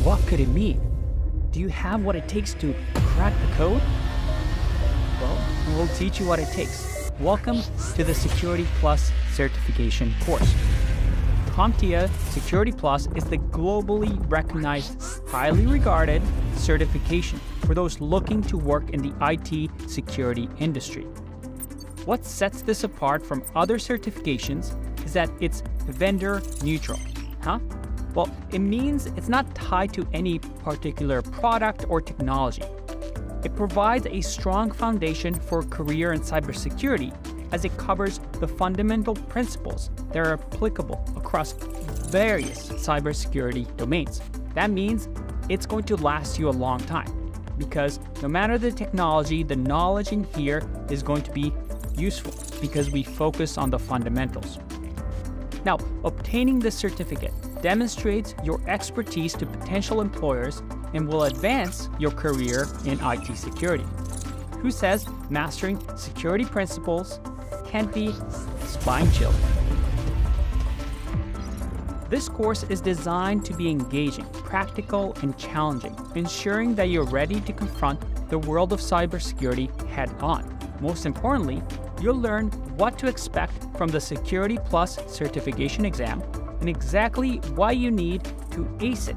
what could it mean? Do you have what it takes to crack the code? Well, we'll teach you what it takes. Welcome to the Security Plus certification course. CompTIA Security Plus is the globally recognized, highly regarded certification for those looking to work in the IT security industry. What sets this apart from other certifications is that it's vendor neutral. Well, it means it's not tied to any particular product or technology. It provides a strong foundation for a career in cybersecurity as it covers the fundamental principles that are applicable across various cybersecurity domains. That means it's going to last you a long time because no matter the technology, the knowledge in here is going to be useful because we focus on the fundamentals. Now, obtaining this certificate demonstrates your expertise to potential employers and will advance your career in IT security. Who says mastering security principles can be spine-chilling? This course is designed to be engaging, practical, and challenging, ensuring that you're ready to confront the world of cybersecurity head-on. Most importantly, you'll learn what to expect from the Security Plus certification exam and exactly what you need to ace it,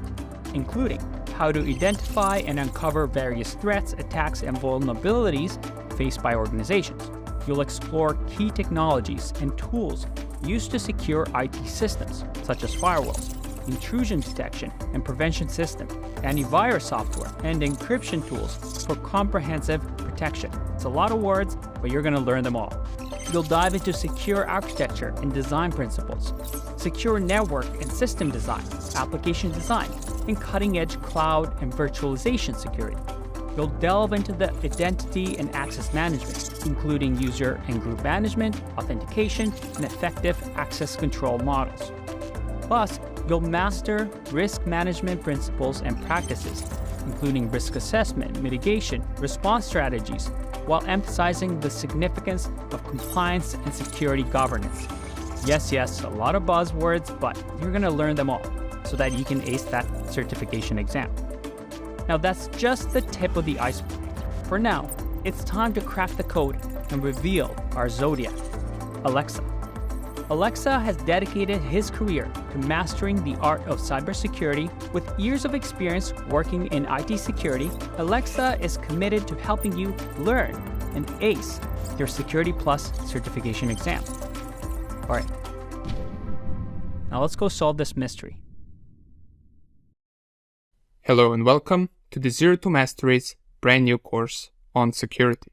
including how to identify and uncover various threats, attacks, and vulnerabilities faced by organizations. You'll explore key technologies and tools used to secure IT systems, such as firewalls, intrusion detection and prevention system, antivirus software, and encryption tools for comprehensive protection. It's a lot of words, but you're going to learn them all. You'll dive into secure architecture and design principles, secure network and system design, application design, and cutting-edge cloud and virtualization security. You'll delve into the identity and access management, including user and group management, authentication, and effective access control models. Plus, you'll master risk management principles and practices, including risk assessment, mitigation, response strategies, while emphasizing the significance of compliance and security governance. Yes, a lot of buzzwords, but you're going to learn them all so that you can ace that certification exam. Now, that's just the tip of the iceberg. For now, it's time to crack the code and reveal our zodiac, Alexa. Alexa has dedicated his career to mastering the art of cybersecurity. With years of experience working in IT security, Alexa is committed to helping you learn and ace your Security Plus certification exam. All right, now let's go solve this mystery. Hello and welcome to the Zero to Mastery's brand new course on security.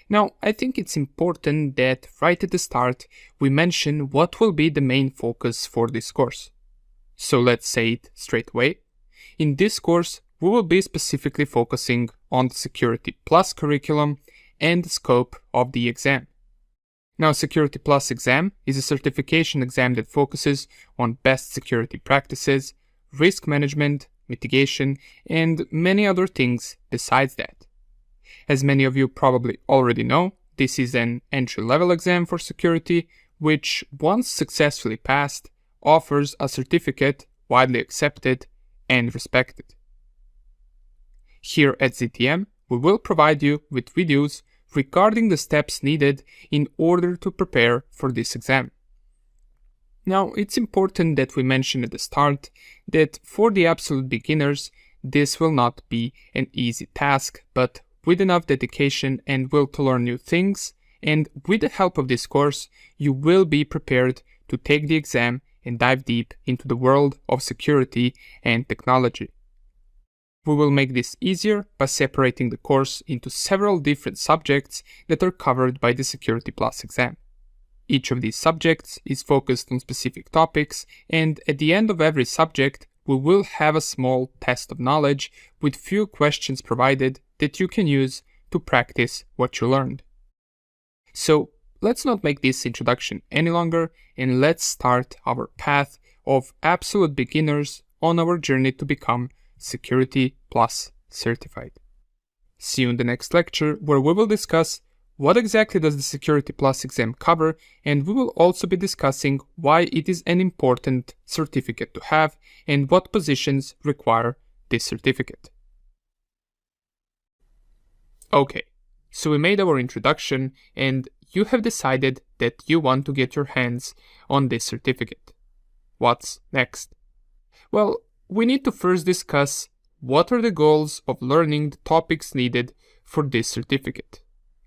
Now, I think it's important that right at the start we mention what will be the main focus for this course. So let's say it straight away. In this course, we will be specifically focusing on the Security Plus curriculum and the scope of the exam. Now, Security Plus exam is a certification exam that focuses on best security practices, risk management, mitigation, and many other things besides that. As many of you probably already know, this is an entry-level exam for security, which, once successfully passed, offers a certificate widely accepted and respected. Here at ZTM, we will provide you with videos regarding the steps needed in order to prepare for this exam. Now, it's important that we mention at the start that for the absolute beginners, this will not be an easy task, but with enough dedication and will to learn new things, and with the help of this course, you will be prepared to take the exam and dive deep into the world of security and technology. We will make this easier by separating the course into several different subjects that are covered by the Security Plus exam. Each of these subjects is focused on specific topics, and at the end of every subject, we will have a small test of knowledge with few questions provided that you can use to practice what you learned. So let's not make this introduction any longer, and let's start our path of absolute beginners on our journey to become Security Plus certified. See you in the next lecture, where we will discuss what exactly does the Security Plus exam cover, and we will also be discussing why it is an important certificate to have and what positions require this certificate. Okay, so we made our introduction and you have decided that you want to get your hands on this certificate. What's next? Well, we need to first discuss what are the goals of learning the topics needed for this certificate.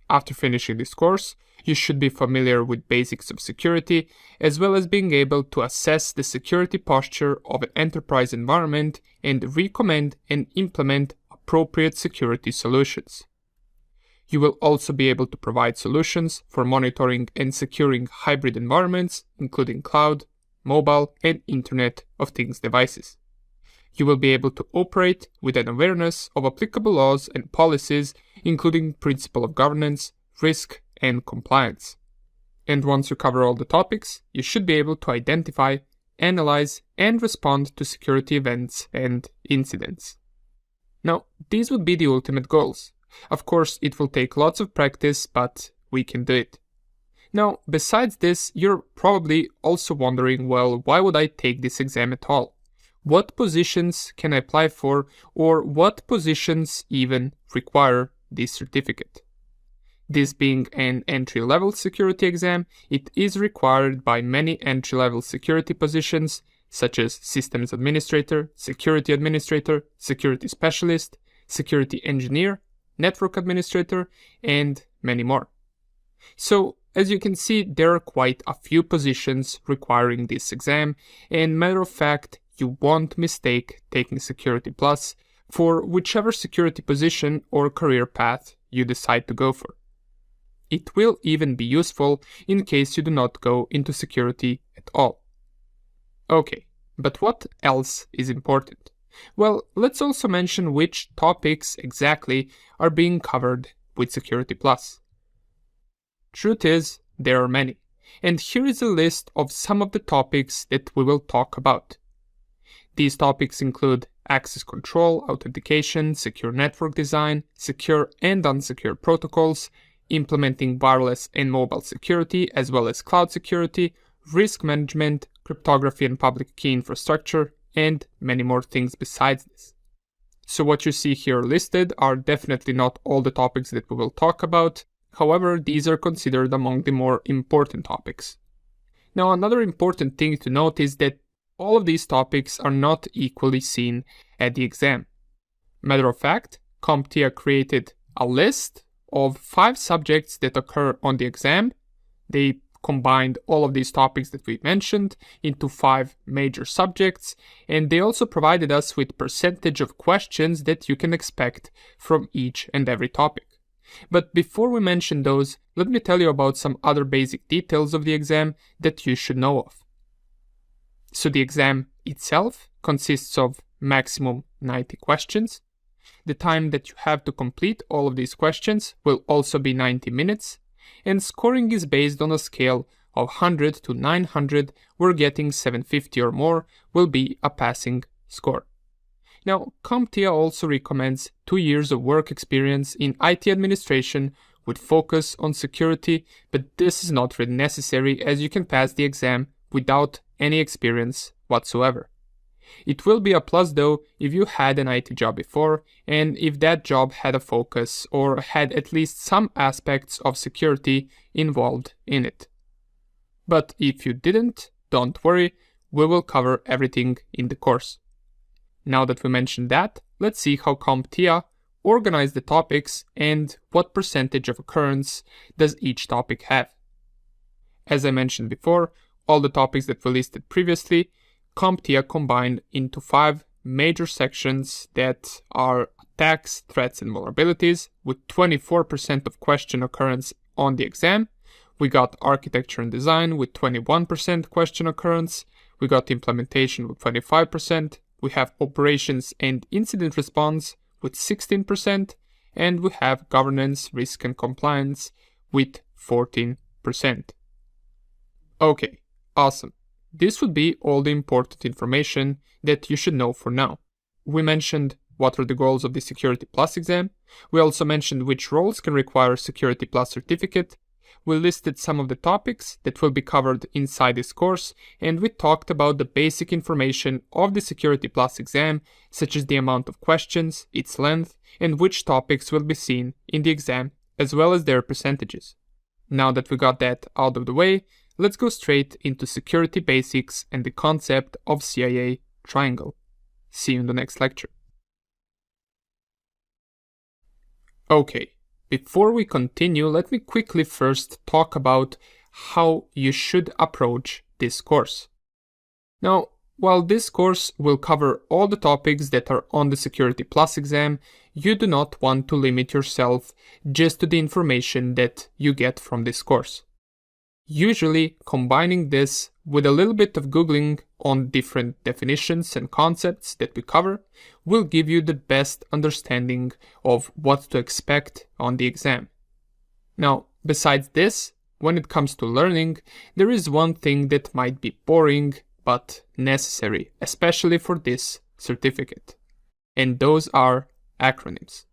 After finishing this course, you should be familiar with basics of security, as well as being able to assess the security posture of an enterprise environment and recommend and implement appropriate security solutions. You will also be able to provide solutions for monitoring and securing hybrid environments, including cloud, mobile, and Internet of Things devices. You will be able to operate with an awareness of applicable laws and policies, including principle of governance, risk, and compliance. And once you cover all the topics, you should be able to identify, analyze, and respond to security events and incidents. Now, these would be the ultimate goals. Of course, it will take lots of practice, but we can do it. Now, besides this, you're probably also wondering, well, why would I take this exam at all? What positions can I apply for, or what positions even require this certificate? This being an entry-level security exam, it is required by many entry-level security positions, such as Systems Administrator, Security Specialist, Security Engineer, Network Administrator, and many more. So, as you can see, there are quite a few positions requiring this exam, and matter of fact, you won't mistake taking Security Plus for whichever security position or career path you decide to go for. It will even be useful in case you do not go into security at all. Okay, but what else is important? Well, let's also mention which topics exactly are being covered with Security Plus. Truth is, there are many, and here is a list of some of the topics that we will talk about. These topics include access control, authentication, secure network design, secure and unsecure protocols, implementing wireless and mobile security, as well as cloud security, risk management, cryptography and public key infrastructure, and many more things besides this. So what you see here listed are definitely not all the topics that we will talk about. However, these are considered among the more important topics. Now, another important thing to note is that all of these topics are not equally seen at the exam. Matter of fact, CompTIA created a list of 5 subjects that occur on the exam. They combined all of these topics that we mentioned into 5 major subjects, and they also provided us with percentage of questions that you can expect from each and every topic. But before we mention those, let me tell you about some other basic details of the exam that you should know of. So the exam itself consists of maximum 90 questions. The time that you have to complete all of these questions will also be 90 minutes, and scoring is based on a scale of 100 to 900, where getting 750 or more will be a passing score. Now, CompTIA also recommends 2 years of work experience in IT administration with focus on security, but this is not really necessary as you can pass the exam without any experience whatsoever. It will be a plus though if you had an IT job before and if that job had a focus or had at least some aspects of security involved in it. But if you didn't, don't worry, we will cover everything in the course. Now that we mentioned that, let's see how CompTIA organized the topics and what percentage of occurrence does each topic have. As I mentioned before, all the topics that were listed previously, CompTIA combined into 5 major sections that are attacks, threats, and vulnerabilities, with 24% of question occurrence on the exam. We got architecture and design with 21% question occurrence. We got implementation with 25%. We have operations and incident response with 16%. And we have governance, risk, and compliance with 14%. Okay, awesome. This would be all the important information that you should know for now. We mentioned what are the goals of the Security Plus exam. We also mentioned which roles can require a Security Plus certificate. We listed some of the topics that will be covered inside this course, and we talked about the basic information of the Security Plus exam, such as the amount of questions, its length, and which topics will be seen in the exam, as well as their percentages. Now that we got that out of the way, let's go straight into security basics and the concept of CIA triangle. See you in the next lecture. Okay, before we continue, let me quickly first talk about how you should approach this course. Now, while this course will cover all the topics that are on the Security Plus exam, you do not want to limit yourself just to the information that you get from this course. Usually, combining this with a little bit of Googling on different definitions and concepts that we cover will give you the best understanding of what to expect on the exam. Now, besides this, when it comes to learning, there is one thing that might be boring but necessary, especially for this certificate. And those are acronyms.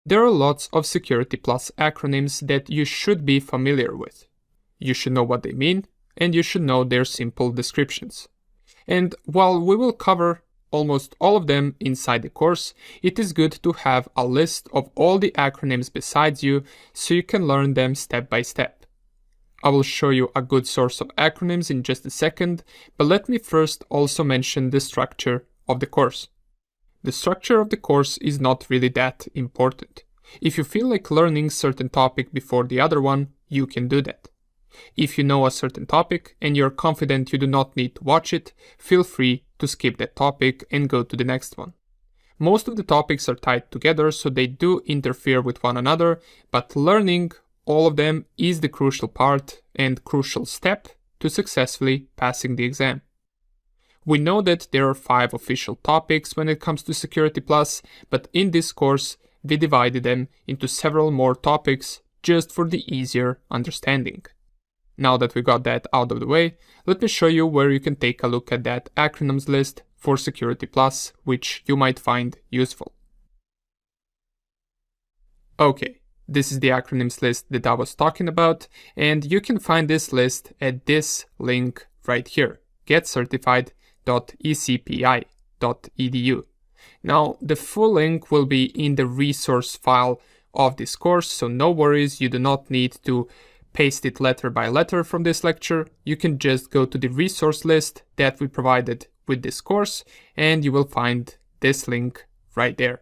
There are lots of Security Plus acronyms that you should be familiar with. You should know what they mean, and you should know their simple descriptions. And while we will cover almost all of them inside the course, it is good to have a list of all the acronyms besides you so you can learn them step by step. I will show you a good source of acronyms in just a second, but let me first also mention the structure of the course. The structure of the course is not really that important. If you feel like learning a certain topic before the other one, you can do that. If you know a certain topic and you're confident you do not need to watch it, feel free to skip that topic and go to the next one. Most of the topics are tied together, so they do interfere with one another, but learning all of them is the crucial part and crucial step to successfully passing the exam. We know that there are 5 official topics when it comes to Security Plus, but in this course we divided them into several more topics just for the easier understanding. Now that we got that out of the way, let me show you where you can take a look at that acronyms list for Security Plus, which you might find useful. Okay, this is the acronyms list that I was talking about, and you can find this list at this link right here, getcertified.ecpi.edu. Now, the full link will be in the resource file of this course, so no worries, you do not need to paste it letter by letter from this lecture. You can just go to the resource list that we provided with this course, and you will find this link right there.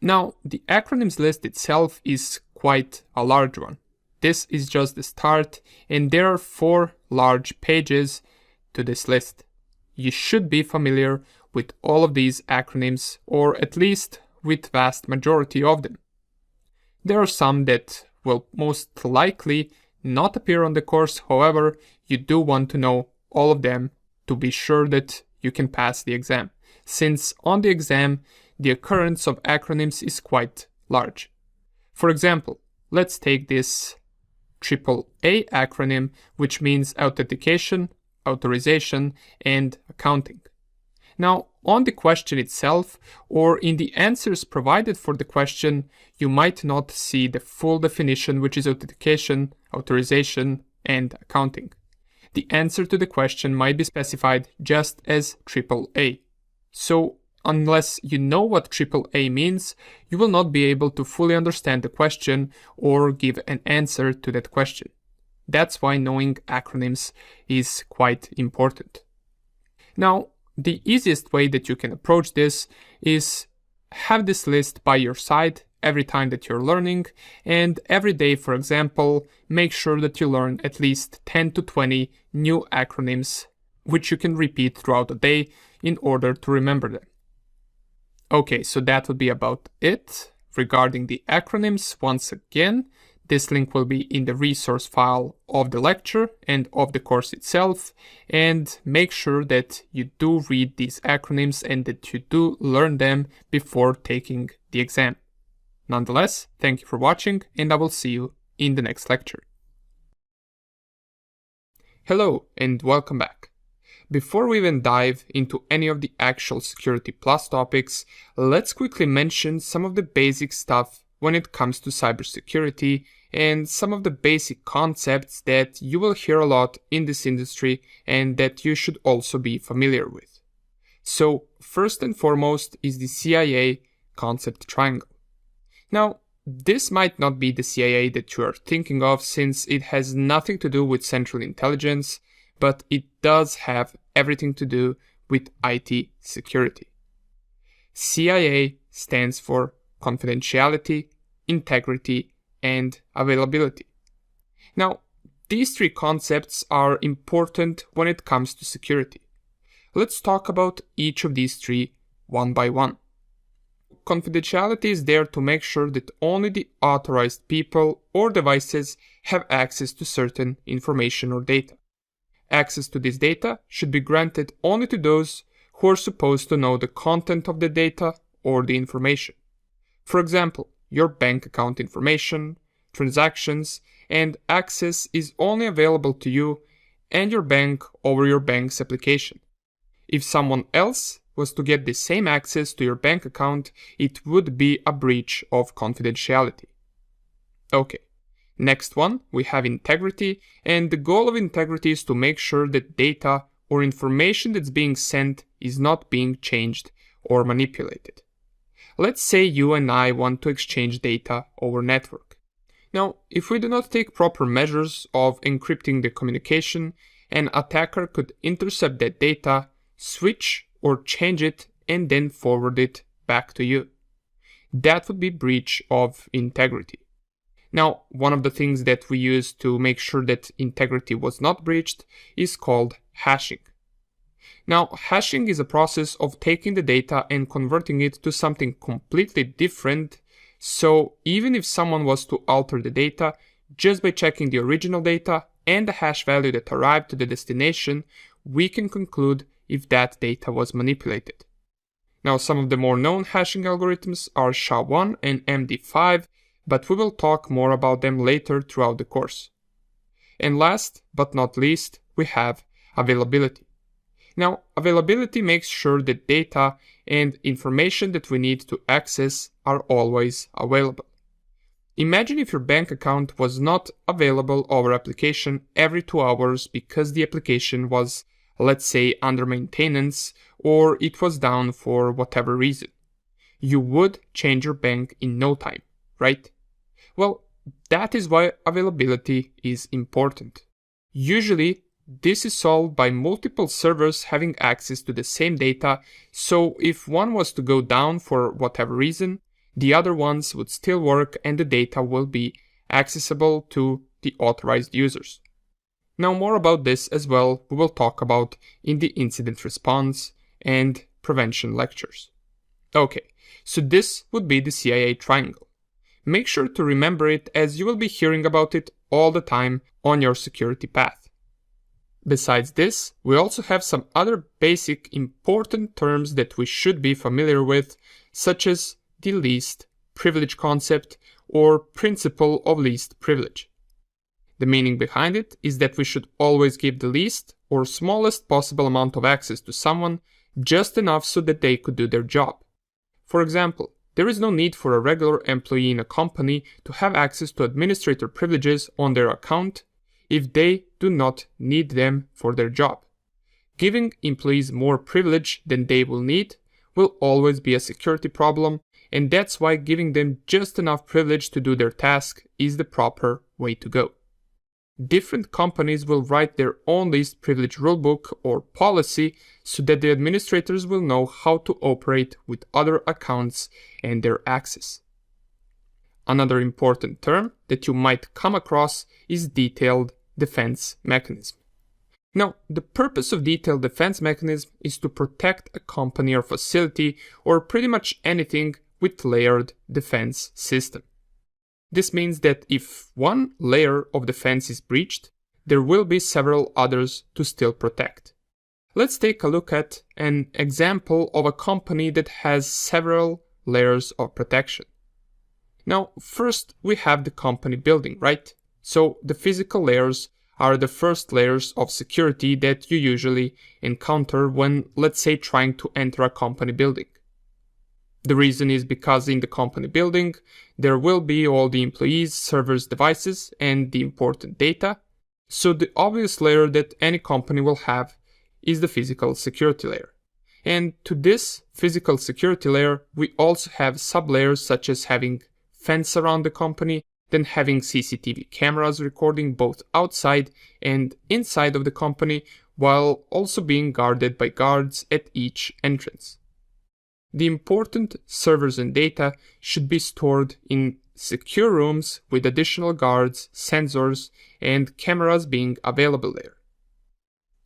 Now, the acronyms list itself is quite a large one. This is just the start, and there are 4 large pages to this list. You should be familiar with all of these acronyms, or at least with vast majority of them. There are some that will most likely not appear on the course, however, you do want to know all of them to be sure that you can pass the exam, since on the exam, the occurrence of acronyms is quite large. For example, let's take this AAA acronym, which means authentication, authorization, and accounting. Now, on the question itself, or in the answers provided for the question, you might not see the full definition, which is authentication, authorization, and accounting. The answer to the question might be specified just as AAA. So, unless you know what AAA means, you will not be able to fully understand the question or give an answer to that question. That's why knowing acronyms is quite important. Now, the easiest way that you can approach this is have this list by your side every time that you're learning, and every day, for example, make sure that you learn at least 10 to 20 new acronyms, which you can repeat throughout the day in order to remember them. Okay, so that would be about it regarding the acronyms. Once again, this link will be in the resource file of the lecture and of the course itself, and make sure that you do read these acronyms and that you do learn them before taking the exam. Nonetheless, thank you for watching, and I will see you in the next lecture. Hello and welcome back. Before we even dive into any of the actual Security Plus topics, let's quickly mention some of the basic stuff when it comes to cybersecurity and some of the basic concepts that you will hear a lot in this industry and that you should also be familiar with. So, first and foremost is the CIA concept triangle. Now, this might not be the CIA that you are thinking of since it has nothing to do with central intelligence, but it does have everything to do with IT security. CIA stands for confidentiality, integrity, and availability. Now, these three concepts are important when it comes to security. Let's talk about each of these three one by one. Confidentiality is there to make sure that only the authorized people or devices have access to certain information or data. Access to this data should be granted only to those who are supposed to know the content of the data or the information. For example, your bank account information, transactions, and access is only available to you and your bank over your bank's application. If someone else was to get the same access to your bank account, it would be a breach of confidentiality. Okay, next one, we have integrity, and the goal of integrity is to make sure that data or information that's being sent is not being changed or manipulated. Let's say you and I want to exchange data over network. Now, if we do not take proper measures of encrypting the communication, an attacker could intercept that data, switch or change it, and then forward it back to you. That would be breach of integrity. Now, one of the things that we use to make sure that integrity was not breached is called hashing. Now, hashing is a process of taking the data and converting it to something completely different. So even if someone was to alter the data, just by checking the original data and the hash value that arrived to the destination, we can conclude if that data was manipulated. Now, some of the more known hashing algorithms are SHA-1 and MD5, but we will talk more about them later throughout the course. And last but not least, we have availability. Now, availability makes sure that data and information that we need to access are always available. Imagine if your bank account was not available over application every 2 hours because the application was, let's say, under maintenance or it was down for whatever reason. You would change your bank in no time, right? Well, that is why availability is important. Usually, this is solved by multiple servers having access to the same data, so if one was to go down for whatever reason, the other ones would still work and the data will be accessible to the authorized users. Now, more about this as well we will talk about in the incident response and prevention lectures. Okay, so this would be the CIA triangle. Make sure to remember it as you will be hearing about it all the time on your security path. Besides this, we also have some other basic important terms that we should be familiar with, such as the least privilege concept or principle of least privilege. The meaning behind it is that we should always give the least or smallest possible amount of access to someone, just enough so that they could do their job. For example, there is no need for a regular employee in a company to have access to administrator privileges on their account if they do not need them for their job. Giving employees more privilege than they will need will always be a security problem, and that's why giving them just enough privilege to do their task is the proper way to go. Different companies will write their own least privilege rulebook or policy so that the administrators will know how to operate with other accounts and their access. Another important term that you might come across is detailed defense mechanism. Now, the purpose of detailed defense mechanism is to protect a company or facility or pretty much anything with layered defense system. This means that if one layer of defense is breached, there will be several others to still protect. Let's take a look at an example of a company that has several layers of protection. Now, first we have the company building, right? So the physical layers are the first layers of security that you usually encounter when, let's say, trying to enter a company building. The reason is because in the company building, there will be all the employees, servers, devices, and the important data. So the obvious layer that any company will have is the physical security layer. And to this physical security layer, we also have sublayers such as having fence around the company, then having CCTV cameras recording both outside and inside of the company, while also being guarded by guards at each entrance. The important servers and data should be stored in secure rooms with additional guards, sensors, and cameras being available there.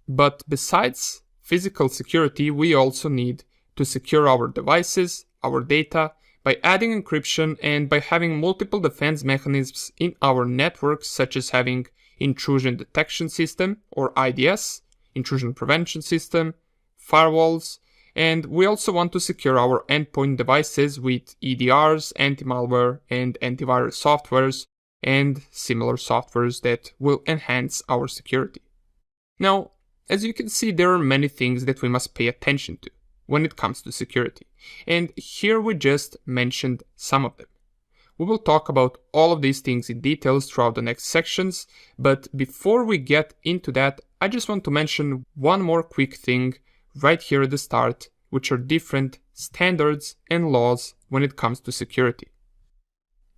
But besides physical security, we also need to secure our devices, our data, by adding encryption and by having multiple defense mechanisms in our networks, such as having intrusion detection system or IDS, intrusion prevention system, firewalls, and we also want to secure our endpoint devices with EDRs, anti-malware, and antivirus softwares, and similar softwares that will enhance our security. Now, as you can see, there are many things that we must pay attention to when it comes to security, and here we just mentioned some of them. We will talk about all of these things in details throughout the next sections, but before we get into that, I just want to mention one more quick thing right here at the start, which are different standards and laws when it comes to security.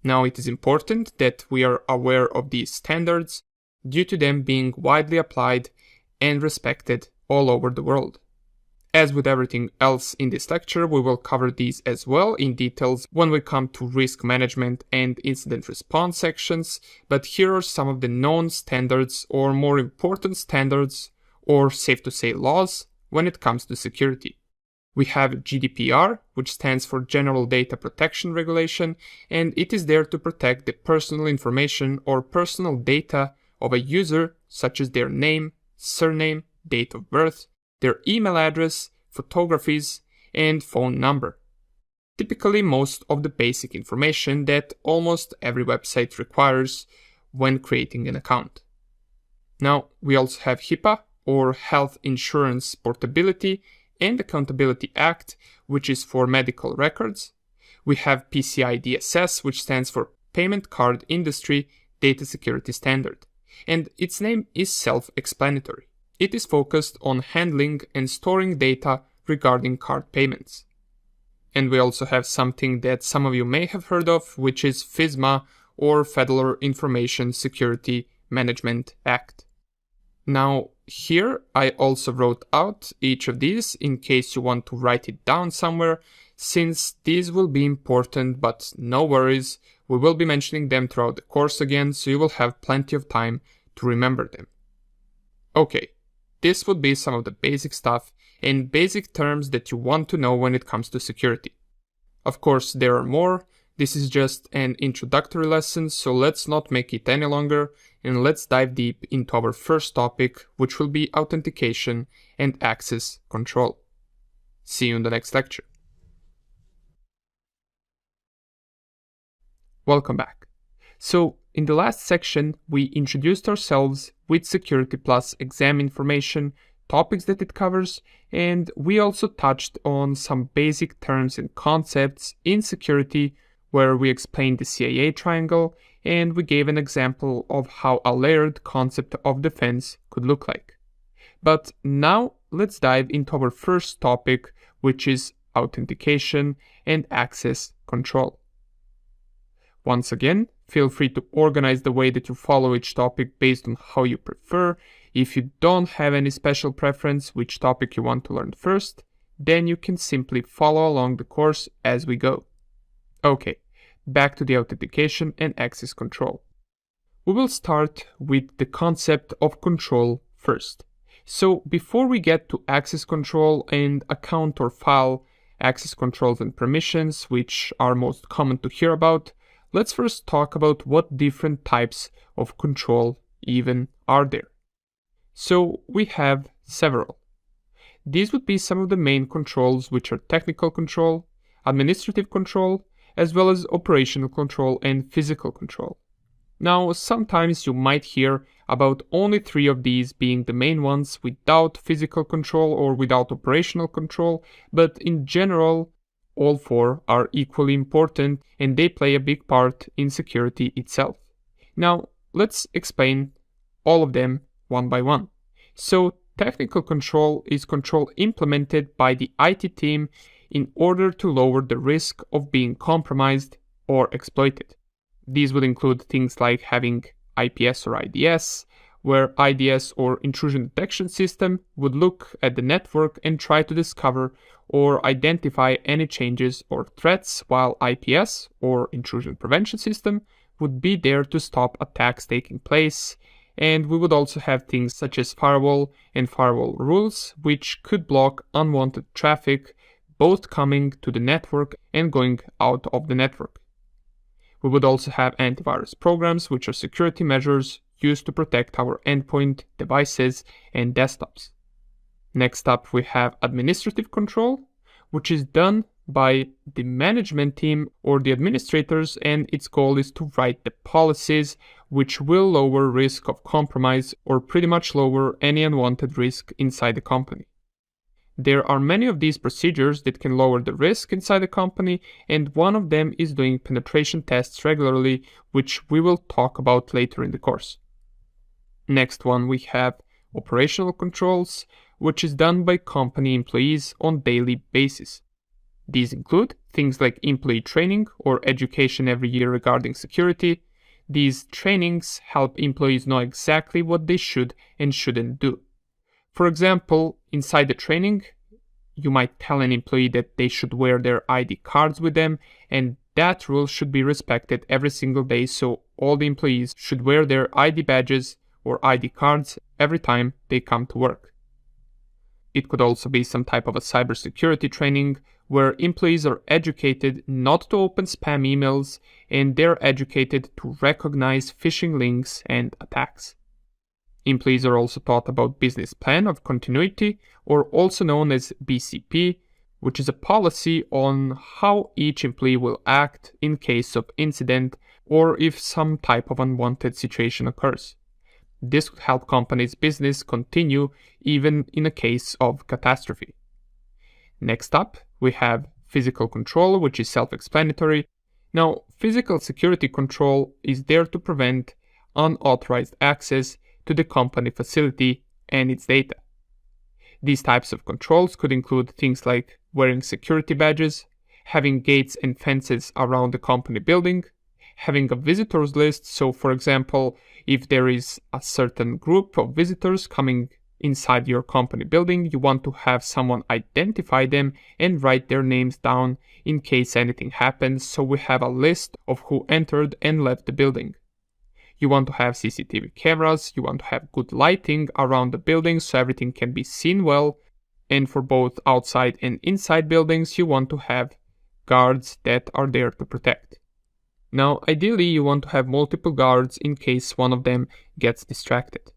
Now, it is important that we are aware of these standards due to them being widely applied and respected all over the world. As with everything else in this lecture, we will cover these as well in details when we come to risk management and incident response sections, but here are some of the known standards or more important standards, or safe to say laws, when it comes to security. We have GDPR, which stands for General Data Protection Regulation, and it is there to protect the personal information or personal data of a user, such as their name, surname, date of birth, their email address, photographies, and phone number. Typically most of the basic information that almost every website requires when creating an account. Now, we also have HIPAA, or Health Insurance Portability and Accountability Act, which is for medical records. We have PCI DSS, which stands for Payment Card Industry Data Security Standard, and its name is self-explanatory. It is focused on handling and storing data regarding card payments. And we also have something that some of you may have heard of, which is FISMA, or Federal Information Security Management Act. Now, here I also wrote out each of these in case you want to write it down somewhere, since these will be important, but no worries, we will be mentioning them throughout the course again, so you will have plenty of time to remember them. Okay, this would be some of the basic stuff and basic terms that you want to know when it comes to security. Of course, there are more. This is just an introductory lesson, so let's not make it any longer, and let's dive deep into our first topic, which will be authentication and access control. See you in the next lecture. Welcome back. So, in the last section, we introduced ourselves with Security Plus exam information, topics that it covers, and we also touched on some basic terms and concepts in security, where we explained the CIA triangle, and we gave an example of how a layered concept of defense could look like. But now let's dive into our first topic, which is authentication and access control. Once again, feel free to organize the way that you follow each topic based on how you prefer. If you don't have any special preference which topic you want to learn first, then you can simply follow along the course as we go. Okay, back to the authentication and access control. We will start with the concept of control first. So before we get to access control and account or file access controls and permissions, which are most common to hear about, let's first talk about what different types of control even are there. So we have several. These would be some of the main controls, which are technical control, administrative control, as well as operational control and physical control. Now, sometimes you might hear about only 3 of these being the main ones without physical control or without operational control, but in general, all 4 are equally important and they play a big part in security itself. Now, let's explain all of them one by one. So, technical control is control implemented by the IT team in order to lower the risk of being compromised or exploited. These would include things like having IPS or IDS, where IDS or intrusion detection system would look at the network and try to discover or identify any changes or threats, while IPS or intrusion prevention system would be there to stop attacks taking place. And we would also have things such as firewall and firewall rules, which could block unwanted traffic, both coming to the network and going out of the network. We would also have antivirus programs, which are security measures used to protect our endpoint devices and desktops. Next up, we have administrative control, which is done by the management team or the administrators, and its goal is to write the policies which will lower risk of compromise or pretty much lower any unwanted risk inside the company. There are many of these procedures that can lower the risk inside the company, and one of them is doing penetration tests regularly, which we will talk about later in the course. Next one, we have operational controls, which is done by company employees on daily basis. These include things like employee training or education every year regarding security. These trainings help employees know exactly what they should and shouldn't do. For example, inside the training, you might tell an employee that they should wear their ID cards with them, and that rule should be respected every single day, so all the employees should wear their ID badges or ID cards every time they come to work. It could also be some type of a cybersecurity training where employees are educated not to open spam emails, and they're educated to recognize phishing links and attacks. Employees are also taught about business plan of continuity, or also known as BCP, which is a policy on how each employee will act in case of incident or if some type of unwanted situation occurs. This could help companies' business continue even in a case of catastrophe. Next up, we have physical control, which is self-explanatory. Now, physical security control is there to prevent unauthorized access to the company facility and its data. These types of controls could include things like wearing security badges, having gates and fences around the company building, having a visitors list. So, for example, if there is a certain group of visitors coming inside your company building, you want to have someone identify them and write their names down in case anything happens, so we have a list of who entered and left the building. You want to have CCTV cameras, you want to have good lighting around the building so everything can be seen well, and for both outside and inside buildings you want to have guards that are there to protect. Now, ideally you want to have multiple guards in case one of them gets distracted.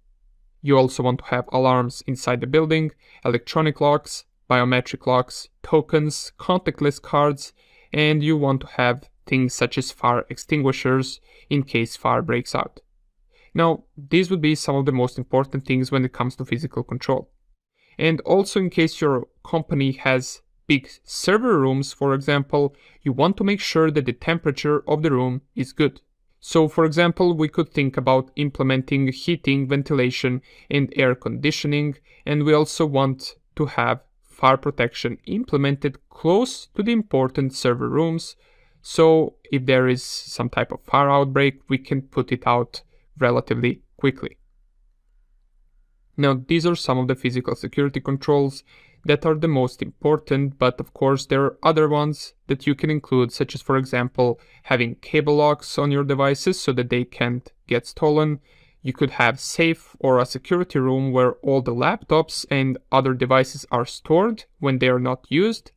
You also want to have alarms inside the building, electronic locks, biometric locks, tokens, contactless cards, and you want to have things such as fire extinguishers in case fire breaks out. Now, these would be some of the most important things when it comes to physical control. And also in case your company has big server rooms, for example, you want to make sure that the temperature of the room is good. So, for example, we could think about implementing heating, ventilation, and air conditioning, and we also want to have fire protection implemented close to the important server rooms, so if there is some type of fire outbreak, we can put it out relatively quickly. Now, these are some of the physical security controls that are the most important, but of course there are other ones that you can include, such as, for example, having cable locks on your devices so that they can't get stolen. You could have safe or a security room where all the laptops and other devices are stored when they are not used.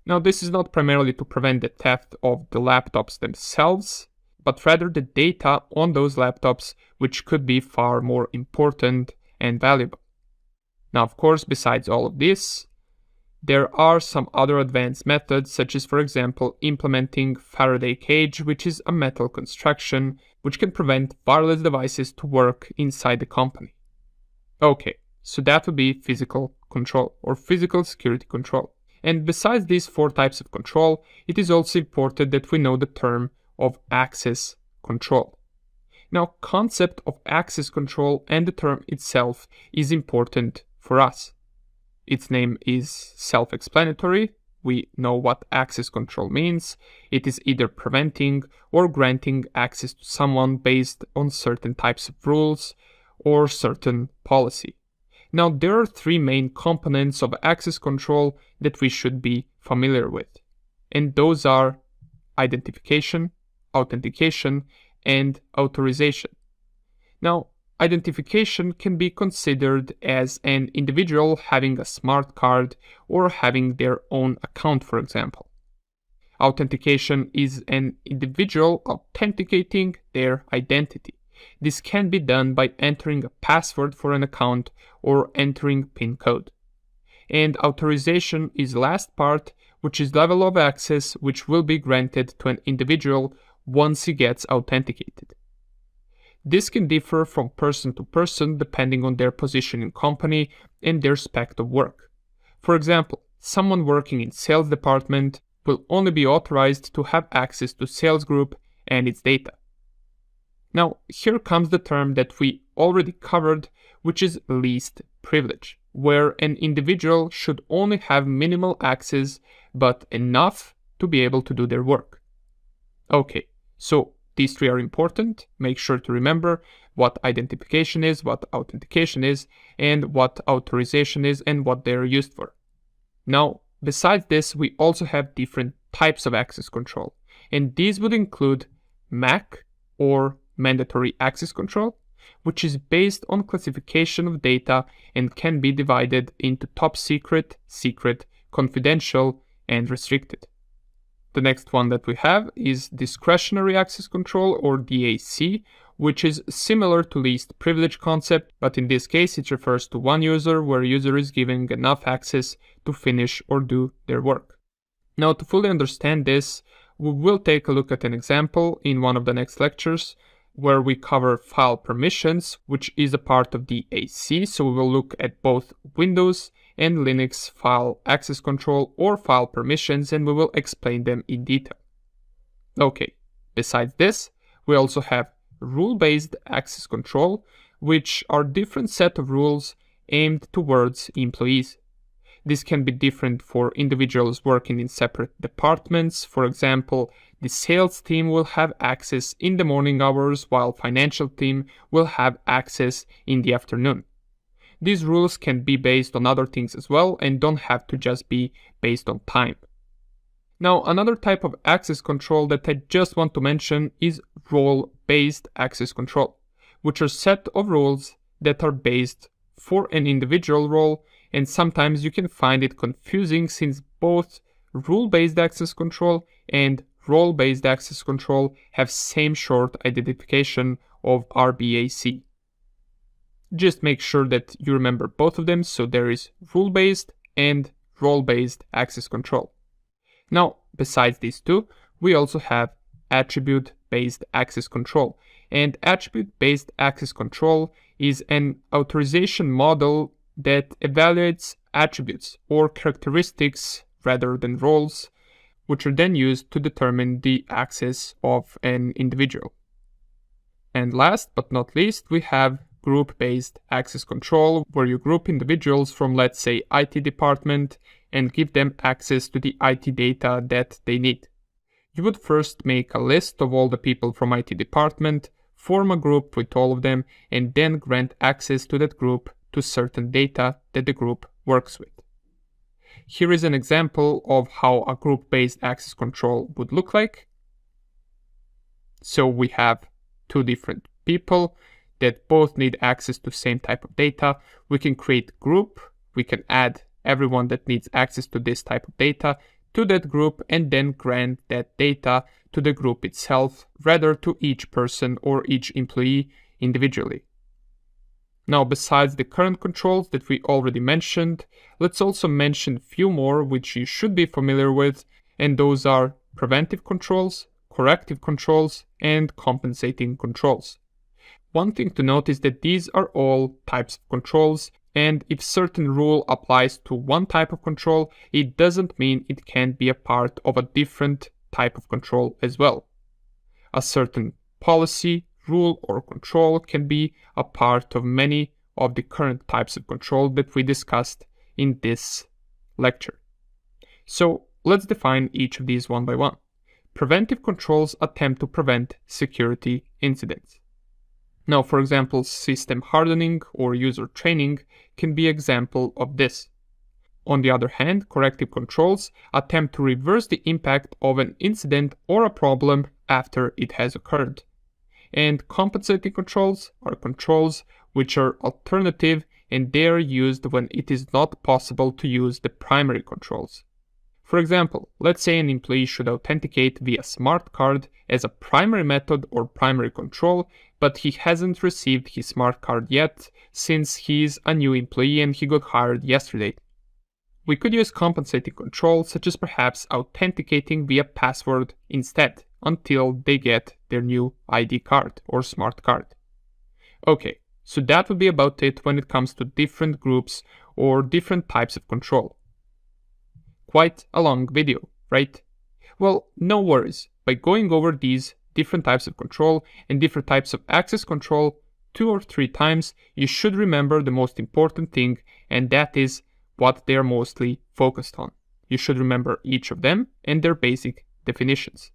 Now, this is not primarily to prevent the theft of the laptops themselves, but rather the data on those laptops, which could be far more important and valuable. Now, of course, besides all of this, there are some other advanced methods, such as, for example, implementing Faraday cage, which is a metal construction which can prevent wireless devices to work inside the company. Okay, so that would be physical control or physical security control. And besides these 4 types of control, it is also important that we know the term of access control. Now, concept of access control and the term itself is important for us. Its name is self-explanatory. We know what access control means. It is either preventing or granting access to someone based on certain types of rules or certain policy. Now, there are 3 main components of access control that we should be familiar with. And those are identification, authentication, and authorization. Now, identification can be considered as an individual having a smart card or having their own account, for example. Authentication is an individual authenticating their identity. This can be done by entering a password for an account or entering PIN code. And authorization is the last part, which is level of access which will be granted to an individual once he gets authenticated. This can differ from person to person depending on their position in company and their spec of work. For example, someone working in sales department will only be authorized to have access to sales group and its data. Now, here comes the term that we already covered, which is least privilege, where an individual should only have minimal access, but enough to be able to do their work. Okay, so these 3 are important. Make sure to remember what identification is, what authentication is, and what authorization is, and what they are used for. Now, besides this, we also have different types of access control, and these would include MAC or mandatory access control, which is based on classification of data and can be divided into top secret, secret, confidential, and restricted. The next one that we have is discretionary access control or DAC, which is similar to least privilege concept, but in this case it refers to one user where a user is given enough access to finish or do their work. Now, to fully understand this, we will take a look at an example in one of the next lectures where we cover file permissions, which is a part of DAC. So we will look at both Windows and Linux file access control or file permissions, and we will explain them in detail. Okay, besides this, we also have rule-based access control, which are different set of rules aimed towards employees. This can be different for individuals working in separate departments. For example, the sales team will have access in the morning hours while financial team will have access in the afternoon. These rules can be based on other things as well and don't have to just be based on time. Now, another type of access control that I just want to mention is role-based access control, which are set of rules that are based for an individual role, and sometimes you can find it confusing since both rule-based access control and role-based access control have same short identification of RBAC. Just make sure that you remember both of them, so there is rule-based and role-based access control. Now, besides these two, we also have attribute-based access control. And attribute-based access control is an authorization model that evaluates attributes or characteristics rather than roles, which are then used to determine the access of an individual. And last but not least, we have group-based access control, where you group individuals from, let's say, IT department and give them access to the IT data that they need. You would first make a list of all the people from IT department, form a group with all of them, and then grant access to that group to certain data that the group works with. Here is an example of how a group-based access control would look like. So we have two different people that both need access to same type of data. We can create group, we can add everyone that needs access to this type of data to that group and then grant that data to the group itself rather to each person or each employee individually. Now, besides the current controls that we already mentioned, let's also mention a few more which you should be familiar with, and those are preventive controls, corrective controls, and compensating controls. One thing to note is that these are all types of controls, and if certain rule applies to one type of control, it doesn't mean it can't be a part of a different type of control as well. A certain policy, rule, or control can be a part of many of the current types of control that we discussed in this lecture. So let's define each of these one by one. Preventive controls attempt to prevent security incidents. Now, for example, system hardening or user training can be an example of this. On the other hand, corrective controls attempt to reverse the impact of an incident or a problem after it has occurred. And compensating controls are controls which are alternative, and they are used when it is not possible to use the primary controls. For example, let's say an employee should authenticate via smart card as a primary method or primary control, but he hasn't received his smart card yet since he's a new employee and he got hired yesterday. We could use compensating controls such as perhaps authenticating via password instead until they get their new ID card or smart card. Okay, so that would be about it when it comes to different groups or different types of control. Quite a long video, right? Well, no worries. By going over these different types of control and different types of access control 2 or 3 times, you should remember the most important thing, and that is what they are mostly focused on. You should remember each of them and their basic definitions.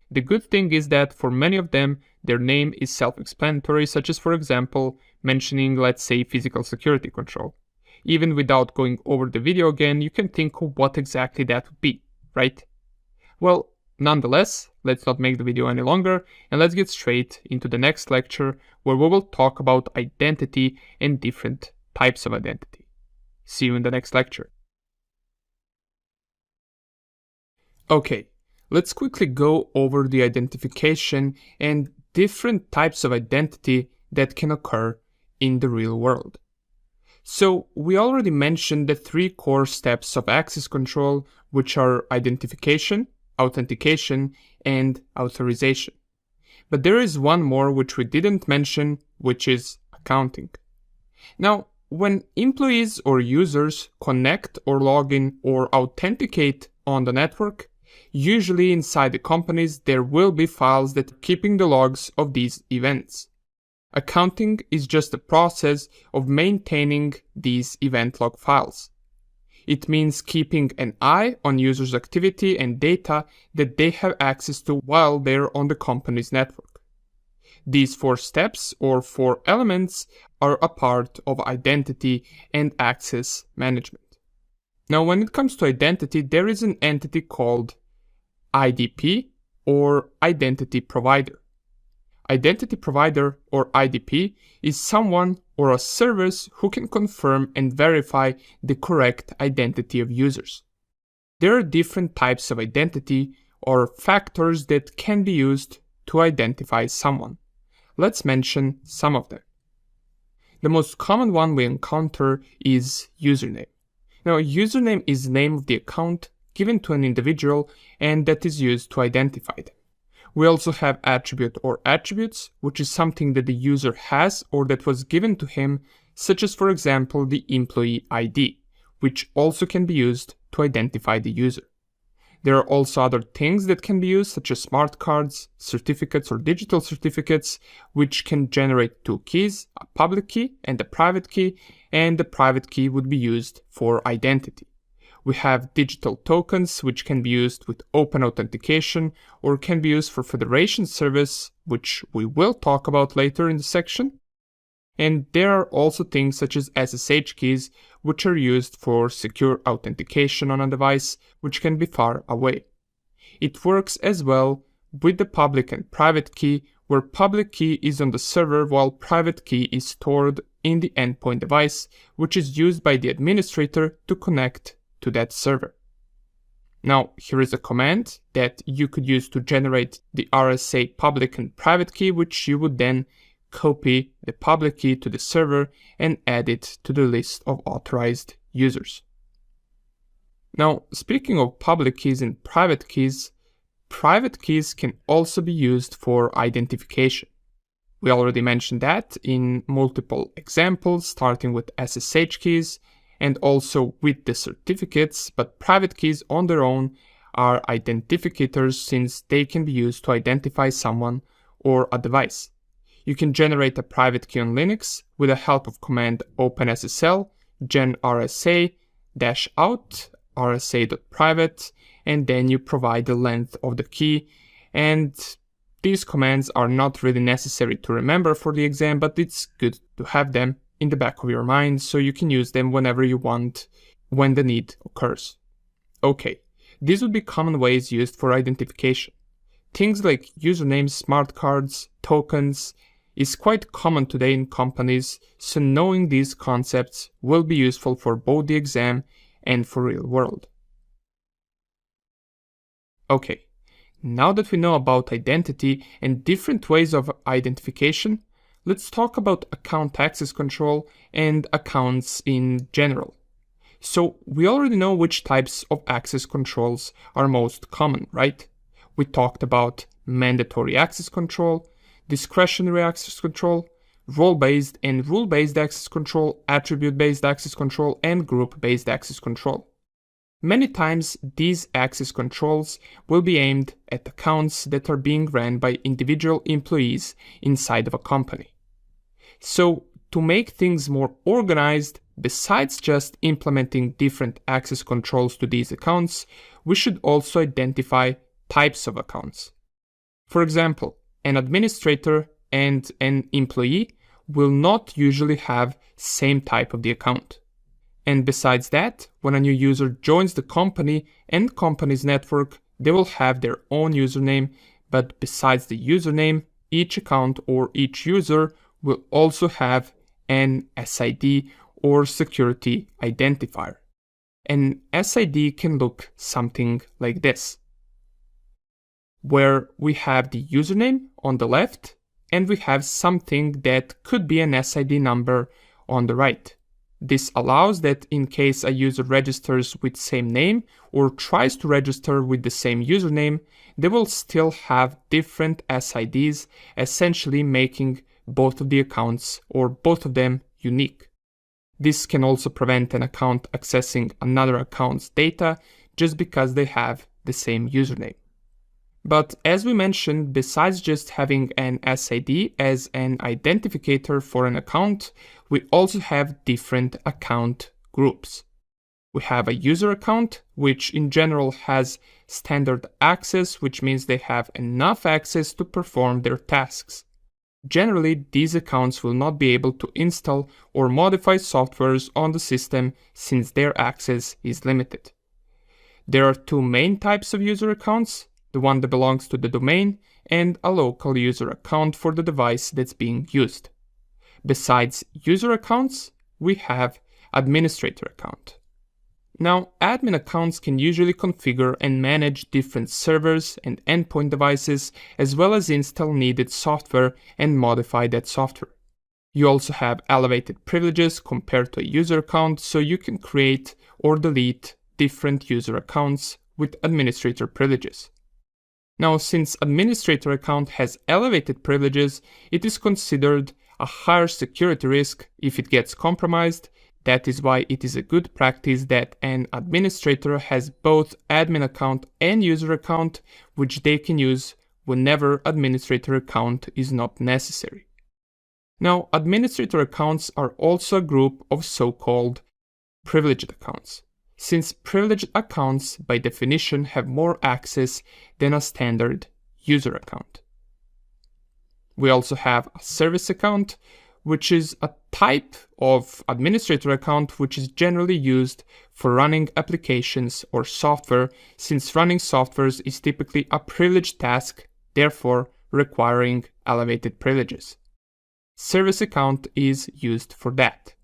The good thing is that for many of them, their name is self-explanatory, such as, for example, mentioning, let's say, physical security control. Even without going over the video again, you can think of what exactly that would be, right? Well, nonetheless, let's not make the video any longer, and let's get straight into the next lecture, where we will talk about identity and different types of identity. See you in the next lecture. Okay, let's quickly go over the identification and different types of identity that can occur in the real world. So we already mentioned the 3 core steps of access control, which are identification, authentication, and authorization. But there is one more which we didn't mention, which is accounting. Now, when employees or users connect or log in or authenticate on the network, usually inside the companies there will be files that are keeping the logs of these events. Accounting is just a process of maintaining these event log files. It means keeping an eye on users' activity and data that they have access to while they're on the company's network. These 4 steps or 4 elements are a part of identity and access management. Now, when it comes to identity, there is an entity called IDP or identity provider. Identity provider or IDP is someone or a service who can confirm and verify the correct identity of users. There are different types of identity or factors that can be used to identify someone. Let's mention some of them. The most common one we encounter is username. Now, a username is the name of the account given to an individual and that is used to identify them. We also have attribute or attributes, which is something that the user has or that was given to him, such as, for example, the employee ID, which also can be used to identify the user. There are also other things that can be used, such as smart cards, certificates or digital certificates, which can generate 2 keys, a public key and a private key, and the private key would be used for identity. We have digital tokens, which can be used with open authentication or can be used for federation service, which we will talk about later in the section. And there are also things such as SSH keys, which are used for secure authentication on a device, which can be far away. It works as well with the public and private key, where public key is on the server while private key is stored in the endpoint device, which is used by the administrator to connect to that server. Now, here is a command that you could use to generate the RSA public and private key, which you would then copy the public key to the server and add it to the list of authorized users. Now, speaking of public keys and private keys private keys can also be used for identification. We already mentioned that in multiple examples, starting with SSH keys and also with the certificates, but private keys on their own are identifiers since they can be used to identify someone or a device. You can generate a private key on Linux with the help of command openSSL gen rsa-out rsa.private, and then you provide the length of the key. And these commands are not really necessary to remember for the exam, but it's good to have them in the back of your mind so you can use them whenever you want, when the need occurs. Okay, these would be common ways used for identification. Things like usernames, smart cards, tokens is quite common today in companies, so knowing these concepts will be useful for both the exam and for real world. Okay, now that we know about identity and different ways of identification, let's talk about account access control and accounts in general. So we already know which types of access controls are most common, right? We talked about mandatory access control, discretionary access control, role-based and rule-based access control, attribute-based access control, and group-based access control. Many times, these access controls will be aimed at accounts that are being ran by individual employees inside of a company. So, to make things more organized, besides just implementing different access controls to these accounts, we should also identify types of accounts. For example, an administrator and an employee will not usually have same type of the account. And besides that, when a new user joins the company and company's network, they will have their own username, but besides the username, each account or each user will also have an SID or security identifier. An SID can look something like this, where we have the username on the left and we have something that could be an SID number on the right. This allows that in case a user registers with same name or tries to register with the same username, they will still have different SIDs, essentially making both of the accounts or both of them unique. This can also prevent an account accessing another account's data just because they have the same username. But as we mentioned, besides just having an SID as an identifier for an account, we also have different account groups. We have a user account, which in general has standard access, which means they have enough access to perform their tasks. Generally, these accounts will not be able to install or modify softwares on the system since their access is limited. There are two main types of user accounts, the one that belongs to the domain and a local user account for the device that's being used. Besides user accounts, we have administrator account. Now, admin accounts can usually configure and manage different servers and endpoint devices, as well as install needed software and modify that software. You also have elevated privileges compared to a user account, so you can create or delete different user accounts with administrator privileges. Now, since administrator account has elevated privileges, it is considered a higher security risk if it gets compromised. That is why it is a good practice that an administrator has both admin account and user account, which they can use whenever administrator account is not necessary. Now, administrator accounts are also a group of so-called privileged accounts, since privileged accounts by definition have more access than a standard user account. We also have a service account, which is a type of administrator account which is generally used for running applications or software, since running softwares is typically a privileged task, therefore requiring elevated privileges. Service account is used for that.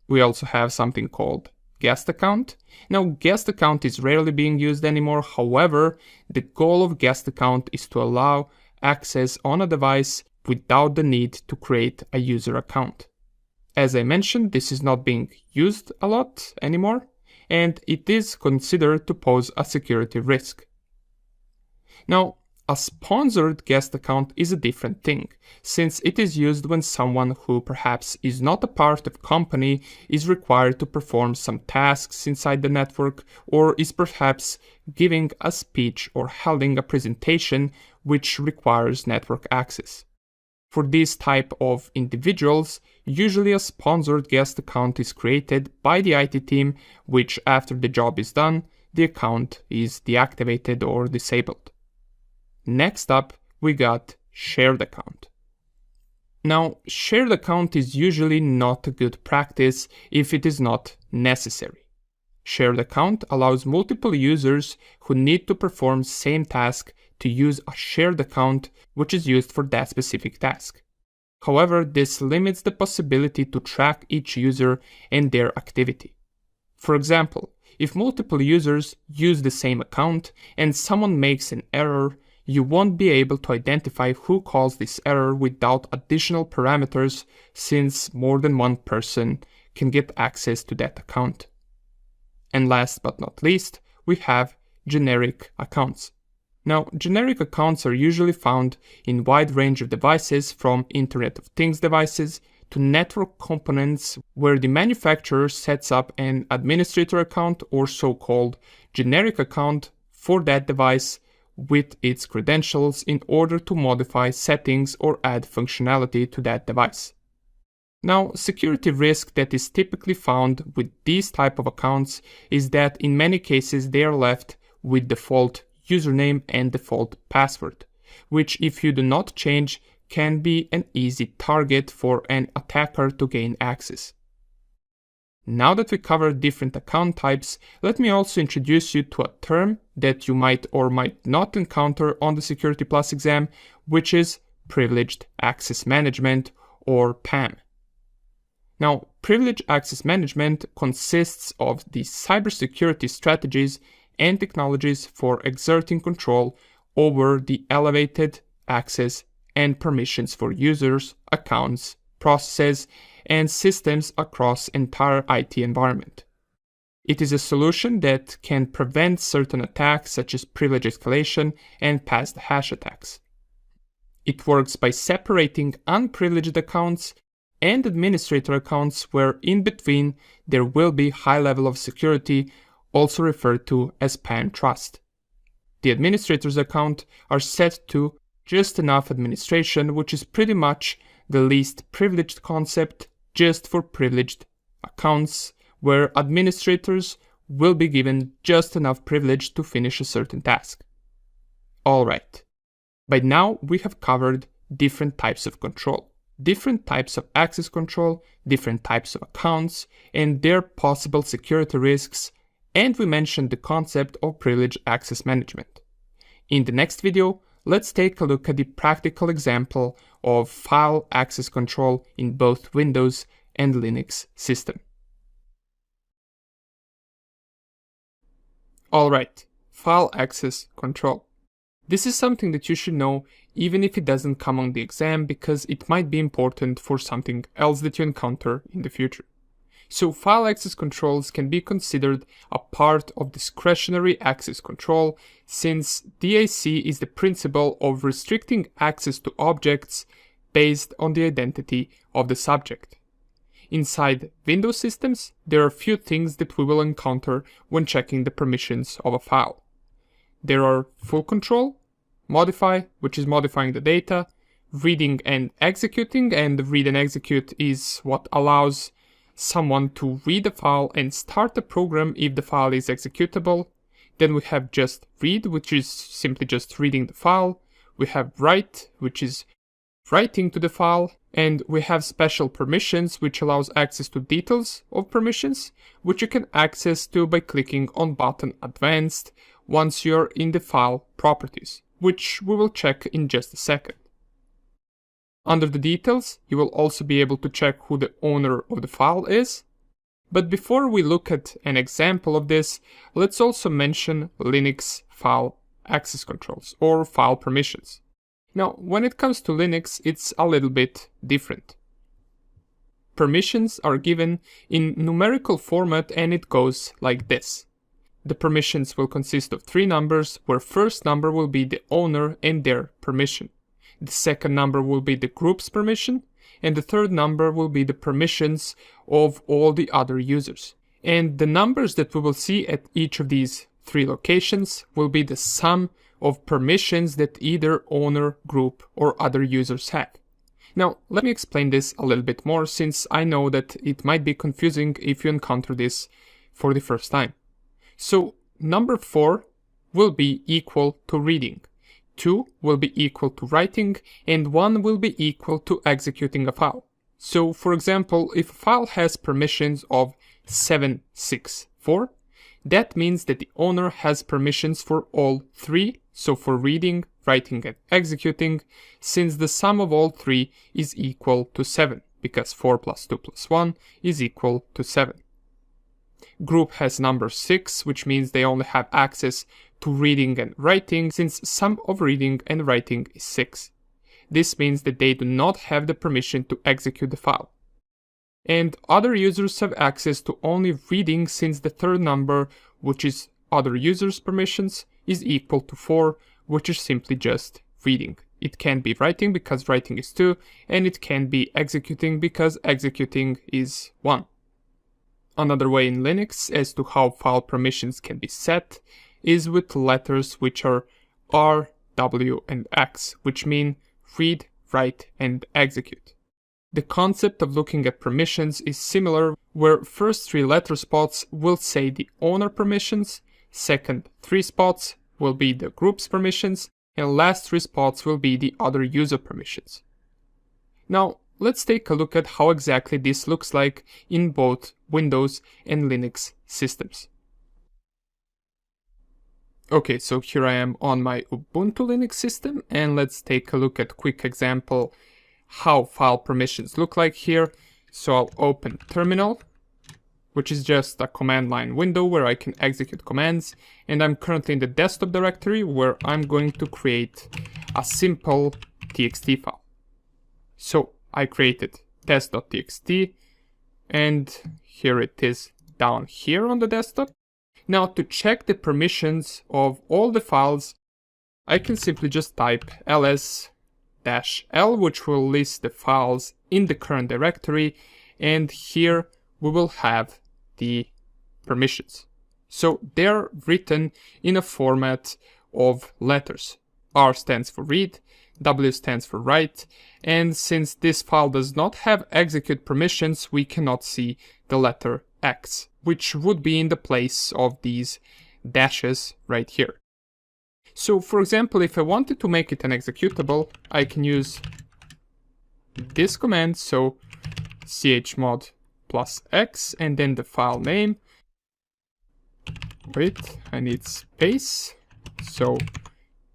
We also have something called guest account. Now, guest account is rarely being used anymore. However, the goal of guest account is to allow access on a device without the need to create a user account. As I mentioned, this is not being used a lot anymore, and it is considered to pose a security risk. Now, a sponsored guest account is a different thing, since it is used when someone who perhaps is not a part of a company is required to perform some tasks inside the network, or is perhaps giving a speech or holding a presentation which requires network access. For this type of individuals, usually a sponsored guest account is created by the IT team, which after the job is done, the account is deactivated or disabled. Next up, we got shared account. Now, shared account is usually not a good practice if it is not necessary. Shared account allows multiple users who need to perform same task to use a shared account which is used for that specific task. However, this limits the possibility to track each user and their activity. For example, if multiple users use the same account and someone makes an error, you won't be able to identify who caused this error without additional parameters, since more than one person can get access to that account. And last but not least, we have generic accounts. Now, generic accounts are usually found in a wide range of devices, from Internet of Things devices to network components, where the manufacturer sets up an administrator account or so-called generic account for that device with its credentials in order to modify settings or add functionality to that device. Now, security risk that is typically found with these type of accounts is that in many cases they are left with default username and default password, which if you do not change can be an easy target for an attacker to gain access. Now that we covered different account types, let me also introduce you to a term that you might or might not encounter on the Security Plus exam, which is Privileged Access Management, or PAM. Now, Privileged Access Management consists of the cybersecurity strategies and technologies for exerting control over the elevated access and permissions for users, accounts, processes, and systems across entire IT environment. It is a solution that can prevent certain attacks such as privilege escalation and past hash attacks. It works by separating unprivileged accounts and administrator accounts, where in between there will be high level of security, also referred to as PAN trust. The administrator's account are set to just enough administration, which is pretty much the least privileged concept, just for privileged accounts, where administrators will be given just enough privilege to finish a certain task. Alright, by now we have covered different types of control, different types of access control, different types of accounts, and their possible security risks, and we mentioned the concept of privileged access management. In the next video, let's take a look at the practical example of file access control in both Windows and Linux system. Alright, file access control. This is something that you should know even if it doesn't come on the exam, because it might be important for something else that you encounter in the future. So file access controls can be considered a part of discretionary access control, since DAC is the principle of restricting access to objects based on the identity of the subject. Inside Windows systems, there are a few things that we will encounter when checking the permissions of a file. There are full control, modify, which is modifying the data, reading and executing, and read and execute is what allows someone to read a file and start the program if the file is executable. Then we have just read, which is simply just reading the file. We have write, which is writing to the file. And we have special permissions, which allows access to details of permissions, which you can access to by clicking on button Advanced once you're in the file properties, which we will check in just a second. Under the details, you will also be able to check who the owner of the file is. But before we look at an example of this, let's also mention Linux file access controls, or file permissions. Now, when it comes to Linux, it's a little bit different. Permissions are given in numerical format, and it goes like this. the permissions will consist of three numbers, where first number will be the owner and their permission. The second number will be the group's permission, and the third number will be the permissions of all the other users. And the numbers that we will see at each of these three locations will be the sum of permissions that either owner, group, or other users have. Now, let me explain this a little bit more, since I know that it might be confusing if you encounter this for the first time. So, number 4 will be equal to reading, 2 will be equal to writing, and 1 will be equal to executing a file. So, for example, if a file has permissions of 764, that means that the owner has permissions for all three, so for reading, writing, and executing, since the sum of all three is equal to 7, because 4 plus 2 plus 1 is equal to 7. Group has number 6, which means they only have access to reading and writing, since sum of reading and writing is 6. This means that they do not have the permission to execute the file. And other users have access to only reading, since the third number, which is other users' permissions, is equal to 4, which is simply just reading. It can be writing because writing is 2, and it can be executing because executing is 1. Another way in Linux as to how file permissions can be set is with letters which are R, W, and X, which mean read, write, and execute. The concept of looking at permissions is similar, where first 3 letter spots will say the owner permissions, second 3 spots will be the group's permissions, and last 3 spots will be the other user permissions. Now, let's take a look at how exactly this looks like in both Windows and Linux systems. Okay, so here I am on my Ubuntu Linux system, and let's take a look at a quick example how file permissions look like here. So I'll open terminal, which is just a command line window where I can execute commands, and I'm currently in the desktop directory where I'm going to create a simple txt file. So I created test.txt, and here it is down here on the desktop. Now, to check the permissions of all the files, I can simply just type ls-l, which will list the files in the current directory, and here we will have the permissions. So they're written in a format of letters. R stands for read, W stands for write, and since this file does not have execute permissions, we cannot see the letter X, which would be in the place of these dashes right here. So for example, if I wanted to make it an executable, I can use this command, so chmod +x, and then the file name. Wait, I need space. So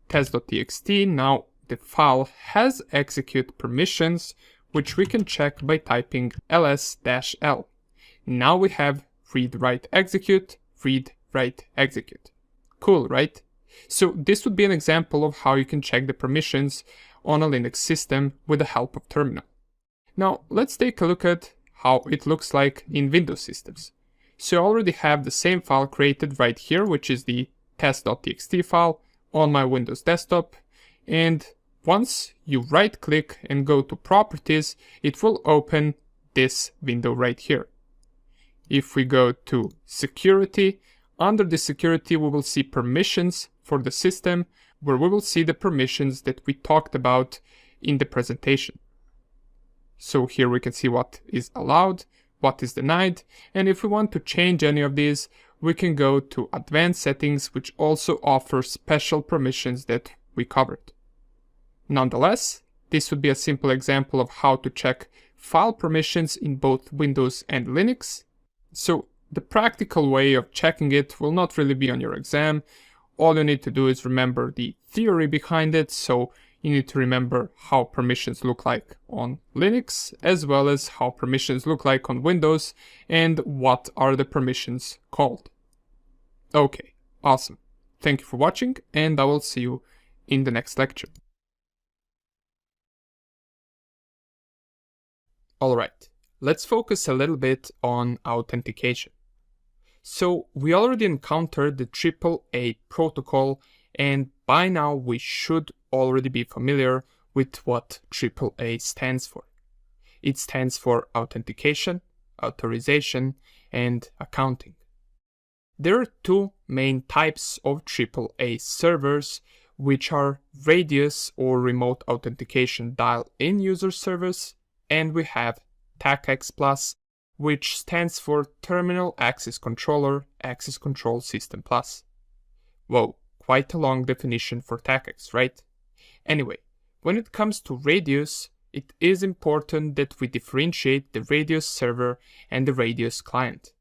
test.txt. Now the file has execute permissions, which we can check by typing ls-l. Now we have read, write, execute, read, write, execute. Cool, right? So this would be an example of how you can check the permissions on a Linux system with the help of terminal. Now let's take a look at how it looks like in Windows systems. So I already have the same file created right here, which is the test.txt file on my Windows desktop. And once you right click and go to properties, it will open this window right here. If we go to security, under the security we will see permissions for the system, where we will see the permissions that we talked about in the presentation. So here we can see what is allowed, what is denied, and if we want to change any of these, we can go to advanced settings, which also offers special permissions that we covered. Nonetheless, this would be a simple example of how to check file permissions in both Windows and Linux. So the practical way of checking it will not really be on your exam. All you need to do is remember the theory behind it. So you need to remember how permissions look like on Linux, as well as how permissions look like on Windows, and what are the permissions called. Okay, awesome. Thank you for watching, and I will see you in the next lecture. Alright, let's focus a little bit on authentication. So we already encountered the AAA protocol, and by now we should already be familiar with what AAA stands for. It stands for authentication, authorization, and accounting. There are two main types of AAA servers, which are radius or remote authentication dial-in user service, and we have TACACS Plus, which stands for Terminal Access Controller Access Control System Plus. Whoa, quite a long definition for TACACS, right? Anyway, when it comes to radius, it is important that we differentiate the radius server and the radius client.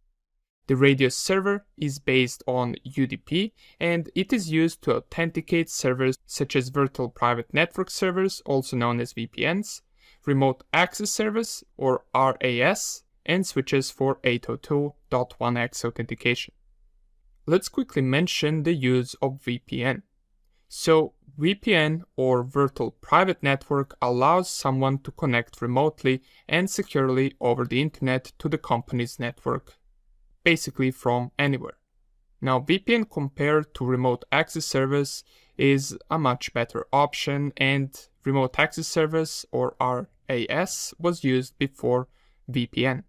The radius server is based on UDP, and it is used to authenticate servers such as virtual private network servers, also known as VPNs, remote access service or RAS, and switches for 802.1x authentication. Let's quickly mention the use of VPN. So VPN or virtual private network allows someone to connect remotely and securely over the internet to the company's network, basically from anywhere. Now VPN compared to remote access service is a much better option, and remote access service or RAS was used before VPN.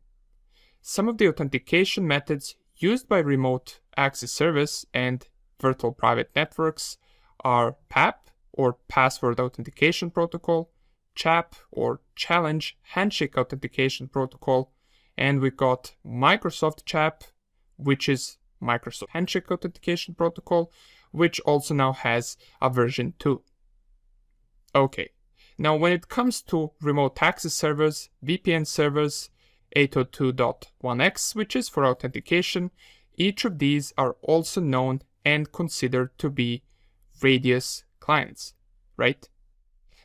Some of the authentication methods used by remote access service and virtual private networks are PAP or Password Authentication Protocol, CHAP or Challenge Handshake Authentication Protocol, and we got Microsoft CHAP, which is Microsoft Handshake Authentication Protocol, which also now has a version 2. Okay, now when it comes to remote access servers, VPN servers, 802.1x switches for authentication, each of these are also known and considered to be radius clients, right?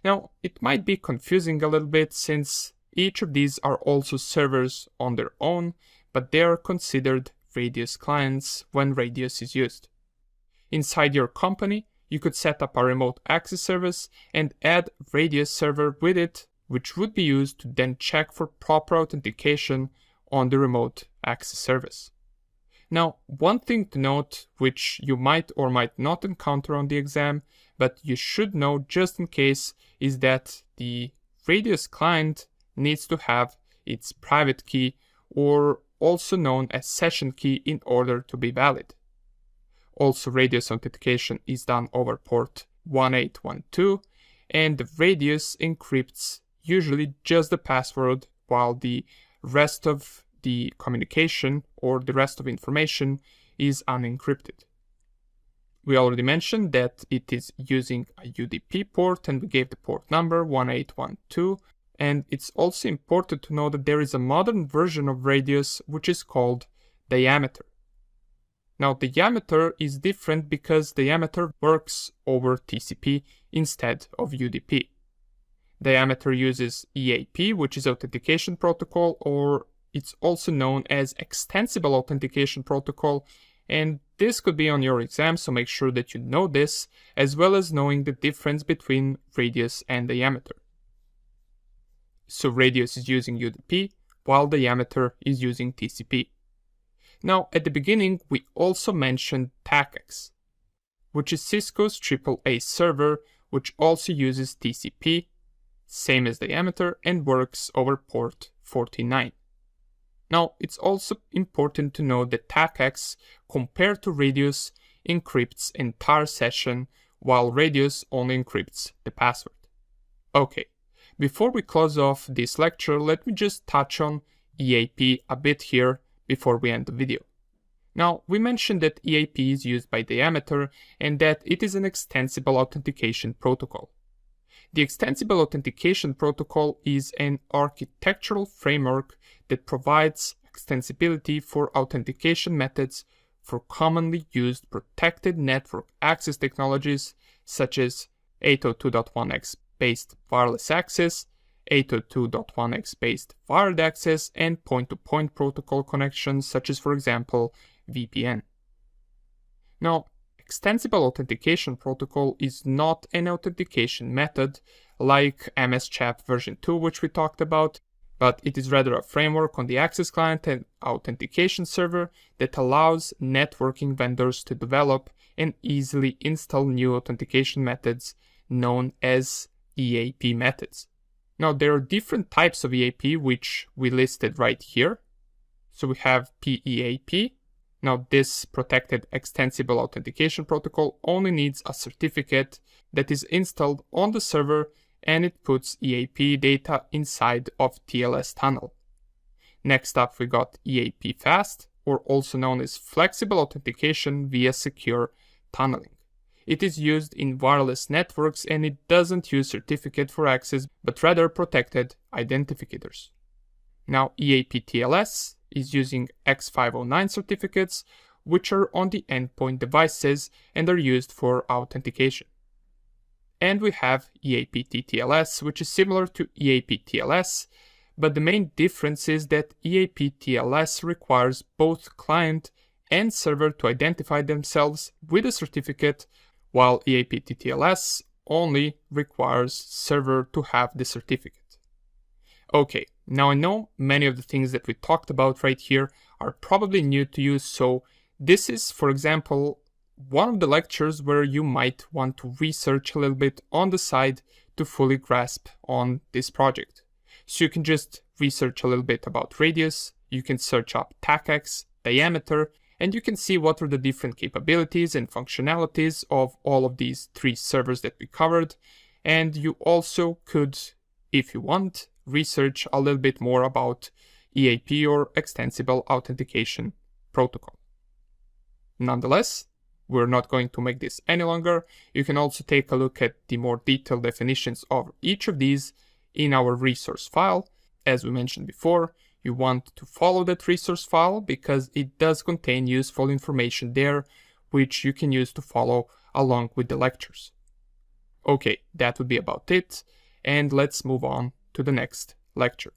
Now, it might be confusing a little bit since each of these are also servers on their own, but they are considered radius clients when radius is used. Inside your company, you could set up a remote access service and add radius server with it, which would be used to then check for proper authentication on the remote access service. Now, one thing to note, which you might or might not encounter on the exam, but you should know just in case, is that the radius client needs to have its private key, or also known as session key, in order to be valid. Also, radius authentication is done over port 1812, and the radius encrypts usually just the password, while the rest of the communication or the rest of information is unencrypted. We already mentioned that it is using a UDP port, and we gave the port number 1812, and it's also important to know that there is a modern version of radius which is called diameter. Now, diameter is different because diameter works over TCP instead of UDP. Diameter uses EAP, which is Authentication Protocol, or it's also known as Extensible Authentication Protocol, and this could be on your exam, so make sure that you know this, as well as knowing the difference between radius and diameter. So radius is using UDP, while diameter is using TCP. Now, at the beginning, we also mentioned TACACS, which is Cisco's AAA server, which also uses TCP, same as diameter, and works over port 49. Now, it's also important to know that TACACS, compared to radius, encrypts entire session, while radius only encrypts the password. Okay, before we close off this lecture, let me just touch on EAP a bit here before we end the video. Now, we mentioned that EAP is used by diameter and that it is an extensible authentication protocol. The Extensible Authentication Protocol is an architectural framework that provides extensibility for authentication methods for commonly used protected network access technologies such as 802.1x based wireless access, 802.1x based wired access, and point-to-point protocol connections such as, for example, VPN. Now, Extensible Authentication Protocol is not an authentication method like MS-CHAP version 2, which we talked about, but it is rather a framework on the access client and authentication server that allows networking vendors to develop and easily install new authentication methods known as EAP methods. Now, there are different types of EAP which we listed right here. So we have PEAP. Now, this protected extensible authentication protocol only needs a certificate that is installed on the server, and it puts EAP data inside of TLS tunnel. Next up, we got EAP Fast, or also known as flexible authentication via secure tunneling. It is used in wireless networks and it doesn't use certificate for access, but rather protected identifiers. Now, EAP TLS is using X509 certificates, which are on the endpoint devices and are used for authentication. And we have EAP TTLS, which is similar to EAP TLS, but the main difference is that EAP TLS requires both client and server to identify themselves with a certificate, while EAP TTLS only requires server to have the certificate. Okay, now I know many of the things that we talked about right here are probably new to you, so this is, for example, one of the lectures where you might want to research a little bit on the side to fully grasp on this project. So you can just research a little bit about radius, you can search up TACX, diameter, and you can see what are the different capabilities and functionalities of all of these three servers that we covered. And you also could, if you want, research a little bit more about EAP or Extensible Authentication Protocol. Nonetheless, we're not going to make this any longer. You can also take a look at the more detailed definitions of each of these in our resource file. As we mentioned before, you want to follow that resource file because it does contain useful information there, which you can use to follow along with the lectures. Okay, that would be about it, and let's move on to the next lecture.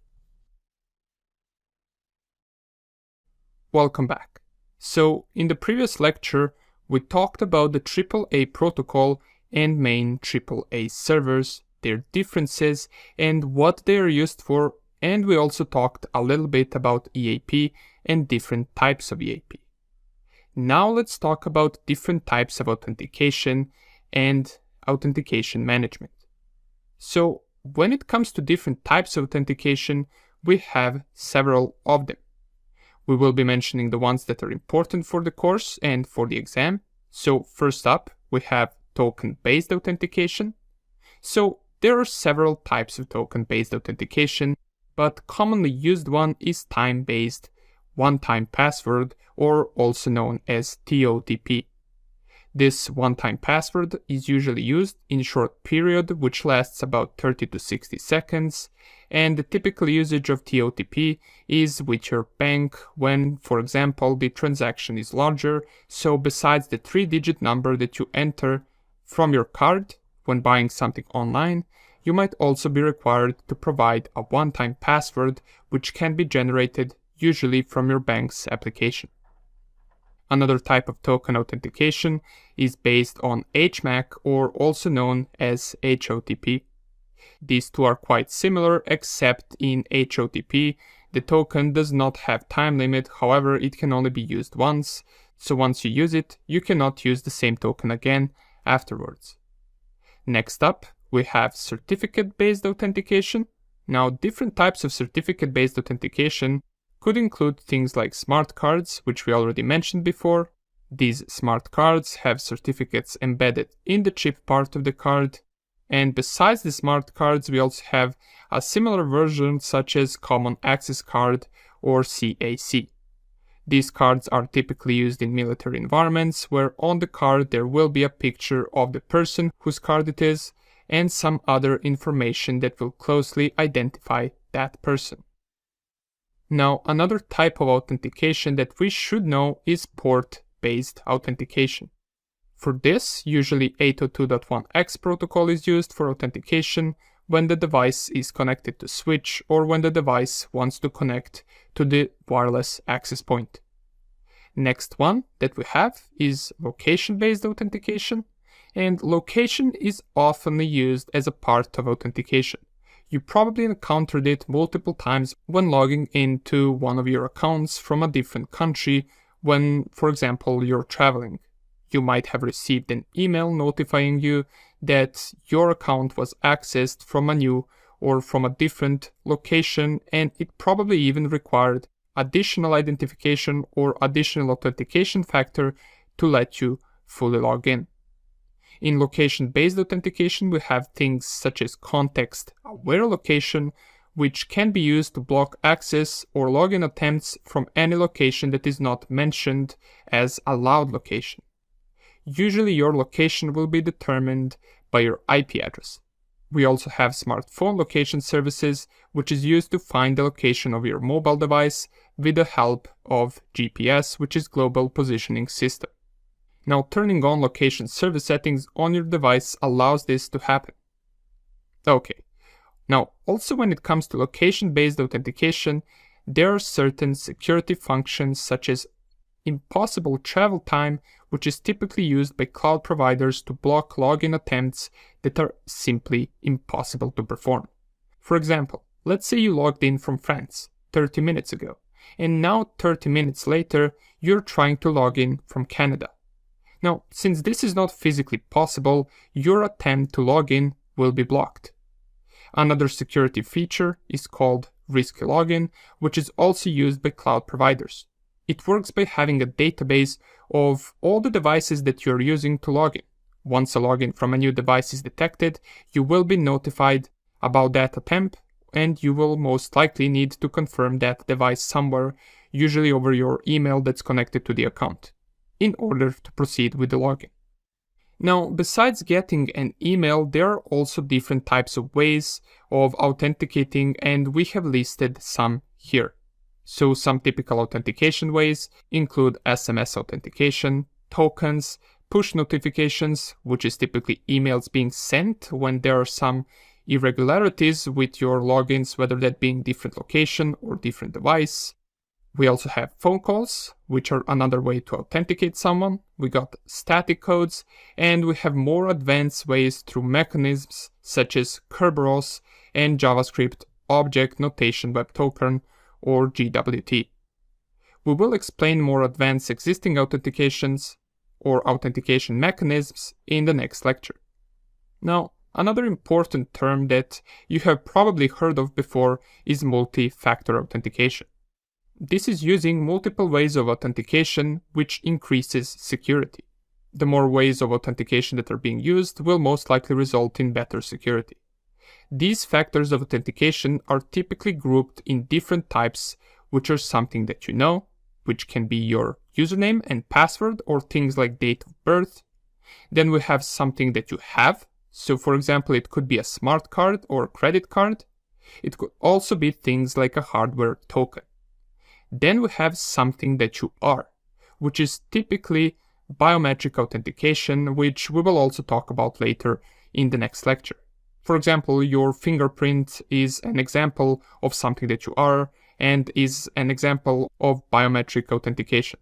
Welcome back. So, in the previous lecture, we talked about the AAA protocol and main AAA servers, their differences, and what they are used for, and we also talked a little bit about EAP and different types of EAP. Now let's talk about different types of authentication and authentication management. So, when it comes to different types of authentication, we have several of them. We will be mentioning the ones that are important for the course and for the exam. So first up, we have token-based authentication. So there are several types of token-based authentication, but commonly used one is time-based one-time password, or also known as TOTP. This one-time password is usually used in a short period which lasts about 30 to 60 seconds, and the typical usage of TOTP is with your bank when, for example, the transaction is larger. So besides the 3-digit number that you enter from your card when buying something online, you might also be required to provide a one-time password which can be generated usually from your bank's application. Another type of token authentication is based on HMAC, or also known as HOTP. These two are quite similar, except in HOTP, the token does not have time limit, however it can only be used once, so once you use it, you cannot use the same token again afterwards. Next up, we have certificate-based authentication. Now, different types of certificate-based authentication could include things like smart cards, which we already mentioned before. These smart cards have certificates embedded in the chip part of the card. And besides the smart cards, we also have a similar version such as Common Access Card or CAC. These cards are typically used in military environments where on the card there will be a picture of the person whose card it is and some other information that will closely identify that person. Now, another type of authentication that we should know is port-based authentication. For this, usually 802.1x protocol is used for authentication when the device is connected to switch or when the device wants to connect to the wireless access point. Next one that we have is location-based authentication, and location is often used as a part of authentication. You probably encountered it multiple times when logging into one of your accounts from a different country when, for example, you're traveling. You might have received an email notifying you that your account was accessed from a new or from a different location, and it probably even required additional identification or additional authentication factor to let you fully log in. In location-based authentication, we have things such as context-aware location, which can be used to block access or login attempts from any location that is not mentioned as allowed location. Usually your location will be determined by your IP address. We also have smartphone location services, which is used to find the location of your mobile device with the help of GPS, which is Global Positioning System. Now, turning on location service settings on your device allows this to happen. Okay. Now, also when it comes to location-based authentication, there are certain security functions such as impossible travel time, which is typically used by cloud providers to block login attempts that are simply impossible to perform. For example, let's say you logged in from France 30 minutes ago, and now 30 minutes later, you're trying to log in from Canada. Now, since this is not physically possible, your attempt to log in will be blocked. Another security feature is called risky login, which is also used by cloud providers. It works by having a database of all the devices that you're using to log in. Once a login from a new device is detected, you will be notified about that attempt, and you will most likely need to confirm that device somewhere, usually over your email that's connected to the account, in order to proceed with the login. Now, besides getting an email, there are also different types of ways of authenticating, and we have listed some here. So some typical authentication ways include SMS authentication, tokens, push notifications, which is typically emails being sent when there are some irregularities with your logins, whether that being different location or different device. We also have phone calls, which are another way to authenticate someone. We got static codes, and we have more advanced ways through mechanisms such as Kerberos and JavaScript Object Notation Web Token, or JWT. We will explain more advanced existing authentications or authentication mechanisms in the next lecture. Now, another important term that you have probably heard of before is multi-factor authentication. This is using multiple ways of authentication, which increases security. The more ways of authentication that are being used will most likely result in better security. These factors of authentication are typically grouped in different types, which are something that you know, which can be your username and password or things like date of birth. Then we have something that you have. So for example, it could be a smart card or a credit card. It could also be things like a hardware token. Then we have something that you are, which is typically biometric authentication, which we will also talk about later in the next lecture. For example, your fingerprint is an example of something that you are and is an example of biometric authentication.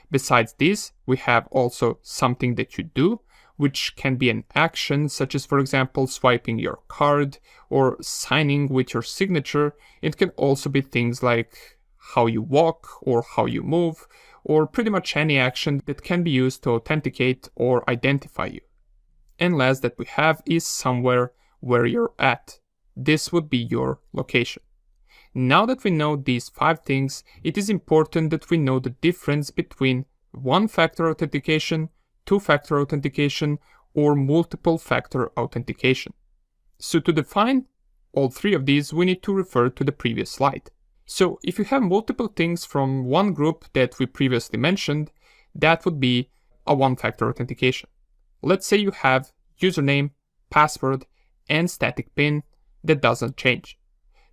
Besides this, we have also something that you do, which can be an action such as, for example, swiping your card or signing with your signature. It can also be things like how you walk or how you move, or pretty much any action that can be used to authenticate or identify you. And last that we have is somewhere where you're at. This would be your location. Now that we know these 5 things, it is important that we know the difference between one-factor authentication, two-factor authentication, or multiple-factor authentication. So to define all 3 of these, we need to refer to the previous slide. So if you have multiple things from one group that we previously mentioned, that would be a one-factor authentication. Let's say you have username, password, and static pin that doesn't change.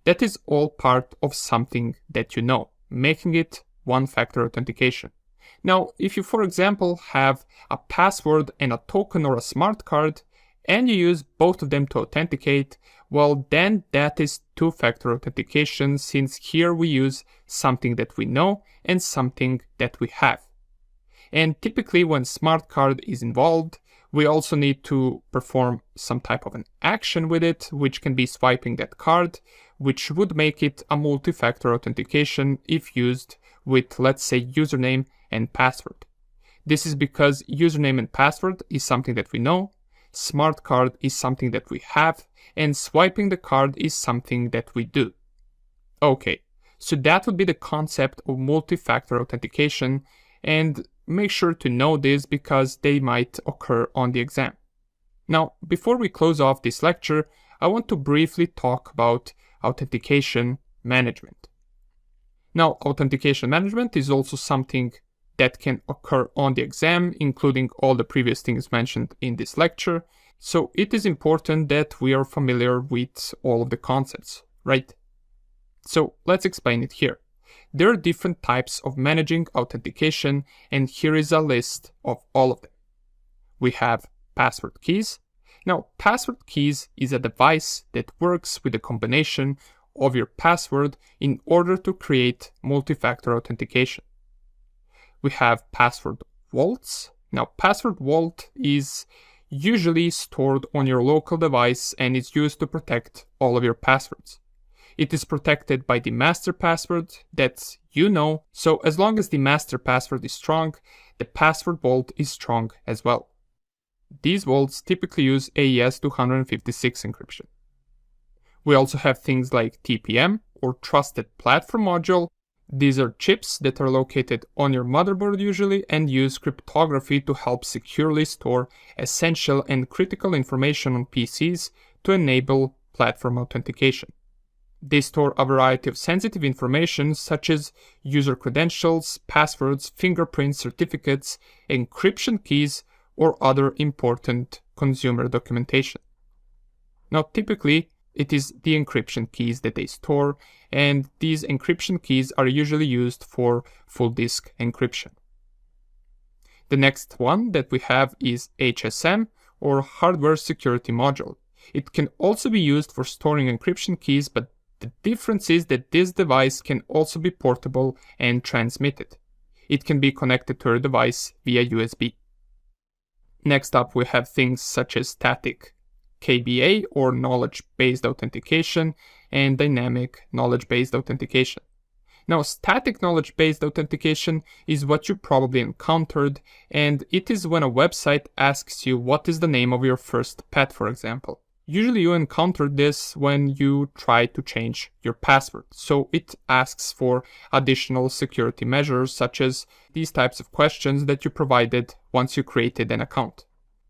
That is all part of something that you know, making it one-factor authentication. Now, if you, for example, have a password and a token or a smart card, and you use both of them to authenticate, well, then that is two-factor authentication, since here we use something that we know and something that we have. And typically when smart card is involved, We also need to perform some type of an action with it, which can be swiping that card, which would make it a multi-factor authentication if used with, let's say, username and password. This is because username and password is something that we know, smart card is something that we have, and swiping the card is something that we do. Okay, so that would be the concept of multi-factor authentication, and make sure to know this because they might occur on the exam. Now, before we close off this lecture, I want to briefly talk about authentication management. Now, authentication management is also something that can occur on the exam, including all the previous things mentioned in this lecture. So it is important that we are familiar with all of the concepts, right? So let's explain it here. There are different types of managing authentication, and here is a list of all of them. We have password keys. Now, password keys is a device that works with a combination of your password in order to create multi-factor authentication. We have password vaults. Now, password vault is usually stored on your local device and is used to protect all of your passwords. It is protected by the master password that you know, so as long as the master password is strong, the password vault is strong as well. These vaults typically use AES 256 encryption. We also have things like TPM or Trusted Platform Module. These are chips that are located on your motherboard usually and use cryptography to help securely store essential and critical information on PCs to enable platform authentication. They store a variety of sensitive information such as user credentials, passwords, fingerprints, certificates, encryption keys, or other important consumer documentation. Now, typically, it is the encryption keys that they store, and these encryption keys are usually used for full disk encryption. The next one that we have is HSM, or Hardware Security Module. It can also be used for storing encryption keys, but the difference is that this device can also be portable and transmitted. It can be connected to your device via USB. Next up, we have things such as static KBA or knowledge-based authentication and dynamic knowledge-based authentication. Now, static knowledge-based authentication is what you probably encountered, and it is when a website asks you what is the name of your first pet, for example. Usually you encounter this when you try to change your password, so it asks for additional security measures such as these types of questions that you provided once you created an account.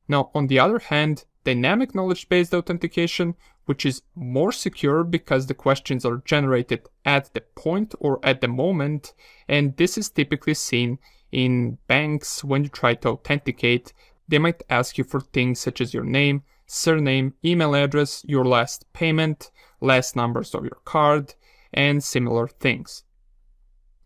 Now, on the other hand, dynamic knowledge-based authentication, which is more secure because the questions are generated at the point or at the moment, and this is typically seen in banks when you try to authenticate. They might ask you for things such as your name, surname, email address, your last payment, last numbers of your card, and similar things.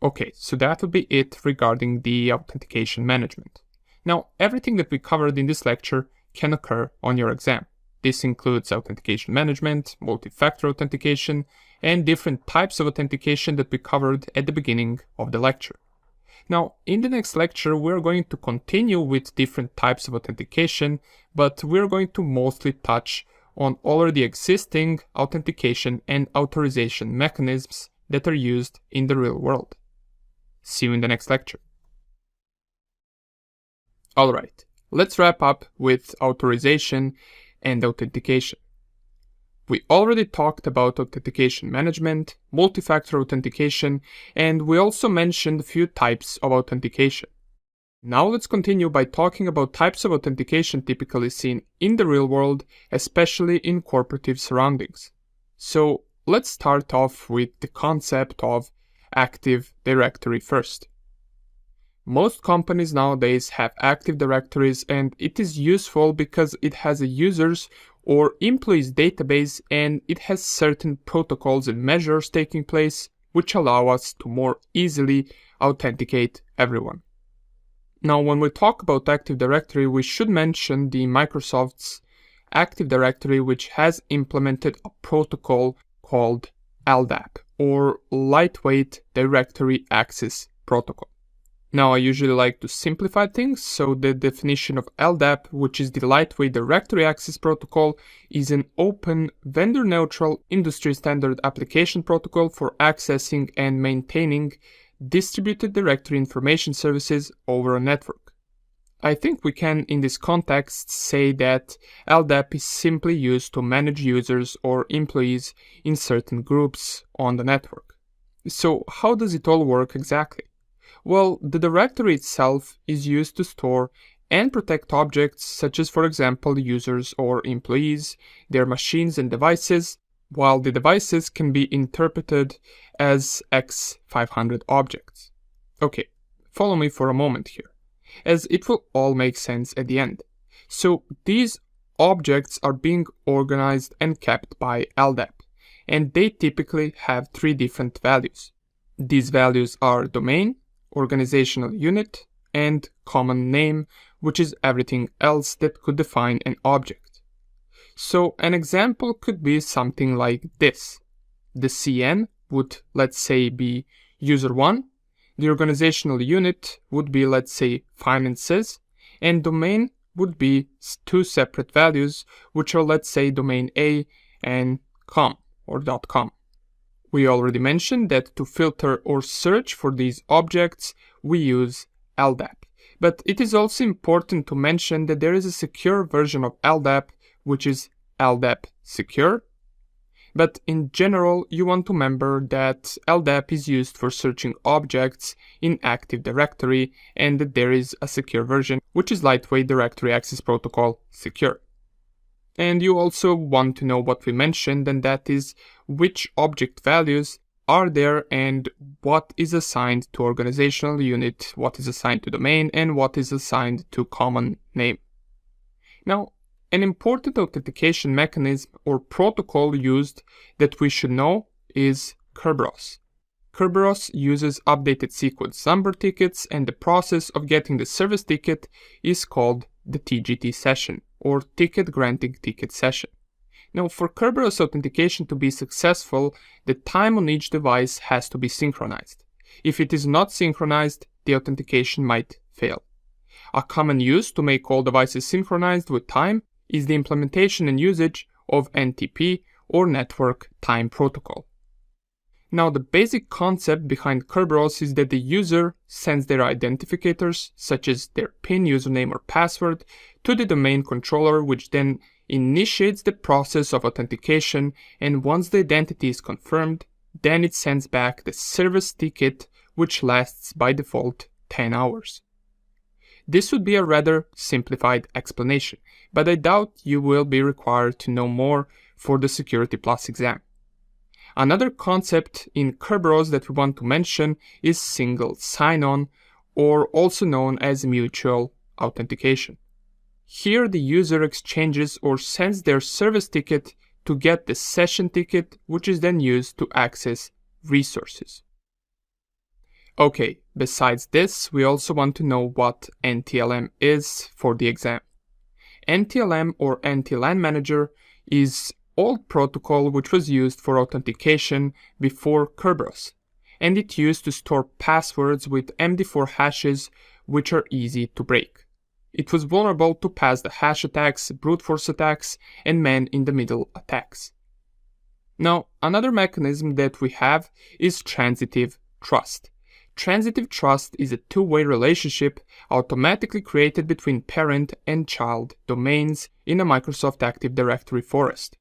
Okay, so that would be it regarding the authentication management. Now, everything that we covered in this lecture can occur on your exam. This includes authentication management, multi-factor authentication, and different types of authentication that we covered at the beginning of the lecture. Now, in the next lecture, we're going to continue with different types of authentication, but we're going to mostly touch on already existing authentication and authorization mechanisms that are used in the real world. See you in the next lecture. Alright, let's wrap up with authorization and authentication. We already talked about authentication management, multi-factor authentication, and we also mentioned a few types of authentication. Now let's continue by talking about types of authentication typically seen in the real world, especially in corporative surroundings. So let's start off with the concept of Active Directory first. Most companies nowadays have Active Directories, and it is useful because it has a users or employees database, and it has certain protocols and measures taking place which allow us to more easily authenticate everyone. Now, when we talk about Active Directory, we should mention the Microsoft's Active Directory, which has implemented a protocol called LDAP, or Lightweight Directory Access Protocol. Now, I usually like to simplify things, so the definition of LDAP, which is the Lightweight Directory Access Protocol, is an open, vendor-neutral, industry-standard application protocol for accessing and maintaining distributed directory information services over a network. I think we can, in this context, say that LDAP is simply used to manage users or employees in certain groups on the network. So, how does it all work exactly? Well, the directory itself is used to store and protect objects such as, for example, users or employees, their machines and devices, while the devices can be interpreted as X500 objects. Okay, follow me for a moment here, as it will all make sense at the end. So these objects are being organized and kept by LDAP, and they typically have three different values. These values are domain, organizational unit, and common name, which is everything else that could define an object. So an example could be something like this. The CN would, let's say, be user1, the organizational unit would be, let's say, finances, and domain would be two separate values, which are, let's say, domain A and com or .com. We already mentioned that to filter or search for these objects, we use LDAP. But it is also important to mention that there is a secure version of LDAP, which is LDAP Secure. But in general, you want to remember that LDAP is used for searching objects in Active Directory and that there is a secure version, which is Lightweight Directory Access Protocol Secure. And you also want to know what we mentioned, and that is which object values are there and what is assigned to organizational unit, what is assigned to domain, and what is assigned to common name. Now, an important authentication mechanism or protocol used that we should know is Kerberos. Kerberos uses updated sequence number tickets, and the process of getting the service ticket is called the TGT session, or Ticket Granting Ticket Session. Now, for Kerberos authentication to be successful, the time on each device has to be synchronized. If it is not synchronized, the authentication might fail. A common use to make all devices synchronized with time is the implementation and usage of NTP, or Network Time Protocol. Now, the basic concept behind Kerberos is that the user sends their identifiers, such as their PIN, username, or password, to the domain controller, which then initiates the process of authentication, and once the identity is confirmed, then it sends back the service ticket, which lasts by default 10 hours. This would be a rather simplified explanation, but I doubt you will be required to know more for the Security Plus exam. Another concept in Kerberos that we want to mention is single sign-on, or also known as mutual authentication. Here the user exchanges or sends their service ticket to get the session ticket, which is then used to access resources. Okay, besides this, we also want to know what NTLM is for the exam. NTLM, or NT-LAN Manager, is old protocol which was used for authentication before Kerberos, and it used to store passwords with MD4 hashes which are easy to break. It was vulnerable to pass the hash attacks, brute force attacks, and man-in-the-middle attacks. Now, another mechanism that we have is transitive trust. Transitive trust is a two-way relationship automatically created between parent and child domains in a Microsoft Active Directory forest.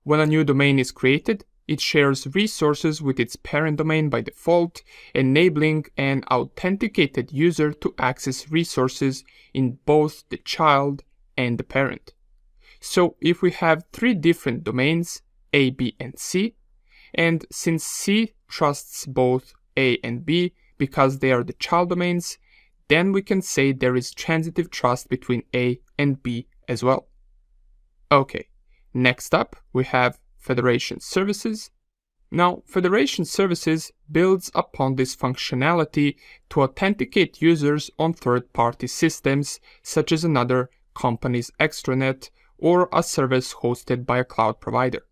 When a new domain is created, it shares resources with its parent domain by default, enabling an authenticated user to access resources in both the child and the parent. So if we have three different domains, A, B, and C, and since C trusts both A and B because they are the child domains, then we can say there is transitive trust between A and B as well. Okay. Next up, we have Federation Services. Now, Federation Services builds upon this functionality to authenticate users on third-party systems, such as another company's extranet or a service hosted by a cloud provider.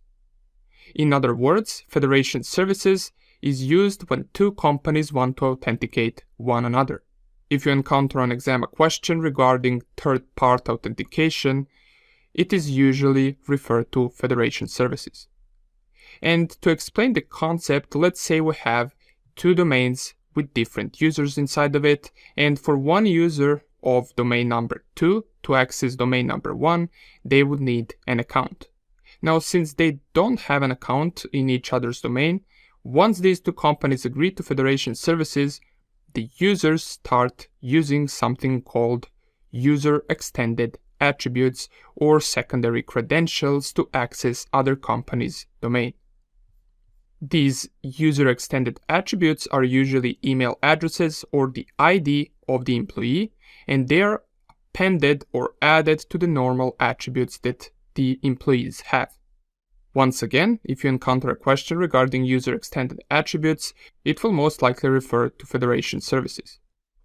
In other words, Federation Services is used when two companies want to authenticate one another. if you encounter on exam a question regarding third-party authentication, it is usually referred to federation services. And to explain the concept, let's say we have two domains with different users inside of it, and for one user of domain number 2 to access domain number 1, they would need an account. Now, since they don't have an account in each other's domain, once these two companies agree to federation services, the users start using something called user extended attributes or secondary credentials to access other companies' domain. These user extended attributes are usually email addresses or the ID of the employee, and they are appended or added to the normal attributes that the employees have. Once again, if you encounter a question regarding user extended attributes, it will most likely refer to federation services.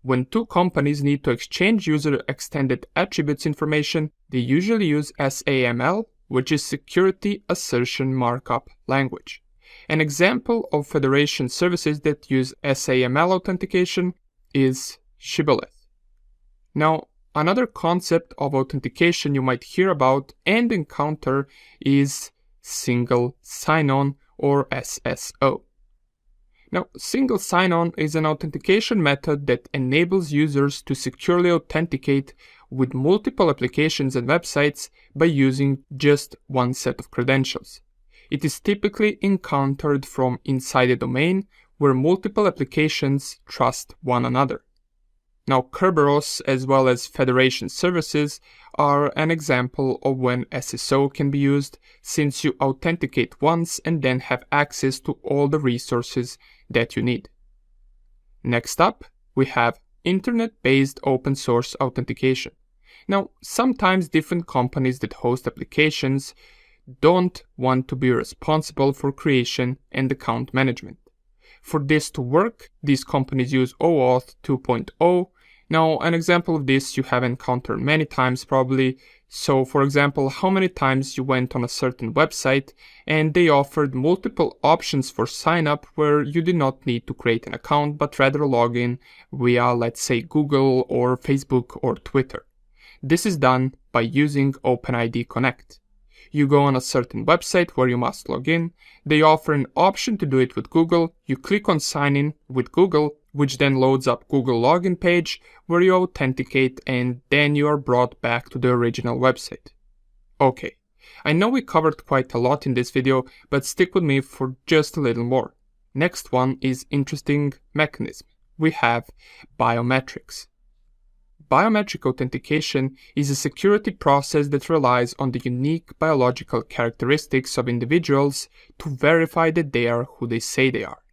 When two companies need to exchange user extended attributes information, they usually use SAML, which is Security Assertion Markup Language. An example of federation services that use SAML authentication is Shibboleth. Now, another concept of authentication you might hear about and encounter is single sign-on or SSO. Now, single sign-on is an authentication method that enables users to securely authenticate with multiple applications and websites by using just one set of credentials. It is typically encountered from inside a domain where multiple applications trust one another. Now, Kerberos as well as federation services are an example of when SSO can be used, since you authenticate once and then have access to all the resources that you need. Next up, we have internet-based open source authentication. Now, sometimes different companies that host applications don't want to be responsible for creation and account management. For this to work, these companies use OAuth 2.0. Now, an example of this you have encountered many times probably. So, for example, how many times you went on a certain website and they offered multiple options for sign up where you did not need to create an account but rather log in via, let's say, Google or Facebook or Twitter. This is done by using OpenID Connect. You go on a certain website where you must log in. They offer an option to do it with Google. You click on sign in with Google, which then loads up Google login page where you authenticate and then you are brought back to the original website. Okay, I know we covered quite a lot in this video, but stick with me for just a little more. Next one is interesting mechanism. We have biometrics. Biometric authentication is a security process that relies on the unique biological characteristics of individuals to verify that they are who they say they are.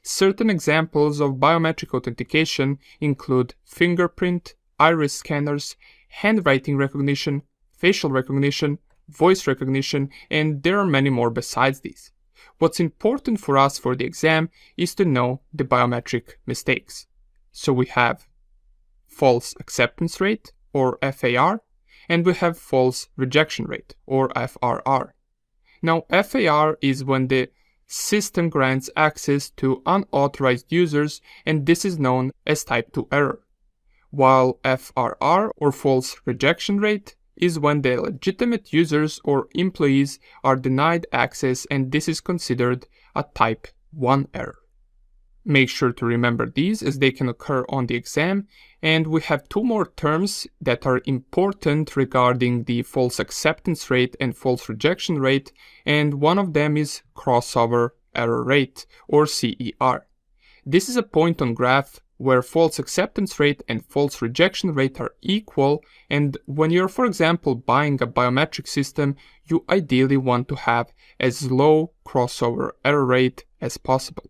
Certain examples of biometric authentication include fingerprint, iris scanners, handwriting recognition, facial recognition, voice recognition, and there are many more besides these. What's important for us for the exam is to know the biometric mistakes. So we have false acceptance rate, or FAR, and we have false rejection rate, or FRR. Now, FAR is when the system grants access to unauthorized users, and this is known as type 2 error, while FRR, or false rejection rate, is when the legitimate users or employees are denied access, and this is considered a type 1 error. Make sure to remember these as they can occur on the exam, and we have two more terms that are important regarding the false acceptance rate and false rejection rate, and one of them is crossover error rate, or CER. This is a point on graph where false acceptance rate and false rejection rate are equal, and when you're, for example, buying a biometric system, you ideally want to have as low crossover error rate as possible.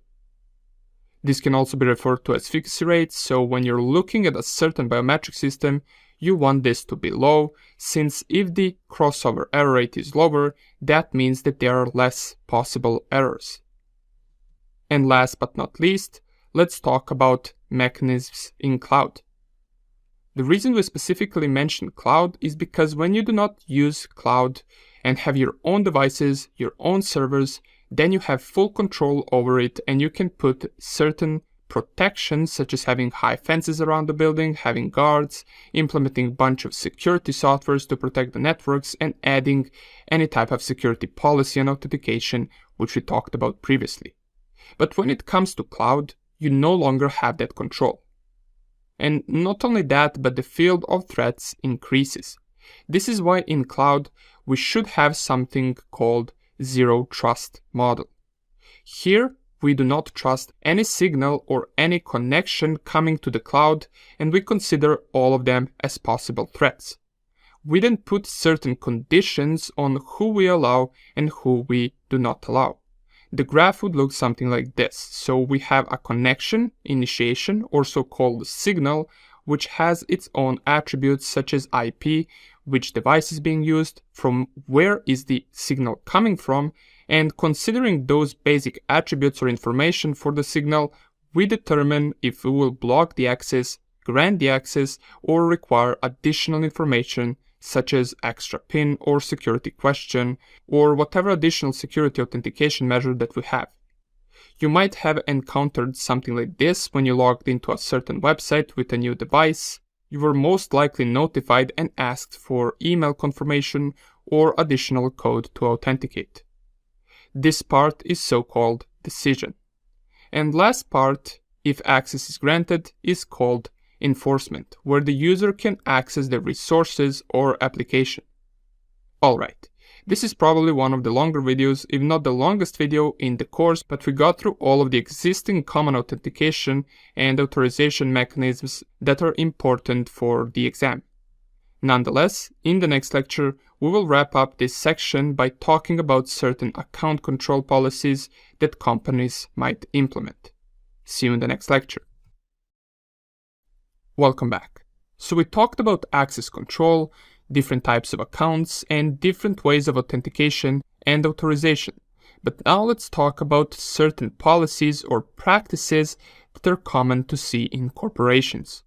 This can also be referred to as efficacy rate, so when you're looking at a certain biometric system, you want this to be low, since if the crossover error rate is lower, that means that there are less possible errors. And last but not least, let's talk about mechanisms in cloud. The reason we specifically mention cloud is because when you do not use cloud and have your own devices, your own servers, then you have full control over it and you can put certain protections such as having high fences around the building, having guards, implementing a bunch of security softwares to protect the networks, and adding any type of security policy and authentication, which we talked about previously. But when it comes to cloud, you no longer have that control. And not only that, but the field of threats increases. This is why in cloud, we should have something called zero trust model. Here, we do not trust any signal or any connection coming to the cloud, and we consider all of them as possible threats. We then put certain conditions on who we allow and who we do not allow. The graph would look something like this. So we have a connection, initiation, or so-called signal, which has its own attributes such as IP, which device is being used, from where is the signal coming from, and considering those basic attributes or information for the signal, we determine if we will block the access, grant the access, or require additional information such as extra PIN or security question, or whatever additional security authentication measure that we have. You might have encountered something like this when you logged into a certain website with a new device. You were most likely notified and asked for email confirmation or additional code to authenticate. This part is so-called decision. And last part, if access is granted, is called enforcement, where the user can access the resources or application. Alright, this is probably one of the longer videos, if not the longest video in the course, but we got through all of the existing common authentication and authorization mechanisms that are important for the exam. Nonetheless, in the next lecture, we will wrap up this section by talking about certain account control policies that companies might implement. See you in the next lecture. Welcome back. So we talked about access control, different types of accounts, and different ways of authentication and authorization. But now let's talk about certain policies or practices that are common to see in corporations.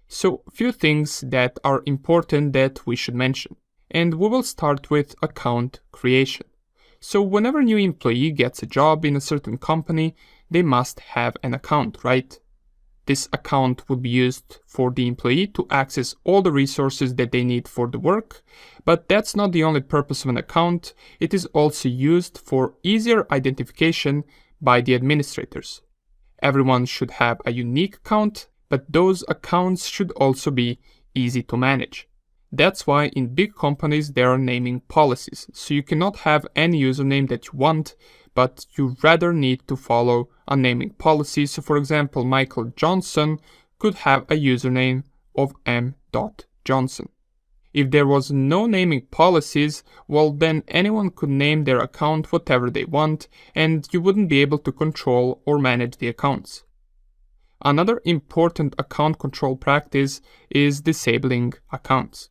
So a few things that are important that we should mention. And we will start with account creation. So whenever a new employee gets a job in a certain company, they must have an account, right? This account would be used for the employee to access all the resources that they need for the work, but that's not the only purpose of an account. It is also used for easier identification by the administrators. Everyone should have a unique account, but those accounts should also be easy to manage. That's why in big companies there are naming policies, so you cannot have any username that you want, but you rather need to follow a naming policy. So for example, Michael Johnson could have a username of m.johnson. If there was no naming policies, well then anyone could name their account whatever they want, and you wouldn't be able to control or manage the accounts. Another important account control practice is disabling accounts.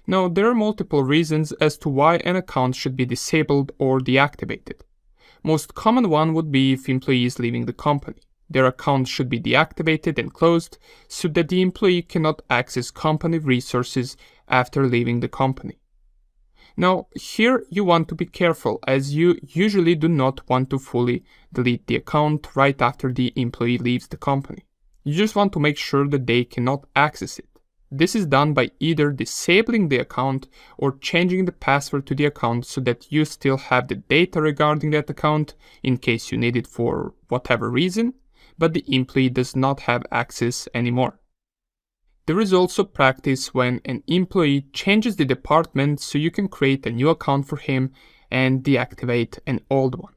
Now, there are multiple reasons as to why an account should be disabled or deactivated. Most common one would be if employee is leaving the company. Their account should be deactivated and closed so that the employee cannot access company resources after leaving the company. Now, here you want to be careful, as you usually do not want to fully delete the account right after the employee leaves the company. You just want to make sure that they cannot access it. This is done by either disabling the account or changing the password to the account so that you still have the data regarding that account in case you need it for whatever reason, but the employee does not have access anymore. There is also practice when an employee changes the department so you can create a new account for him and deactivate an old one.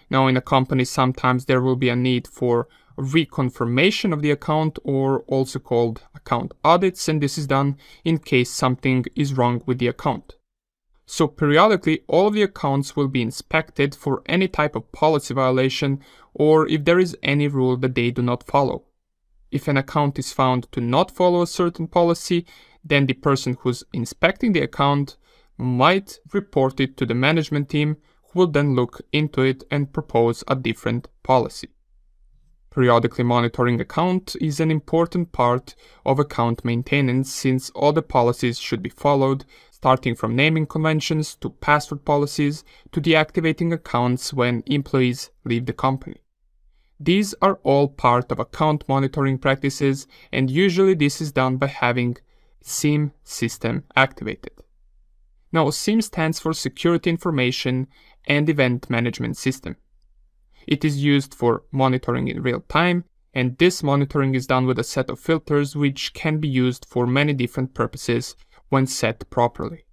Now in a company sometimes there will be a need for reconfirmation of the account, or also called account audits, and this is done in case something is wrong with the account. So periodically all of the accounts will be inspected for any type of policy violation or if there is any rule that they do not follow. If an account is found to not follow a certain policy, then the person who's inspecting the account might report it to the management team, who will then look into it and propose a different policy. Periodically monitoring account is an important part of account maintenance, since all the policies should be followed, starting from naming conventions to password policies to deactivating accounts when employees leave the company. These are all part of account monitoring practices, and usually this is done by having SIEM system activated. Now, SIEM stands for Security Information and Event Management System. It is used for monitoring in real time, and this monitoring is done with a set of filters which can be used for many different purposes when set properly.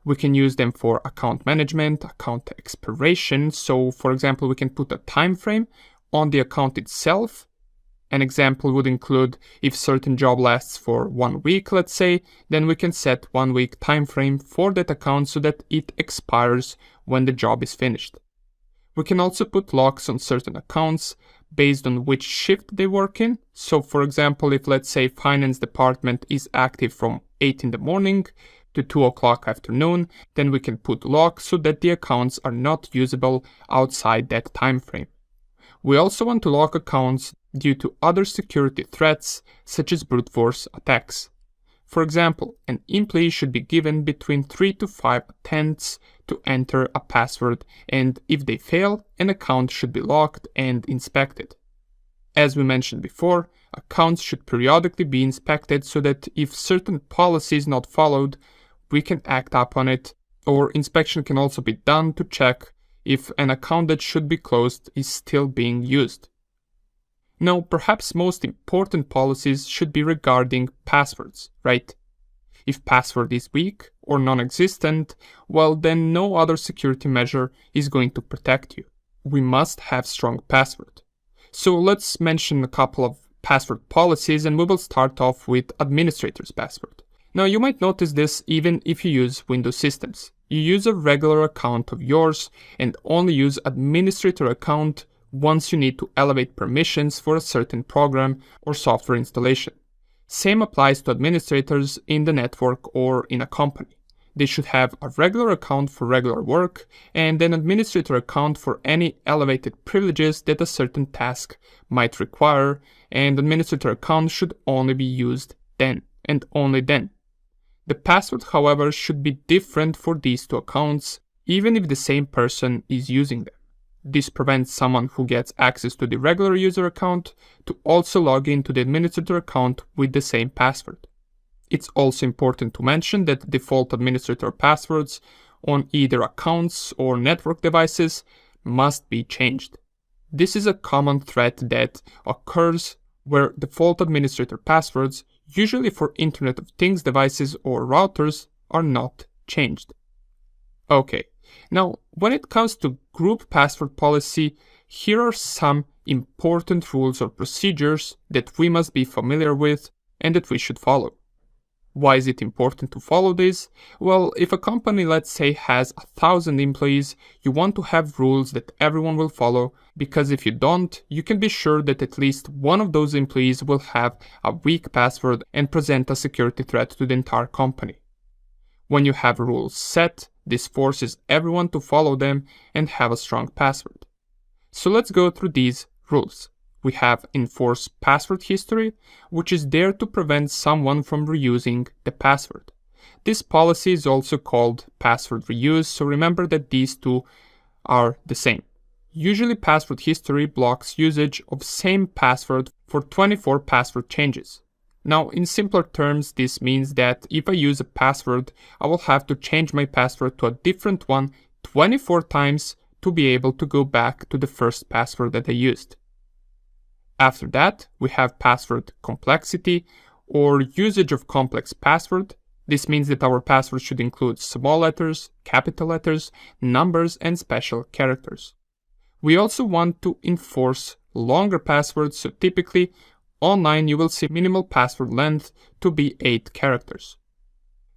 We can use them for account management, account expiration. So, for example, we can put a time frame on the account itself. An example would include if certain job lasts for 1 week, let's say, then we can set 1 week time frame for that account so that it expires when the job is finished. We can also put locks on certain accounts based on which shift they work in. So, for example, if let's say finance department is active from 8 in the morning to 2 o'clock afternoon, then we can put locks so that the accounts are not usable outside that time frame. We also want to lock accounts due to other security threats, such as brute force attacks. For example, an employee should be given between 3 to 5 attempts to enter a password, and if they fail, an account should be locked and inspected. As we mentioned before, accounts should periodically be inspected so that if certain policy is not followed, we can act upon it, or inspection can also be done to check if an account that should be closed is still being used. Now, perhaps most important policies should be regarding passwords, right? If password is weak or non-existent, well, then no other security measure is going to protect you. We must have strong password. So let's mention a couple of password policies, and we will start off with administrator's password. Now, you might notice this even if you use Windows systems. You use a regular account of yours and only use administrator account once you need to elevate permissions for a certain program or software installation. Same applies to administrators in the network or in a company. They should have a regular account for regular work and an administrator account for any elevated privileges that a certain task might require, and administrator account should only be used then and only then. The password, however, should be different for these two accounts, even if the same person is using them. This prevents someone who gets access to the regular user account to also log into the administrator account with the same password. It's also important to mention that default administrator passwords on either accounts or network devices must be changed. This is a common threat that occurs where default administrator passwords, usually for Internet of Things devices or routers, are not changed. Okay, now when it comes to group password policy, here are some important rules or procedures that we must be familiar with and that we should follow. Why is it important to follow this? Well, if a company, let's say, has 1,000 employees, you want to have rules that everyone will follow, because if you don't, you can be sure that at least one of those employees will have a weak password and present a security threat to the entire company. When you have rules set, this forces everyone to follow them and have a strong password. So let's go through these rules. We have enforce password history, which is there to prevent someone from reusing the password. This policy is also called password reuse, so remember that these two are the same. Usually password history blocks usage of same password for 24 password changes. Now, in simpler terms, this means that if I use a password, I will have to change my password to a different one 24 times to be able to go back to the first password that I used. After that, we have password complexity, or usage of complex password. This means that our password should include small letters, capital letters, numbers, and special characters. We also want to enforce longer passwords, so typically online you will see minimal password length to be 8 characters.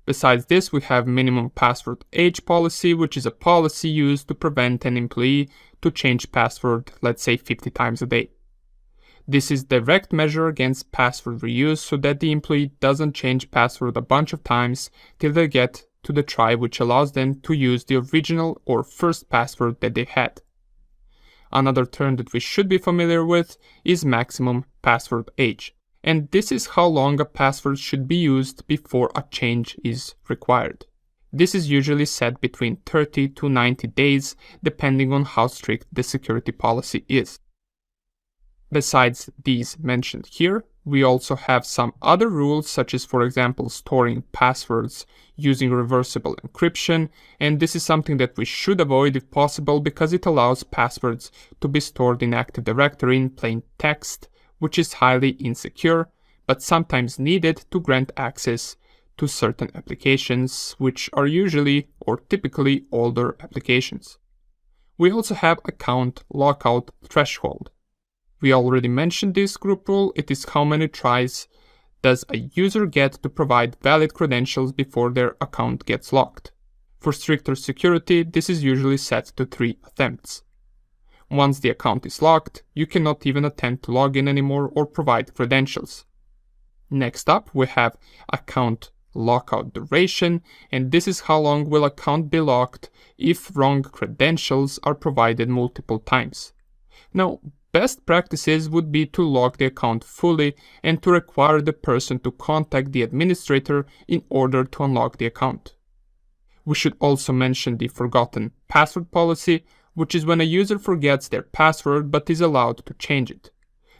Besides this, we have minimum password age policy, which is a policy used to prevent an employee to change password, let's say 50 times a day. This is direct measure against password reuse so that the employee doesn't change password a bunch of times till they get to the try which allows them to use the original or first password that they had. Another term that we should be familiar with is maximum password age, and this is how long a password should be used before a change is required. This is usually set between 30 to 90 days depending on how strict the security policy is. Besides these mentioned here, we also have some other rules, such as, for example, storing passwords using reversible encryption, and this is something that we should avoid if possible because it allows passwords to be stored in Active Directory in plain text, which is highly insecure, but sometimes needed to grant access to certain applications, which are usually or typically older applications. We also have account lockout threshold. We already mentioned this group rule. It is how many tries does a user get to provide valid credentials before their account gets locked. For stricter security, this is usually set to 3 attempts. Once the account is locked, you cannot even attempt to log in anymore or provide credentials. Next up, we have account lockout duration, and this is how long will account be locked if wrong credentials are provided multiple times. Now, best practices would be to lock the account fully and to require the person to contact the administrator in order to unlock the account. We should also mention the forgotten password policy, which is when a user forgets their password but is allowed to change it.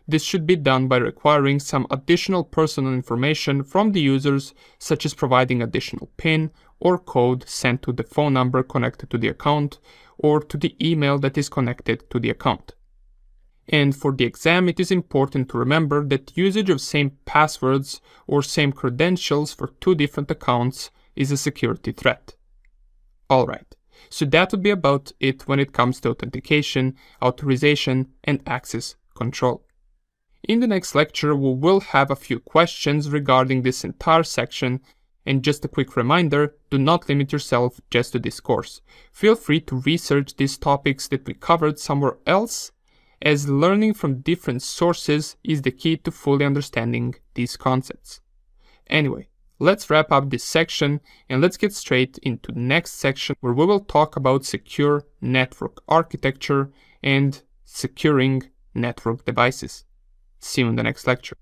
This should be done by requiring some additional personal information from the users, such as providing additional PIN or code sent to the phone number connected to the account or to the email that is connected to the account. And for the exam, it is important to remember that usage of same passwords or same credentials for 2 different accounts is a security threat. Alright, so that would be about it when it comes to authentication, authorization, and access control. In the next lecture, we will have a few questions regarding this entire section, and just a quick reminder, do not limit yourself just to this course. Feel free to research these topics that we covered somewhere else, as learning from different sources is the key to fully understanding these concepts. Anyway, let's wrap up this section and let's get straight into the next section where we will talk about secure network architecture and securing network devices. See you in the next lecture.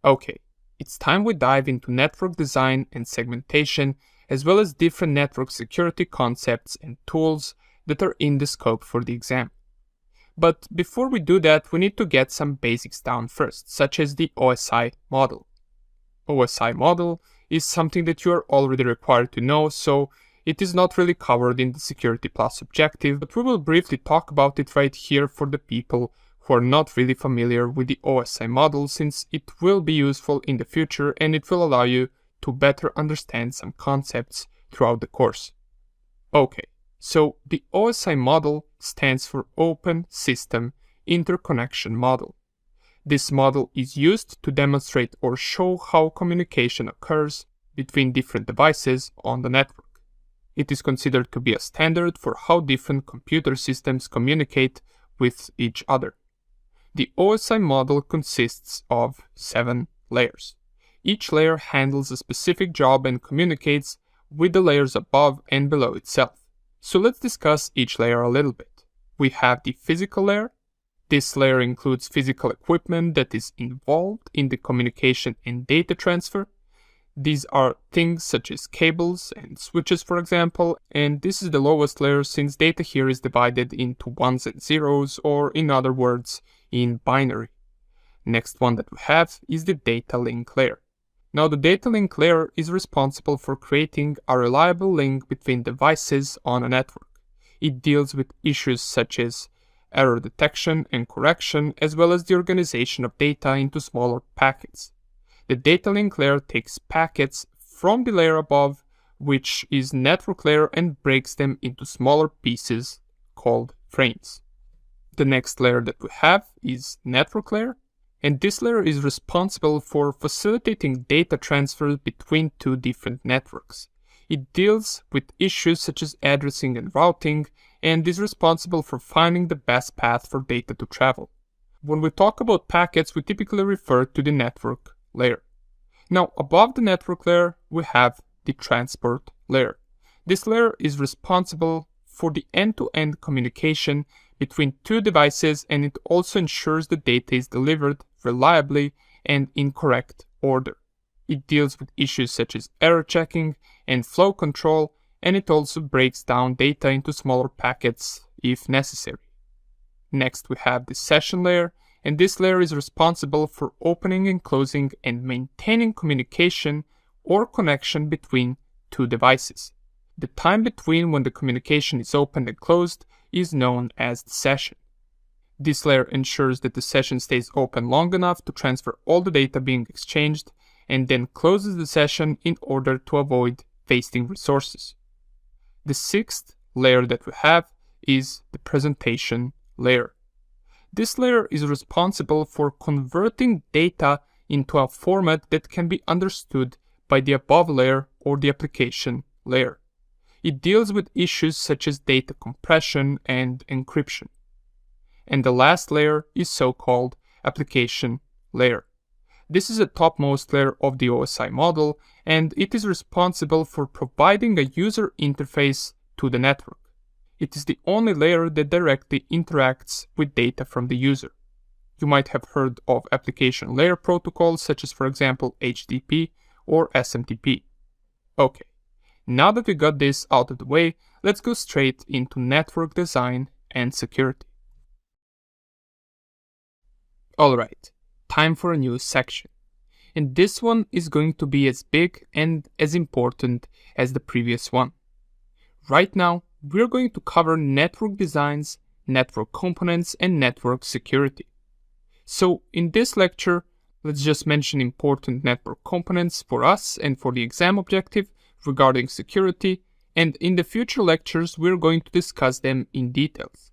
Okay, it's time we dive into network design and segmentation, as well as different network security concepts and tools that are in the scope for the exam. But before we do that, we need to get some basics down first, such as the OSI model. OSI model is something that you are already required to know, so it is not really covered in the Security Plus objective, but we will briefly talk about it right here for the people who are not really familiar with the OSI model, since it will be useful in the future and it will allow you to better understand some concepts throughout the course. Okay, so the OSI model stands for Open System Interconnection Model. This model is used to demonstrate or show how communication occurs between different devices on the network. It is considered to be a standard for how different computer systems communicate with each other. The OSI model consists of 7 layers. Each layer handles a specific job and communicates with the layers above and below itself. So let's discuss each layer a little bit. We have the physical layer. This layer includes physical equipment that is involved in the communication and data transfer. These are things such as cables and switches, for example, and this is the lowest layer since data here is divided into ones and zeros, or in other words, in binary. Next one that we have is the data link layer. Now the data link layer is responsible for creating a reliable link between devices on a network. It deals with issues such as error detection and correction, as well as the organization of data into smaller packets. The data link layer takes packets from the layer above, which is network layer, and breaks them into smaller pieces called frames. The next layer that we have is network layer, and this layer is responsible for facilitating data transfer between 2 different networks. It deals with issues such as addressing and routing, and is responsible for finding the best path for data to travel. When we talk about packets, we typically refer to the network layer. Now, above the network layer, we have the transport layer. This layer is responsible for the end-to-end communication between 2 devices, and it also ensures the data is delivered reliably and in correct order. It deals with issues such as error checking and flow control, and it also breaks down data into smaller packets if necessary. Next, we have the session layer, and this layer is responsible for opening and closing and maintaining communication or connection between two devices. The time between when the communication is opened and closed is known as the session. This layer ensures that the session stays open long enough to transfer all the data being exchanged, and then closes the session in order to avoid wasting resources. The sixth layer that we have is the presentation layer. This layer is responsible for converting data into a format that can be understood by the above layer or the application layer. It deals with issues such as data compression and encryption. And the last layer is so-called application layer. This is the topmost layer of the OSI model, and it is responsible for providing a user interface to the network. It is the only layer that directly interacts with data from the user. You might have heard of application layer protocols such as, for example, HTTP or SMTP. Okay, now that we got this out of the way, let's go straight into network design and security. Alright, time for a new section. And this one is going to be as big and as important as the previous one. Right now, we're going to cover network designs, network components, and network security. So in this lecture, let's just mention important network components for us and for the exam objective regarding security, and in the future lectures, we're going to discuss them in details.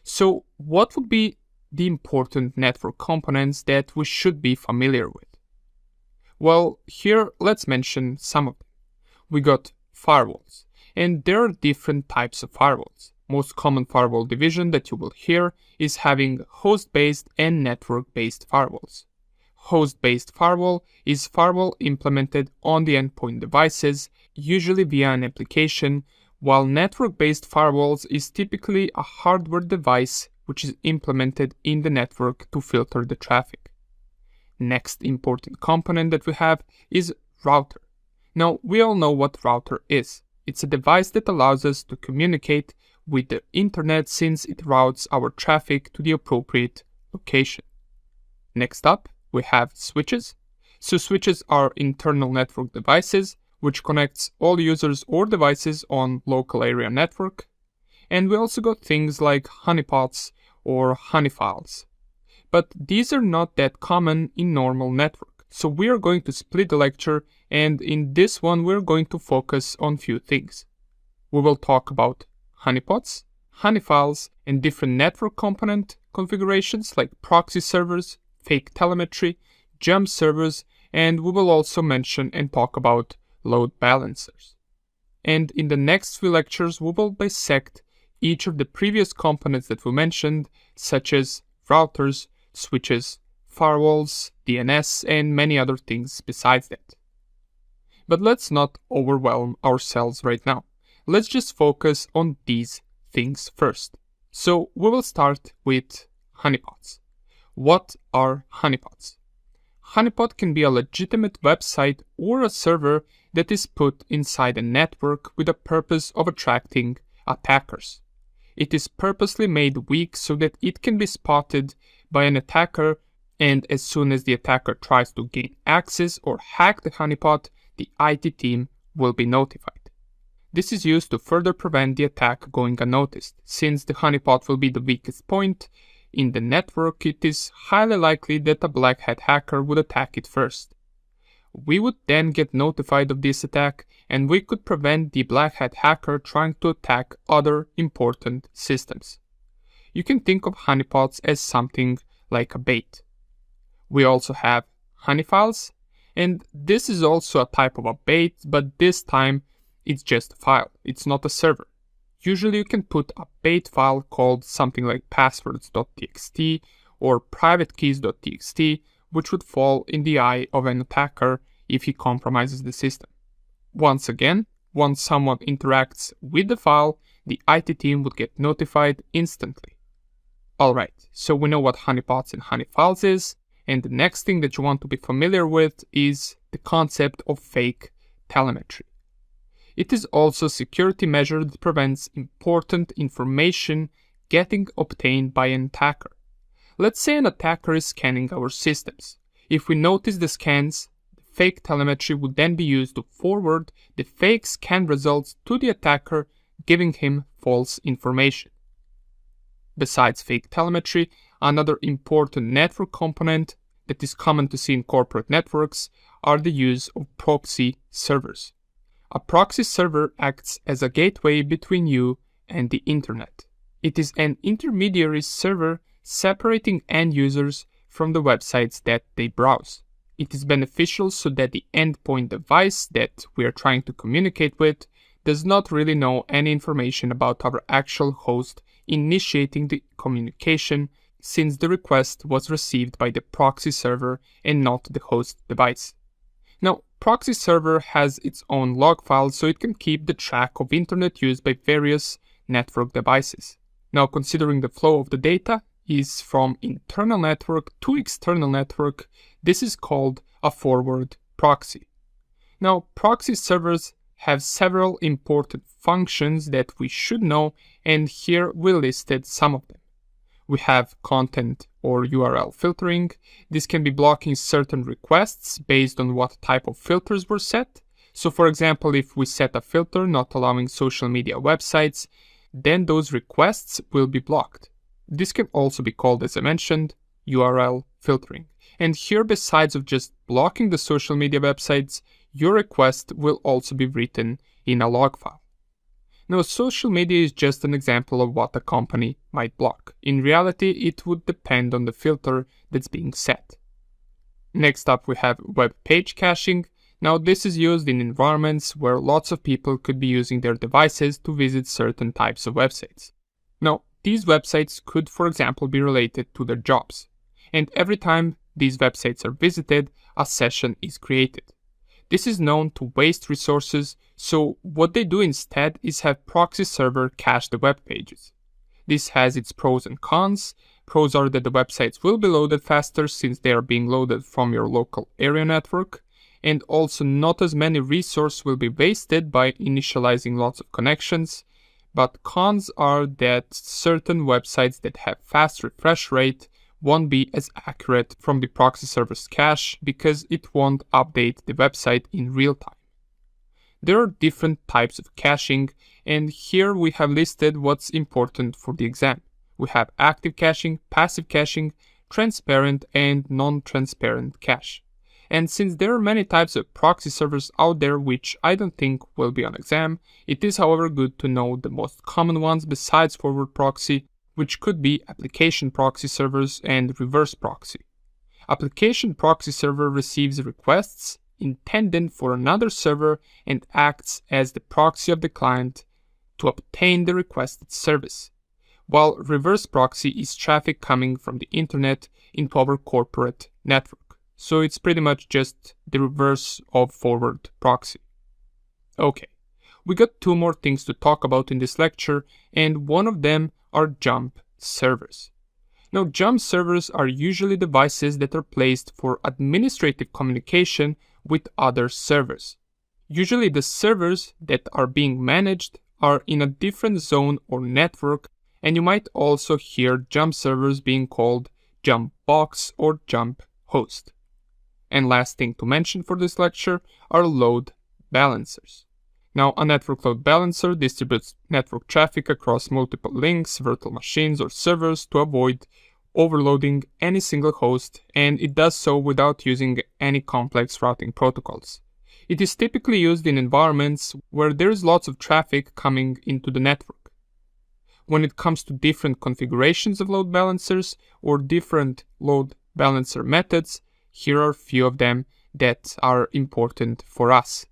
So what would be the important network components that we should be familiar with? Well, here let's mention some of them. We got firewalls, and there are different types of firewalls. Most common firewall division that you will hear is having host-based and network-based firewalls. Host-based firewall is firewall implemented on the endpoint devices, usually via an application, while network-based firewalls is typically a hardware device which is implemented in the network to filter the traffic. Next important component that we have is router. Now, we all know what router is. It's a device that allows us to communicate with the internet since it routes our traffic to the appropriate location. Next up, we have switches. So switches are internal network devices which connects all users or devices on local area network. And we also got things like honeypots or honeyfiles. But these are not that common in normal network. So we are going to split the lecture, and in this one we're going to focus on few things. We will talk about honeypots, honeyfiles, and different network component configurations like proxy servers, fake telemetry, jump servers, and we will also mention and talk about load balancers. And in the next few lectures we will dissect each of the previous components that we mentioned, such as routers, switches, firewalls, DNS, and many other things besides that. But let's not overwhelm ourselves right now. Let's just focus on these things first. So we will start with honeypots. What are honeypots? Honeypot can be a legitimate website or a server that is put inside a network with the purpose of attracting attackers. It is purposely made weak so that it can be spotted by an attacker, and as soon as the attacker tries to gain access or hack the honeypot, the IT team will be notified. This is used to further prevent the attack going unnoticed. Since the honeypot will be the weakest point in the network, it is highly likely that a black hat hacker would attack it first. We would then get notified of this attack, and we could prevent the black hat hacker trying to attack other important systems. You can think of honeypots as something like a bait. We also have honeyfiles, and this is also a type of a bait, but this time it's just a file, it's not a server. Usually you can put a bait file called something like passwords.txt or privatekeys.txt, which would fall in the eye of an attacker if he compromises the system. Once again, once someone interacts with the file, the IT team would get notified instantly. Alright, so we know what honeypots and honeyfiles is, and the next thing that you want to be familiar with is the concept of fake telemetry. It is also a security measure that prevents important information getting obtained by an attacker. Let's say an attacker is scanning our systems. If we notice the scans, the fake telemetry would then be used to forward the fake scan results to the attacker, giving him false information. Besides fake telemetry, another important network component that is common to see in corporate networks are the use of proxy servers. A proxy server acts as a gateway between you and the internet. It is an intermediary server separating end users from the websites that they browse. It is beneficial so that the endpoint device that we are trying to communicate with does not really know any information about our actual host initiating the communication, since the request was received by the proxy server and not the host device. Now, proxy server has its own log file, so it can keep the track of internet use by various network devices. Now, considering the flow of the data is from internal network to external network, this is called a forward proxy. Now, proxy servers have several important functions that we should know, and here we listed some of them. We have content or URL filtering. This can be blocking certain requests based on what type of filters were set. So for example, if we set a filter not allowing social media websites, then those requests will be blocked. This can also be called, as I mentioned, URL filtering. And here, besides of just blocking the social media websites, your request will also be written in a log file. Now, social media is just an example of what a company might block. In reality, it would depend on the filter that's being set. Next up, we have web page caching. Now, this is used in environments where lots of people could be using their devices to visit certain types of websites. Now, these websites could, for example, be related to their jobs. And every time these websites are visited, a session is created. This is known to waste resources, so what they do instead is have proxy server cache the web pages. This has its pros and cons. Pros are that the websites will be loaded faster since they are being loaded from your local area network, and also not as many resources will be wasted by initializing lots of connections. But cons are that certain websites that have fast refresh rate won't be as accurate from the proxy server's cache because it won't update the website in real time. There are different types of caching, and here we have listed what's important for the exam. We have active caching, passive caching, transparent and non-transparent cache. And since there are many types of proxy servers out there which I don't think will be on exam, it is however good to know the most common ones besides forward proxy, which could be application proxy servers and reverse proxy. Application proxy server receives requests intended for another server and acts as the proxy of the client to obtain the requested service, while reverse proxy is traffic coming from the internet into our corporate network. So it's pretty much just the reverse of forward proxy. Okay, we got two more things to talk about in this lecture, and one of them are jump servers. Now, jump servers are usually devices that are placed for administrative communication with other servers. Usually the servers that are being managed are in a different zone or network, and you might also hear jump servers being called jump box or jump host. And last thing to mention for this lecture are load balancers. Now, a network load balancer distributes network traffic across multiple links, virtual machines, or servers to avoid overloading any single host, and it does so without using any complex routing protocols. It is typically used in environments where there is lots of traffic coming into the network. When it comes to different configurations of load balancers or different load balancer methods, here are a few of them that are important for us.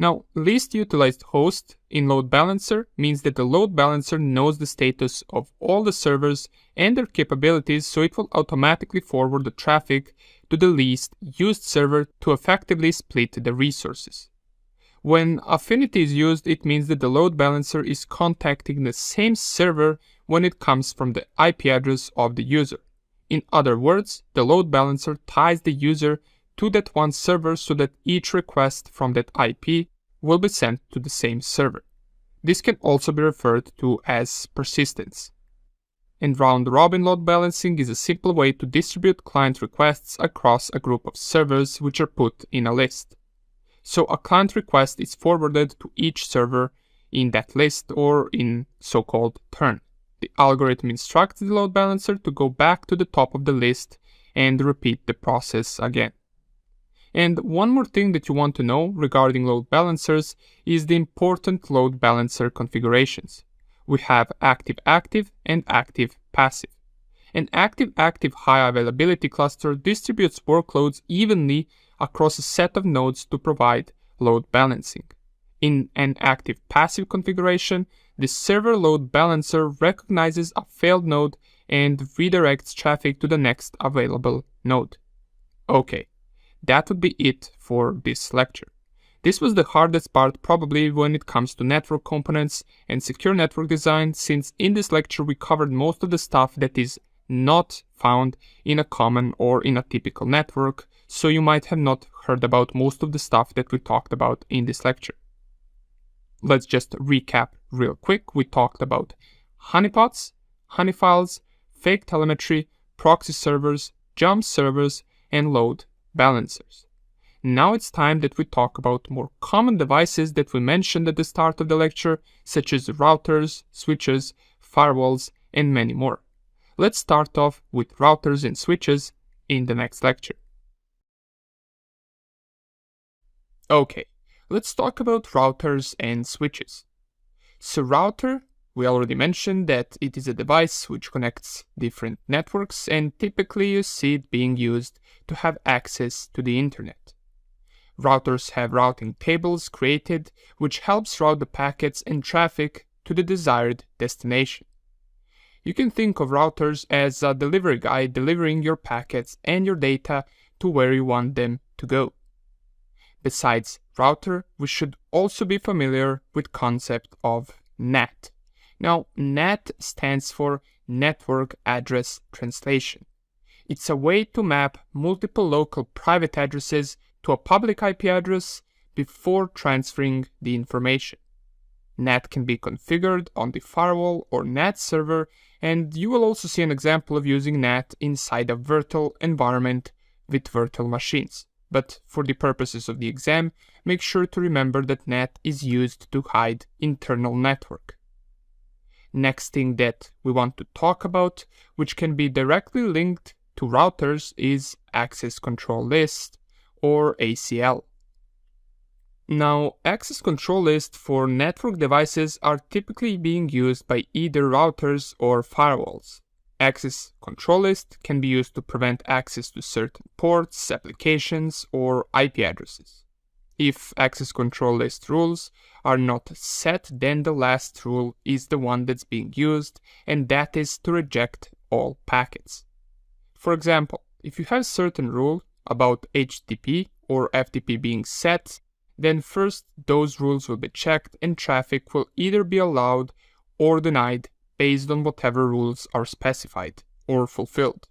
Now, least utilized host in load balancer means that the load balancer knows the status of all the servers and their capabilities, so it will automatically forward the traffic to the least used server to effectively split the resources. When affinity is used, it means that the load balancer is contacting the same server when it comes from the IP address of the user. In other words, the load balancer ties the user to that one server so that each request from that IP will be sent to the same server. This can also be referred to as persistence. And round-robin load balancing is a simple way to distribute client requests across a group of servers which are put in a list. So a client request is forwarded to each server in that list or in so-called turn. The algorithm instructs the load balancer to go back to the top of the list and repeat the process again. And one more thing that you want to know regarding load balancers is the important load balancer configurations. We have active-active and active-passive. An active-active high availability cluster distributes workloads evenly across a set of nodes to provide load balancing. In an active-passive configuration, the server load balancer recognizes a failed node and redirects traffic to the next available node. Okay, that would be it for this lecture. This was the hardest part probably when it comes to network components and secure network design, since in this lecture we covered most of the stuff that is not found in a common or in a typical network, so you might have not heard about most of the stuff that we talked about in this lecture. Let's just recap real quick. We talked about honeypots, honeyfiles, fake telemetry, proxy servers, jump servers, and load balancers. Now it's time that we talk about more common devices that we mentioned at the start of the lecture, such as routers, switches, firewalls, and many more. Let's start off with routers and switches in the next lecture. Okay, let's talk about routers and switches. So router, we already mentioned that it is a device which connects different networks, and typically you see it being used to have access to the internet. Routers have routing tables created, which helps route the packets and traffic to the desired destination. You can think of routers as a delivery guy delivering your packets and your data to where you want them to go. Besides router, we should also be familiar with the concept of NAT. Now, NAT stands for Network Address Translation. It's a way to map multiple local private addresses to a public IP address before transferring the information. NAT can be configured on the firewall or NAT server, and you will also see an example of using NAT inside a virtual environment with virtual machines. But for the purposes of the exam, make sure to remember that NAT is used to hide internal network. Next thing that we want to talk about, which can be directly linked to routers, is Access Control List, or ACL. Now, access control lists for network devices are typically being used by either routers or firewalls. Access control list can be used to prevent access to certain ports, applications, or IP addresses. If access control list rules are not set, then the last rule is the one that's being used, and that is to reject all packets. For example, if you have a certain rule about HTTP or FTP being set, then first those rules will be checked and traffic will either be allowed or denied based on whatever rules are specified or fulfilled.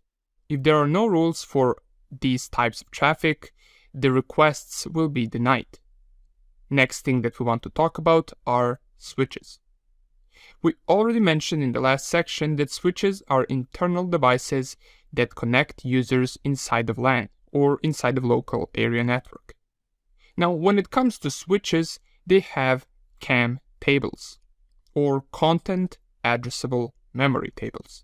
If there are no rules for these types of traffic, the requests will be denied. Next thing that we want to talk about are switches. We already mentioned in the last section that switches are internal devices that connect users inside of LAN or inside of local area network. Now, when it comes to switches, they have CAM tables, or Content Addressable Memory tables.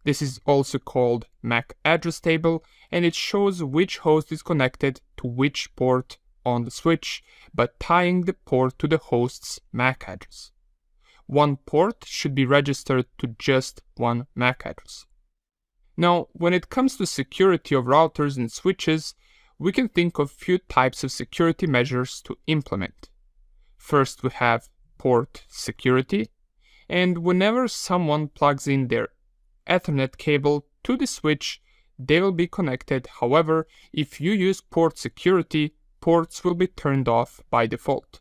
This is also called MAC address table, and it shows which host is connected to which port on the switch, by tying the port to the host's MAC address. One port should be registered to just one MAC address. Now, when it comes to security of routers and switches, we can think of few types of security measures to implement. First, we have port security, and whenever someone plugs in their Ethernet cable to the switch, they will be connected. However, if you use port security, ports will be turned off by default.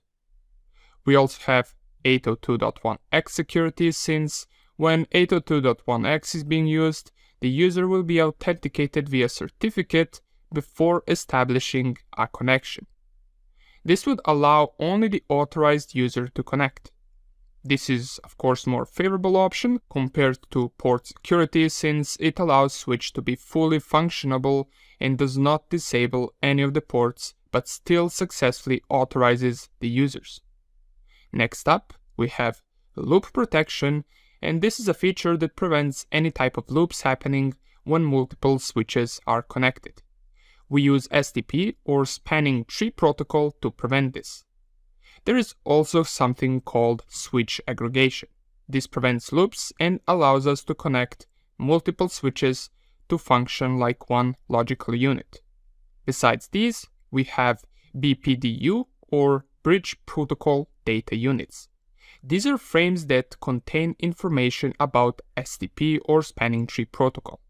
We also have 802.1x security, since when 802.1x is being used, the user will be authenticated via certificate before establishing a connection. This would allow only the authorized user to connect. This is of course more favorable option compared to port security since it allows switch to be fully functionable and does not disable any of the ports but still successfully authorizes the users. Next up, we have loop protection, and this is a feature that prevents any type of loops happening when multiple switches are connected. We use SDP or spanning tree protocol to prevent this. There is also something called switch aggregation. This prevents loops and allows us to connect multiple switches to function like one logical unit. Besides these, we have BPDU or Bridge Protocol Data Units. These are frames that contain information about SDP or spanning tree protocol.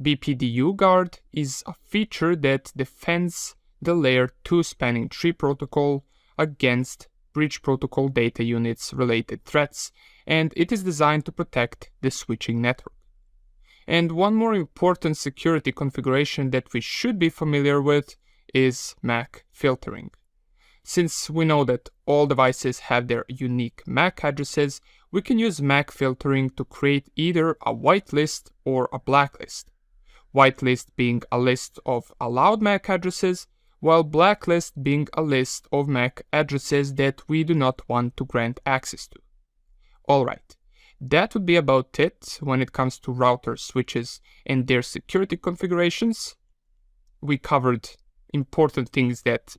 BPDU guard is a feature that defends the layer 2 spanning tree protocol against bridge protocol data units related threats, and it is designed to protect the switching network. And one more important security configuration that we should be familiar with is MAC filtering. Since we know that all devices have their unique MAC addresses, we can use MAC filtering to create either a whitelist or a blacklist. Whitelist being a list of allowed MAC addresses, while blacklist being a list of MAC addresses that we do not want to grant access to. Alright, that would be about it when it comes to routers, switches, and their security configurations. We covered important things that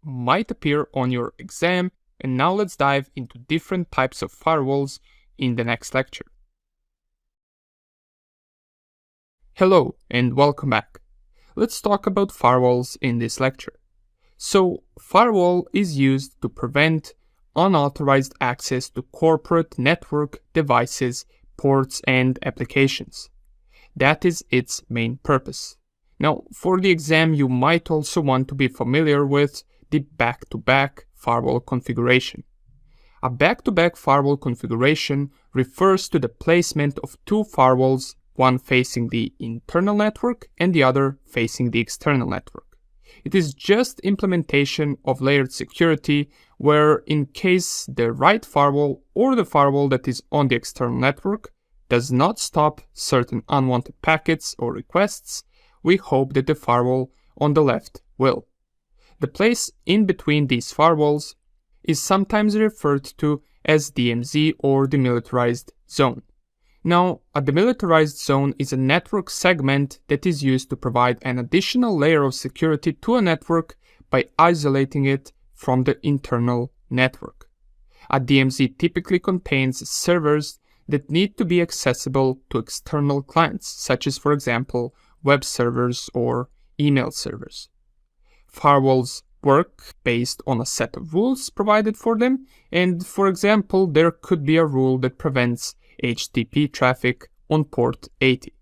might appear on your exam, and now let's dive into different types of firewalls in the next lecture. Hello and welcome back. Let's talk about firewalls in this lecture. So, firewall is used to prevent unauthorized access to corporate network devices, ports, and applications. That is its main purpose. Now, for the exam, you might also want to be familiar with the back-to-back firewall configuration. A back-to-back firewall configuration refers to the placement of two firewalls, one facing the internal network and the other facing the external network. It is just implementation of layered security where in case the right firewall or the firewall that is on the external network does not stop certain unwanted packets or requests, we hope that the firewall on the left will. The place in between these firewalls is sometimes referred to as DMZ or demilitarized zone. Now, a demilitarized zone is a network segment that is used to provide an additional layer of security to a network by isolating it from the internal network. A DMZ typically contains servers that need to be accessible to external clients, such as, for example, web servers or email servers. Firewalls work based on a set of rules provided for them, and for example, there could be a rule that prevents HTTP traffic on port 80.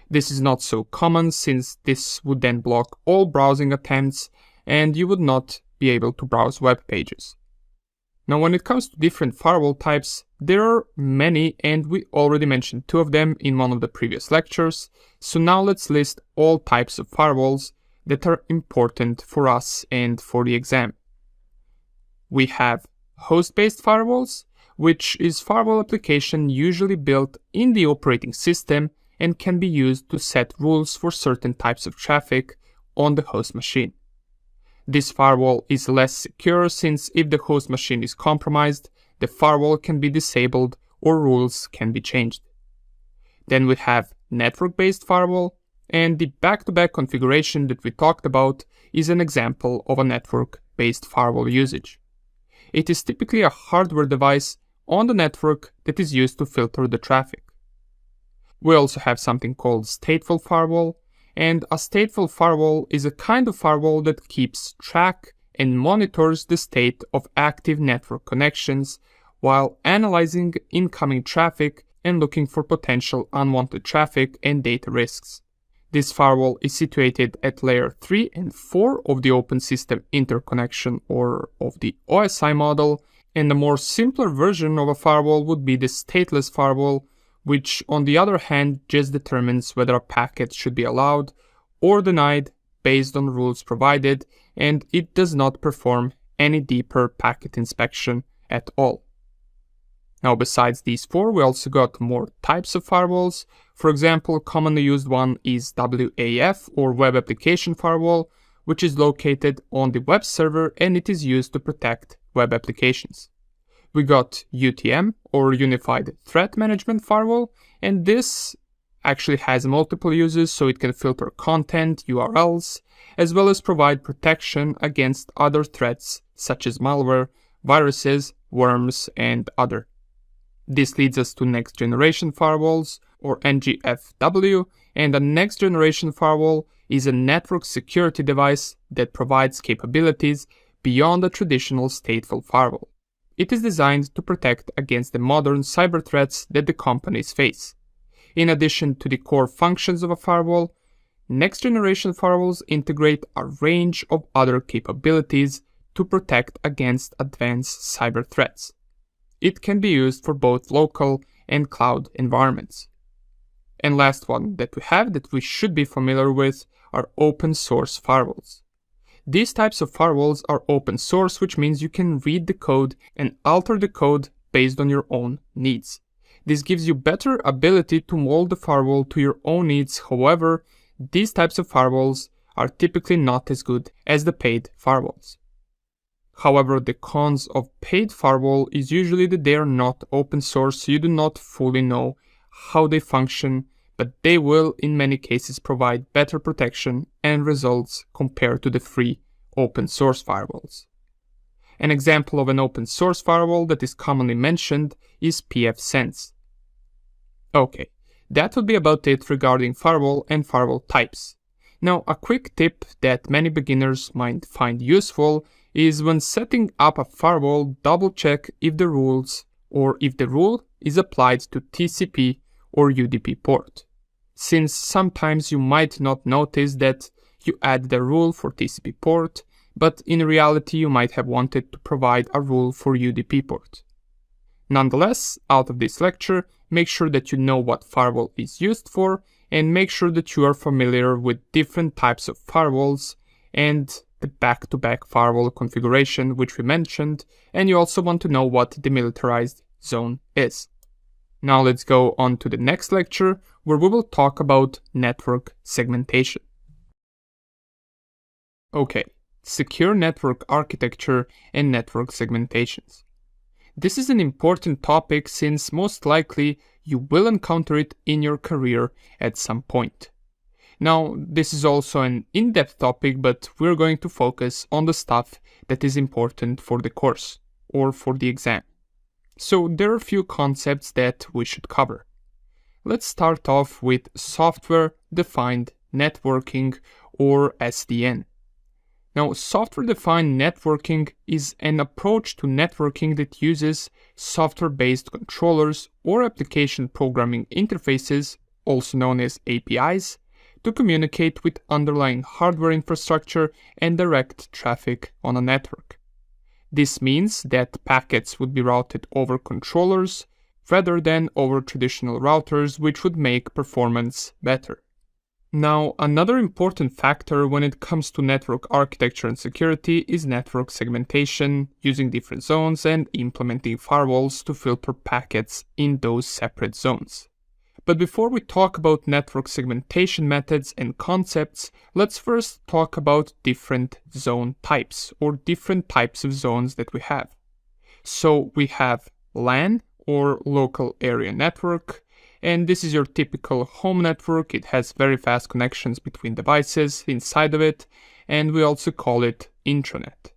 This is not so common since this would then block all browsing attempts and you would not be able to browse web pages. Now, when it comes to different firewall types, there are many and we already mentioned two of them in one of the previous lectures, so now let's list all types of firewalls that are important for us and for the exam. We have host-based firewalls, which is firewall application usually built in the operating system and can be used to set rules for certain types of traffic on the host machine. This firewall is less secure since if the host machine is compromised, the firewall can be disabled or rules can be changed. Then we have network-based firewall, and the back-to-back configuration that we talked about is an example of a network-based firewall usage. It is typically a hardware device on the network that is used to filter the traffic. We also have something called stateful firewall, and a stateful firewall is a kind of firewall that keeps track and monitors the state of active network connections while analyzing incoming traffic and looking for potential unwanted traffic and data risks. This firewall is situated at layer 3 and 4 of the open system interconnection or of the OSI model, and a more simpler version of a firewall would be the stateless firewall, which on the other hand just determines whether a packet should be allowed or denied based on rules provided, and it does not perform any deeper packet inspection at all. Now, besides these four, we also got more types of firewalls. For example, commonly used one is WAF or Web Application Firewall, which is located on the web server and it is used to protect web applications. We got UTM or Unified Threat Management Firewall, and this actually has multiple uses, so it can filter content, URLs, as well as provide protection against other threats such as malware, viruses, worms, and other. This leads us to next generation firewalls or NGFW, and a next generation firewall is a network security device that provides capabilities beyond a traditional stateful firewall. It is designed to protect against the modern cyber threats that the companies face. In addition to the core functions of a firewall, next generation firewalls integrate a range of other capabilities to protect against advanced cyber threats. It can be used for both local and cloud environments. And last one that we have that we should be familiar with are open source firewalls. These types of firewalls are open source, which means you can read the code and alter the code based on your own needs. This gives you better ability to mold the firewall to your own needs. However, these types of firewalls are typically not as good as the paid firewalls. However, the cons of paid firewall is usually that they are not open source, so you do not fully know how they function, but they will in many cases provide better protection and results compared to the free open source firewalls. An example of an open source firewall that is commonly mentioned is pfSense. Okay, that would be about it regarding firewall and firewall types. Now, a quick tip that many beginners might find useful is when setting up a firewall, double check if the rule is applied to TCP or UDP port, since sometimes you might not notice that you add the rule for TCP port, but in reality you might have wanted to provide a rule for UDP port. Nonetheless, out of this lecture, make sure that you know what firewall is used for and make sure that you are familiar with different types of firewalls and the back-to-back firewall configuration which we mentioned, and you also want to know what demilitarized zone is. Now let's go on to the next lecture where we will talk about network segmentation. Okay, secure network architecture and network segmentations. This is an important topic since most likely you will encounter it in your career at some point. Now, this is also an in-depth topic, but we're going to focus on the stuff that is important for the course or for the exam. So there are a few concepts that we should cover. Let's start off with software-defined networking or SDN. Now, software-defined networking is an approach to networking that uses software-based controllers or application programming interfaces, also known as APIs, to communicate with underlying hardware infrastructure and direct traffic on a network. This means that packets would be routed over controllers rather than over traditional routers, which would make performance better. Now, another important factor when it comes to network architecture and security is network segmentation, using different zones and implementing firewalls to filter packets in those separate zones. But before we talk about network segmentation methods and concepts, let's first talk about different zone types or different types of zones that we have. So we have LAN or local area network, and this is your typical home network. It has very fast connections between devices inside of it, and we also call it intranet.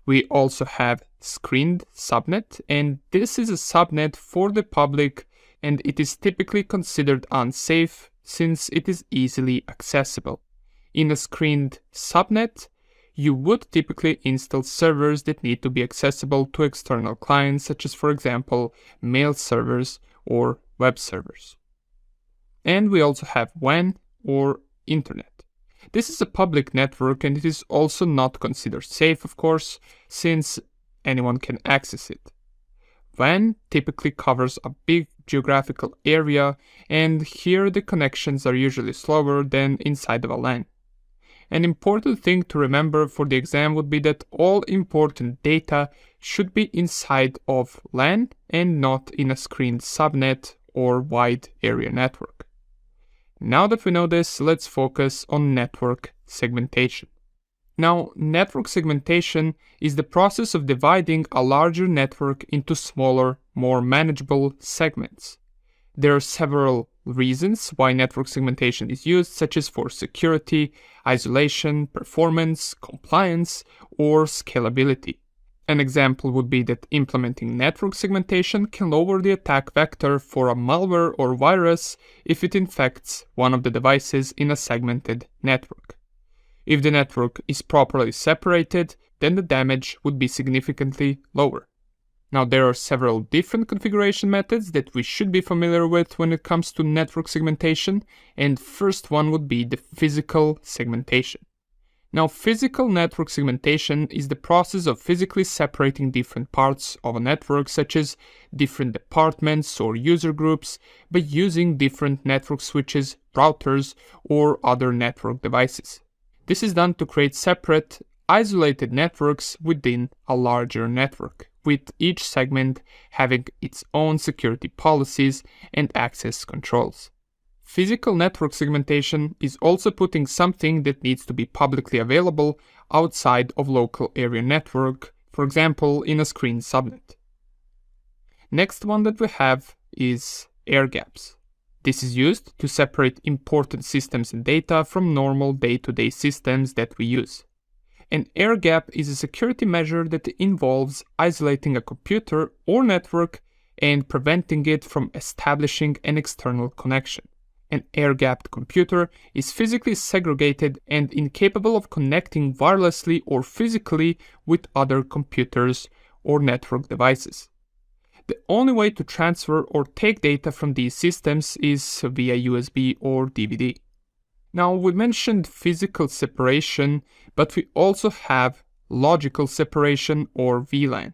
We also have screened subnet, and this is a subnet for the public, and it is typically considered unsafe since it is easily accessible. In a screened subnet, you would typically install servers that need to be accessible to external clients, such as, for example, mail servers or web servers. And we also have WAN or Internet. This is a public network and it is also not considered safe, of course, since anyone can access it. WAN typically covers a big geographical area, and here the connections are usually slower than inside of a LAN. An important thing to remember for the exam would be that all important data should be inside of LAN and not in a screened subnet or wide area network. Now that we know this, let's focus on network segmentation. Now, network segmentation is the process of dividing a larger network into smaller, more manageable segments. There are several reasons why network segmentation is used, such as for security, isolation, performance, compliance, or scalability. An example would be that implementing network segmentation can lower the attack vector for a malware or virus if it infects one of the devices in a segmented network. If the network is properly separated, then the damage would be significantly lower. Now, there are several different configuration methods that we should be familiar with when it comes to network segmentation, and first one would be the physical segmentation. Now, physical network segmentation is the process of physically separating different parts of a network, such as different departments or user groups, by using different network switches, routers, or other network devices. This is done to create separate, isolated networks within a larger network, with each segment having its own security policies and access controls. Physical network segmentation is also putting something that needs to be publicly available outside of local area network, for example, in a screened subnet. Next one that we have is air gaps. This is used to separate important systems and data from normal day-to-day systems that we use. An air gap is a security measure that involves isolating a computer or network and preventing it from establishing an external connection. An air-gapped computer is physically segregated and incapable of connecting wirelessly or physically with other computers or network devices. The only way to transfer or take data from these systems is via USB or DVD. Now, we mentioned physical separation, but we also have logical separation or VLAN.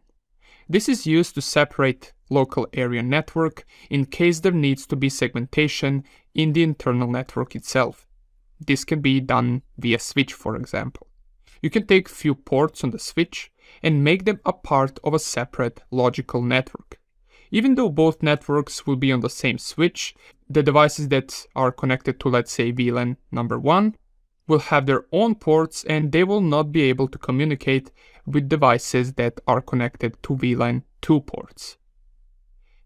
This is used to separate local area network in case there needs to be segmentation in the internal network itself. This can be done via switch, for example. You can take few ports on the switch and make them a part of a separate logical network. Even though both networks will be on the same switch, the devices that are connected to, let's say, VLAN number 1 will have their own ports and they will not be able to communicate with devices that are connected to VLAN 2 ports.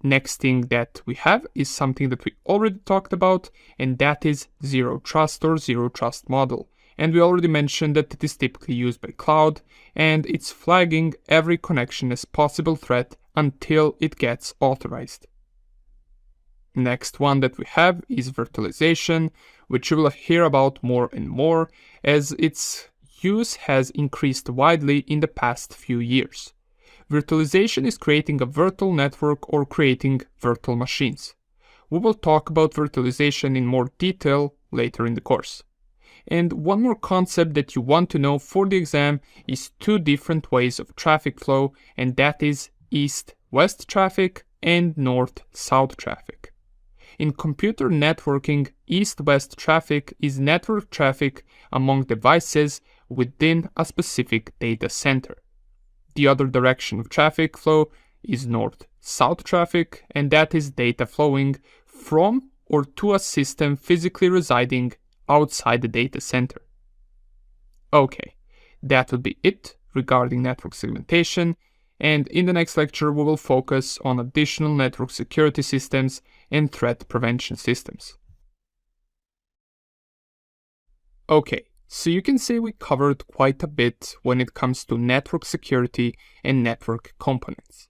Next thing that we have is something that we already talked about, and that is zero trust or zero trust model. And we already mentioned that it is typically used by cloud, and it's flagging every connection as possible threat until it gets authorized. Next one that we have is virtualization, which you will hear about more and more as its use has increased widely in the past few years. Virtualization is creating a virtual network or creating virtual machines. We will talk about virtualization in more detail later in the course. And one more concept that you want to know for the exam is two different ways of traffic flow, and that is east-west traffic and north-south traffic. In computer networking, east-west traffic is network traffic among devices within a specific data center. The other direction of traffic flow is north-south traffic, and that is data flowing from or to a system physically residing outside the data center. Okay, that would be it regarding network segmentation, and in the next lecture we will focus on additional network security systems and threat prevention systems. Okay, so you can say we covered quite a bit when it comes to network security and network components.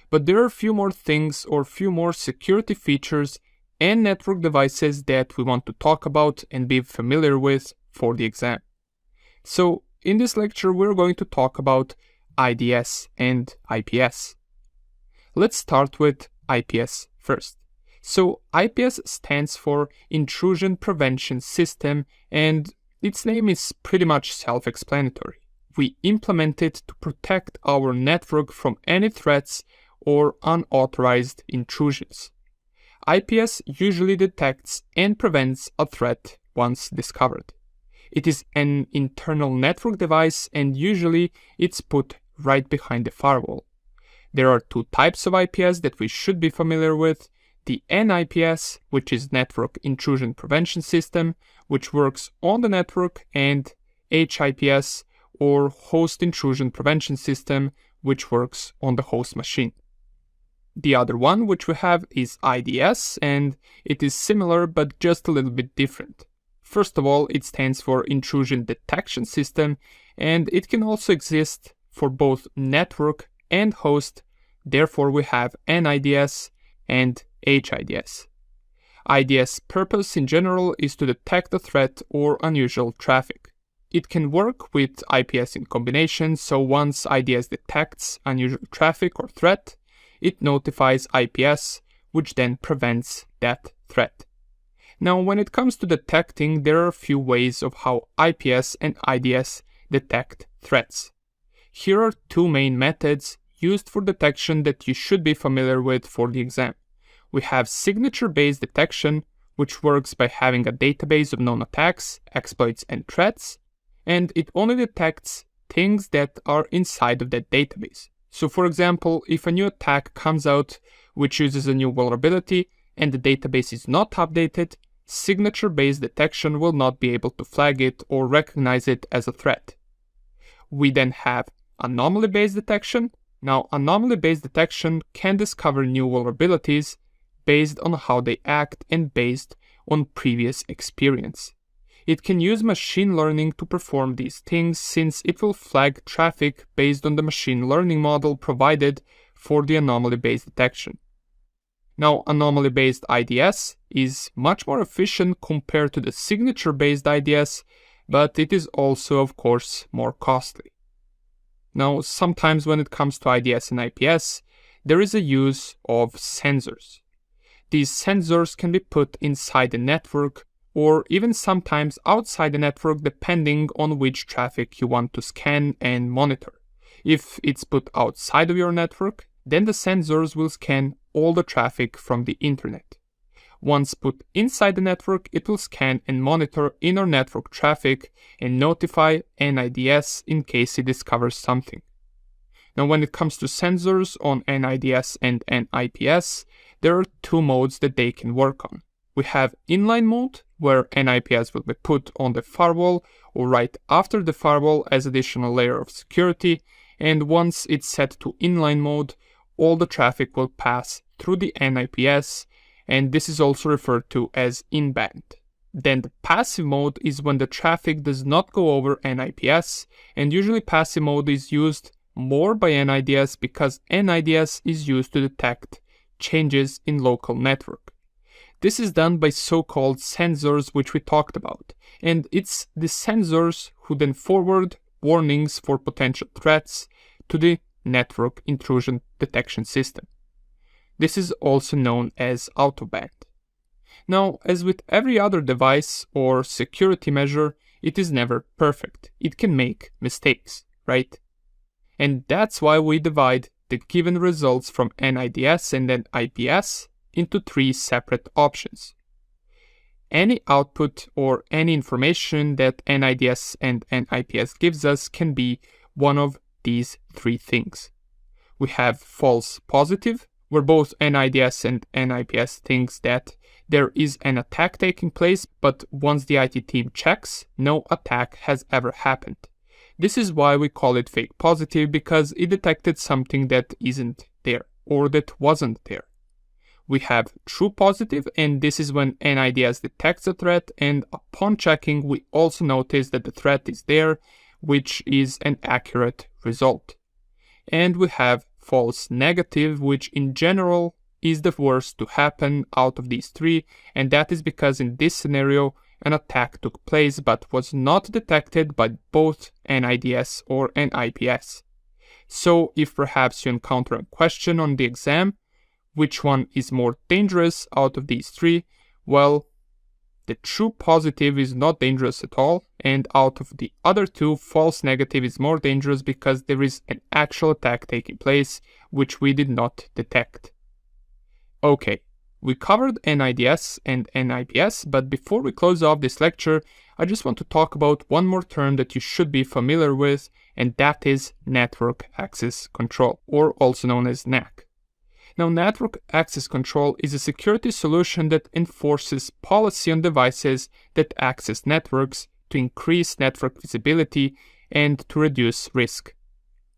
But there are a few more things or few more security features and network devices that we want to talk about and be familiar with for the exam. So in this lecture we're going to talk about IDS and IPS. Let's start with IPS first. So IPS stands for Intrusion Prevention System, and its name is pretty much self-explanatory. We implement it to protect our network from any threats or unauthorized intrusions. IPS usually detects and prevents a threat once discovered. It is an internal network device, and usually it's put right behind the firewall. There are two types of IPS that we should be familiar with. The NIPS, which is Network Intrusion Prevention System, which works on the network, and HIPS, or Host Intrusion Prevention System, which works on the host machine. The other one which we have is IDS, and it is similar but just a little bit different. First of all, it stands for Intrusion Detection System, and it can also exist for both network and host. Therefore, we have NIDS and HIDS. IDS purpose in general is to detect a threat or unusual traffic. It can work with IPS in combination, so once IDS detects unusual traffic or threat, it notifies IPS, which then prevents that threat. Now, when it comes to detecting, there are a few ways of how IPS and IDS detect threats. Here are two main methods used for detection that you should be familiar with for the exam. We have signature-based detection, which works by having a database of known attacks, exploits, and threats, and it only detects things that are inside of that database. So for example, if a new attack comes out which uses a new vulnerability and the database is not updated, signature-based detection will not be able to flag it or recognize it as a threat. We then have anomaly-based detection. Now, anomaly-based detection can discover new vulnerabilities based on how they act and based on previous experience. It can use machine learning to perform these things since it will flag traffic based on the machine learning model provided for the anomaly-based detection. Now, anomaly-based IDS is much more efficient compared to the signature-based IDS, but it is also, of course, more costly. Now, sometimes when it comes to IDS and IPS, there is a use of sensors. These sensors can be put inside the network or even sometimes outside the network depending on which traffic you want to scan and monitor. If it's put outside of your network, then the sensors will scan all the traffic from the internet. Once put inside the network, it will scan and monitor inner network traffic and notify NIDS in case it discovers something. Now, when it comes to sensors on NIDS and NIPS, there are two modes that they can work on. We have inline mode, where NIPS will be put on the firewall or right after the firewall as additional layer of security, and once it's set to inline mode, all the traffic will pass through the NIPS, and this is also referred to as in-band. Then the passive mode is when the traffic does not go over NIPS, and usually passive mode is used more by NIDS because NIDS is used to detect changes in local network. This is done by so-called sensors which we talked about, and it's the sensors who then forward warnings for potential threats to the network intrusion detection system. This is also known as out-of-band. Now, as with every other device or security measure, it is never perfect. It can make mistakes, right? And that's why we divide the given results from NIDS and then IPS into three separate options. Any output or any information that NIDS and NIPS gives us can be one of these three things. We have false positive, where both NIDS and NIPS thinks that there is an attack taking place, but once the IT team checks, no attack has ever happened. This is why we call it fake positive, because it detected something that isn't there or that wasn't there. We have true positive, and this is when NIDS detects a threat, and upon checking we also notice that the threat is there, which is an accurate result. And we have false negative, which in general is the worst to happen out of these three, and that is because in this scenario an attack took place but was not detected by both NIDS or NIPS. So if perhaps you encounter a question on the exam, which one is more dangerous out of these three? Well, the true positive is not dangerous at all, and out of the other two, false negative is more dangerous because there is an actual attack taking place, which we did not detect. Okay, we covered NIDS and NIPS, but before we close off this lecture, I just want to talk about one more term that you should be familiar with, and that is Network Access Control, or also known as NAC. Now, Network Access Control is a security solution that enforces policy on devices that access networks to increase network visibility and to reduce risk.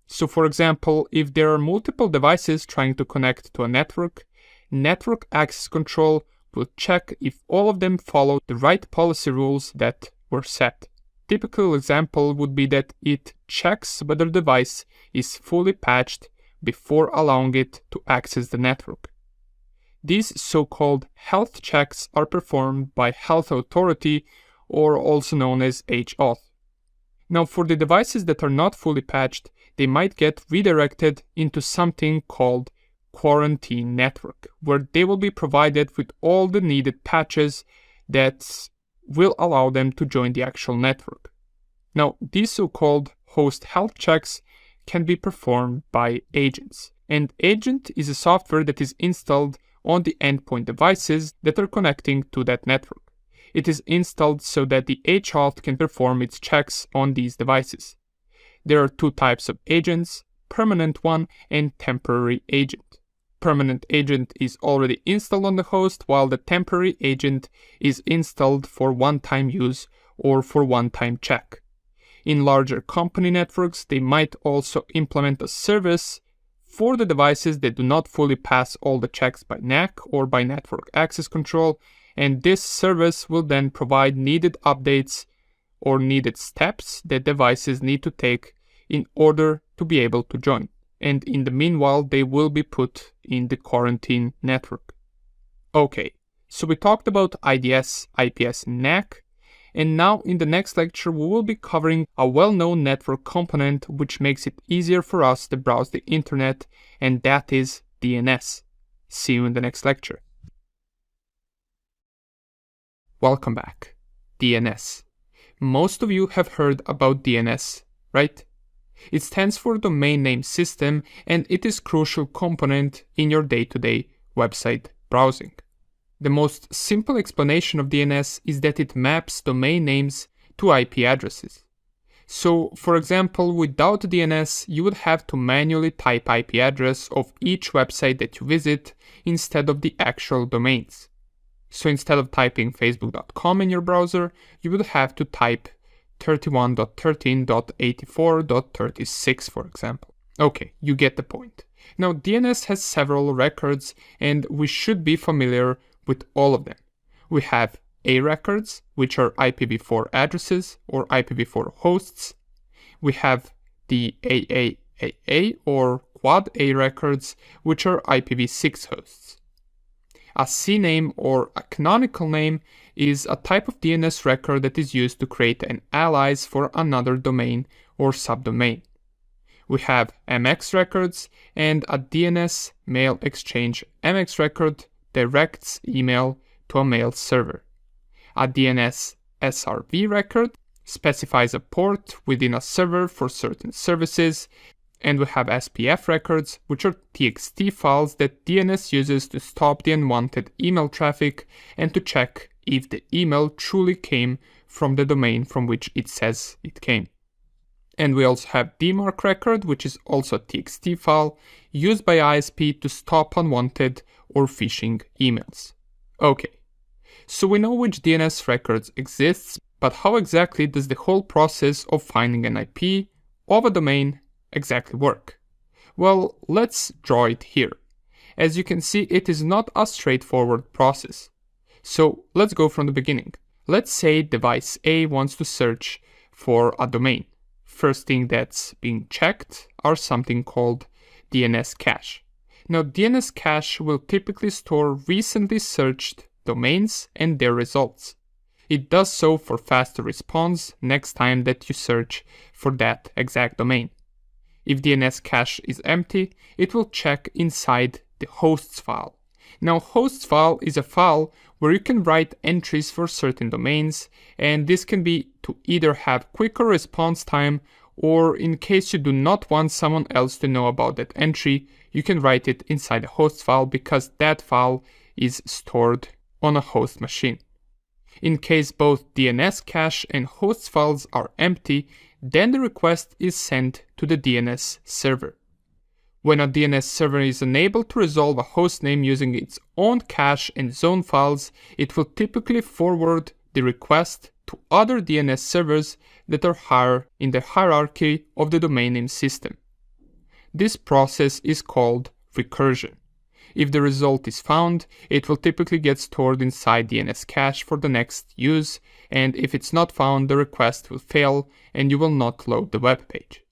So, for example, if there are multiple devices trying to connect to a network, Network Access Control will check if all of them follow the right policy rules that were set. Typical example would be that it checks whether the device is fully patched before allowing it to access the network. These so-called health checks are performed by Health Authority, or also known as HAuth. Now, for the devices that are not fully patched, they might get redirected into something called quarantine network, where they will be provided with all the needed patches that will allow them to join the actual network. Now, these so-called host health checks can be performed by agents, and agent is a software that is installed on the endpoint devices that are connecting to that network. It is installed so that the HAuth can perform its checks on these devices. There are two types of agents, permanent one and temporary agent. Permanent agent is already installed on the host, while the temporary agent is installed for one-time use or for one-time check. In larger company networks, they might also implement a service for the devices that do not fully pass all the checks by NAC or by Network Access Control, and this service will then provide needed updates or needed steps that devices need to take in order to be able to join. And in the meanwhile, they will be put in the quarantine network. Okay, so we talked about IDS, IPS, and NAC. And now in the next lecture, we will be covering a well-known network component which makes it easier for us to browse the internet, and that is DNS. See you in the next lecture. Welcome back. DNS. Most of you have heard about DNS, right? It stands for Domain Name System, and it is a crucial component in your day-to-day website browsing. The most simple explanation of DNS is that it maps domain names to IP addresses. So, for example, without DNS, you would have to manually type IP address of each website that you visit instead of the actual domains. So instead of typing facebook.com in your browser, you would have to type 31.13.84.36, for example. Okay, you get the point. Now, DNS has several records, and we should be familiar with all of them. We have A records, which are IPv4 addresses or IPv4 hosts. We have the AAAA or Quad A records, which are IPv6 hosts. A CNAME or a canonical name is a type of DNS record that is used to create an alias for another domain or subdomain. We have MX records, and a DNS mail exchange MX record directs email to a mail server. A DNS SRV record specifies a port within a server for certain services, and we have SPF records, which are TXT files that DNS uses to stop the unwanted email traffic and to check if the email truly came from the domain from which it says it came. And we also have DMARC record, which is also a TXT file used by ISP to stop unwanted or phishing emails. Okay, so we know which DNS records exists, but how exactly does the whole process of finding an IP of a domain exactly work? Well, let's draw it here. As you can see, it is not a straightforward process. So let's go from the beginning. Let's say device A wants to search for a domain. First thing that's being checked are something called DNS cache. Now, DNS cache will typically store recently searched domains and their results. It does so for faster response next time that you search for that exact domain. If DNS cache is empty, it will check inside the hosts file. Now, hosts file is a file where you can write entries for certain domains, and this can be to either have quicker response time, or in case you do not want someone else to know about that entry, you can write it inside a host file because that file is stored on a host machine. In case both DNS cache and host files are empty, then the request is sent to the DNS server. When a DNS server is unable to resolve a hostname using its own cache and zone files, it will typically forward the request to other DNS servers that are higher in the hierarchy of the domain name system. This process is called recursion. If the result is found, it will typically get stored inside DNS cache for the next use, and if it's not found, the request will fail and you will not load the web page.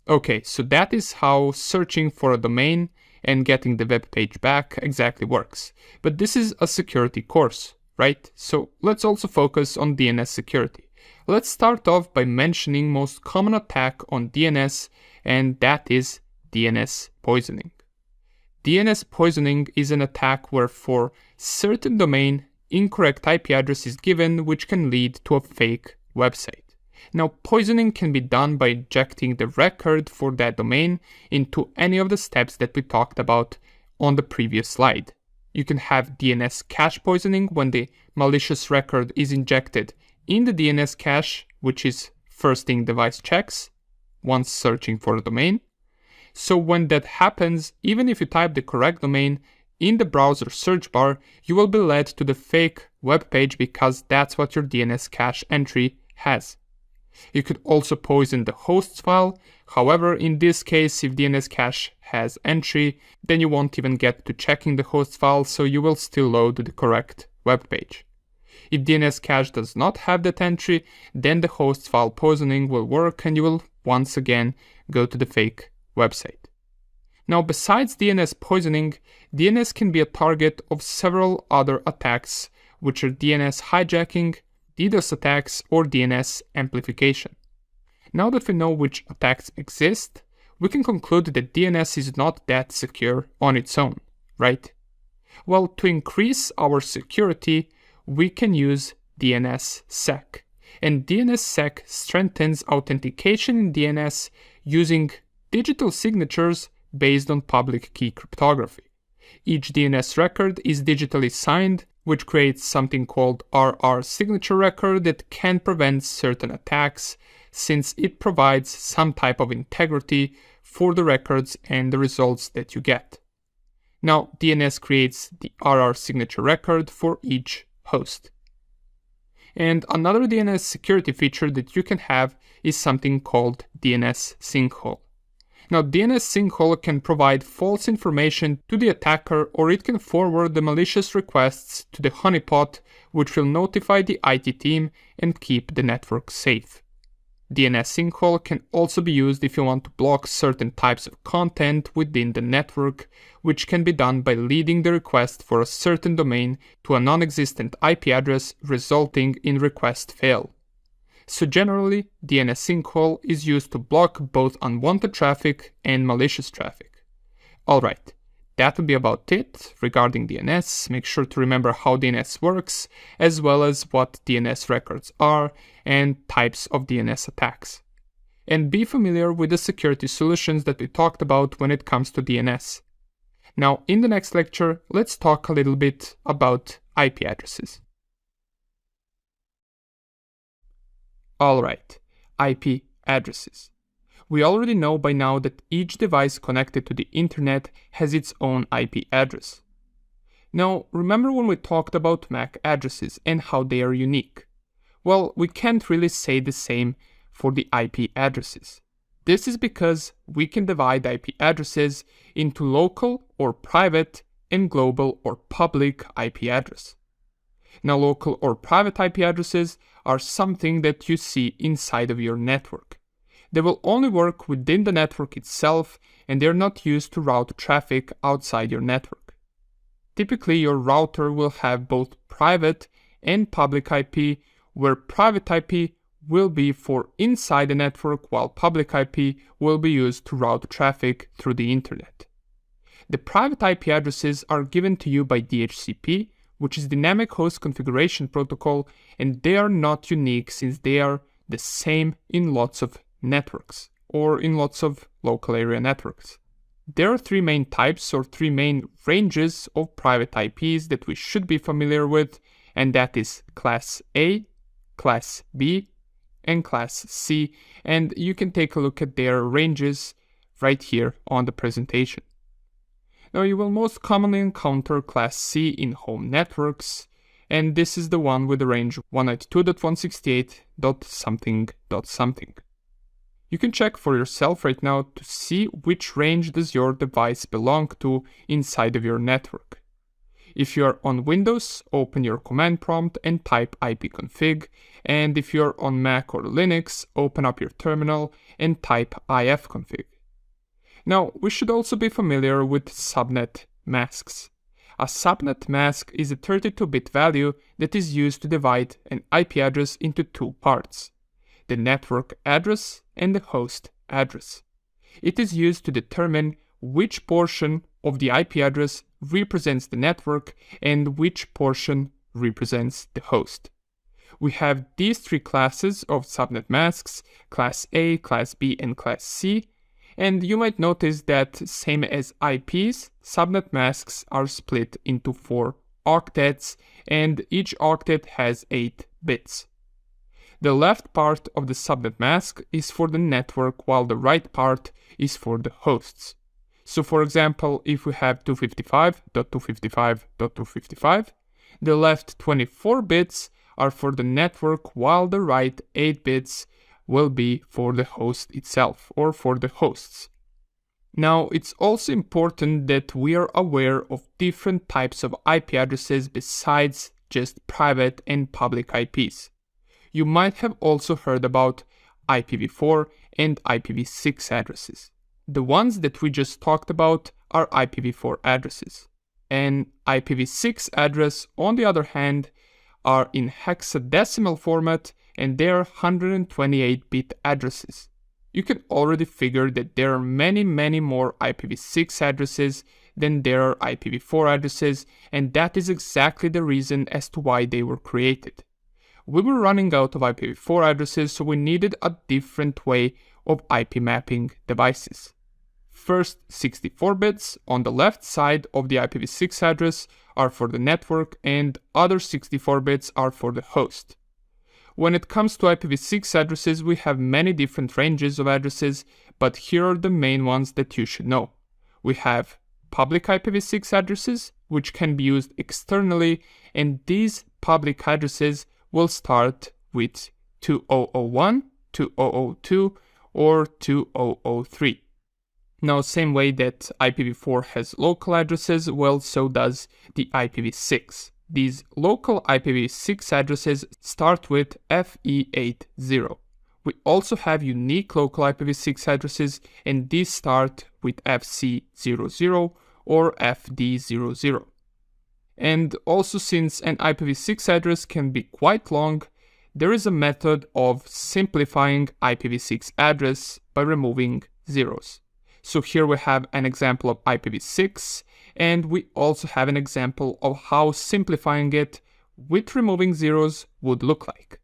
Okay, so that is how searching for a domain and getting the web page back exactly works. But this is a security course, right? So let's also focus on DNS security. Let's start off by mentioning most common attack on DNS, and that is DNS poisoning. DNS poisoning is an attack where for certain domain, incorrect IP address is given, which can lead to a fake website. Now, poisoning can be done by injecting the record for that domain into any of the steps that we talked about on the previous slide. You can have DNS cache poisoning when the malicious record is injected in the DNS cache, which is first thing device checks once searching for a domain. So when that happens, even if you type the correct domain in the browser search bar, you will be led to the fake web page because that's what your DNS cache entry has. You could also poison the host file. However, in this case, if DNS cache has entry, then you won't even get to checking the host file, so you will still load the correct web page. If DNS cache does not have that entry, then the host file poisoning will work and you will once again go to the fake website. Now, besides DNS poisoning, DNS can be a target of several other attacks, which are DNS hijacking, DDoS attacks, or DNS amplification. Now that we know which attacks exist, we can conclude that DNS is not that secure on its own, right? Well, to increase our security, we can use DNSSEC. And DNSSEC strengthens authentication in DNS using digital signatures based on public key cryptography. Each DNS record is digitally signed, which creates something called RR signature record that can prevent certain attacks, since it provides some type of integrity for the records and the results that you get. Now, DNS creates the RR signature record for each host. And another DNS security feature that you can have is something called DNS sinkhole. Now, DNS sinkhole can provide false information to the attacker, or it can forward the malicious requests to the honeypot, which will notify the IT team and keep the network safe. DNS sinkhole can also be used if you want to block certain types of content within the network, which can be done by leading the request for a certain domain to a non-existent IP address, resulting in request fail. So generally, DNS sinkhole is used to block both unwanted traffic and malicious traffic. Alright, that would be about it regarding DNS. Make sure to remember how DNS works, as well as what DNS records are and types of DNS attacks. And be familiar with the security solutions that we talked about when it comes to DNS. Now, in the next lecture, let's talk a little bit about IP addresses. Alright, IP addresses. We already know by now that each device connected to the internet has its own IP address. Now, remember when we talked about MAC addresses and how they are unique? Well, we can't really say the same for the IP addresses. This is because we can divide IP addresses into local or private and global or public IP address. Now, local or private IP addresses are something that you see inside of your network. They will only work within the network itself, and they're not used to route traffic outside your network. Typically, your router will have both private and public IP, where private IP will be for inside the network, while public IP will be used to route traffic through the internet. The private IP addresses are given to you by DHCP, which is Dynamic Host Configuration Protocol, and they are not unique since they are the same in lots of networks or in lots of local area networks. There are three main types or three main ranges of private IPs that we should be familiar with, and that is Class A, Class B, and Class C, and you can take a look at their ranges right here on the presentation. Now you will most commonly encounter Class C in home networks, and this is the one with the range 192.168.something.something. You can check for yourself right now to see which range does your device belong to inside of your network. If you are on Windows, open your command prompt and type ipconfig, and if you're on Mac or Linux, open up your terminal and type ifconfig. Now, we should also be familiar with subnet masks. A subnet mask is a 32-bit value that is used to divide an IP address into two parts: the network address and the host address. It is used to determine which portion of the IP address represents the network and which portion represents the host. We have these three classes of subnet masks: Class A, Class B, and Class C, and you might notice that, same as IPs, subnet masks are split into 4 octets, and each octet has 8 bits. The left part of the subnet mask is for the network, while the right part is for the hosts. So for example, if we have 255.255.255, the left 24 bits are for the network, while the right 8 bits will be for the host itself, or for the hosts. Now, it's also important that we are aware of different types of IP addresses besides just private and public IPs. You might have also heard about IPv4 and IPv6 addresses. The ones that we just talked about are IPv4 addresses. An IPv6 address, on the other hand, are in hexadecimal format, and they are 128-bit addresses. You can already figure that there are many more IPv6 addresses than there are IPv4 addresses, and that is exactly the reason as to why they were created. We were running out of IPv4 addresses, so we needed a different way of IP mapping devices. First 64 bits on the left side of the IPv6 address are for the network, and other 64 bits are for the host. When it comes to IPv6 addresses, we have many different ranges of addresses, but here are the main ones that you should know. We have public IPv6 addresses, which can be used externally, and these public addresses will start with 2001, 2002, or 2003. Now, same way that IPv4 has local addresses, well, so does the IPv6. These local IPv6 addresses start with FE80. We also have unique local IPv6 addresses, and these start with FC00 or FD00. And also, since an IPv6 address can be quite long, there is a method of simplifying IPv6 address by removing zeros. So here we have an example of IPv6, and we also have an example of how simplifying it with removing zeros would look like.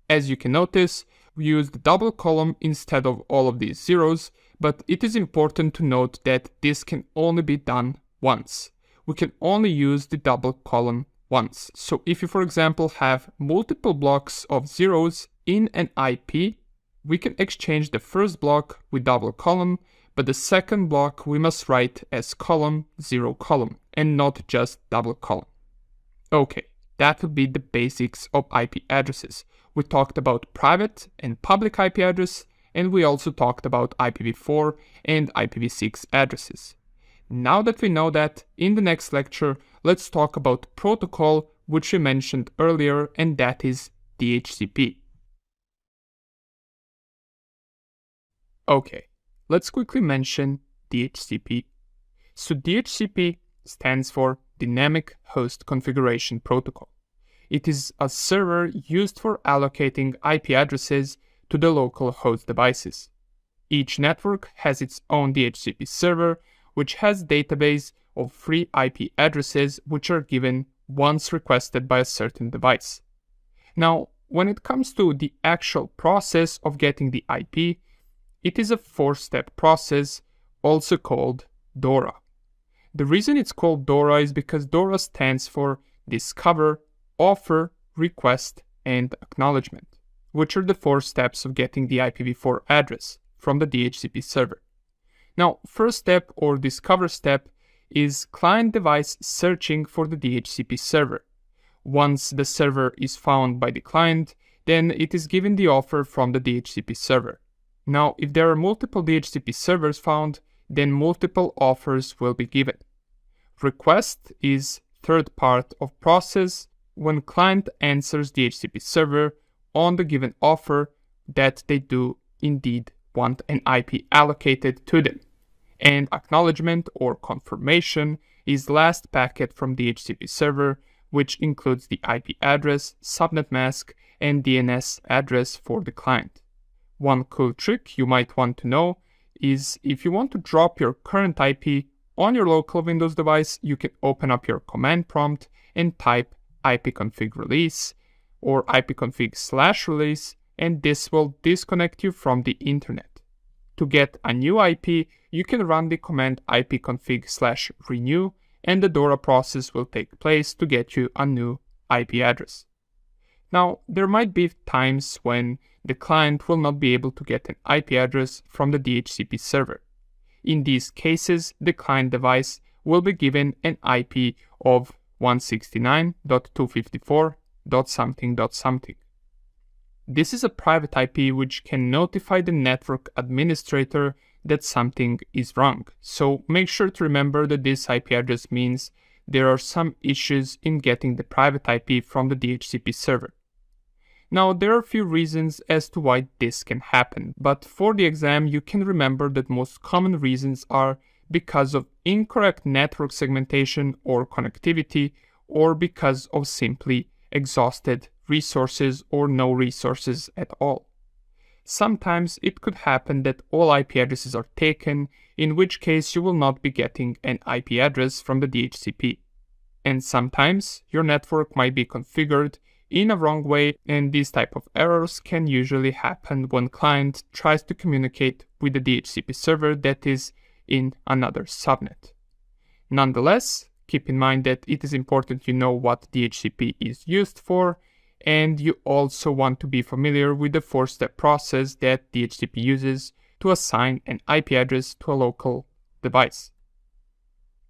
As you can notice, we used double column instead of all of these zeros, but it is important to note that this can only be done once. We can only use the double column once. So if you, for example, have multiple blocks of zeros in an IP, we can exchange the first block with double column, but the second block we must write as column, 0 column, and not just double column. Okay, that would be the basics of IP addresses. We talked about private and public IP address, and we also talked about IPv4 and IPv6 addresses. Now that we know that, in the next lecture, let's talk about protocol, which we mentioned earlier, and that is DHCP. Okay, let's quickly mention DHCP. So DHCP stands for Dynamic Host Configuration Protocol. It is a server used for allocating IP addresses to the local host devices. Each network has its own DHCP server, which has a database of free IP addresses which are given once requested by a certain device. Now, when it comes to the actual process of getting the IP, it is a 4-step process, also called DORA. The reason it's called DORA is because DORA stands for Discover, offer, request, and acknowledgement, which are the 4 steps of getting the IPv4 address from the DHCP server. Now, first step or discover step is client device searching for the DHCP server. Once the server is found by the client, then it is given the offer from the DHCP server. Now, if there are multiple DHCP servers found, then multiple offers will be given. Request is third part of process when client answers DHCP server on the given offer that they do indeed want an IP allocated to them. And acknowledgement or confirmation is last packet from DHCP server, which includes the IP address, subnet mask, and DNS address for the client. One cool trick you might want to know is if you want to drop your current IP on your local Windows device, you can open up your command prompt and type ipconfig release or ipconfig/release, and this will disconnect you from the internet. To get a new IP, you can run the command ipconfig/renew, and the DORA process will take place to get you a new IP address. Now, there might be times when the client will not be able to get an IP address from the DHCP server. In these cases, the client device will be given an IP of 169.254.something.something. This is a private IP which can notify the network administrator that something is wrong. So make sure to remember that this IP address means there are some issues in getting the private IP from the DHCP server. Now, there are a few reasons as to why this can happen, but for the exam you can remember that most common reasons are because of incorrect network segmentation or connectivity, or because of simply exhausted resources or no resources at all. Sometimes it could happen that all IP addresses are taken, in which case you will not be getting an IP address from the DHCP. And sometimes your network might be configured in a wrong way, and these type of errors can usually happen when client tries to communicate with the DHCP server that is in another subnet. Nonetheless, keep in mind that it is important you know what DHCP is used for, and you also want to be familiar with the 4-step process that DHCP uses to assign an IP address to a local device.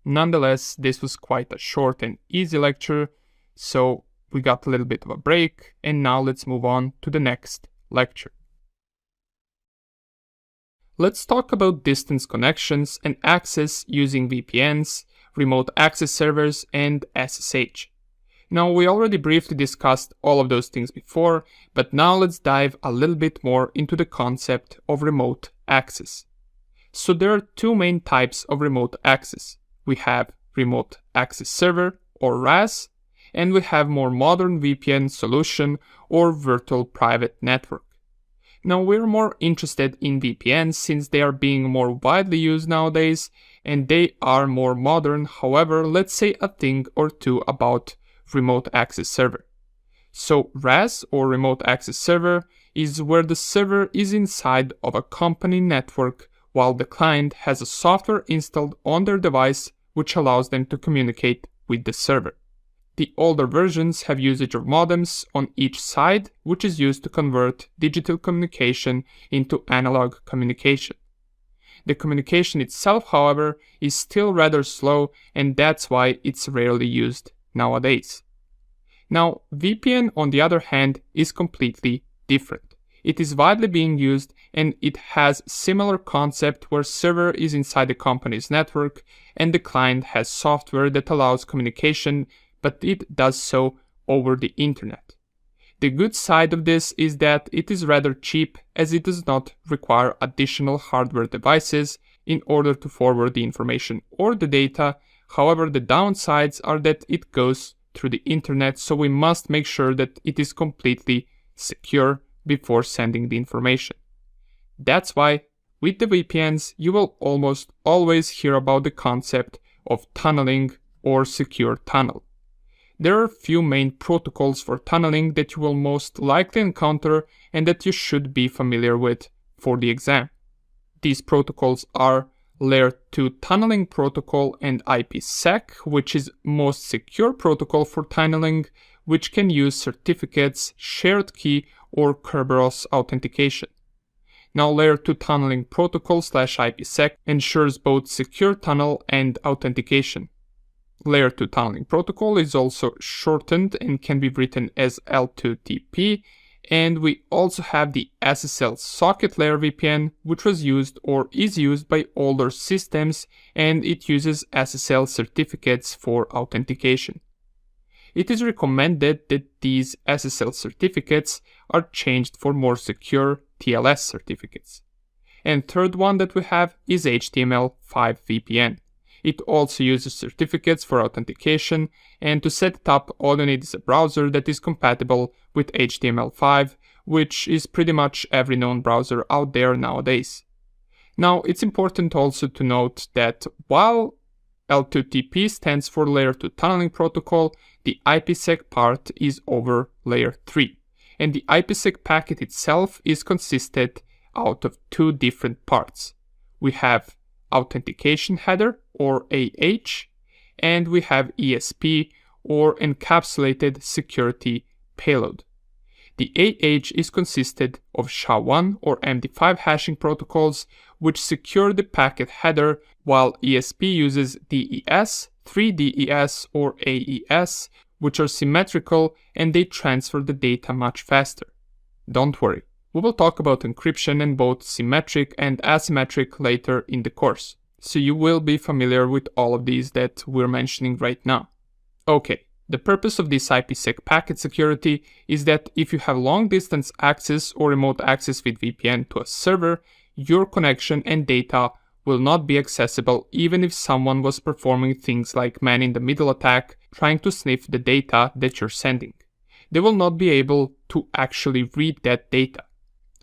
Nonetheless, this was quite a short and easy lecture, so we got a little bit of a break, and now let's move on to the next lecture. Let's talk about distance connections and access using VPNs, remote access servers, and SSH. Now, we already briefly discussed all of those things before, but now let's dive a little bit more into the concept of remote access. So there are 2 main types of remote access. We have remote access server or RAS, and we have more modern VPN solution or virtual private network. Now, we're more interested in VPNs since they are being more widely used nowadays and they are more modern. However, let's say a thing or two about remote access server. So RAS or remote access server is where the server is inside of a company network while the client has a software installed on their device which allows them to communicate with the server. The older versions have usage of modems on each side, which is used to convert digital communication into analog communication. The communication itself, however, is still rather slow, and that's why it's rarely used nowadays. Now, VPN, on the other hand, is completely different. It is widely being used, and it has similar concept where server is inside the company's network, and the client has software that allows communication, but it does so over the internet. The good side of this is that it is rather cheap, as it does not require additional hardware devices in order to forward the information or the data. However, the downsides are that it goes through the internet, so we must make sure that it is completely secure before sending the information. That's why with the VPNs you will almost always hear about the concept of tunneling or secure tunnel. There are a few main protocols for tunneling that you will most likely encounter and that you should be familiar with for the exam. These protocols are Layer 2 tunneling protocol, and IPsec, which is most secure protocol for tunneling, which can use certificates, shared key, or Kerberos authentication. Now, Layer 2 tunneling protocol / IPsec ensures both secure tunnel and authentication. Layer 2 tunneling protocol is also shortened and can be written as L2TP, and we also have the SSL socket layer VPN, which was used or is used by older systems, and it uses SSL certificates for authentication. It is recommended that these SSL certificates are changed for more secure TLS certificates. And third one that we have is HTML5 VPN. It also uses certificates for authentication, and to set it up, all you need is a browser that is compatible with HTML5, which is pretty much every known browser out there nowadays. Now, it's important also to note that while L2TP stands for Layer 2 Tunneling Protocol, the IPsec part is over Layer 3, and the IPsec packet itself is consisted out of two different parts. We have Authentication Header, or AH, and we have ESP, or Encapsulated Security Payload. The AH is consisted of SHA-1 or MD5 hashing protocols, which secure the packet header, while ESP uses DES, 3DES, or AES, which are symmetrical and they transfer the data much faster. Don't worry, we will talk about encryption and both symmetric and asymmetric later in the course, so you will be familiar with all of these that we're mentioning right now. Okay, the purpose of this IPsec packet security is that if you have long-distance access or remote access with VPN to a server, your connection and data will not be accessible even if someone was performing things like man-in-the-middle attack trying to sniff the data that you're sending. They will not be able to actually read that data.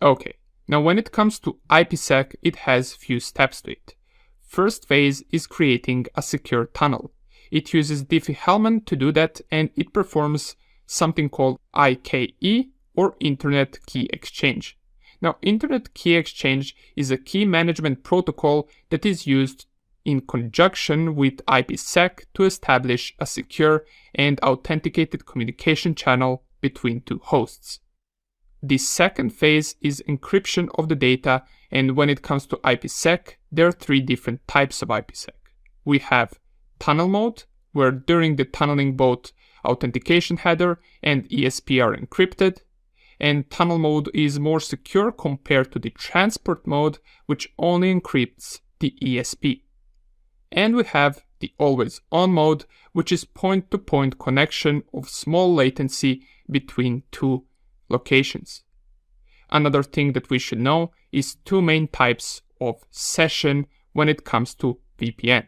Okay, now when it comes to IPsec, it has few steps to it. First phase is creating a secure tunnel. It uses Diffie-Hellman to do that, and it performs something called IKE, or Internet Key Exchange. Now, Internet Key Exchange is a key management protocol that is used in conjunction with IPsec to establish a secure and authenticated communication channel between two hosts. The second phase is encryption of the data, and when it comes to IPsec, there are three different types of IPsec. We have tunnel mode, where during the tunneling both authentication header and ESP are encrypted, and tunnel mode is more secure compared to the transport mode, which only encrypts the ESP. And we have the always on mode, which is point-to-point connection of small latency between two locations. Another thing that we should know is two main types of session when it comes to VPN.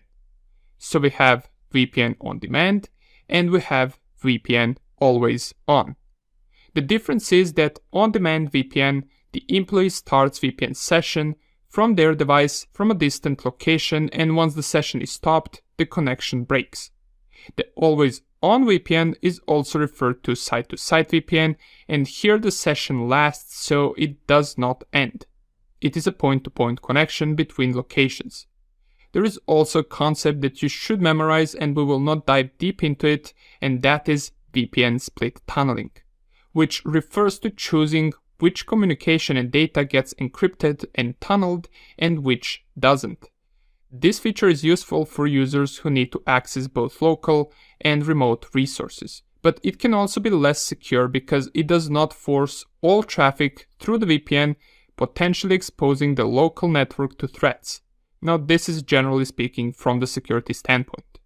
So we have VPN on demand and we have VPN always on. The difference is that on demand VPN, the employee starts VPN session from their device from a distant location, and once the session is stopped, the connection breaks. The always on VPN is also referred to site-to-site VPN, and here the session lasts, so it does not end. It is a point-to-point connection between locations. There is also a concept that you should memorize, and we will not dive deep into it, and that is VPN split tunneling, which refers to choosing which communication and data gets encrypted and tunneled and which doesn't. This feature is useful for users who need to access both local and remote resources, but it can also be less secure because it does not force all traffic through the VPN, potentially exposing the local network to threats. Now, this is generally speaking from the security standpoint.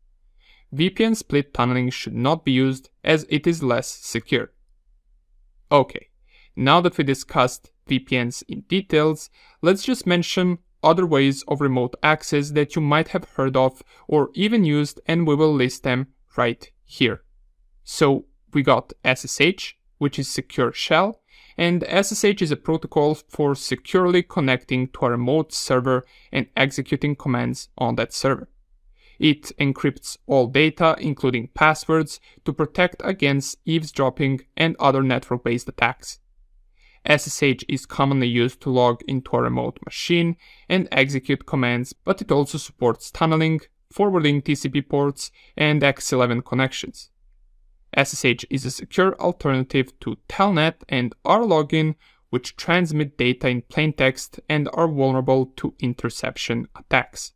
VPN split tunneling should not be used as it is less secure. Okay, now that we discussed VPNs in details, let's just mention other ways of remote access that you might have heard of or even used, and we will list them right here. So we got SSH, which is Secure Shell, and SSH is a protocol for securely connecting to a remote server and executing commands on that server. It encrypts all data, including passwords, to protect against eavesdropping and other network-based attacks. SSH is commonly used to log into a remote machine and execute commands, but it also supports tunneling, forwarding TCP ports, and X11 connections. SSH is a secure alternative to Telnet and RLogin, which transmit data in plain text and are vulnerable to interception attacks.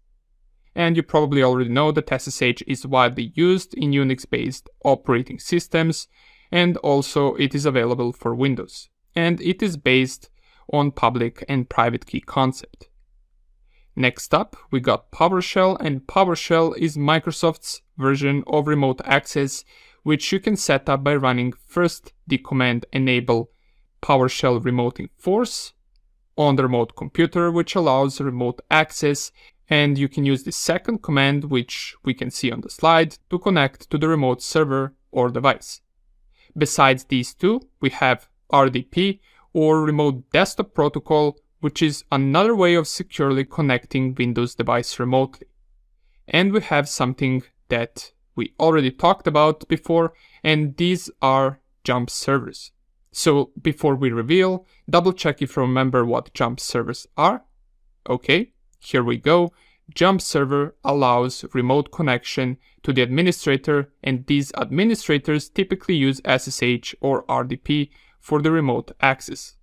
And you probably already know that SSH is widely used in Unix-based operating systems, and also it is available for Windows. And it is based on public and private key concept. Next up, we got PowerShell, and PowerShell is Microsoft's version of remote access, which you can set up by running first the command enable PowerShell remote enforce on the remote computer, which allows remote access, and you can use the second command, which we can see on the slide, to connect to the remote server or device. Besides these two, we have RDP, or Remote Desktop Protocol, which is another way of securely connecting Windows device remotely. And we have something that we already talked about before, and these are jump servers. So before we reveal, double check if you remember what jump servers are. Okay, here we go. Jump server allows remote connection to the administrator, and these administrators typically use SSH or RDP for the remote access.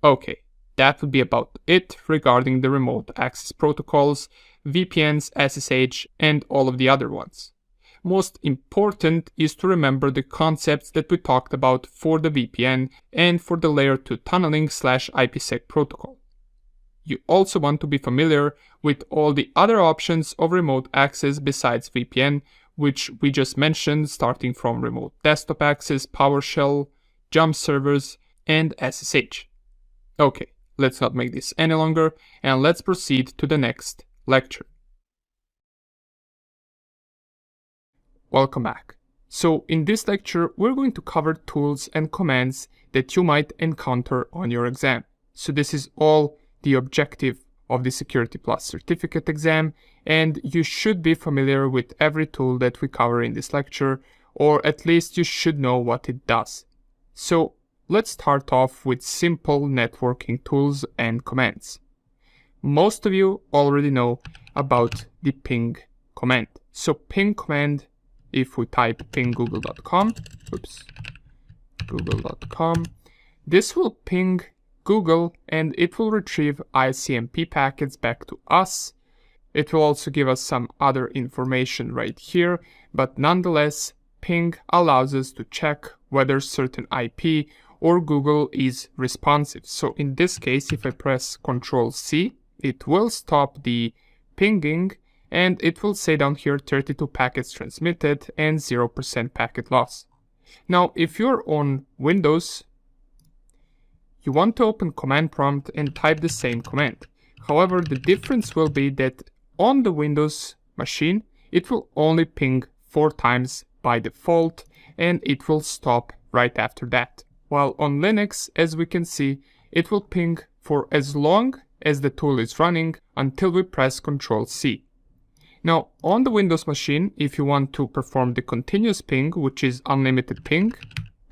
Okay, that would be about it regarding the remote access protocols, VPNs, SSH, and all of the other ones. Most important is to remember the concepts that we talked about for the VPN and for the layer 2 tunneling / IPsec protocol. You also want to be familiar with all the other options of remote access besides VPN, which we just mentioned, starting from remote desktop access, PowerShell, jump servers, and SSH. Okay, let's not make this any longer, and let's proceed to the next lecture. Welcome back. So in this lecture, we're going to cover tools and commands that you might encounter on your exam. So this is all the objective of the Security Plus certificate exam, and you should be familiar with every tool that we cover in this lecture, or at least you should know what it does. So let's start off with simple networking tools and commands. Most of you already know about the ping command. So ping command, if we type ping google.com, this will ping Google and it will retrieve ICMP packets back to us. It will also give us some other information right here, but nonetheless, ping allows us to check whether certain IP or Google is responsive. So in this case, if I press Ctrl+C, it will stop the pinging and it will say down here 32 packets transmitted and 0% packet loss. Now, if you're on Windows, you want to open command prompt and type the same command. However, the difference will be that on the Windows machine, it will only ping 4 times by default and it will stop right after that. While on Linux, as we can see, it will ping for as long as the tool is running until we press Ctrl+C. Now, on the Windows machine, if you want to perform the continuous ping, which is unlimited ping,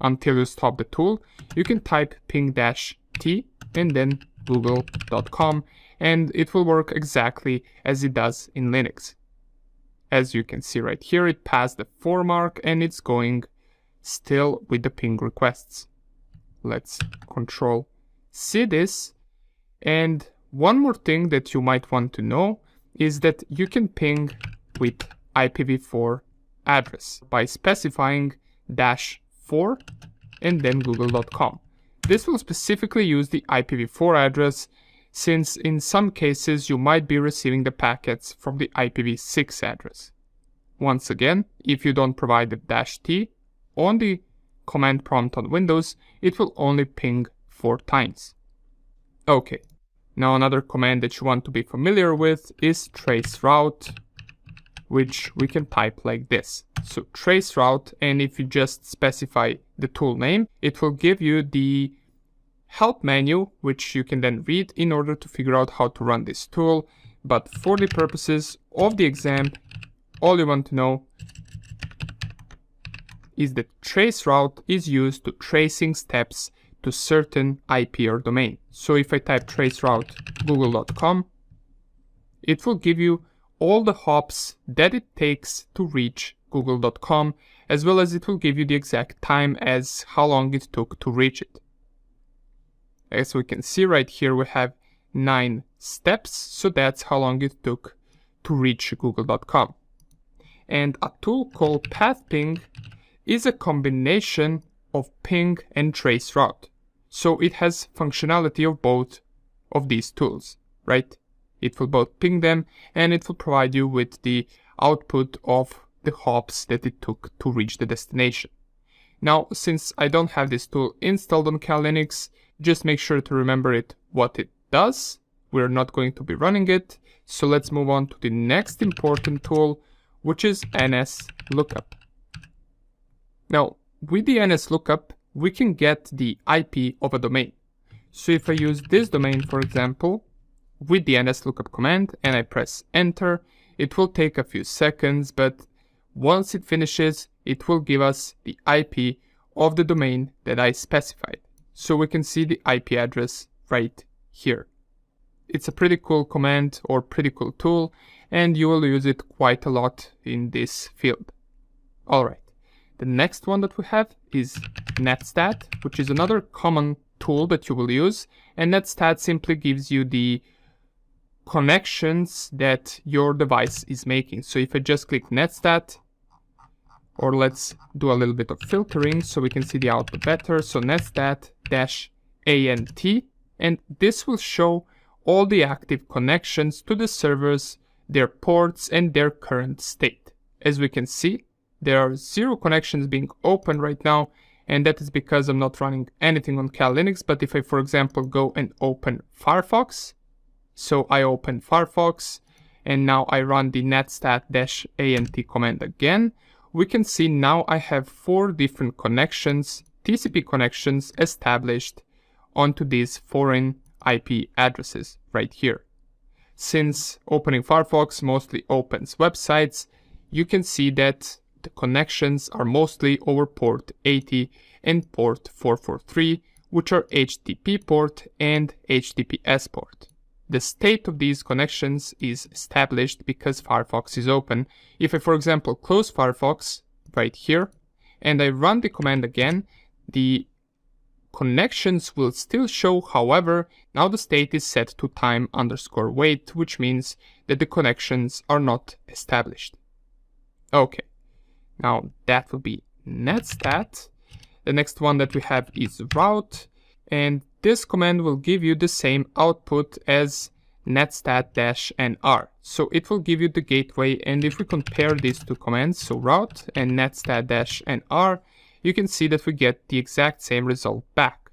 until you stop the tool, you can type ping-t and then google.com, and it will work exactly as it does in Linux. As you can see right here, it passed the 4 mark and it's going still with the ping requests. Let's Ctrl+C this. And one more thing that you might want to know is that you can ping with IPv4 address by specifying -4 and then google.com. This will specifically use the IPv4 address, since in some cases you might be receiving the packets from the IPv6 address. Once again, if you don't provide the -t on the command prompt on Windows, it will only ping 4 times. Okay. Now another command that you want to be familiar with is traceroute, which we can type like this. So traceroute, and if you just specify the tool name, it will give you the help menu, which you can then read in order to figure out how to run this tool. But for the purposes of the exam, all you want to know is that traceroute is used to tracing steps to certain IP or domain. So if I type traceroute google.com, it will give you all the hops that it takes to reach google.com, as well as it will give you the exact time as how long it took to reach it. As we can see right here, we have 9 steps, so that's how long it took to reach google.com. And a tool called PathPing is a combination of ping and traceroute. So it has functionality of both of these tools, right? It will both ping them and it will provide you with the output of the hops that it took to reach the destination. Now, since I don't have this tool installed on Cal Linux, just make sure to remember what it does. We're not going to be running it. So let's move on to the next important tool, which is NSLookup. Now, with the NSLookup, we can get the IP of a domain. So if I use this domain, for example, with the NSLookup command and I press enter, it will take a few seconds, but once it finishes, it will give us the IP of the domain that I specified. So we can see the IP address right here. It's a pretty cool command or pretty cool tool, and you will use it quite a lot in this field. Alright, the next one that we have is netstat, which is another common tool that you will use, and netstat simply gives you the connections that your device is making. So if I just click netstat, or let's do a little bit of filtering so we can see the output better. So netstat-ant, and this will show all the active connections to the servers, their ports, and their current state. As we can see, there are 0 connections being opened right now, and that is because I'm not running anything on Cal Linux. But if I, for example, go and open Firefox, so I open Firefox, and now I run the netstat-ant command again, we can see now I have 4 different connections, TCP connections established onto these foreign IP addresses right here. Since opening Firefox mostly opens websites, you can see that the connections are mostly over port 80 and port 443, which are HTTP port and HTTPS port. The state of these connections is established because Firefox is open. If I, for example, close Firefox right here and I run the command again, the connections will still show. However, now the state is set to time_wait, which means that the connections are not established. Okay, now that will be netstat. The next one that we have is route, and this command will give you the same output as netstat-nr. So it will give you the gateway, and if we compare these two commands, so route and netstat-nr, you can see that we get the exact same result back.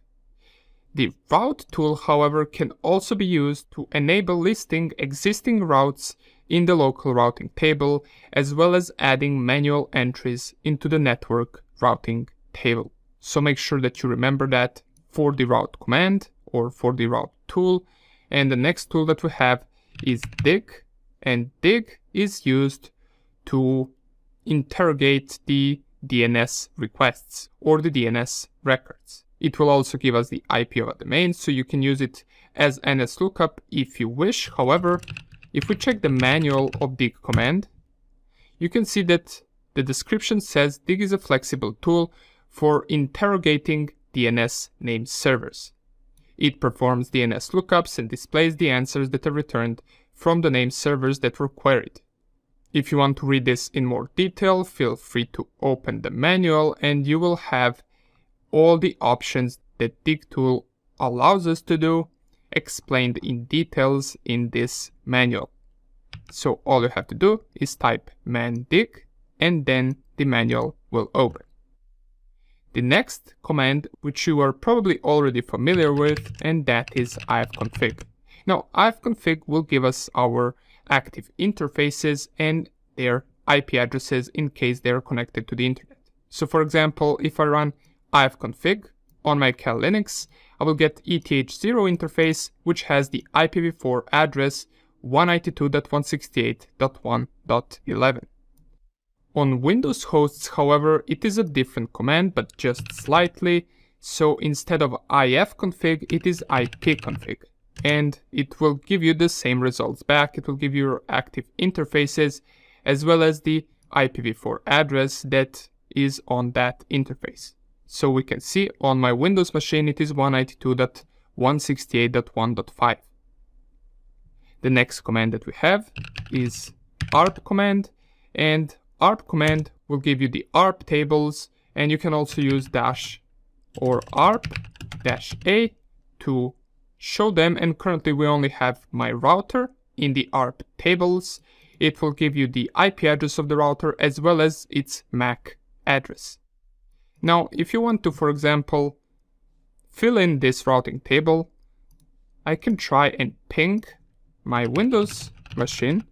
The route tool, however, can also be used to enable listing existing routes in the local routing table, as well as adding manual entries into the network routing table. So make sure that you remember that for the route command or for the route tool. And the next tool that we have is dig, and dig is used to interrogate the DNS requests or the DNS records. It will also give us the IP of a domain, so you can use it as NSLookup if you wish. However, if we check the manual of dig command, you can see that the description says dig is a flexible tool for interrogating DNS name servers. It performs DNS lookups and displays the answers that are returned from the name servers that were queried. If you want to read this in more detail, feel free to open the manual and you will have all the options that dig tool allows us to do explained in details in this manual. So all you have to do is type man dig and then the manual will open. The next command, which you are probably already familiar with, and that is ifconfig. Now, ifconfig will give us our active interfaces and their IP addresses in case they are connected to the internet. So for example, if I run ifconfig on my Cal Linux, I will get ETH0 interface, which has the IPv4 address 192.168.1.11. On Windows hosts, however, it is a different command, but just slightly. So instead of ifconfig, it is ipconfig. And it will give you the same results back. It will give you your active interfaces as well as the IPv4 address that is on that interface. So we can see on my Windows machine it is 192.168.1.5. The next command that we have is arp command, and arp command will give you the arp tables, and you can also use dash or arp -a to show them, and currently we only have my router in the arp tables. It will give you the IP address of the router as well as its MAC address. Now, if you want to, for example, fill in this routing table, I can try and ping my Windows machine,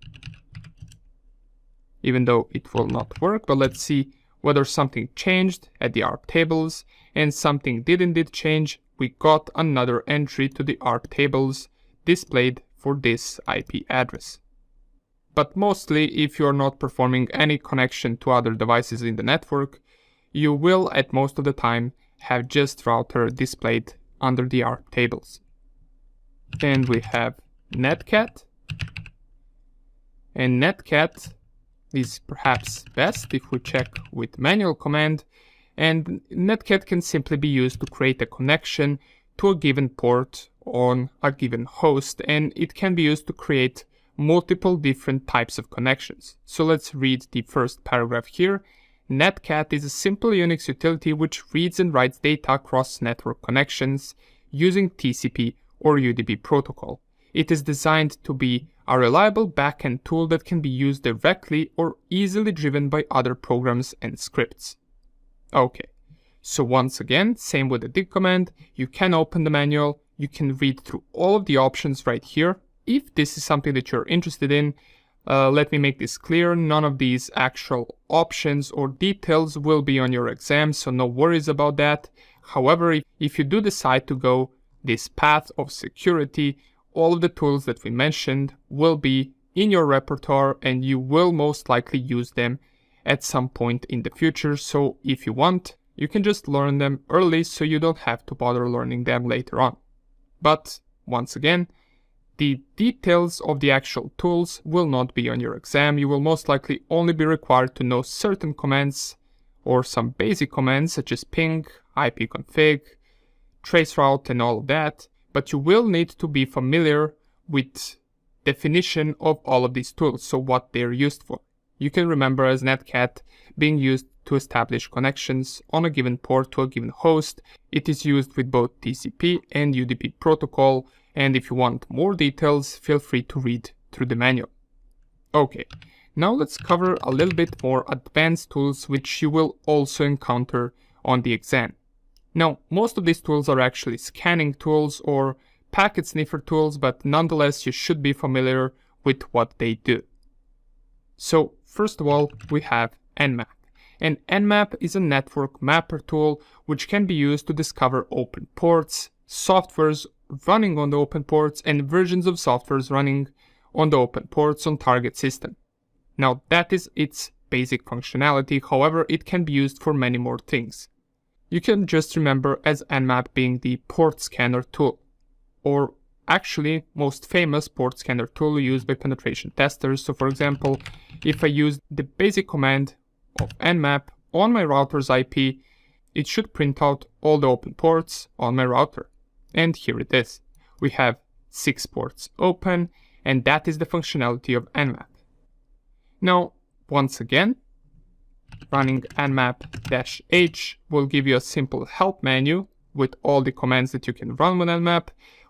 even though it will not work, but let's see whether something changed at the ARP tables, and something did indeed change. We got another entry to the ARP tables displayed for this IP address. But mostly, if you are not performing any connection to other devices in the network, you will at most of the time have just router displayed under the ARP tables. Then we have netcat, and netcat is perhaps best if we check with manual command, and netcat can simply be used to create a connection to a given port on a given host, and it can be used to create multiple different types of connections. So let's read the first paragraph here. Netcat is a simple Unix utility which reads and writes data across network connections using TCP or UDP protocol. It is designed to be a reliable backend tool that can be used directly or easily driven by other programs and scripts. Okay, so once again, same with the dig command, you can open the manual, you can read through all of the options right here. If this is something that you're interested in, let me make this clear, none of these actual options or details will be on your exam, so no worries about that. However, if you do decide to go this path of security, all of the tools that we mentioned will be in your repertoire and you will most likely use them at some point in the future. So if you want, you can just learn them early so you don't have to bother learning them later on. But once again, the details of the actual tools will not be on your exam. You will most likely only be required to know certain commands or some basic commands such as ping, ipconfig, traceroute and all of that, but you will need to be familiar with definition of all of these tools, so what they're used for. You can remember as netcat being used to establish connections on a given port to a given host. It is used with both TCP and UDP protocol, and if you want more details, feel free to read through the manual. Okay, now let's cover a little bit more advanced tools which you will also encounter on the exam. Now, most of these tools are actually scanning tools or packet sniffer tools, but nonetheless you should be familiar with what they do. So first of all, we have Nmap. And Nmap is a network mapper tool which can be used to discover open ports, softwares running on the open ports, and versions of softwares running on the open ports on target system. Now that is its basic functionality, however it can be used for many more things. You can just remember as Nmap being the port scanner tool, or actually most famous port scanner tool used by penetration testers. So for example, if I use the basic command of Nmap on my router's IP, it should print out all the open ports on my router. And here it is. We have 6 ports open, and that is the functionality of Nmap. Now, once again, running nmap-h will give you a simple help menu with all the commands that you can run with Nmap.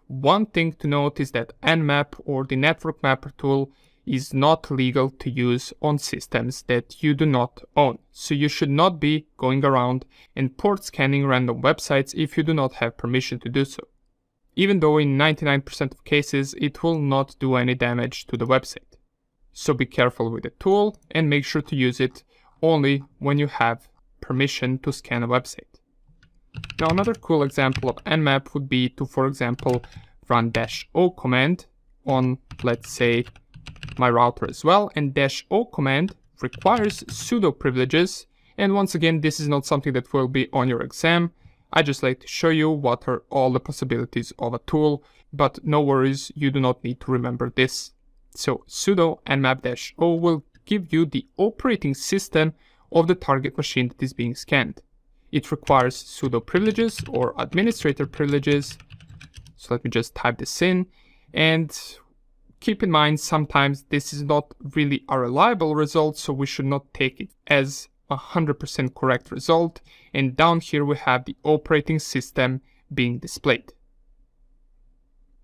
One thing to note is that Nmap, or the network mapper tool, is not legal to use on systems that you do not own. So you should not be going around and port scanning random websites if you do not have permission to do so. Even though in 99% of cases it will not do any damage to the website. So be careful with the tool and make sure to use it only when you have permission to scan a website. Now another cool example of Nmap would be to, for example, run -o command on, let's say, my router as well, and -o command requires sudo privileges, and once again this is not something that will be on your exam. I just like to show you what are all the possibilities of a tool, but no worries, you do not need to remember this. So sudo nmap-o will give you the operating system of the target machine that is being scanned. It requires sudo privileges or administrator privileges. So let me just type this in, and keep in mind sometimes this is not really a reliable result, so we should not take it as 100% correct result. And down here we have the operating system being displayed.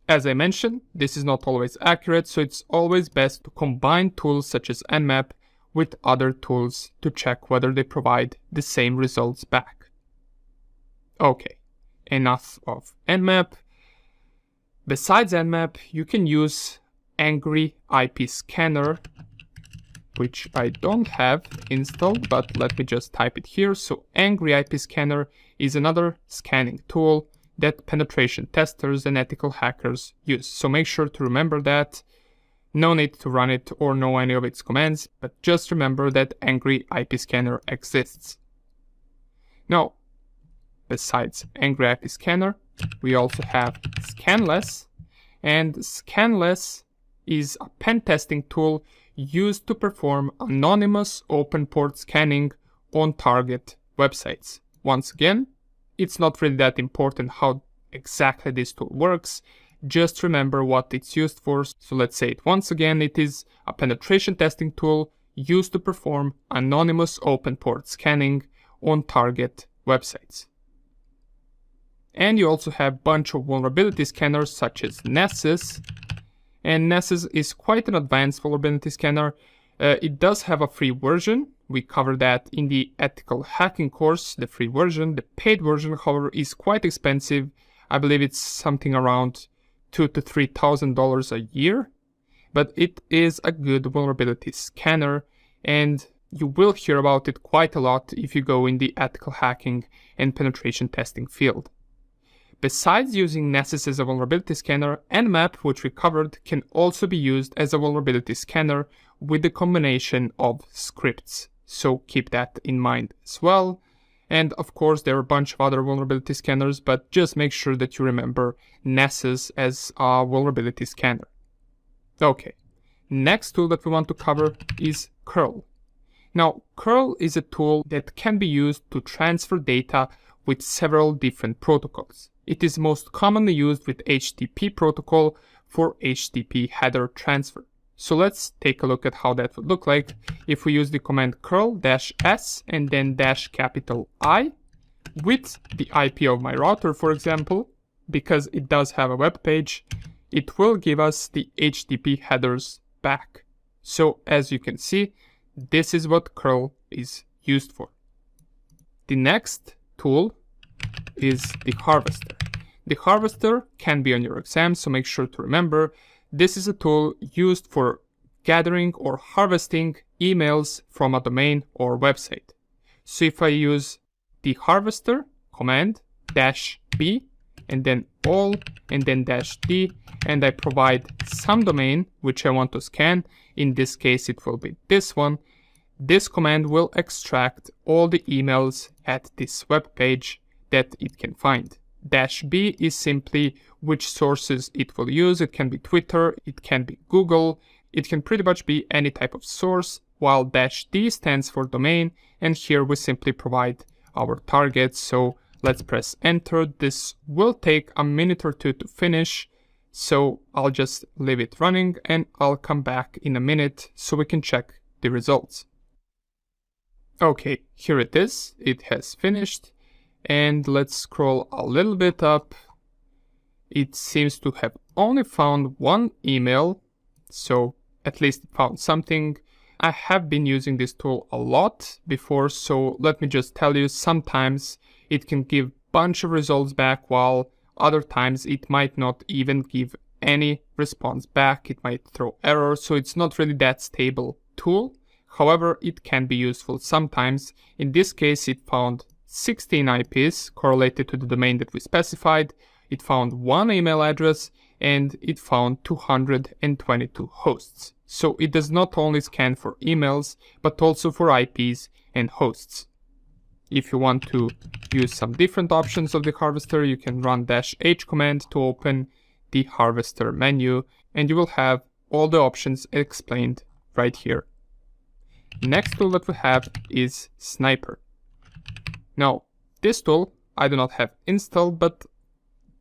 As I mentioned, this is not always accurate, so it's always best to combine tools such as nmap with other tools to check whether they provide the same results back. Okay, enough of nmap. Besides nmap, you can use Angry IP Scanner, which I don't have installed, but let me just type it here. So Angry IP Scanner is another scanning tool that penetration testers and ethical hackers use. So make sure to remember that. No need to run it or know any of its commands, but just remember that Angry IP Scanner exists. Now, besides Angry IP Scanner, we also have Scanless, and Scanless is a pen testing tool used to perform anonymous open port scanning on target websites. Once again, it's not really that important how exactly this tool works. Just remember what it's used for. So let's say it once again, it is a penetration testing tool used to perform anonymous open port scanning on target websites. And you also have a bunch of vulnerability scanners such as Nessus. And Nessus is quite an advanced vulnerability scanner. It does have a free version. We cover that in the ethical hacking course, the free version. The paid version, however, is quite expensive. I believe it's something around $2,000 to $3,000 a year. But it is a good vulnerability scanner, and you will hear about it quite a lot if you go in the ethical hacking and penetration testing field. Besides using Nessus as a vulnerability scanner, nmap, which we covered, can also be used as a vulnerability scanner with the combination of scripts. So keep that in mind as well. And of course, there are a bunch of other vulnerability scanners, but just make sure that you remember Nessus as a vulnerability scanner. Okay, next tool that we want to cover is curl. Now, curl is a tool that can be used to transfer data with several different protocols. It is most commonly used with HTTP protocol for HTTP header transfer. So let's take a look at how that would look like if we use the command curl-s and then -I with the IP of my router, for example, because it does have a web page, it will give us the HTTP headers back. So as you can see, this is what curl is used for. The next tool is the harvester. The harvester can be on your exam, so make sure to remember this is a tool used for gathering or harvesting emails from a domain or website. So if I use the harvester command -b and then all and then -d, and I provide some domain which I want to scan, in this case it will be this one, this command will extract all the emails at this web page that it can find. -b is simply which sources it will use. It can be Twitter, it can be Google, it can pretty much be any type of source, while -d stands for domain, and here we simply provide our target. So let's press enter. This will take a minute or two to finish, so I'll just leave it running and I'll come back in a minute so we can check the results. Okay, here it is. It has finished. And let's scroll a little bit up. It seems to have only found one email, so at least it found something. I have been using this tool a lot before, so let me just tell you, sometimes it can give a bunch of results back, while other times it might not even give any response back. It might throw errors, so it's not really that stable tool. However, it can be useful sometimes. In this case, it found 16 IPs correlated to the domain that we specified. It found one email address and it found 222 hosts. So it does not only scan for emails, but also for IPs and hosts. If you want to use some different options of the harvester, you can run -h command to open the harvester menu, and you will have all the options explained right here. Next tool that we have is Sniper. Now, this tool I do not have installed, but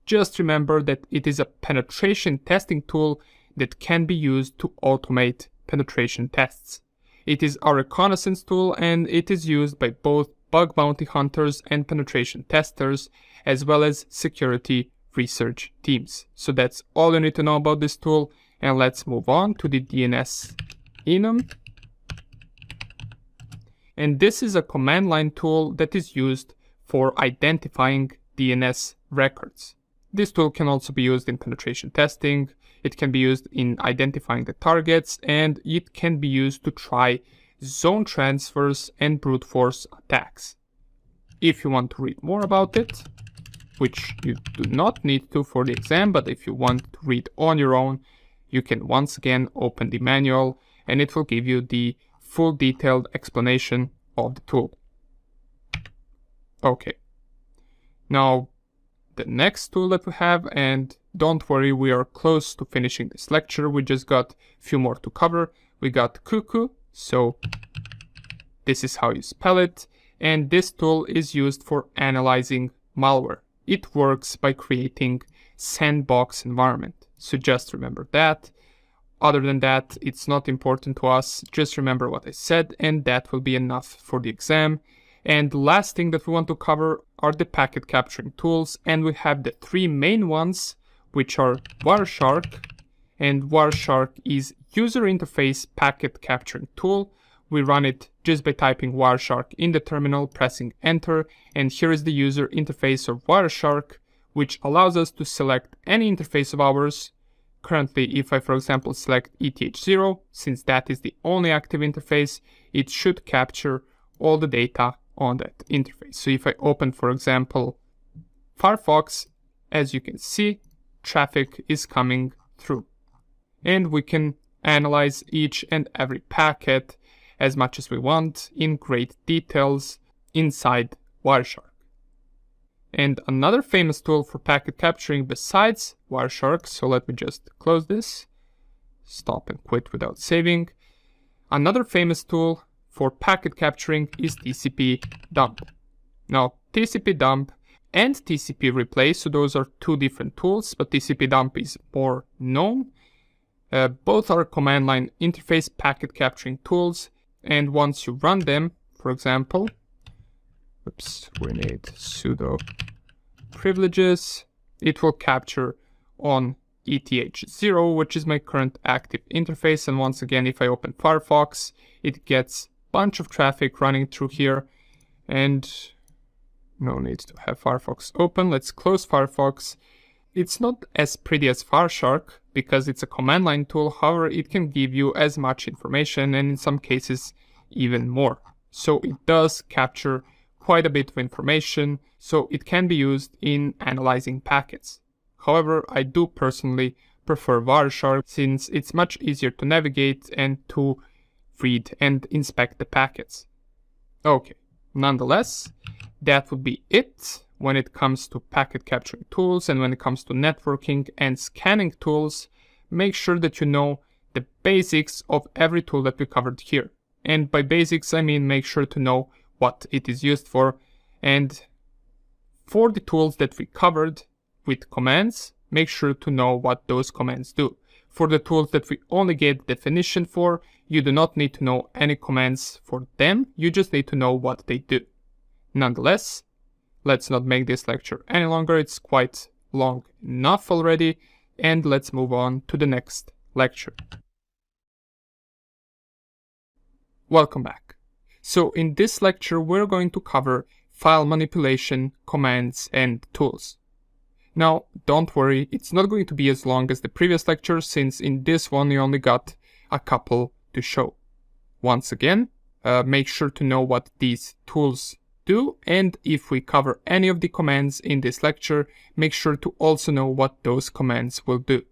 just remember that it is a penetration testing tool that can be used to automate penetration tests. It is a reconnaissance tool, and it is used by both bug bounty hunters and penetration testers, as well as security research teams. So that's all you need to know about this tool, and let's move on to the DNS enum. And this is a command line tool that is used for identifying DNS records. This tool can also be used in penetration testing, it can be used in identifying the targets, and it can be used to try zone transfers and brute force attacks. If you want to read more about it, which you do not need to for the exam, but if you want to read on your own, you can once again open the manual and it will give you the full detailed explanation of the tool. Okay, now the next tool that we have, and don't worry, we are close to finishing this lecture, we just got a few more to cover. We got Cuckoo, so this is how you spell it, and this tool is used for analyzing malware. It works by creating sandbox environment, so just remember that. Other than that, it's not important to us, just remember what I said, and that will be enough for the exam. And the last thing that we want to cover are the packet capturing tools, and we have the three main ones, which are Wireshark, and Wireshark is user interface packet capturing tool. We run it just by typing Wireshark in the terminal, pressing enter, and here is the user interface of Wireshark, which allows us to select any interface of ours. Currently, if I, for example, select ETH0, since that is the only active interface, it should capture all the data on that interface. So if I open, for example, Firefox, as you can see, traffic is coming through. And we can analyze each and every packet as much as we want in great details inside Wireshark. And another famous tool for packet capturing besides Wireshark, so let me just close this, stop and quit without saving. Another famous tool for packet capturing is TCP dump. Now, TCP dump and TCP replay, so those are two different tools, but TCP dump is more known. Both are command line interface packet capturing tools, and once you run them, for example, we need sudo privileges, it will capture on ETH0, which is my current active interface, and once again, if I open Firefox, it gets bunch of traffic running through here, and no need to have Firefox open. Let's close Firefox. It's not as pretty as Wireshark because it's a command line tool, however it can give you as much information and in some cases even more. So it does capture quite a bit of information, so it can be used in analyzing packets. However, I do personally prefer Wireshark since it's much easier to navigate and to read and inspect the packets. Okay, nonetheless, that would be it when it comes to packet capturing tools, and when it comes to networking and scanning tools. Make sure that you know the basics of every tool that we covered here. And by basics, I mean make sure to know what it is used for. And for the tools that we covered with commands, make sure to know what those commands do. For the tools that we only get definition for, you do not need to know any commands for them, you just need to know what they do. Nonetheless, let's not make this lecture any longer, it's quite long enough already, and let's move on to the next lecture. Welcome back. So in this lecture, we're going to cover file manipulation, commands, and tools. Now, don't worry, it's not going to be as long as the previous lecture, since in this one you only got a couple to show. Once again, make sure to know what these tools do, and if we cover any of the commands in this lecture, make sure to also know what those commands will do.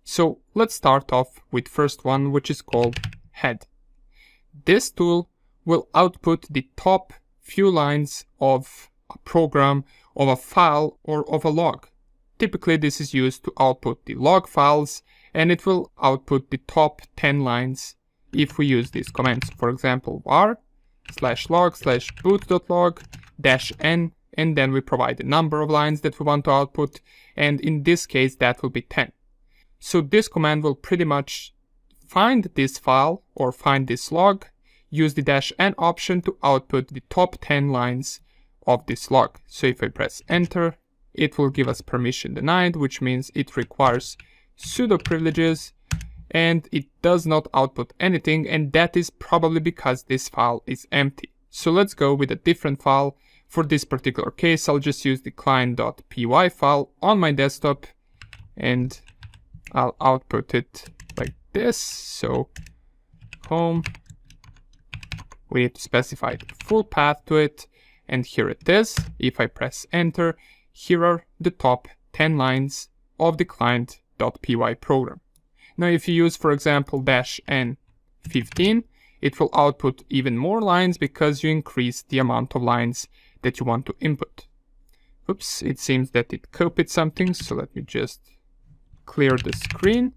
So let's start off with first one, which is called head. This tool will output the top few lines of a program, of a file, or of a log. Typically this is used to output the log files, and it will output the top 10 lines if we use these commands. For example, var/log/boot.log -n, and then we provide the number of lines that we want to output, and in this case that will be 10. So this command will pretty much find this file or find this log, use the -n option to output the top 10 lines of this log. So if I press enter, it will give us permission denied, which means it requires sudo privileges, and it does not output anything, and that is probably because this file is empty. So let's go with a different file. For this particular case, I'll just use the client.py file on my desktop, and I'll output it like this. So home, we need to specify the full path to it, and here it is. If I press enter, here are the top 10 lines of the client.py program. Now if you use, for example, -n15, it will output even more lines because you increase the amount of lines that you want to input. Oops, it seems that it copied something, so let me just clear the screen.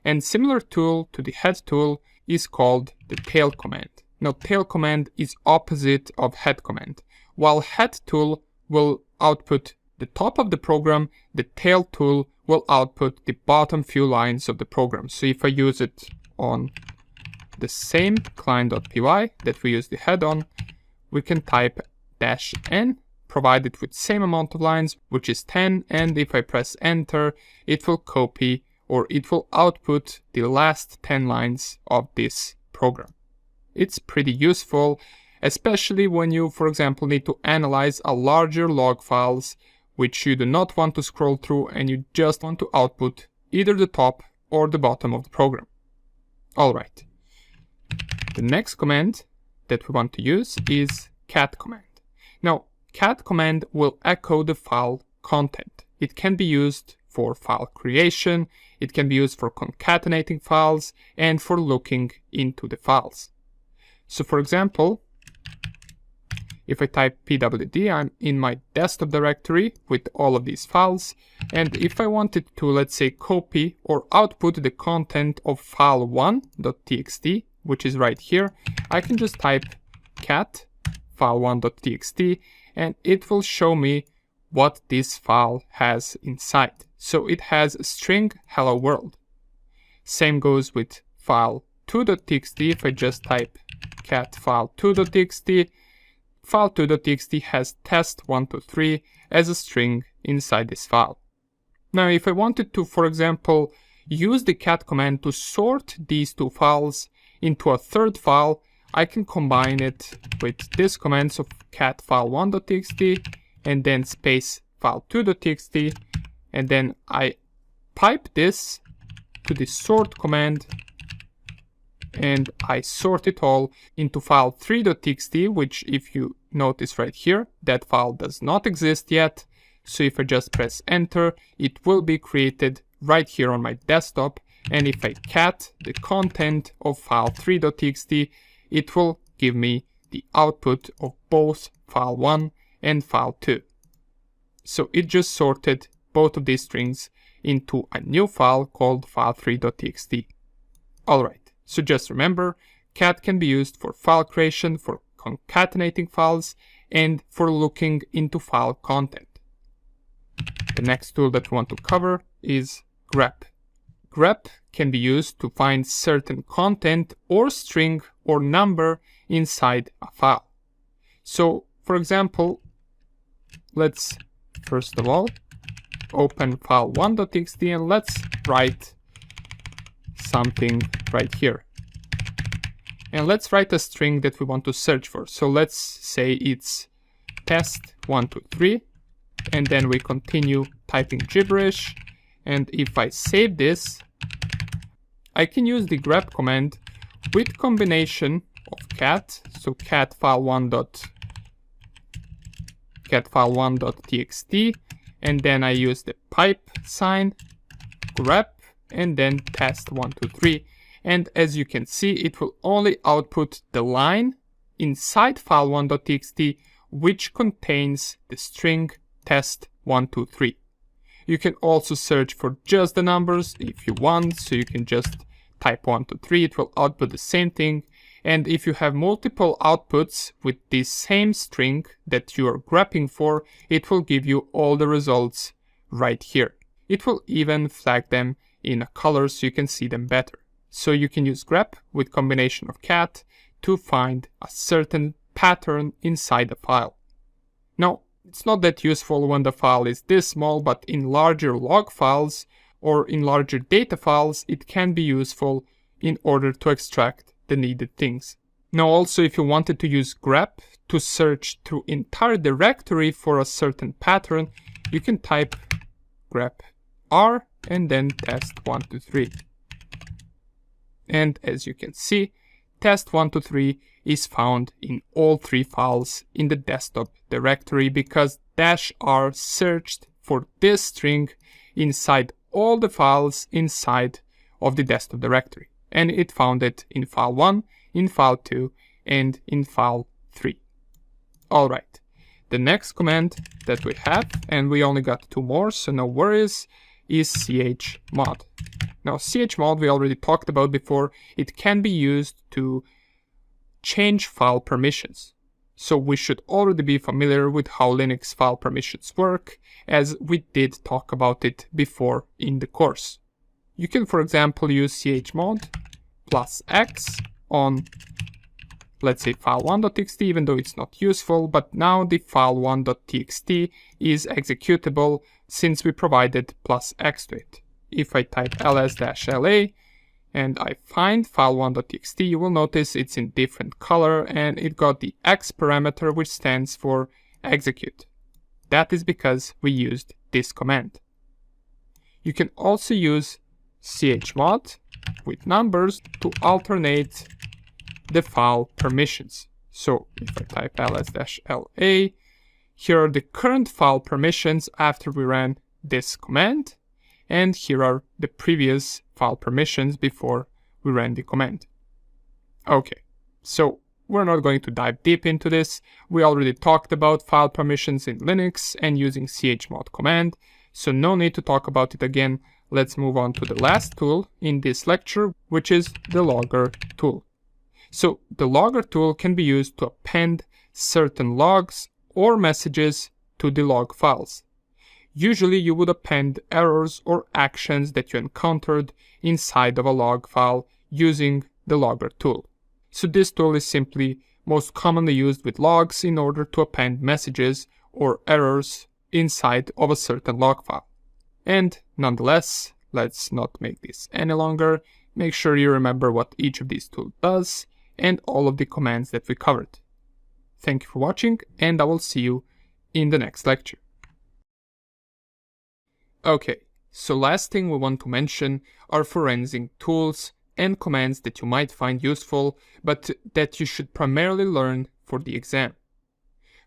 And similar tool to the head tool is called the tail command. Now tail command is opposite of head command. While head tool will output the top of the program, the tail tool will output the bottom few lines of the program. So if I use it on the same client.py that we use the head on, we can type -n, provide it with same amount of lines, which is 10, and if I press enter, it will copy, or it will output the last 10 lines of this program. It's pretty useful, especially when you, for example, need to analyze a larger log files which you do not want to scroll through, and you just want to output either the top or the bottom of the program. Alright, the next command that we want to use is cat command. Now, cat command will echo the file content. It can be used for file creation, it can be used for concatenating files, and for looking into the files. So for example, if I type pwd, I'm in my desktop directory with all of these files, and if I wanted to, let's say, copy or output the content of file1.txt, which is right here, I can just type cat file1.txt, and it will show me what this file has inside. So it has a string hello world. Same goes with file2.txt. If I just type cat file2.txt, file2.txt has test123 as a string inside this file. Now if I wanted to, for example, use the cat command to sort these two files into a third file, I can combine it with this command, so cat file1.txt and then space file2.txt, and then I pipe this to the sort command, and I sort it all into file3.txt, which if you notice right here, that file does not exist yet. So if I just press enter, it will be created right here on my desktop. And if I cat the content of file3.txt, it will give me the output of both file1 and file2. So it just sorted both of these strings into a new file called file3.txt. Alright, so just remember, cat can be used for file creation, for concatenating files, and for looking into file content. The next tool that we want to cover is grep. Grep can be used to find certain content or string or number inside a file. So, for example, let's first of all open file1.txt and let's write something right here. And let's write a string that we want to search for. So let's say it's test123, and then we continue typing gibberish. And if I save this, I can use the grep command with combination of cat, so cat file1.txt, and then I use the pipe sign, grep, and then test123. And as you can see, it will only output the line inside file1.txt, which contains the string test123. You can also search for just the numbers if you want, so you can just type 1, 2, 3, it will output the same thing. And if you have multiple outputs with the same string that you are grabbing for, it will give you all the results right here. It will even flag them in a color so you can see them better. So you can use grep with combination of cat to find a certain pattern inside the file. Now, it's not that useful when the file is this small, but in larger log files or in larger data files, it can be useful in order to extract the needed things. Now also, if you wanted to use grep to search through entire directory for a certain pattern, you can type grep r and then test123. And as you can see, test123 is found in all 3 files in the desktop directory because -r searched for this string inside all the files inside of the desktop directory. And it found it in file 1, in file 2, and in file 3. Alright, the next command that we have, and we only got 2 more, so no worries, is chmod. Now chmod we already talked about before. It can be used to change file permissions. So we should already be familiar with how Linux file permissions work, as we did talk about it before in the course. You can, for example, use chmod +x on, let's say, file1.txt, even though it's not useful, but now the file1.txt is executable since we provided +x to it. If I type ls-la and I find file1.txt, you will notice it's in different color and it got the x parameter, which stands for execute. That is because we used this command. You can also use chmod with numbers to alternate the file permissions. So if I type ls-la, here are the current file permissions after we ran this command, and here are the previous file permissions before we ran the command. Okay, so we're not going to dive deep into this. We already talked about file permissions in Linux and using chmod command, so no need to talk about it again. Let's move on to the last tool in this lecture, which is the logger tool. So the logger tool can be used to append certain logs or messages to the log files. Usually you would append errors or actions that you encountered inside of a log file using the logger tool. So this tool is simply most commonly used with logs in order to append messages or errors inside of a certain log file. And nonetheless, let's not make this any longer. Make sure you remember what each of these tools does and all of the commands that we covered. Thank you for watching, and I will see you in the next lecture. Okay, so last thing we want to mention are forensic tools and commands that you might find useful, but that you should primarily learn for the exam.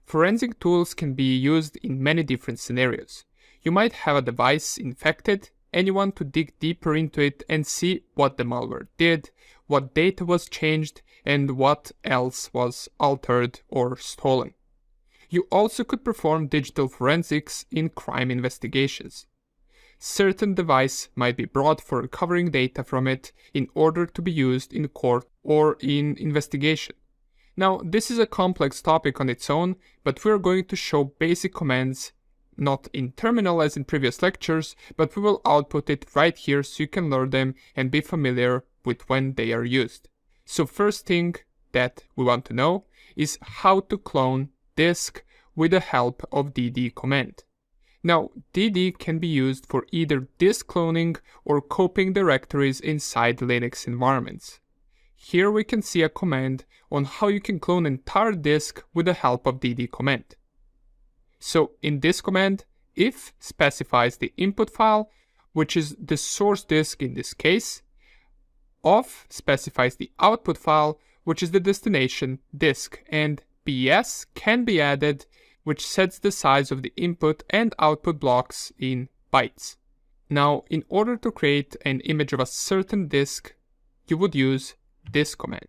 Forensic tools can be used in many different scenarios. You might have a device infected and you want to dig deeper into it and see what the malware did, what data was changed, and what else was altered or stolen. You also could perform digital forensics in crime investigations. Certain device might be brought for recovering data from it in order to be used in court or in investigation. Now, this is a complex topic on its own, but we're going to show basic commands, not in terminal as in previous lectures, but we will output it right here so you can learn them and be familiar with when they are used. So first thing that we want to know is how to clone disk with the help of dd command. Now, dd can be used for either disk cloning or copying directories inside Linux environments. Here we can see a command on how you can clone entire disk with the help of dd command. So in this command, if specifies the input file, which is the source disk in this case, of specifies the output file, which is the destination disk, and bs can be added, which sets the size of the input and output blocks in bytes. Now, in order to create an image of a certain disk, you would use this command.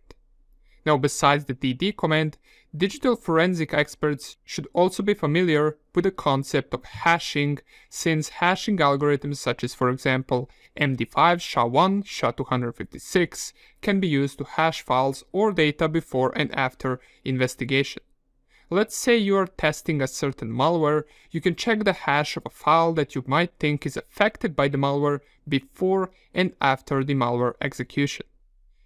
Now, besides the DD command, digital forensic experts should also be familiar with the concept of hashing, since hashing algorithms such as, for example, MD5, SHA-1, SHA-256 can be used to hash files or data before and after investigation. Let's say you are testing a certain malware, you can check the hash of a file that you might think is affected by the malware before and after the malware execution.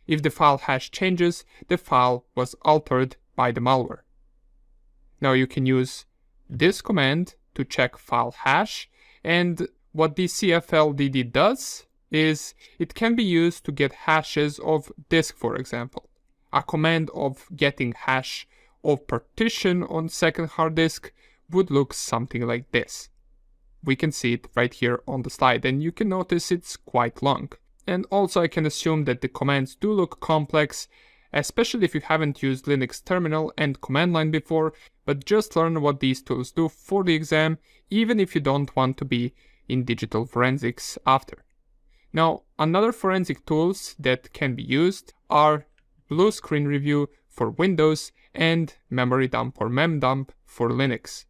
If the file hash changes, the file was altered by the malware. Now you can use this command to check file hash, and what the CFLDD does is it can be used to get hashes of disk, for example. A command of getting hash of partition on second hard disk would look something like this. We can see it right here on the slide, and you can notice it's quite long. And also I can assume that the commands do look complex, especially if you haven't used Linux terminal and command line before, but just learn what these tools do for the exam, even if you don't want to be in digital forensics after. Now, another forensic tools that can be used are Blue Screen Review for Windows and Memory Dump or memdump for Linux.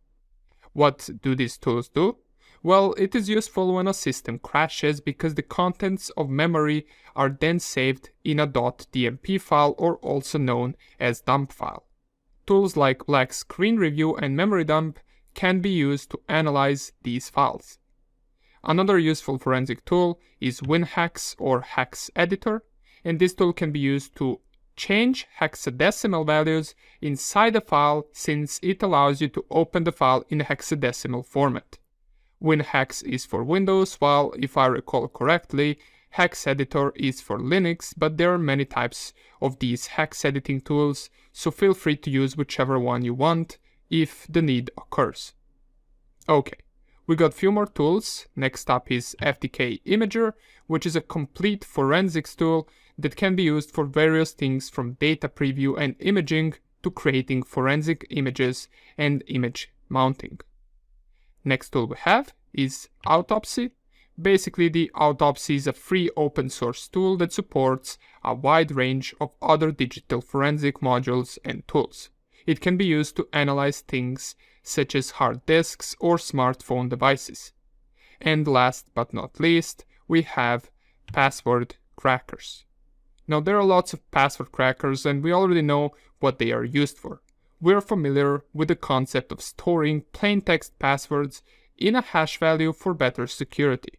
What do these tools do? Well, it is useful when a system crashes because the contents of memory are then saved in a .dmp file, or also known as dump file. Tools like Black Screen Review and Memory Dump can be used to analyze these files. Another useful forensic tool is WinHex or Hex Editor, and this tool can be used to change hexadecimal values inside a file, since it allows you to open the file in a hexadecimal format. WinHex is for Windows, while, if I recall correctly, Hex Editor is for Linux, but there are many types of these hex editing tools, so feel free to use whichever one you want if the need occurs. Okay, we got few more tools. Next up is FTK Imager, which is a complete forensics tool that can be used for various things from data preview and imaging to creating forensic images and image mounting. Next tool we have is Autopsy. Basically, the Autopsy is a free open source tool that supports a wide range of other digital forensic modules and tools. It can be used to analyze things such as hard disks or smartphone devices. And last but not least, we have password crackers. Now, there are lots of password crackers, and we already know what they are used for. We're familiar with the concept of storing plain text passwords in a hash value for better security.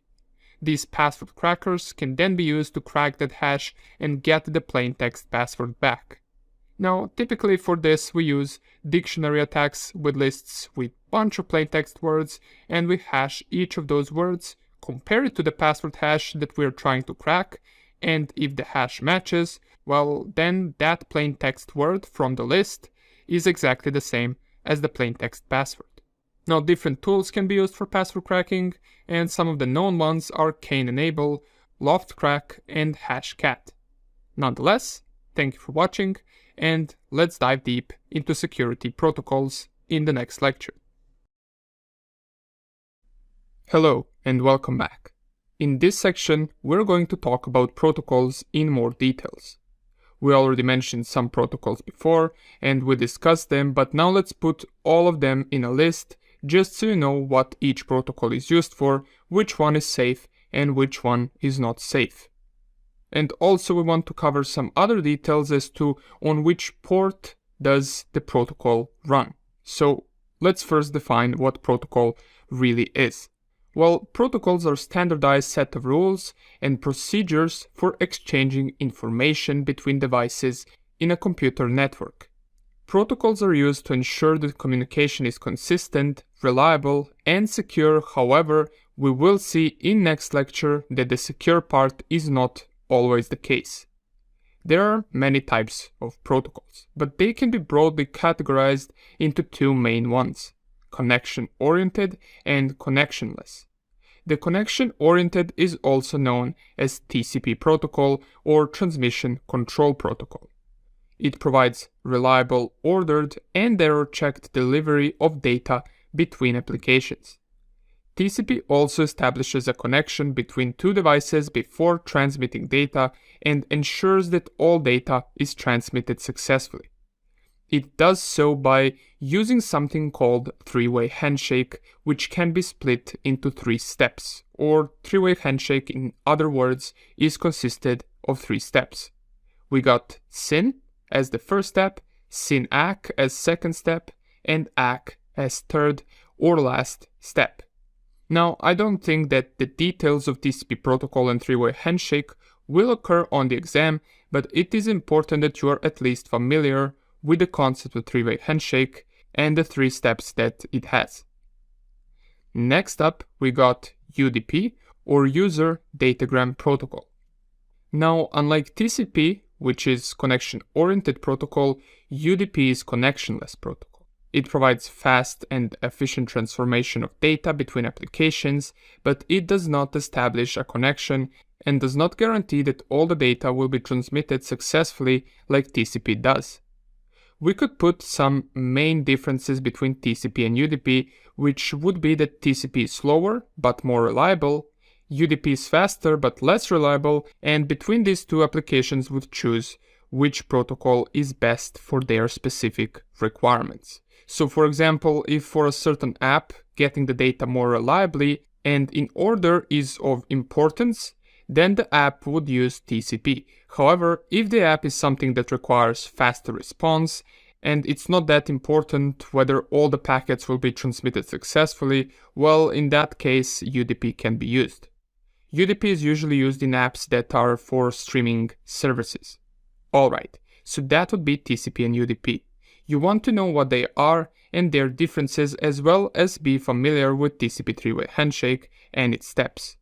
These password crackers can then be used to crack that hash and get the plain text password back. Now, typically for this we use dictionary attacks with lists with bunch of plain text words, and we hash each of those words, compare it to the password hash that we're trying to crack, and if the hash matches, well, then that plain text word from the list is exactly the same as the plain text password. Now, different tools can be used for password cracking, and some of the known ones are Kane-Enable, LoftCrack, and Hashcat. Nonetheless, thank you for watching, and let's dive deep into security protocols in the next lecture. Hello, and welcome back. In this section, we're going to talk about protocols in more details. We already mentioned some protocols before, and we discussed them, but now let's put all of them in a list, just so you know what each protocol is used for, which one is safe, and which one is not safe. And also we want to cover some other details as to on which port does the protocol run. So let's first define what protocol really is. Well, protocols are a standardized set of rules and procedures for exchanging information between devices in a computer network. Protocols are used to ensure that communication is consistent, reliable, and secure. However, we will see in next lecture that the secure part is not always the case. There are many types of protocols, but they can be broadly categorized into two main ones: connection-oriented and connectionless. The connection-oriented is also known as TCP protocol or Transmission Control Protocol. It provides reliable, ordered, and error-checked delivery of data between applications. TCP also establishes a connection between two devices before transmitting data and ensures that all data is transmitted successfully. It does so by using something called three-way handshake, which can be split into 3 steps, or three-way handshake, in other words, is consisted of 3 steps. We got SYN as the first step, SYN-ACK as second step, and ACK as third or last step. Now, I don't think that the details of TCP protocol and three-way handshake will occur on the exam, but it is important that you are at least familiar with the concept of three-way handshake and the 3 steps that it has. Next up, we got UDP, or User Datagram Protocol. Now, unlike TCP, which is connection-oriented protocol, UDP is connectionless protocol. It provides fast and efficient transformation of data between applications, but it does not establish a connection and does not guarantee that all the data will be transmitted successfully like TCP does. We could put some main differences between TCP and UDP, which would be that TCP is slower but more reliable, UDP is faster but less reliable, and between these two applications would choose which protocol is best for their specific requirements. So for example, if for a certain app getting the data more reliably and in order is of importance, then the app would use TCP. However, if the app is something that requires faster response and it's not that important whether all the packets will be transmitted successfully, well, in that case, UDP can be used. UDP is usually used in apps that are for streaming services. Alright, so that would be TCP and UDP. You want to know what they are and their differences, as well as be familiar with TCP three-way handshake and its steps.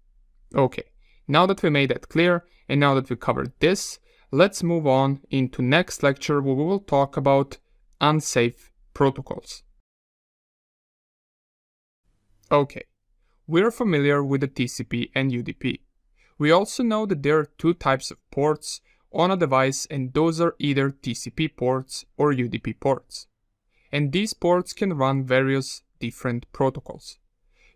Okay, now that we made that clear, and now that we covered this, let's move on into next lecture where we will talk about unsafe protocols. Okay, we're familiar with the TCP and UDP. We also know that there are 2 types of ports on a device, and those are either TCP ports or UDP ports. And these ports can run various different protocols.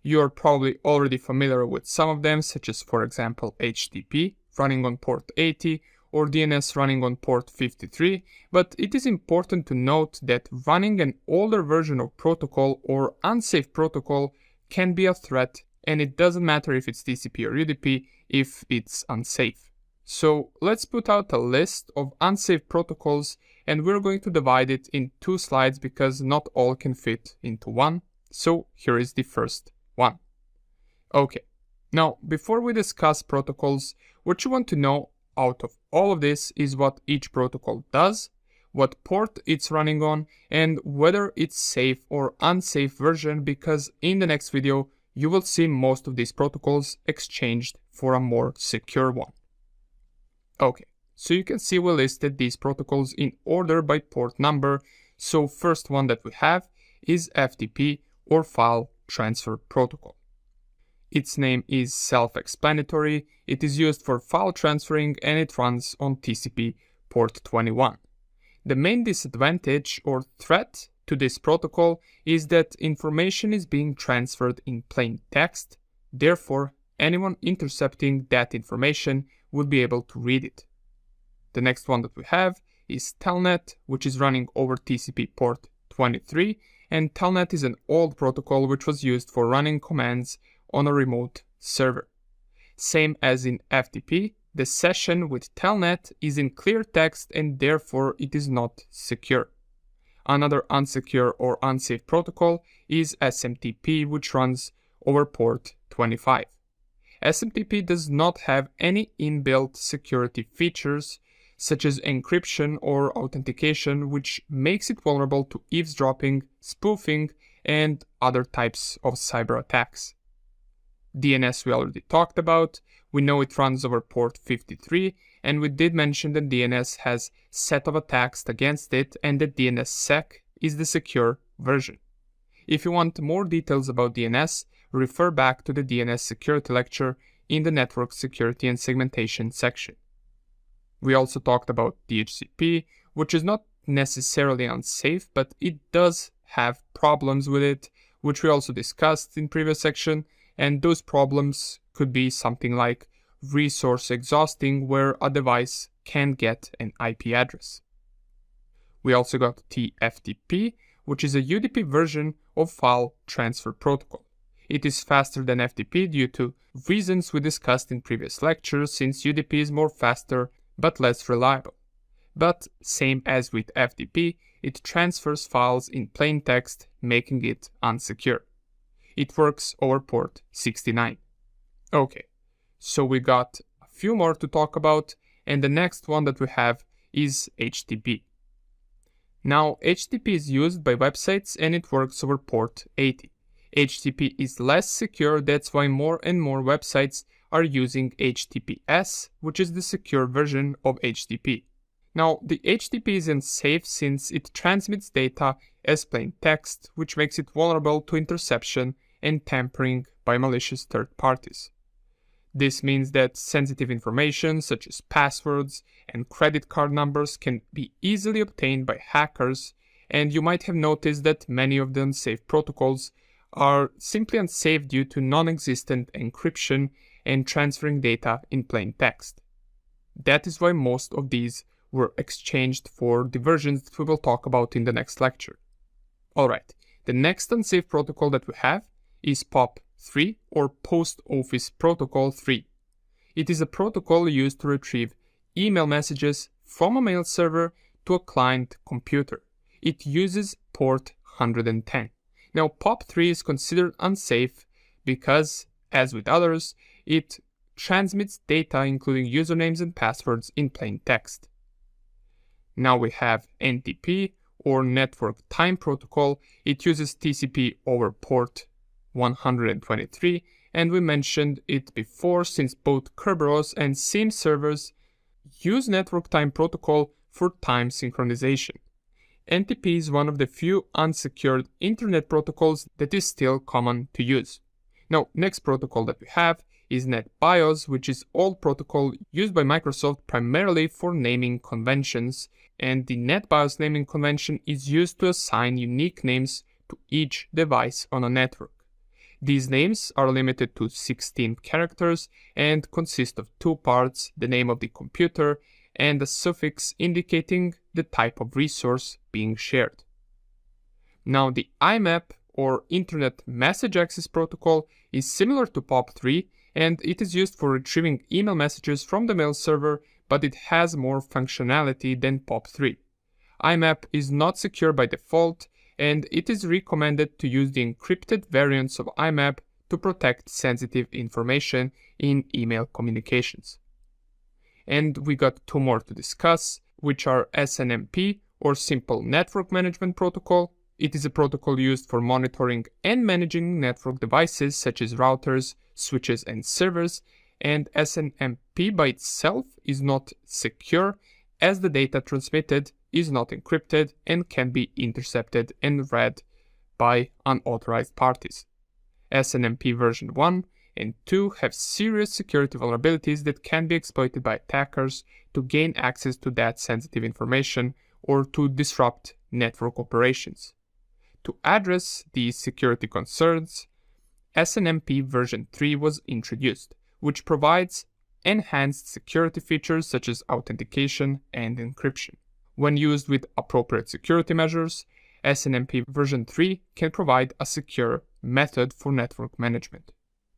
You are probably already familiar with some of them, such as for example HTTP running on port 80 or DNS running on port 53, but it is important to note that running an older version of protocol or unsafe protocol can be a threat, and it doesn't matter if it's TCP or UDP if it's unsafe. So let's put out a list of unsafe protocols, and we're going to divide it in 2 slides because not all can fit into one. So here is the first one. Okay, now before we discuss protocols, what you want to know out of all of this is what each protocol does, what port it's running on, and whether it's safe or unsafe version, because in the next video you will see most of these protocols exchanged for a more secure one. Okay, so you can see we listed these protocols in order by port number. So first one that we have is FTP, or File Transfer Protocol. Its name is self-explanatory. It is used for file transferring and it runs on TCP port 21. The main disadvantage or threat to this protocol is that information is being transferred in plain text. Therefore, anyone intercepting that information would be able to read it. The next one that we have is Telnet, which is running over TCP port 23, and Telnet is an old protocol which was used for running commands on a remote server. Same as in FTP, the session with Telnet is in clear text and therefore it is not secure. Another unsecure or unsafe protocol is SMTP, which runs over port 25. SMTP does not have any inbuilt security features such as encryption or authentication, which makes it vulnerable to eavesdropping, spoofing, and other types of cyber attacks. DNS we already talked about. We know it runs over port 53, and we did mention that DNS has set of attacks against it and that DNSSEC is the secure version. If you want more details about DNS, refer back to the DNS security lecture in the network security and segmentation section. We also talked about DHCP, which is not necessarily unsafe, but it does have problems with it, which we also discussed in previous section, And those problems could be something like resource exhausting, where a device can get an IP address. We also got TFTP, which is a UDP version of File Transfer Protocol. It is faster than FTP due to reasons we discussed in previous lectures, since UDP is more faster but less reliable. But same as with FTP, it transfers files in plain text, making it unsecure. It works over port 69. Okay, so we got a few more to talk about, and the next one that we have is HTTP. Now, HTTP is used by websites and it works over port 80. HTTP is less secure, that's why more and more websites are using HTTPS, which is the secure version of HTTP. Now, the HTTP isn't safe since it transmits data as plain text, which makes it vulnerable to interception and tampering by malicious third parties. This means that sensitive information such as passwords and credit card numbers can be easily obtained by hackers, and you might have noticed that many of the unsafe protocols are simply unsafe due to non-existent encryption and transferring data in plain text. That is why most of these were exchanged for the versions that we will talk about in the next lecture. Alright, the next unsafe protocol that we have is POP3 or Post Office Protocol 3. It is a protocol used to retrieve email messages from a mail server to a client computer. It uses port 110. Now, POP3 is considered unsafe because, as with others, it transmits data including usernames and passwords in plain text. Now we have NTP or Network Time Protocol. It uses TCP over port 123, and we mentioned it before since both Kerberos and SIEM servers use Network Time Protocol for time synchronization. NTP is one of the few unsecured internet protocols that is still common to use. Now, next protocol that we have is NetBIOS, which is old protocol used by Microsoft primarily for naming conventions, and the NetBIOS naming convention is used to assign unique names to each device on a network. These names are limited to 16 characters and consist of two parts, the name of the computer and a suffix indicating the type of resource being shared. Now, the IMAP or Internet Message Access Protocol is similar to POP3, and it is used for retrieving email messages from the mail server, but it has more functionality than POP3. IMAP is not secure by default, and it is recommended to use the encrypted variants of IMAP to protect sensitive information in email communications. And we got two more to discuss, which are SNMP or Simple Network Management Protocol. It is a protocol used for monitoring and managing network devices such as routers, switches, and servers, and SNMP by itself is not secure as the data transmitted is not encrypted and can be intercepted and read by unauthorized parties. SNMP version 1 and 2 have serious security vulnerabilities that can be exploited by attackers to gain access to that sensitive information or to disrupt network operations. To address these security concerns, SNMP version 3 was introduced, which provides enhanced security features such as authentication and encryption. When used with appropriate security measures, SNMP version 3 can provide a secure method for network management.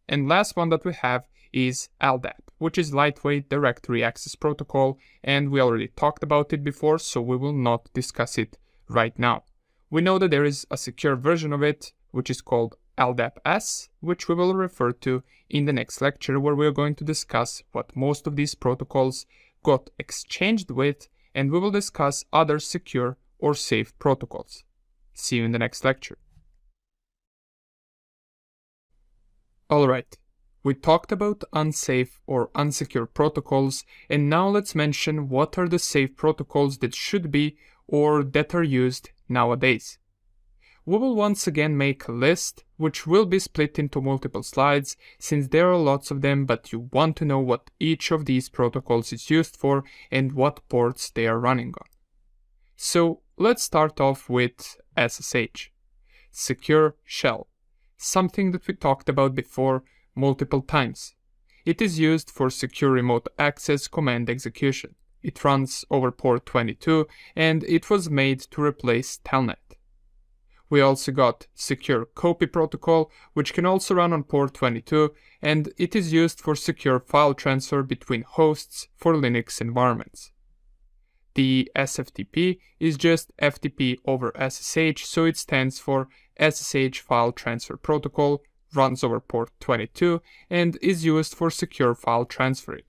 And last one that we have is LDAP, which is Lightweight Directory Access Protocol, and we already talked about it before, so we will not discuss it right now. We know that there is a secure version of it, which is called LDAP-S, which we will refer to in the next lecture, where we are going to discuss what most of these protocols got exchanged with, and we will discuss other secure or safe protocols. See you in the next lecture. Alright, we talked about unsafe or unsecure protocols, and now let's mention what are the safe protocols that should be or that are used nowadays. We will once again make a list, which will be split into multiple slides since there are lots of them, but you want to know what each of these protocols is used for and what ports they are running on. So let's start off with SSH, Secure Shell. something that we talked about before multiple times. It is used for secure remote access command execution. It runs over port 22 and it was made to replace Telnet. We also got Secure Copy Protocol, which can also run on port 22, and it is used for secure file transfer between hosts for Linux environments. The SFTP is just FTP over SSH, so it stands for SSH File Transfer Protocol, runs over port 22, and is used for secure file transferring.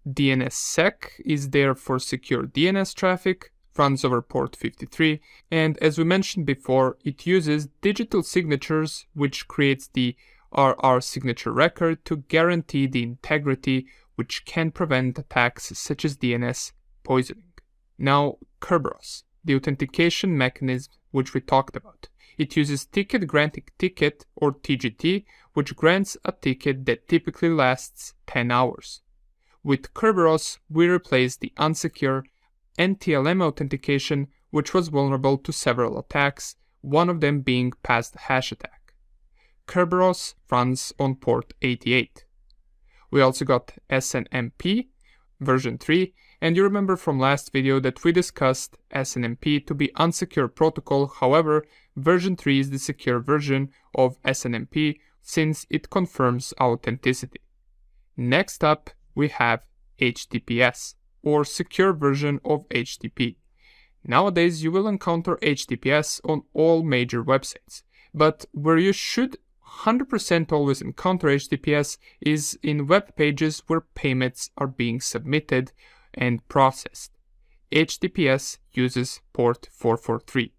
DNSSEC is there for secure DNS traffic, runs over port 53, and as we mentioned before, it uses digital signatures, which creates the RR signature record to guarantee the integrity, which can prevent attacks such as DNS poisoning. Now, Kerberos, the authentication mechanism which we talked about. It uses Ticket Granting Ticket, or TGT, which grants a ticket that typically lasts 10 hours. With Kerberos, we replace the unsecure NTLM authentication, which was vulnerable to several attacks, one of them being past hash attack. Kerberos runs on port 88. We also got SNMP version 3, and you remember from last video that we discussed SNMP to be unsecure protocol. However, version 3 is the secure version of SNMP since it confirms authenticity. Next up, we have HTTPS, or secure version of HTTP. Nowadays, you will encounter HTTPS on all major websites, but where you should 100% always encounter HTTPS is in web pages where payments are being submitted and processed. HTTPS uses port 443.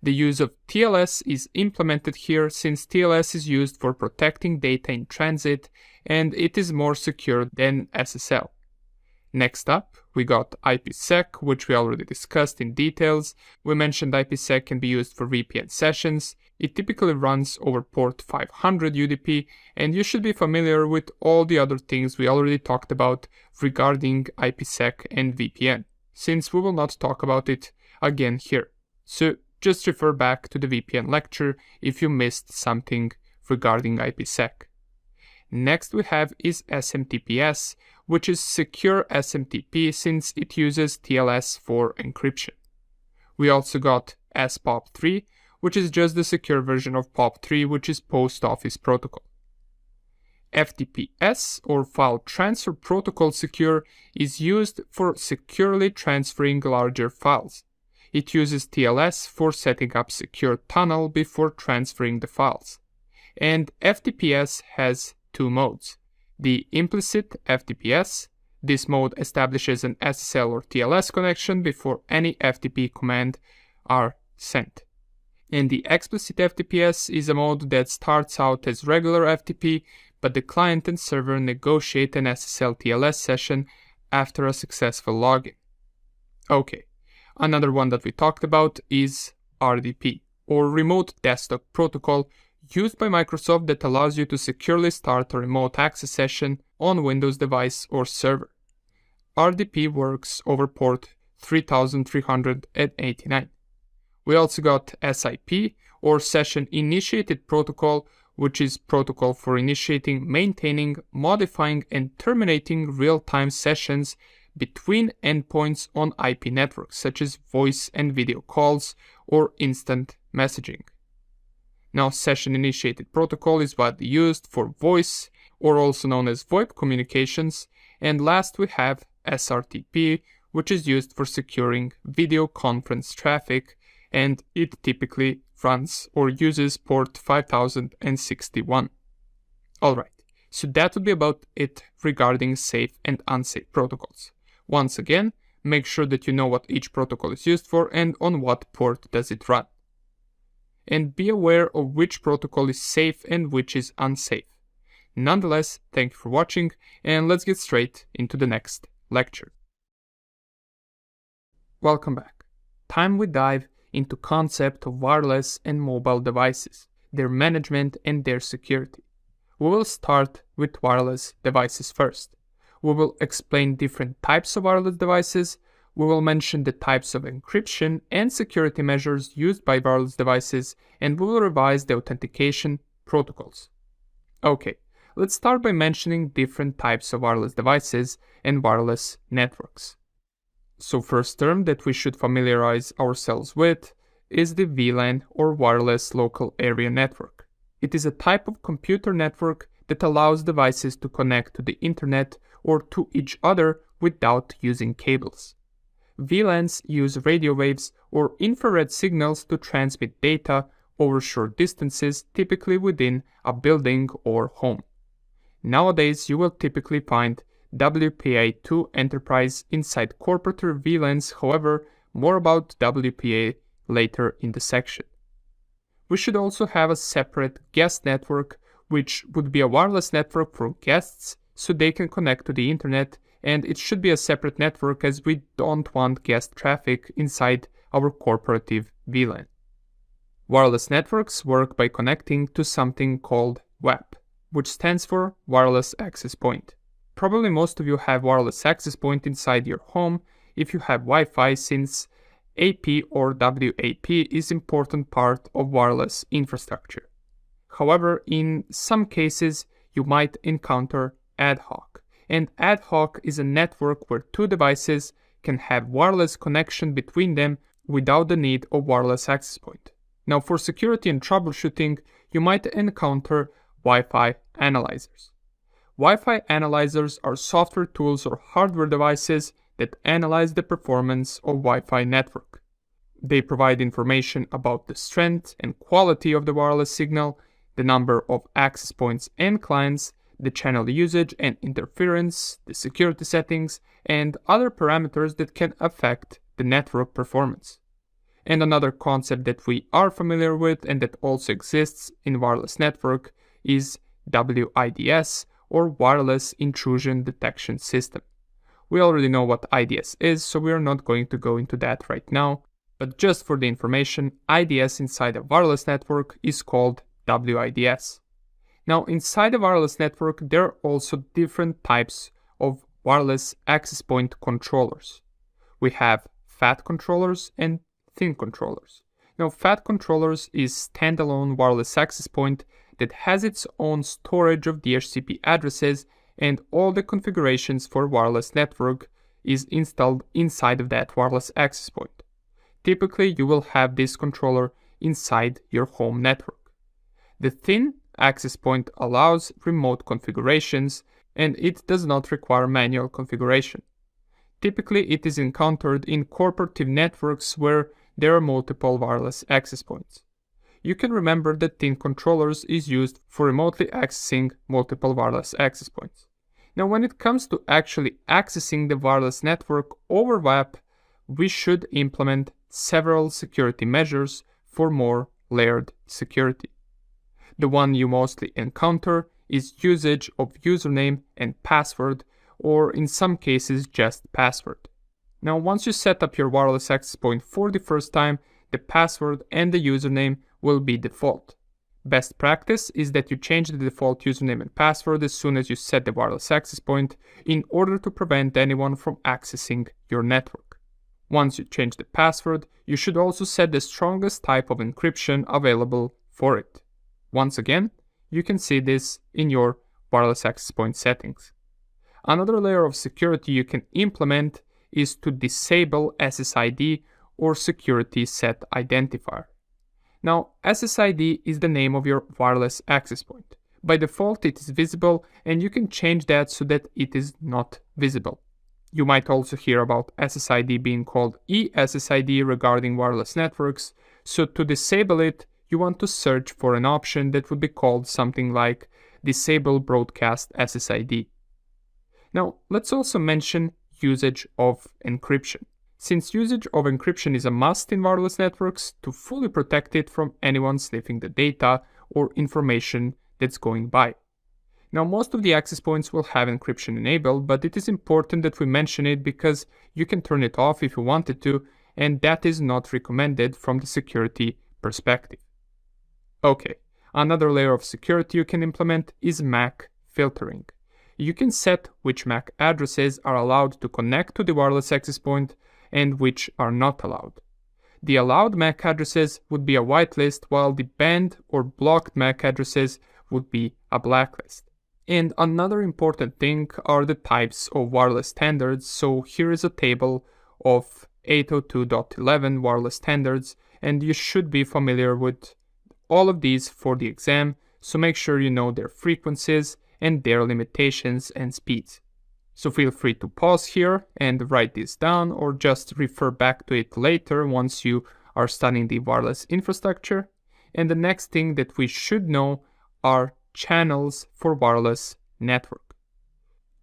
The use of TLS is implemented here since TLS is used for protecting data in transit and it is more secure than SSL. Next up, we got IPsec, which we already discussed in details. We mentioned IPsec can be used for VPN sessions. It typically runs over port 500 UDP, and you should be familiar with all the other things we already talked about regarding IPsec and VPN, since we will not talk about it again here. So just refer back to the VPN lecture if you missed something regarding IPsec. Next we have is SMTPS, which is secure SMTP since it uses TLS for encryption. We also got SPOP3, which is just the secure version of POP3, which is Post Office Protocol. FTPS, or File Transfer Protocol Secure, is used for securely transferring larger files. It uses TLS for setting up secure tunnel before transferring the files. And FTPS has two modes. The implicit FTPS. This mode establishes an SSL or TLS connection before any FTP command are sent. And the explicit FTPS is a mode that starts out as regular FTP, but the client and server negotiate an SSL TLS session after a successful login. Okay, another one that we talked about is RDP, or Remote Desktop Protocol, used by Microsoft that allows you to securely start a remote access session on Windows device or server. RDP works over port 3389. We also got SIP, or Session Initiated Protocol, which is protocol for initiating, maintaining, modifying, and terminating real-time sessions between endpoints on IP networks, such as voice and video calls or instant messaging. Now, Session Initiated Protocol is widely used for voice, or also known as VoIP communications. And last we have SRTP, which is used for securing video conference traffic, and it typically runs or uses port 5061. Alright, so that would be about it regarding safe and unsafe protocols. Once again, make sure that you know what each protocol is used for and on what port does it run. And be aware of which protocol is safe and which is unsafe. Nonetheless, thank you for watching, and let's get straight into the next lecture. Welcome back. Time we dive into concept of wireless and mobile devices, their management and their security. We will start with wireless devices first. We will explain different types of wireless devices. We will mention the types of encryption and security measures used by wireless devices, and we will revise the authentication protocols. Okay, let's start by mentioning different types of wireless devices and wireless networks. So first term that we should familiarize ourselves with is the VLAN or wireless local area network. It is a type of computer network that allows devices to connect to the internet or to each other without using cables. VLANs use radio waves or infrared signals to transmit data over short distances, typically within a building or home. Nowadays, you will typically find WPA2 enterprise inside corporate VLANs, however, more about WPA later in the section. We should also have a separate guest network, which would be a wireless network for guests so they can connect to the internet, and it should be a separate network as we don't want guest traffic inside our corporative VLAN. Wireless networks work by connecting to something called WAP, which stands for Wireless Access Point. Probably most of you have wireless access point inside your home if you have Wi-Fi, since AP or WAP is important part of wireless infrastructure. However, in some cases, you might encounter ad hoc. And ad hoc is a network where two devices can have wireless connection between them without the need of wireless access point. Now, for security and troubleshooting, you might encounter Wi-Fi analyzers. Wi-Fi analyzers are software tools or hardware devices that analyze the performance of Wi-Fi network. They provide information about the strength and quality of the wireless signal, the number of access points and clients, the channel usage and interference, the security settings, and other parameters that can affect the network performance. And another concept that we are familiar with and that also exists in wireless network is WIDS, or Wireless Intrusion Detection System. We already know what IDS is, so we are not going to go into that right now, but just for the information, IDS inside a wireless network is called WIDS. Now, inside a wireless network, there are also different types of wireless access point controllers. We have FAT controllers and thin controllers. Now, FAT controllers is standalone wireless access point that has its own storage of DHCP addresses, and all the configurations for wireless network is installed inside of that wireless access point. Typically, you will have this controller inside your home network. The thin access point allows remote configurations, and it does not require manual configuration. Typically, it is encountered in corporative networks where there are multiple wireless access points. You can remember that thin controllers is used for remotely accessing multiple wireless access points. Now, when it comes to actually accessing the wireless network over WAP, we should implement several security measures for more layered security. The one you mostly encounter is usage of username and password, or in some cases just password. Now, once you set up your wireless access point for the first time, the password and the username will be default. Best practice is that you change the default username and password as soon as you set the wireless access point in order to prevent anyone from accessing your network. Once you change the password, you should also set the strongest type of encryption available for it. Once again, you can see this in your wireless access point settings. Another layer of security you can implement is to disable SSID or Security Set Identifier. Now, SSID is the name of your wireless access point. By default, it is visible, and you can change that so that it is not visible. You might also hear about SSID being called eSSID regarding wireless networks, so to disable it, you want to search for an option that would be called something like Disable Broadcast SSID. Now, let's also mention usage of encryption. Since usage of encryption is a must in wireless networks to fully protect it from anyone sniffing the data or information that's going by. Now, most of the access points will have encryption enabled, but it is important that we mention it because you can turn it off if you wanted to, and that is not recommended from the security perspective. Okay, another layer of security you can implement is MAC filtering. You can set which MAC addresses are allowed to connect to the wireless access point and which are not allowed. The allowed MAC addresses would be a whitelist, while the banned or blocked MAC addresses would be a blacklist. And another important thing are the types of wireless standards. So here is a table of 802.11 wireless standards, and you should be familiar with all of these for the exam, so make sure you know their frequencies and their limitations and speeds. So feel free to pause here and write this down, or just refer back to it later once you are studying the wireless infrastructure. And the next thing that we should know are channels for wireless network.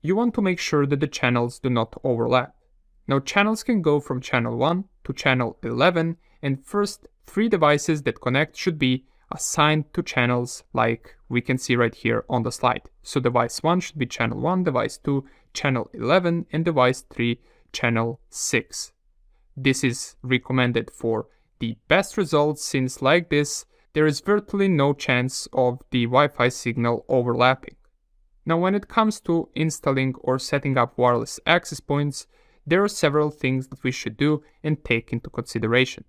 You want to make sure that the channels do not overlap. Now, channels can go from channel 1 to channel 11, and first 3 devices that connect should be assigned to channels like we can see right here on the slide. So device 1 should be channel 1, device 2 channel 11, and device 3 channel 6. This is recommended for the best results, since like this there is virtually no chance of the Wi-Fi signal overlapping. Now, when it comes to installing or setting up wireless access points, there are several things that we should do and take into consideration.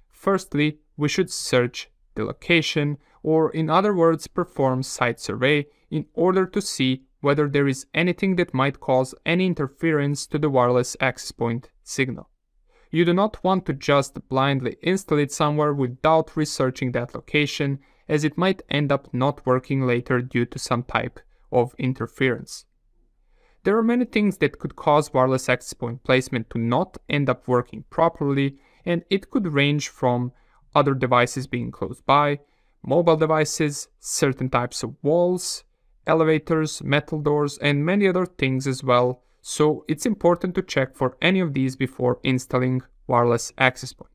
Firstly, we should search the location, or in other words, perform site survey in order to see whether there is anything that might cause any interference to the wireless access point signal. You do not want to just blindly install it somewhere without researching that location, as it might end up not working later due to some type of interference. There are many things that could cause wireless access point placement to not end up working properly, and it could range from other devices being close by, mobile devices, certain types of walls, elevators, metal doors, and many other things as well. So it's important to check for any of these before installing wireless access point.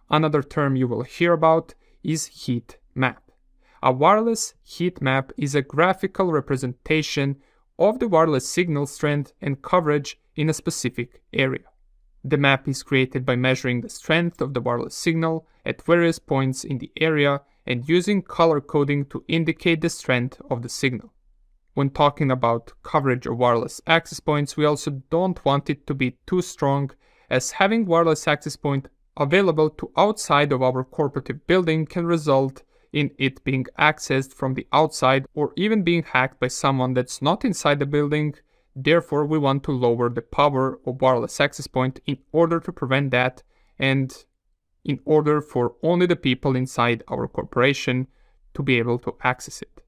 Another term you will hear about is heat map. A wireless heat map is a graphical representation of the wireless signal strength and coverage in a specific area. The map is created by measuring the strength of the wireless signal at various points in the area and using color coding to indicate the strength of the signal. When talking about coverage of wireless access points, we also don't want it to be too strong, as having wireless access point available to outside of our corporate building can result in it being accessed from the outside or even being hacked by someone that's not inside the building. Therefore, we want to lower the power of wireless access point in order to prevent that, and in order for only the people inside our corporation to be able to access it.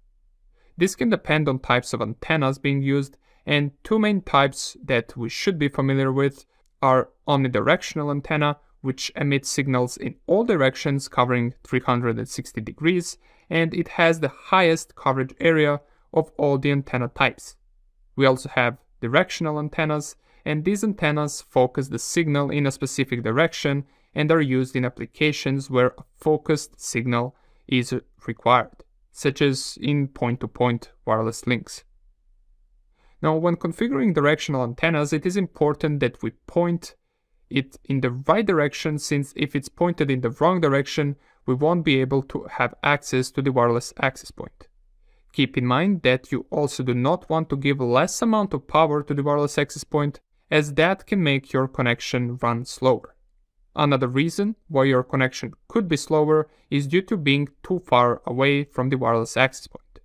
This can depend on types of antennas being used, and 2 main types that we should be familiar with are omnidirectional antenna, which emits signals in all directions covering 360 degrees, and it has the highest coverage area of all the antenna types. We also have directional antennas, and these antennas focus the signal in a specific direction and are used in applications where a focused signal is required, such as in point-to-point wireless links. Now, when configuring directional antennas, it is important that we point it in the right direction, since if it's pointed in the wrong direction, we won't be able to have access to the wireless access point. Keep in mind that you also do not want to give less amount of power to the wireless access point, as that can make your connection run slower. Another reason why your connection could be slower is due to being too far away from the wireless access point.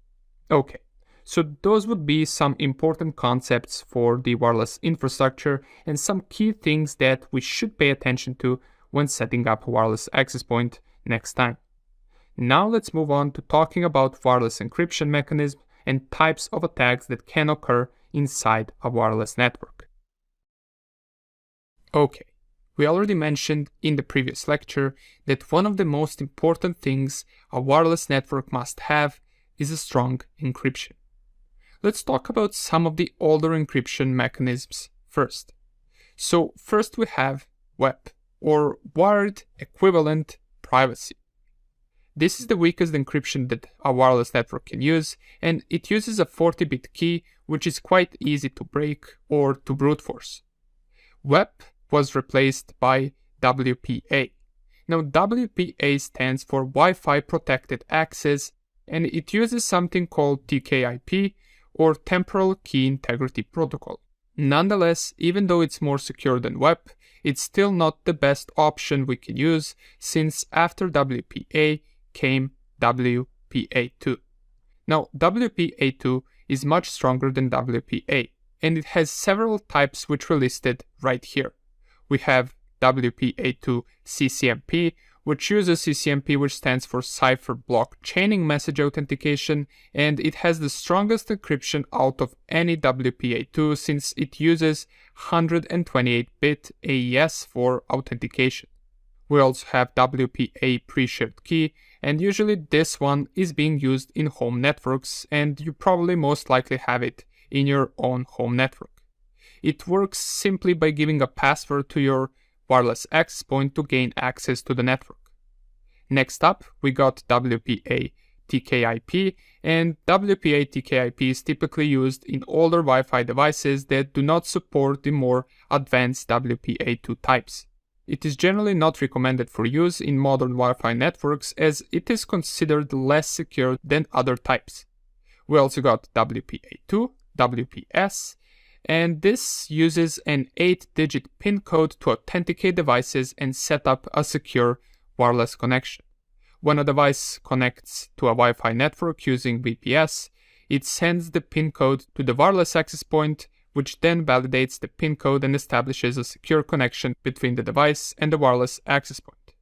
Okay, so those would be some important concepts for the wireless infrastructure and some key things that we should pay attention to when setting up a wireless access point next time. Now let's move on to talking about wireless encryption mechanisms and types of attacks that can occur inside a wireless network. Okay, we already mentioned in the previous lecture that one of the most important things a wireless network must have is a strong encryption. Let's talk about some of the older encryption mechanisms first. So first we have WEP, or Wired Equivalent Privacy. This is the weakest encryption that a wireless network can use, and it uses a 40-bit key, which is quite easy to break or to brute force. WEP was replaced by WPA. Now, WPA stands for Wi-Fi Protected Access, and it uses something called TKIP, or Temporal Key Integrity Protocol. Nonetheless, even though it's more secure than WEP, it's still not the best option we can use, since after WPA came WPA2. Now, WPA2 is much stronger than WPA, and it has several types which were listed right here. We have WPA2 CCMP, which uses CCMP, which stands for Cipher Block Chaining Message Authentication, and it has the strongest encryption out of any WPA2 since it uses 128-bit AES for authentication. We also have WPA Pre-Shared Key, and usually this one is being used in home networks, and you probably most likely have it in your own home network. It works simply by giving a password to your wireless access point to gain access to the network. Next up, we got WPA TKIP, and WPA TKIP is typically used in older Wi-Fi devices that do not support the more advanced WPA2 types. It is generally not recommended for use in modern Wi-Fi networks as it is considered less secure than other types. We also got WPA2, WPS, and this uses an 8-digit PIN code to authenticate devices and set up a secure wireless connection. When a device connects to a Wi-Fi network using VPS, it sends the PIN code to the wireless access point, which then validates the PIN code and establishes a secure connection between the device and the wireless access point.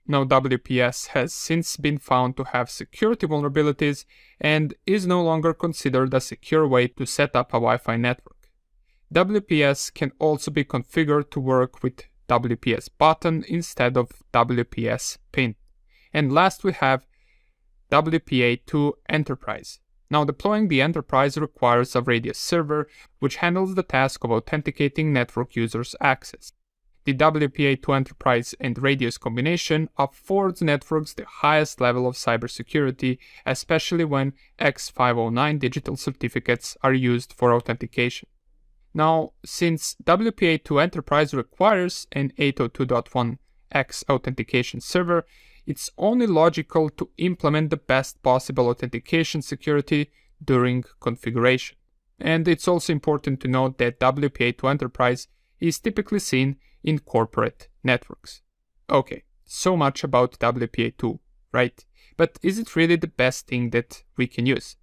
Now, WPS has since been found to have security vulnerabilities and is no longer considered a secure way to set up a Wi-Fi network. WPS can also be configured to work with WPS button instead of WPS pin. And last we have WPA2 Enterprise. Now, deploying the Enterprise requires a Radius server, which handles the task of authenticating network users' access. The WPA2 Enterprise and Radius combination affords networks the highest level of cybersecurity, especially when X509 digital certificates are used for authentication. Now, since WPA2 Enterprise requires an 802.1x authentication server, it's only logical to implement the best possible authentication security during configuration. And it's also important to note that WPA2 Enterprise is typically seen in corporate networks. Okay, so much about WPA2, right? But is it really the best thing that we can use?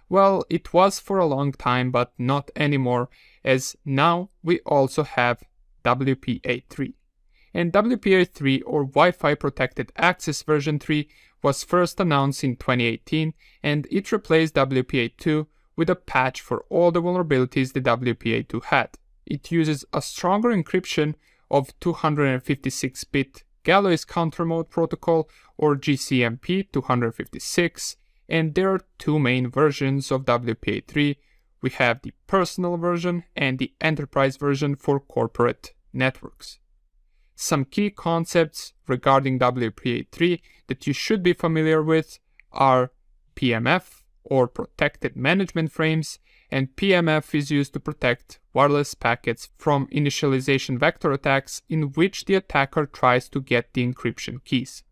Well, it was for a long time, but not anymore, as now we also have WPA3. And WPA3, or Wi-Fi Protected Access version 3, was first announced in 2018, and it replaced WPA2 with a patch for all the vulnerabilities the WPA2 had. It uses a stronger encryption of 256-bit Galois Counter Mode Protocol, or GCMP 256, and there are two main versions of WPA3. We have the personal version and the enterprise version for corporate networks. Some key concepts regarding WPA3 that you should be familiar with are PMF, or Protected Management Frames, and PMF is used to protect wireless packets from initialization vector attacks in which the attacker tries to get the encryption keys.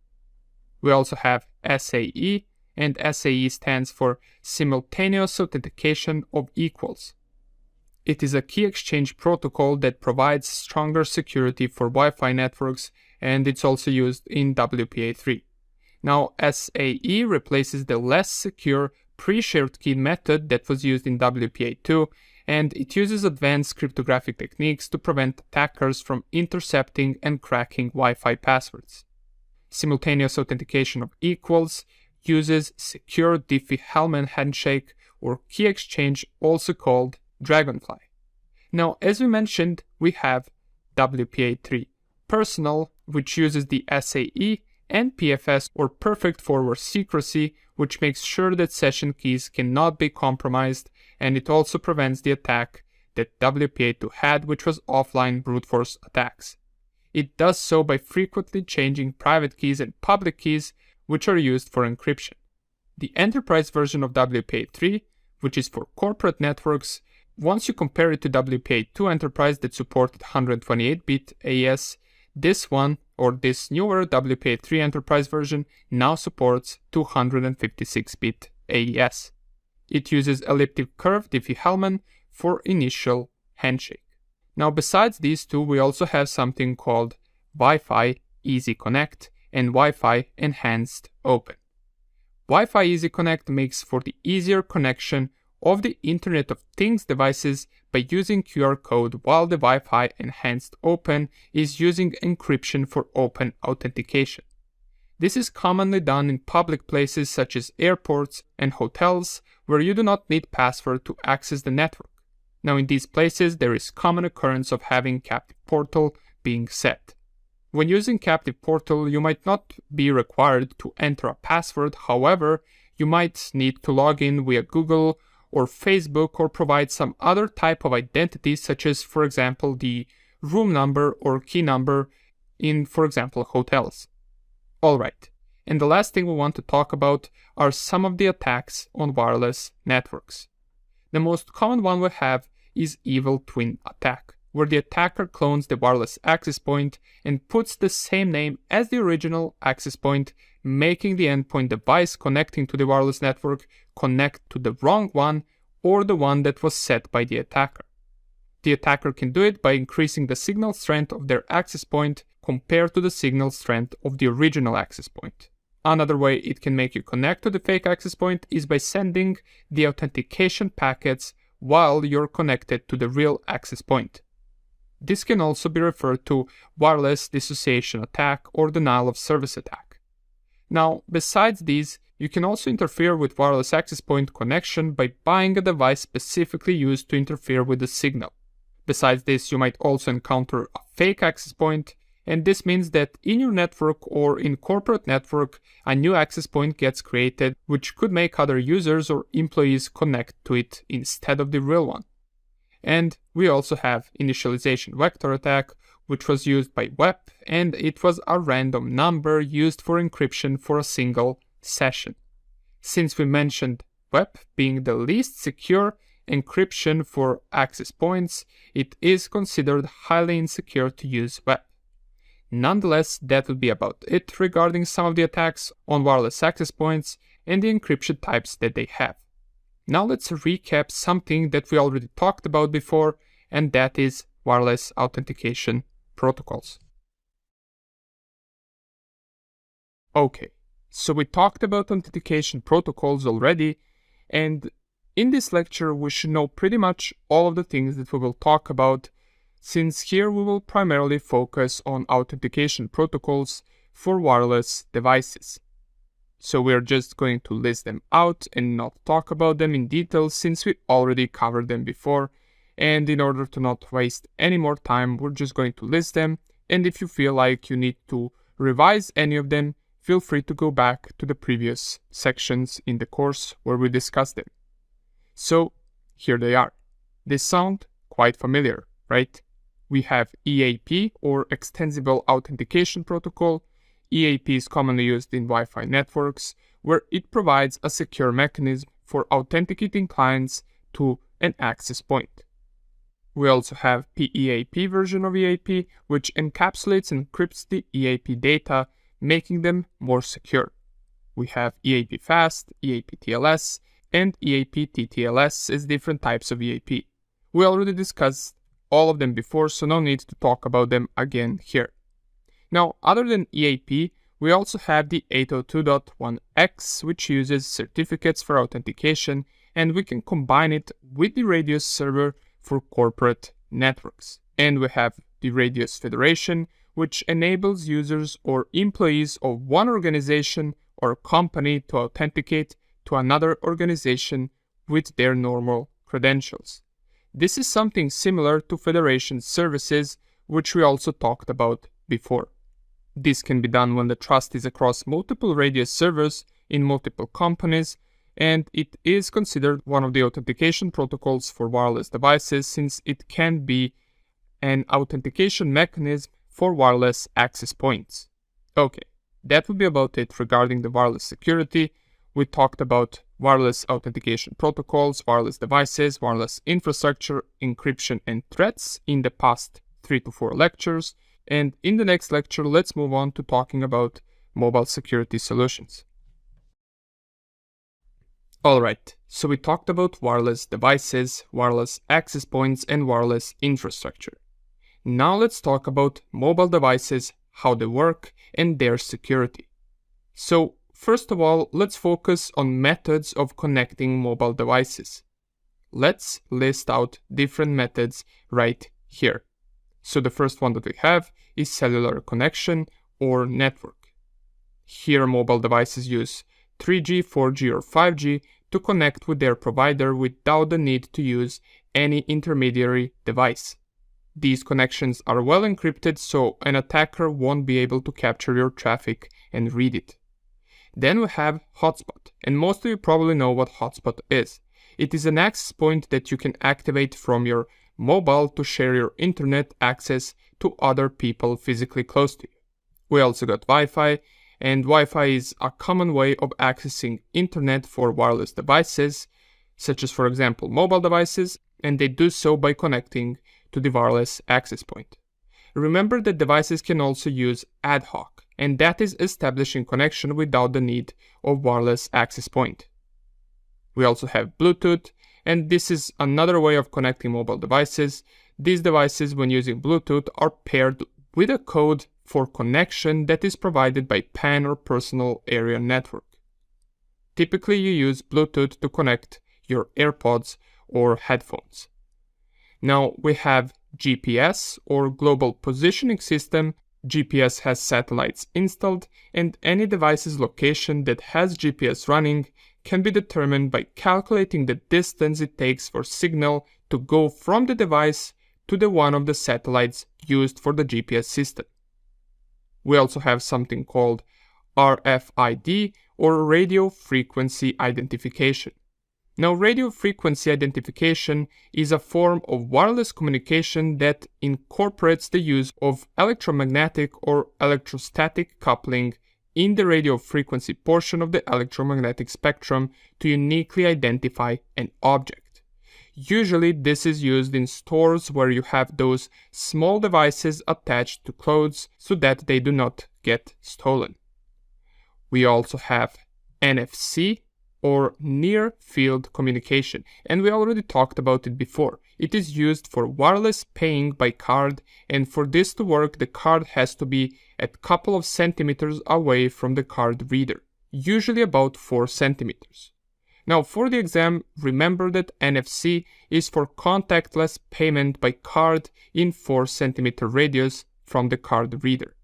We also have SAE, and SAE stands for Simultaneous Authentication of Equals. It is a key exchange protocol that provides stronger security for Wi-Fi networks, and it's also used in WPA3. Now, SAE replaces the less secure pre-shared key method that was used in WPA2, and it uses advanced cryptographic techniques to prevent attackers from intercepting and cracking Wi-Fi passwords. Simultaneous Authentication of Equals uses secure Diffie-Hellman handshake, or key exchange, also called Dragonfly. Now, as we mentioned, we have WPA3 Personal, which uses the SAE, and PFS, or Perfect Forward Secrecy, which makes sure that session keys cannot be compromised, and it also prevents the attack that WPA2 had, which was offline brute force attacks. It does so by frequently changing private keys and public keys, which are used for encryption. The enterprise version of WPA3, which is for corporate networks, once you compare it to WPA2 Enterprise that supported 128-bit AES, this one, or this newer WPA3 Enterprise version, now supports 256-bit AES. It uses elliptic curve Diffie-Hellman for initial handshake. Now, besides these two, we also have something called Wi-Fi Easy Connect and Wi-Fi Enhanced Open. Wi-Fi Easy Connect makes for the easier connection of the Internet of Things devices by using QR code, while the Wi-Fi Enhanced Open is using encryption for open authentication. This is commonly done in public places such as airports and hotels, where you do not need password to access the network. Now, in these places, there is common occurrence of having captive portal being set. When using captive portal, you might not be required to enter a password. However, you might need to log in via Google or Facebook or provide some other type of identity, such as, for example, the room number or key number in, for example, hotels. Alright, and the last thing we want to talk about are some of the attacks on wireless networks. The most common one we have is evil twin attack, where the attacker clones the wireless access point and puts the same name as the original access point, making the endpoint device connecting to the wireless network connect to the wrong one or the one that was set by the attacker. The attacker can do it by increasing the signal strength of their access point compared to the signal strength of the original access point. Another way it can make you connect to the fake access point is by sending the authentication packets while you're connected to the real access point. This can also be referred to wireless dissociation attack or denial of service attack. Now, besides these, you can also interfere with wireless access point connection by buying a device specifically used to interfere with the signal. Besides this, you might also encounter a fake access point, and this means that in your network or in corporate network, a new access point gets created, which could make other users or employees connect to it instead of the real one. And we also have initialization vector attack, which was used by web, and it was a random number used for encryption for a single session. Since we mentioned web being the least secure encryption for access points, it is considered highly insecure to use web. Nonetheless, that would be about it regarding some of the attacks on wireless access points and the encryption types that they have. Now let's recap something that we already talked about before, and that is wireless authentication protocols. Okay, so we talked about authentication protocols already, and in this lecture we should know pretty much all of the things that we will talk about, since here we will primarily focus on authentication protocols for wireless devices. So we are just going to list them out and not talk about them in detail, since we already covered them before, and in order to not waste any more time, we're just going to list them, and if you feel like you need to revise any of them, feel free to go back to the previous sections in the course where we discussed them. So here they are. They sound quite familiar, right? We have EAP, or Extensible Authentication Protocol. EAP is commonly used in Wi-Fi networks, where it provides a secure mechanism for authenticating clients to an access point. We also have PEAP version of EAP, which encapsulates and encrypts the EAP data, making them more secure. We have EAP Fast, EAP TLS, and EAP TTLS as different types of EAP. We already discussed all of them before, so no need to talk about them again here. Now, other than EAP, we also have the 802.1x, which uses certificates for authentication, and we can combine it with the Radius server for corporate networks. And we have the Radius Federation, which enables users or employees of one organization or company to authenticate to another organization with their normal credentials. This is something similar to Federation services, which we also talked about before. This can be done when the trust is across multiple Radius servers in multiple companies, and it is considered one of the authentication protocols for wireless devices, since it can be an authentication mechanism for wireless access points. Okay, that would be about it regarding the wireless security. We talked about wireless authentication protocols, wireless devices, wireless infrastructure, encryption, and threats in the past 3 to 4 lectures. And in the next lecture, let's move on to talking about mobile security solutions. Alright, so we talked about wireless devices, wireless access points, and wireless infrastructure. Now let's talk about mobile devices, how they work, and their security. So, first of all, let's focus on methods of connecting mobile devices. Let's list out different methods right here. So the first one that we have is cellular connection or network. Here mobile devices use 3G, 4G or 5G to connect with their provider without the need to use any intermediary device. These connections are well encrypted, so an attacker won't be able to capture your traffic and read it. Then we have hotspot, and most of you probably know what hotspot is. It is an access point that you can activate from your mobile to share your internet access to other people physically close to you. We also got Wi-Fi, and Wi-Fi is a common way of accessing internet for wireless devices, such as for example mobile devices, and they do so by connecting to the wireless access point. Remember that devices can also use ad hoc, and that is establishing connection without the need of wireless access point. We also have Bluetooth, and this is another way of connecting mobile devices. These devices, when using Bluetooth, are paired with a code for connection that is provided by PAN or Personal Area Network. Typically, you use Bluetooth to connect your AirPods or headphones. Now we have GPS or Global Positioning System. GPS has satellites installed, and any device's location that has GPS running can be determined by calculating the distance it takes for signal to go from the device to the one of the satellites used for the GPS system. We also have something called RFID or Radio Frequency Identification. Now, radio frequency identification is a form of wireless communication that incorporates the use of electromagnetic or electrostatic coupling in the radio frequency portion of the electromagnetic spectrum to uniquely identify an object. Usually, this is used in stores where you have those small devices attached to clothes so that they do not get stolen. We also have NFC or near field communication, and we already talked about it before. It is used for wireless paying by card, and for this to work, the card has to be a couple of centimeters away from the card reader, usually about 4 centimeters. Now for the exam, remember that NFC is for contactless payment by card in 4 centimeter radius from the card reader.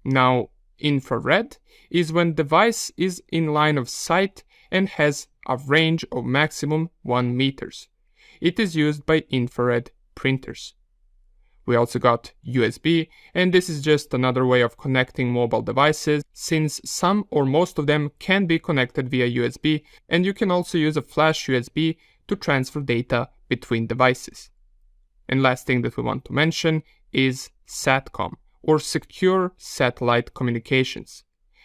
Now infrared is when device is in line of sight and has a range of maximum 1 meters. It is used by infrared printers. We also got USB, and this is just another way of connecting mobile devices, since some or most of them can be connected via USB, and you can also use a flash USB to transfer data between devices. And last thing that we want to mention is SATCOM, or Secure Satellite Communications.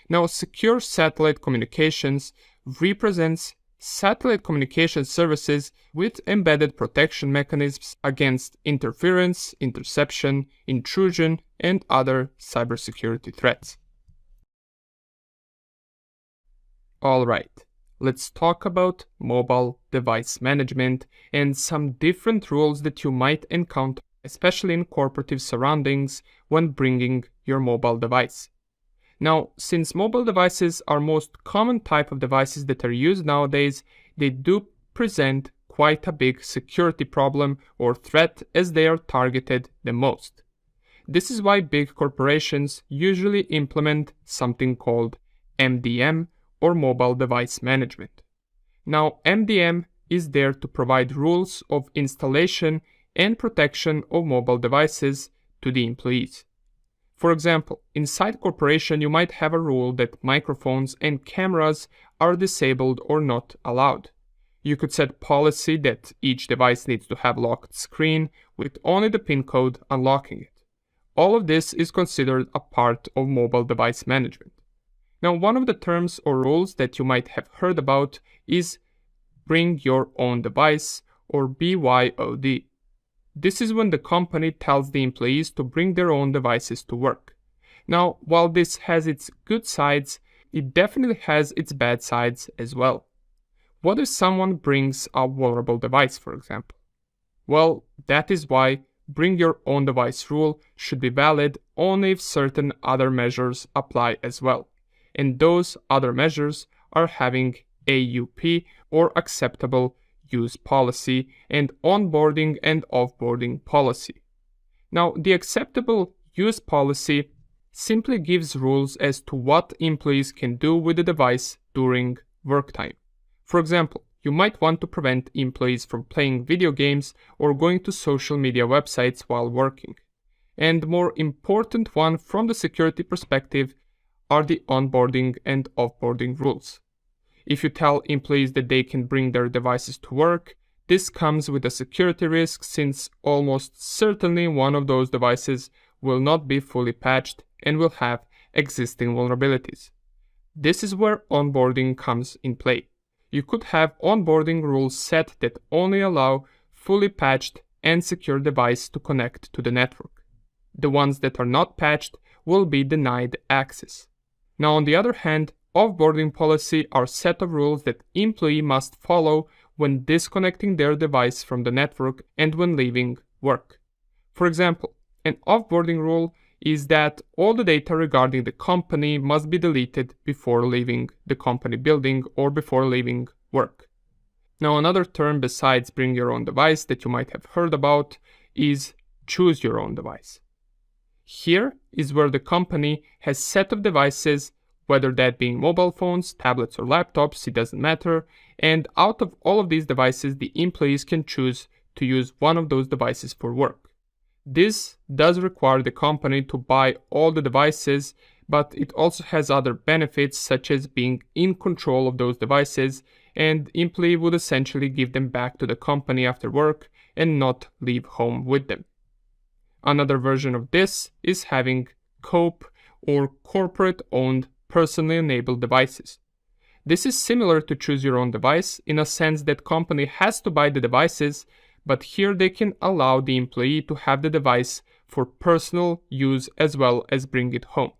Now, Secure Satellite Communications represents satellite communication services with embedded protection mechanisms against interference, interception, intrusion, and other cybersecurity threats. Alright, let's talk about mobile device management and some different rules that you might encounter, especially in corporative surroundings when bringing your mobile device. Now, since mobile devices are most common type of devices that are used nowadays, they do present quite a big security problem or threat as they are targeted the most. This is why big corporations usually implement something called MDM or Mobile Device Management. Now, MDM is there to provide rules of installation and protection of mobile devices to the employees. For example, inside corporation you might have a rule that microphones and cameras are disabled or not allowed. You could set policy that each device needs to have locked screen with only the PIN code unlocking it. All of this is considered a part of mobile device management. Now, one of the terms or rules that you might have heard about is bring your own device, or BYOD. This is when the company tells the employees to bring their own devices to work. Now, while this has its good sides, it definitely has its bad sides as well. What if someone brings a vulnerable device, for example? Well, that is why bring your own device rule should be valid only if certain other measures apply as well. And those other measures are having AUP or acceptable use policy and onboarding and offboarding policy. Now, the acceptable use policy simply gives rules as to what employees can do with the device during work time. For example, you might want to prevent employees from playing video games or going to social media websites while working. And more important one from the security perspective are the onboarding and offboarding rules. If you tell employees that they can bring their devices to work, this comes with a security risk since almost certainly one of those devices will not be fully patched and will have existing vulnerabilities. This is where onboarding comes in play. You could have onboarding rules set that only allow fully patched and secure device to connect to the network. The ones that are not patched will be denied access. Now, on the other hand, offboarding policy are set of rules that employee must follow when disconnecting their device from the network and when leaving work. For example, an offboarding rule is that all the data regarding the company must be deleted before leaving the company building or before leaving work. Now, another term besides bring your own device that you might have heard about is choose your own device. Here is where the company has set of devices, whether that being mobile phones, tablets or laptops, it doesn't matter, and out of all of these devices, the employees can choose to use one of those devices for work. This does require the company to buy all the devices, but it also has other benefits such as being in control of those devices, and employee would essentially give them back to the company after work and not leave home with them. Another version of this is having COPE or corporate-owned personally enabled devices. This is similar to choose your own device in a sense that company has to buy the devices, but here they can allow the employee to have the device for personal use as well as bring it home,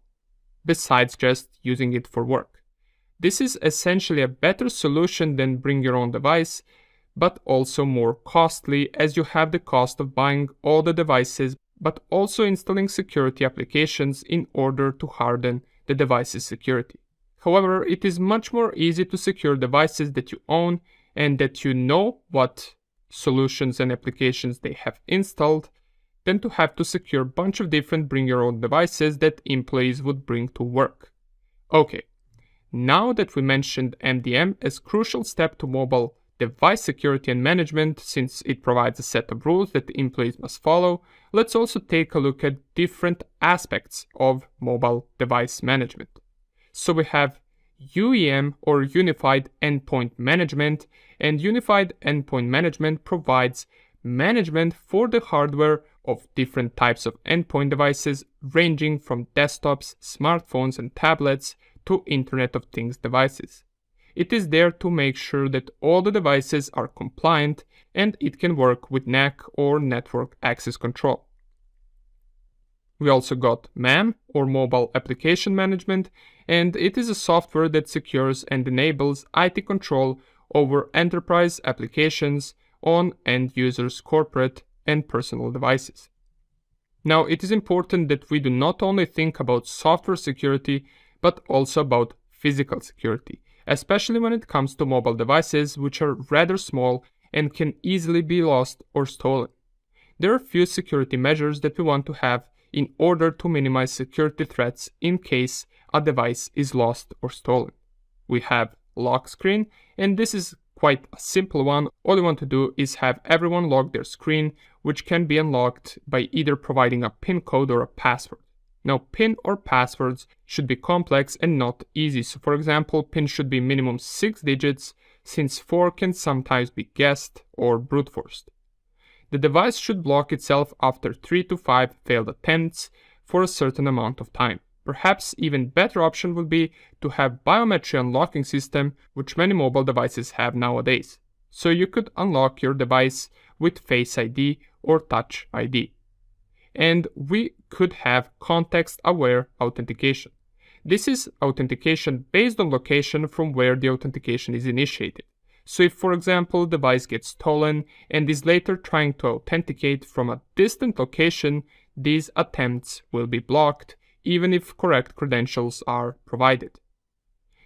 besides just using it for work. This is essentially a better solution than bring your own device, but also more costly as you have the cost of buying all the devices, but also installing security applications in order to harden the device's security. However, it is much more easy to secure devices that you own and that you know what solutions and applications they have installed than to have to secure a bunch of different bring your own devices that employees would bring to work. Okay, now that we mentioned MDM as crucial step to mobile device security and management, since it provides a set of rules that the employees must follow, let's also take a look at different aspects of mobile device management. So we have UEM or Unified Endpoint Management, and Unified Endpoint Management provides management for the hardware of different types of endpoint devices ranging from desktops, smartphones and tablets to Internet of Things devices. It is there to make sure that all the devices are compliant and it can work with NAC or Network Access Control. We also got MAM or Mobile Application Management, and it is a software that secures and enables IT control over enterprise applications on end users' corporate and personal devices. Now, it is important that we do not only think about software security, but also about physical security, especially when it comes to mobile devices, which are rather small and can easily be lost or stolen. There are a few security measures that we want to have in order to minimize security threats in case a device is lost or stolen. We have lock screen, and this is quite a simple one. All you want to do is have everyone lock their screen, which can be unlocked by either providing a PIN code or a password. Now, PIN or passwords should be complex and not easy. So for example, PIN should be minimum 6 digits, since 4 can sometimes be guessed or brute forced. The device should block itself after 3 to 5 failed attempts for a certain amount of time. Perhaps even better option would be to have biometric unlocking system, which many mobile devices have nowadays. So you could unlock your device with Face ID or Touch ID. And we could have context-aware authentication. This is authentication based on location from where the authentication is initiated. So if, for example, the device gets stolen and is later trying to authenticate from a distant location, these attempts will be blocked, even if correct credentials are provided.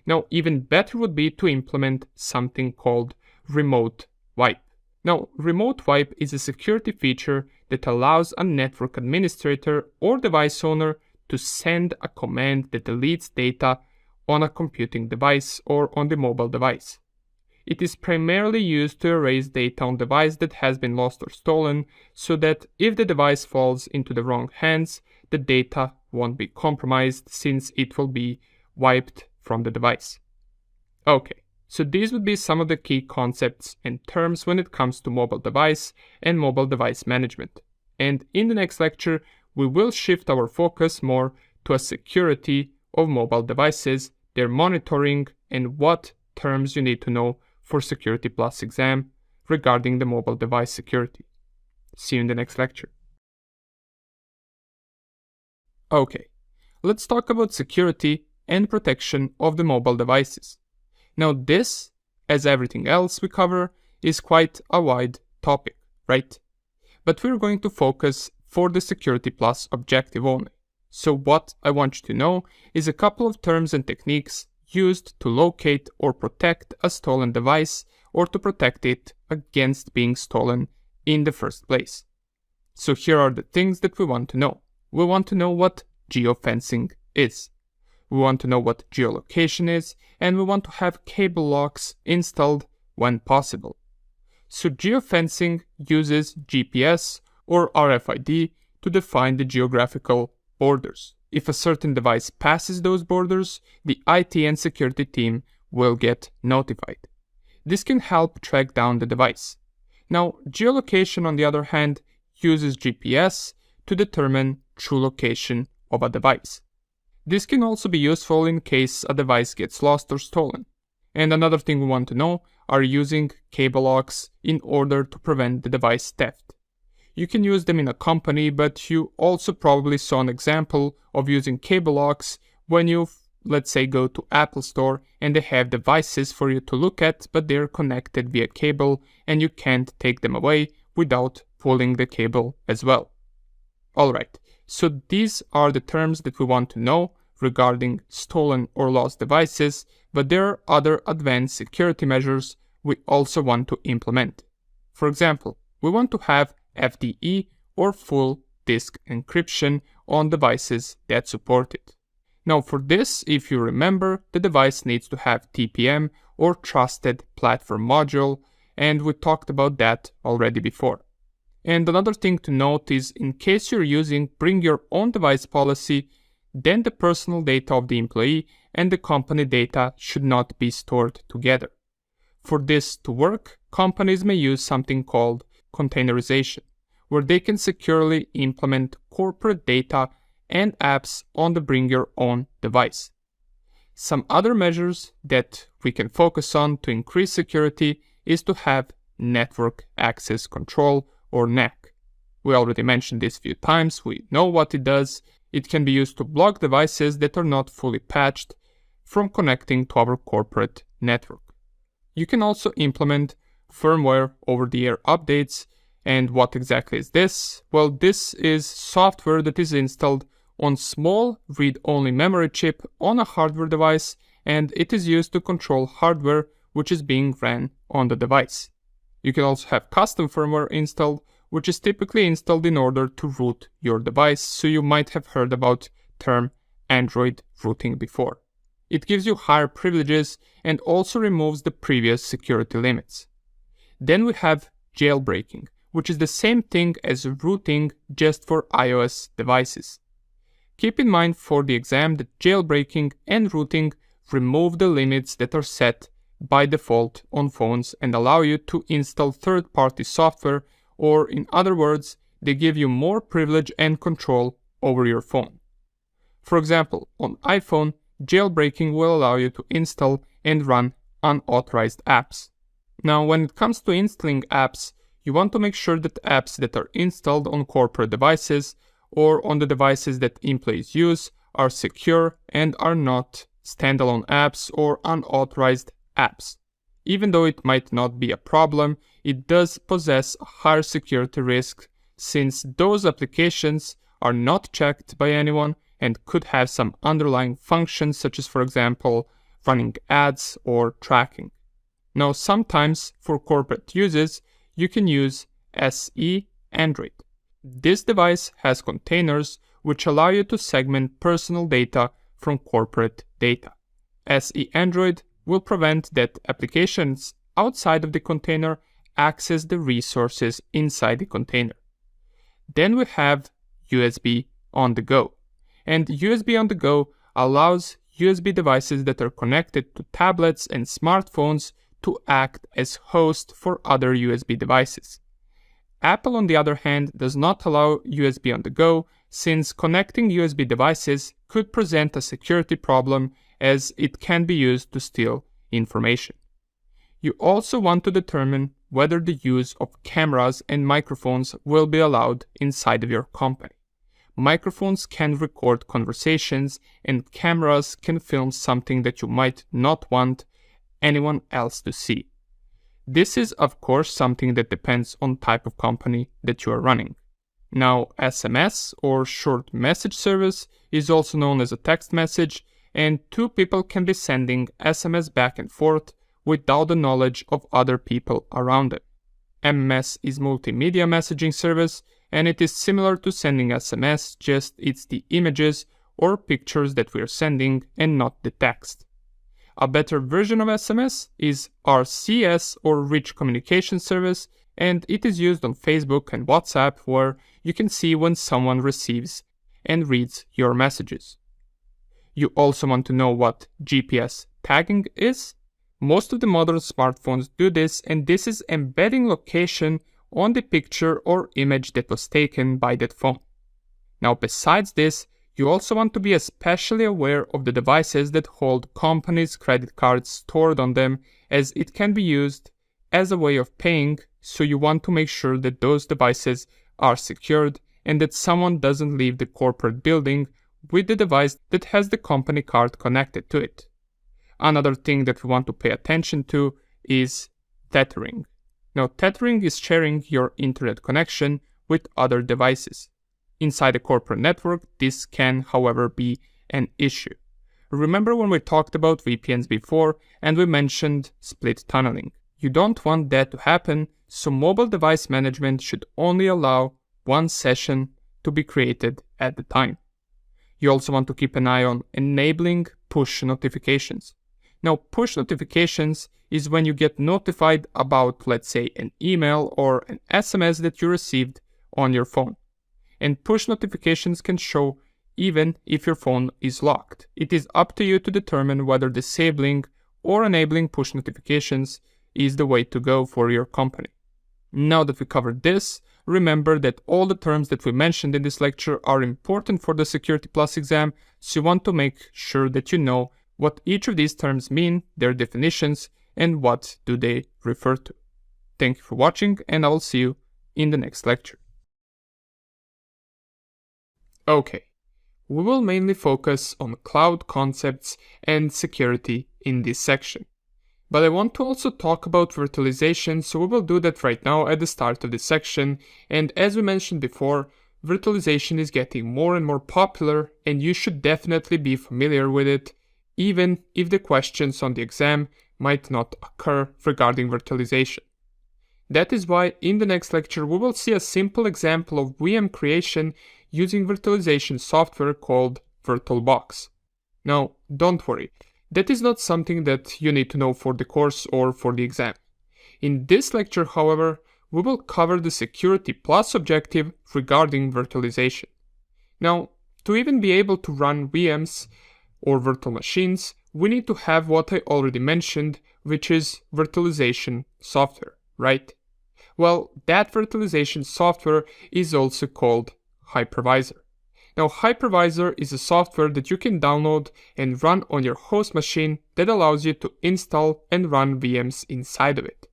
Now, even better would be to implement something called remote wipe. Now, remote wipe is a security feature that allows a network administrator or device owner to send a command that deletes data on a computing device or on the mobile device. It is primarily used to erase data on device that has been lost or stolen, so that if the device falls into the wrong hands, the data won't be compromised since it will be wiped from the device. Okay, so these would be some of the key concepts and terms when it comes to mobile device and mobile device management. And in the next lecture, we will shift our focus more to a security of mobile devices, their monitoring, and what terms you need to know for Security Plus exam regarding the mobile device security. See you in the next lecture. Okay, let's talk about security and protection of the mobile devices. Now this, as everything else we cover, is quite a wide topic, right? But we're going to focus for the Security Plus objective only. So what I want you to know is a couple of terms and techniques used to locate or protect a stolen device or to protect it against being stolen in the first place. So here are the things that we want to know. We want to know what geofencing is. We want to know what geolocation is, and we want to have cable locks installed when possible. So geofencing uses GPS or RFID to define the geographical borders. If a certain device passes those borders, the IT and security team will get notified. This can help track down the device. Now, geolocation, on the other hand, uses GPS to determine true location of a device. This can also be useful in case a device gets lost or stolen. And another thing we want to know are using cable locks in order to prevent the device theft. You can use them in a company, but you also probably saw an example of using cable locks when you, let's say, go to Apple Store and they have devices for you to look at, but they're connected via cable and you can't take them away without pulling the cable as well. Alright, so these are the terms that we want to know regarding stolen or lost devices, but there are other advanced security measures we also want to implement. For example, we want to have FDE or full disk encryption on devices that support it. Now for this, if you remember, the device needs to have TPM or Trusted Platform Module, and we talked about that already before. And another thing to note is in case you're using bring your own device policy, then the personal data of the employee and the company data should not be stored together. For this to work, companies may use something called containerization, where they can securely implement corporate data and apps on the bring your own device. Some other measures that we can focus on to increase security is to have network access control or NAC. We already mentioned this a few times, we know what it does. It can be used to block devices that are not fully patched from connecting to our corporate network. You can also implement firmware over-the-air updates. And what exactly is this? Well, this is software that is installed on small read-only memory chip on a hardware device, and it is used to control hardware which is being ran on the device. You can also have custom firmware installed, which is typically installed in order to root your device, so you might have heard about term Android rooting before. It gives you higher privileges and also removes the previous security limits. Then we have jailbreaking, which is the same thing as rooting just for iOS devices. Keep in mind for the exam that jailbreaking and rooting remove the limits that are set by default on phones and allow you to install third-party software, or in other words, they give you more privilege and control over your phone. For example, on iPhone, jailbreaking will allow you to install and run unauthorized apps. Now, when it comes to installing apps, you want to make sure that apps that are installed on corporate devices or on the devices that employees use are secure and are not standalone apps or unauthorized apps. even though it might not be a problem, it does possess a higher security risk since those applications are not checked by anyone and could have some underlying functions such as, for example, running ads or tracking. Now, sometimes for corporate uses, you can use SE Android. This device has containers which allow you to segment personal data from corporate data. SE Android will prevent that applications outside of the container access the resources inside the container. Then we have USB on the go. And USB on the go allows USB devices that are connected to tablets and smartphones to act as host for other USB devices. Apple, on the other hand, does not allow USB on the go since connecting USB devices could present a security problem as it can be used to steal information. You also want to determine whether the use of cameras and microphones will be allowed inside of your company. Microphones can record conversations and cameras can film something that you might not want anyone else to see. This is, of course, something that depends on type of company that you are running. Now, SMS or short message service is also known as a text message, and two people can be sending SMS back and forth without the knowledge of other people around them. MMS is multimedia messaging service, and it is similar to sending SMS, just it's the images or pictures that we are sending and not the text. A better version of SMS is RCS or Rich Communication Service, and it is used on Facebook and WhatsApp where you can see when someone receives and reads your messages. You also want to know what GPS tagging is. Most of the modern smartphones do this, and this is embedding location on the picture or image that was taken by that phone. Now, besides this, you also want to be especially aware of the devices that hold companies' credit cards stored on them, as it can be used as a way of paying, so you want to make sure that those devices are secured and that someone doesn't leave the corporate building with the device that has the company card connected to it. Another thing that we want to pay attention to is tethering. Now, tethering is sharing your internet connection with other devices. Inside a corporate network, this can, however, be an issue. Remember when we talked about VPNs before and we mentioned split tunneling? You don't want that to happen, so mobile device management should only allow one session to be created at a time. You also want to keep an eye on enabling push notifications. Now, push notifications is when you get notified about, let's say, an email or an SMS that you received on your phone. And push notifications can show even if your phone is locked. It is up to you to determine whether disabling or enabling push notifications is the way to go for your company. Now that we covered this, remember that all the terms that we mentioned in this lecture are important for the Security Plus exam, so you want to make sure that you know what each of these terms mean, their definitions, and what do they refer to. Thank you for watching, and I will see you in the next lecture. Okay, we will mainly focus on cloud concepts and security in this section. But I want to also talk about virtualization, so we will do that right now at the start of this section. And as we mentioned before, virtualization is getting more and more popular, and you should definitely be familiar with it, even if the questions on the exam might not occur regarding virtualization. That is why in the next lecture we will see a simple example of VM creation using virtualization software called VirtualBox. Now, don't worry, that is not something that you need to know for the course or for the exam. In this lecture, however, we will cover the Security Plus objective regarding virtualization. Now, to even be able to run VMs or virtual machines, we need to have what I already mentioned, which is virtualization software, right? Well, that virtualization software is also called hypervisor. Now, hypervisor is a software that you can download and run on your host machine that allows you to install and run VMs inside of it.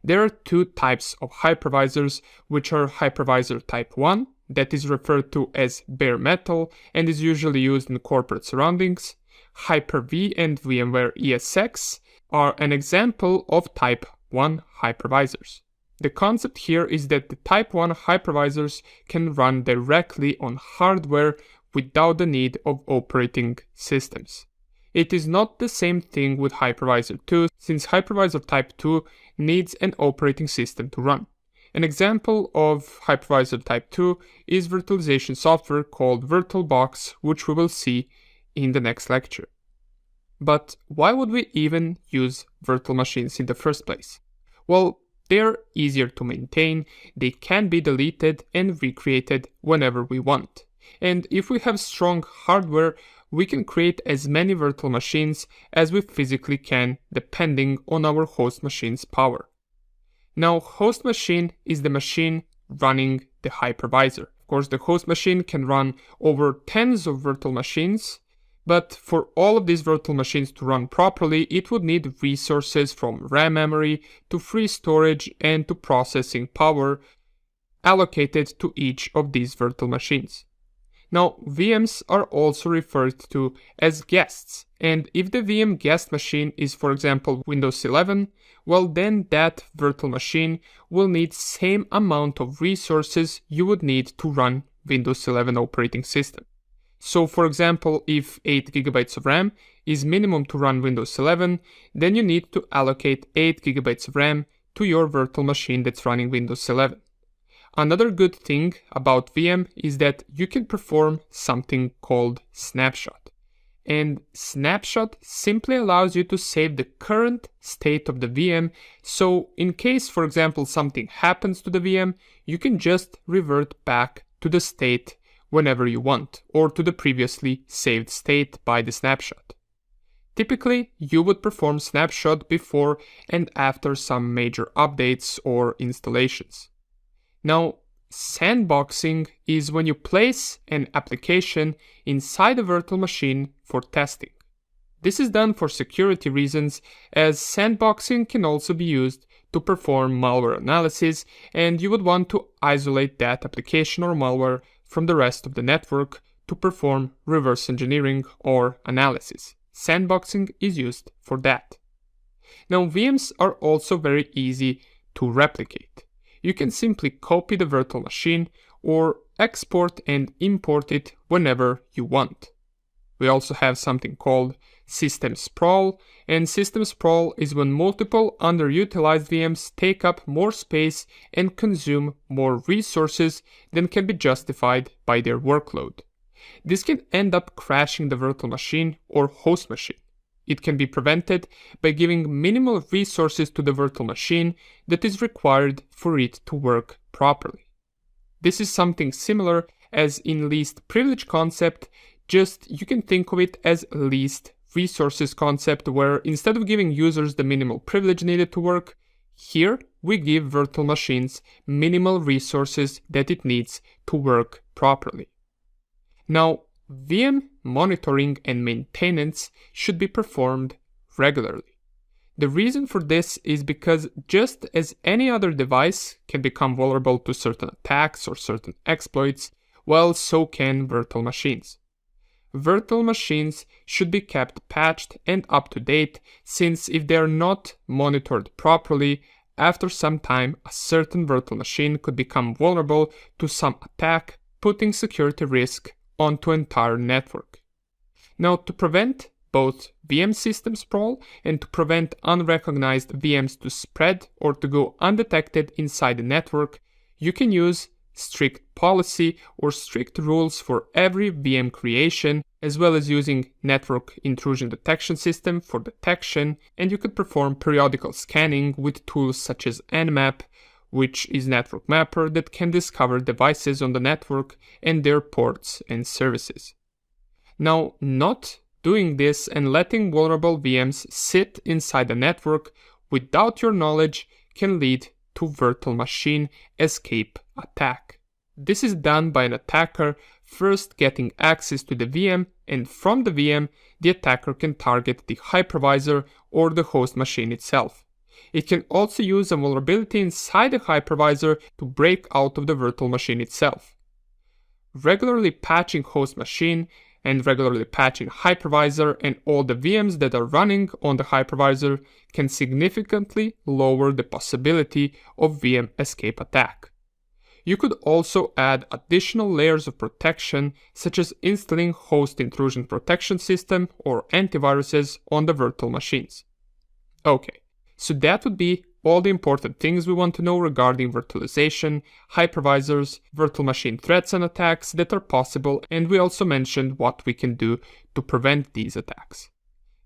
There are two types of hypervisors, which are hypervisor type 1, that is referred to as bare metal and is usually used in corporate surroundings. Hyper-V and VMware ESX are an example of Type 1 hypervisors. The concept here is that the Type 1 hypervisors can run directly on hardware without the need of operating systems. It is not the same thing with Hypervisor 2, since Hypervisor Type 2 needs an operating system to run. An example of Hypervisor Type 2 is virtualization software called VirtualBox, which we will see in the next lecture. But why would we even use virtual machines in the first place? Well, they're easier to maintain, they can be deleted and recreated whenever we want. And if we have strong hardware, we can create as many virtual machines as we physically can, depending on our host machine's power. Now, host machine is the machine running the hypervisor. Of course, the host machine can run over tens of virtual machines, but for all of these virtual machines to run properly, it would need resources from RAM memory to free storage and to processing power allocated to each of these virtual machines. Now, VMs are also referred to as guests, and if the VM guest machine is, for example, Windows 11, well then that virtual machine will need same amount of resources you would need to run Windows 11 operating system. So for example, if 8 GB of RAM is minimum to run Windows 11, then you need to allocate 8 GB of RAM to your virtual machine that's running Windows 11. Another good thing about VM is that you can perform something called snapshot. And snapshot simply allows you to save the current state of the VM, so in case, for example, something happens to the VM, you can just revert back to the state whenever you want, or to the previously saved state by the snapshot. Typically, you would perform snapshot before and after some major updates or installations. Now, sandboxing is when you place an application inside a virtual machine for testing. This is done for security reasons, as sandboxing can also be used to perform malware analysis, and you would want to isolate that application or malware from the rest of the network to perform reverse engineering or analysis. Sandboxing is used for that. Now, VMs are also very easy to replicate. You can simply copy the virtual machine or export and import it whenever you want. We also have something called system sprawl, and system sprawl is when multiple underutilized VMs take up more space and consume more resources than can be justified by their workload. This can end up crashing the virtual machine or host machine. It can be prevented by giving minimal resources to the virtual machine that is required for it to work properly. This is something similar as in least privilege concept, just you can think of it as least resources concept, where instead of giving users the minimal privilege needed to work, here we give virtual machines minimal resources that it needs to work properly. Now, VM monitoring and maintenance should be performed regularly. The reason for this is because just as any other device can become vulnerable to certain attacks or certain exploits, well, so can virtual machines. Virtual machines should be kept patched and up to date, since if they are not monitored properly, after some time a certain virtual machine could become vulnerable to some attack, putting security risk onto entire network. Now, to prevent both VM system sprawl and to prevent unrecognized VMs to spread or to go undetected inside the network, you can use strict policy or strict rules for every VM creation, as well as using network intrusion detection system for detection, and you could perform periodical scanning with tools such as Nmap, which is network mapper that can discover devices on the network and their ports and services. Now, not doing this and letting vulnerable VMs sit inside the network without your knowledge can lead to virtual machine escape attack. This is done by an attacker first getting access to the VM, and from the VM, the attacker can target the hypervisor or the host machine itself. It can also use a vulnerability inside the hypervisor to break out of the virtual machine itself. Regularly patching host machine and regularly patching hypervisor and all the VMs that are running on the hypervisor can significantly lower the possibility of VM escape attack. You could also add additional layers of protection, such as installing host intrusion protection system or antiviruses on the virtual machines. Okay, so that would be all the important things we want to know regarding virtualization, hypervisors, virtual machine threats and attacks that are possible, and we also mentioned what we can do to prevent these attacks.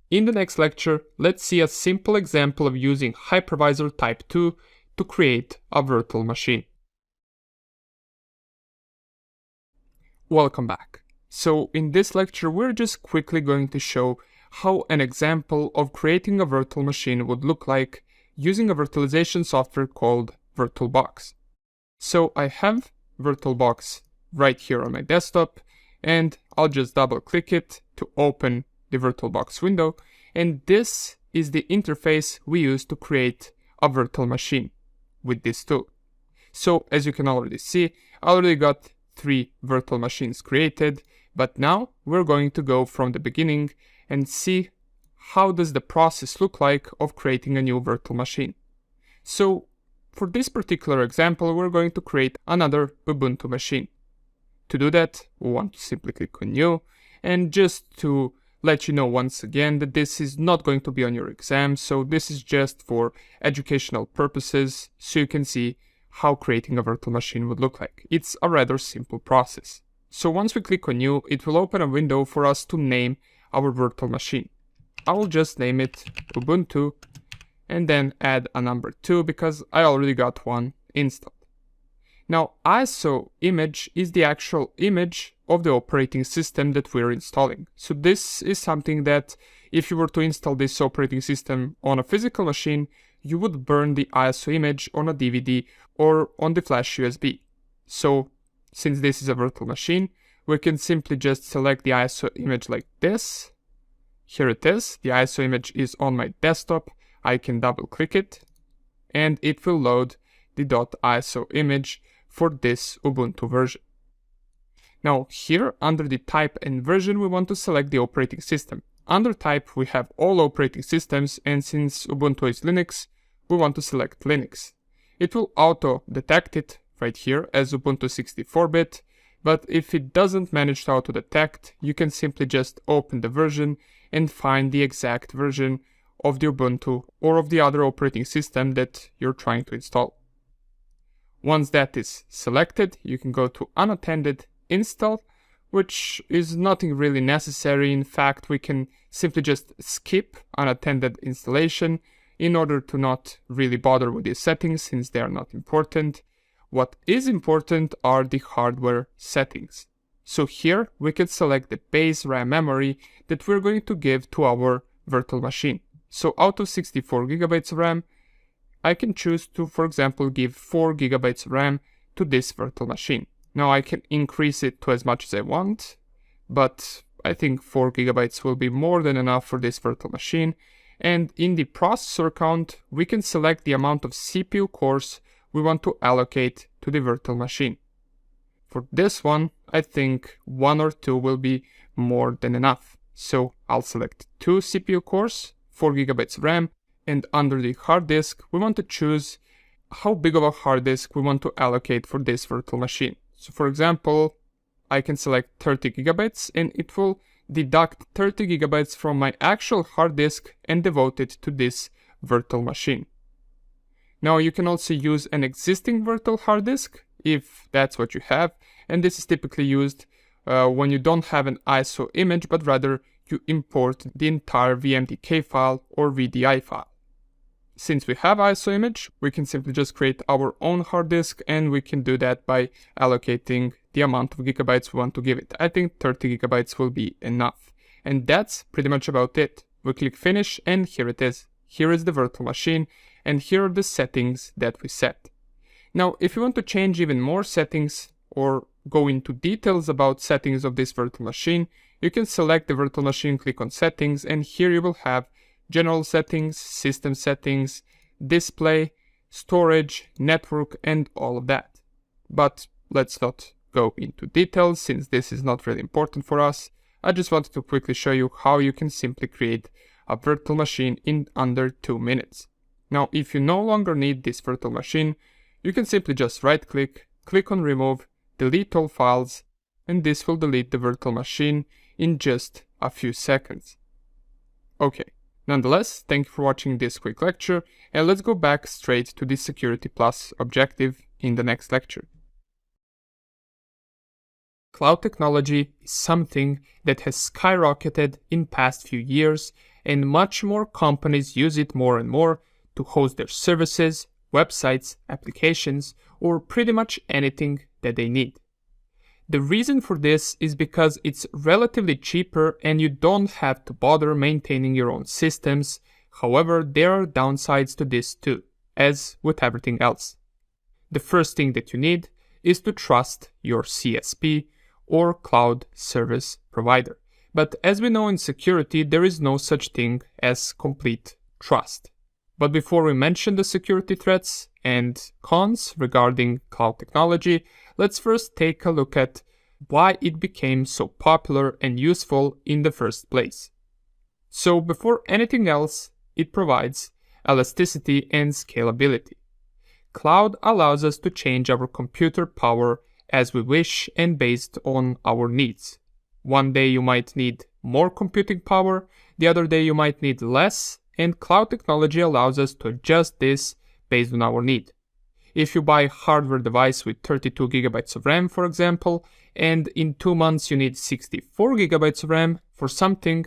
In the next lecture, let's see a simple example of using hypervisor type 2 to create a virtual machine. Welcome back. So in this lecture, we're just quickly going to show how an example of creating a virtual machine would look like using a virtualization software called VirtualBox. So I have VirtualBox right here on my desktop, and I'll just double click it to open the VirtualBox window, and this is the interface we use to create a virtual machine with this tool. So as you can already see, I already got 3 virtual machines created, but now we're going to go from the beginning and see how does the process look like of creating a new virtual machine. So for this particular example, we're going to create another Ubuntu machine. To do that, we want to simply click on New, and just to let you know once again that this is not going to be on your exam, so this is just for educational purposes, so you can see how creating a virtual machine would look like. It's a rather simple process. So once we click on New, it will open a window for us to name our virtual machine. I will just name it Ubuntu and then add a number 2 because I already got one installed. Now ISO image is the actual image of the operating system that we're installing. So this is something that if you were to install this operating system on a physical machine, you would burn the ISO image on a DVD or on the flash USB. So since this is a virtual machine, we can simply just select the ISO image like this. Here it is, the ISO image is on my desktop. I can double click it and it will load the .iso image for this Ubuntu version. Now here under the type and version we want to select the operating system. Under type we have all operating systems, and since Ubuntu is Linux, we want to select Linux. It will auto detect it right here as Ubuntu 64-bit, but if it doesn't manage to auto detect, you can simply just open the version and find the exact version of the Ubuntu or of the other operating system that you're trying to install. Once that is selected, you can go to unattended install, which is nothing really necessary. In fact, we can simply just skip unattended installation in order to not really bother with these settings since they are not important. What is important are the hardware settings. So here we can select the base RAM memory that we're going to give to our virtual machine. So out of 64 GB of RAM, I can choose to, for example, give 4 GB of RAM to this virtual machine. Now I can increase it to as much as I want, but I think 4 GB will be more than enough for this virtual machine. And in the processor count, we can select the amount of CPU cores we want to allocate to the virtual machine. For this one, I think 1 or 2 will be more than enough. So I'll select 2 CPU cores, 4 GB of RAM, and under the hard disk, we want to choose how big of a hard disk we want to allocate for this virtual machine. So for example, I can select 30 GB and it will deduct 30 GB from my actual hard disk and devote it to this virtual machine. Now you can also use an existing virtual hard disk if that's what you have, and this is typically used when you don't have an ISO image but rather you import the entire VMDK file or VDI file. Since we have ISO image, we can simply just create our own hard disk, and we can do that by allocating the amount of gigabytes we want to give it. I think 30 GB will be enough. And that's pretty much about it. We click finish and here it is. Here is the virtual machine and here are the settings that we set. Now, if you want to change even more settings or go into details about settings of this virtual machine, you can select the virtual machine, click on settings, and here you will have general settings, system settings, display, storage, network, and all of that. But let's not go into details since this is not really important for us. I just wanted to quickly show you how you can simply create a virtual machine in under 2 minutes. Now, if you no longer need this virtual machine, you can simply just right-click, click on Remove, delete all files, and this will delete the virtual machine in just a few seconds. Okay, nonetheless, thank you for watching this quick lecture, and let's go back straight to the Security Plus objective in the next lecture. Cloud technology is something that has skyrocketed in past few years, and much more companies use it more and more to host their services, websites, applications, or pretty much anything that they need. The reason for this is because it's relatively cheaper and you don't have to bother maintaining your own systems. However, there are downsides to this too, as with everything else. The first thing that you need is to trust your CSP or cloud service provider. But as we know in security, there is no such thing as complete trust. But before we mention the security threats and cons regarding cloud technology, let's first take a look at why it became so popular and useful in the first place. So before anything else, it provides elasticity and scalability. Cloud allows us to change our computer power as we wish and based on our needs. One day you might need more computing power, the other day you might need less, and cloud technology allows us to adjust this based on our need. If you buy a hardware device with 32 GB of RAM, for example, and in 2 months you need 64 GB of RAM for something,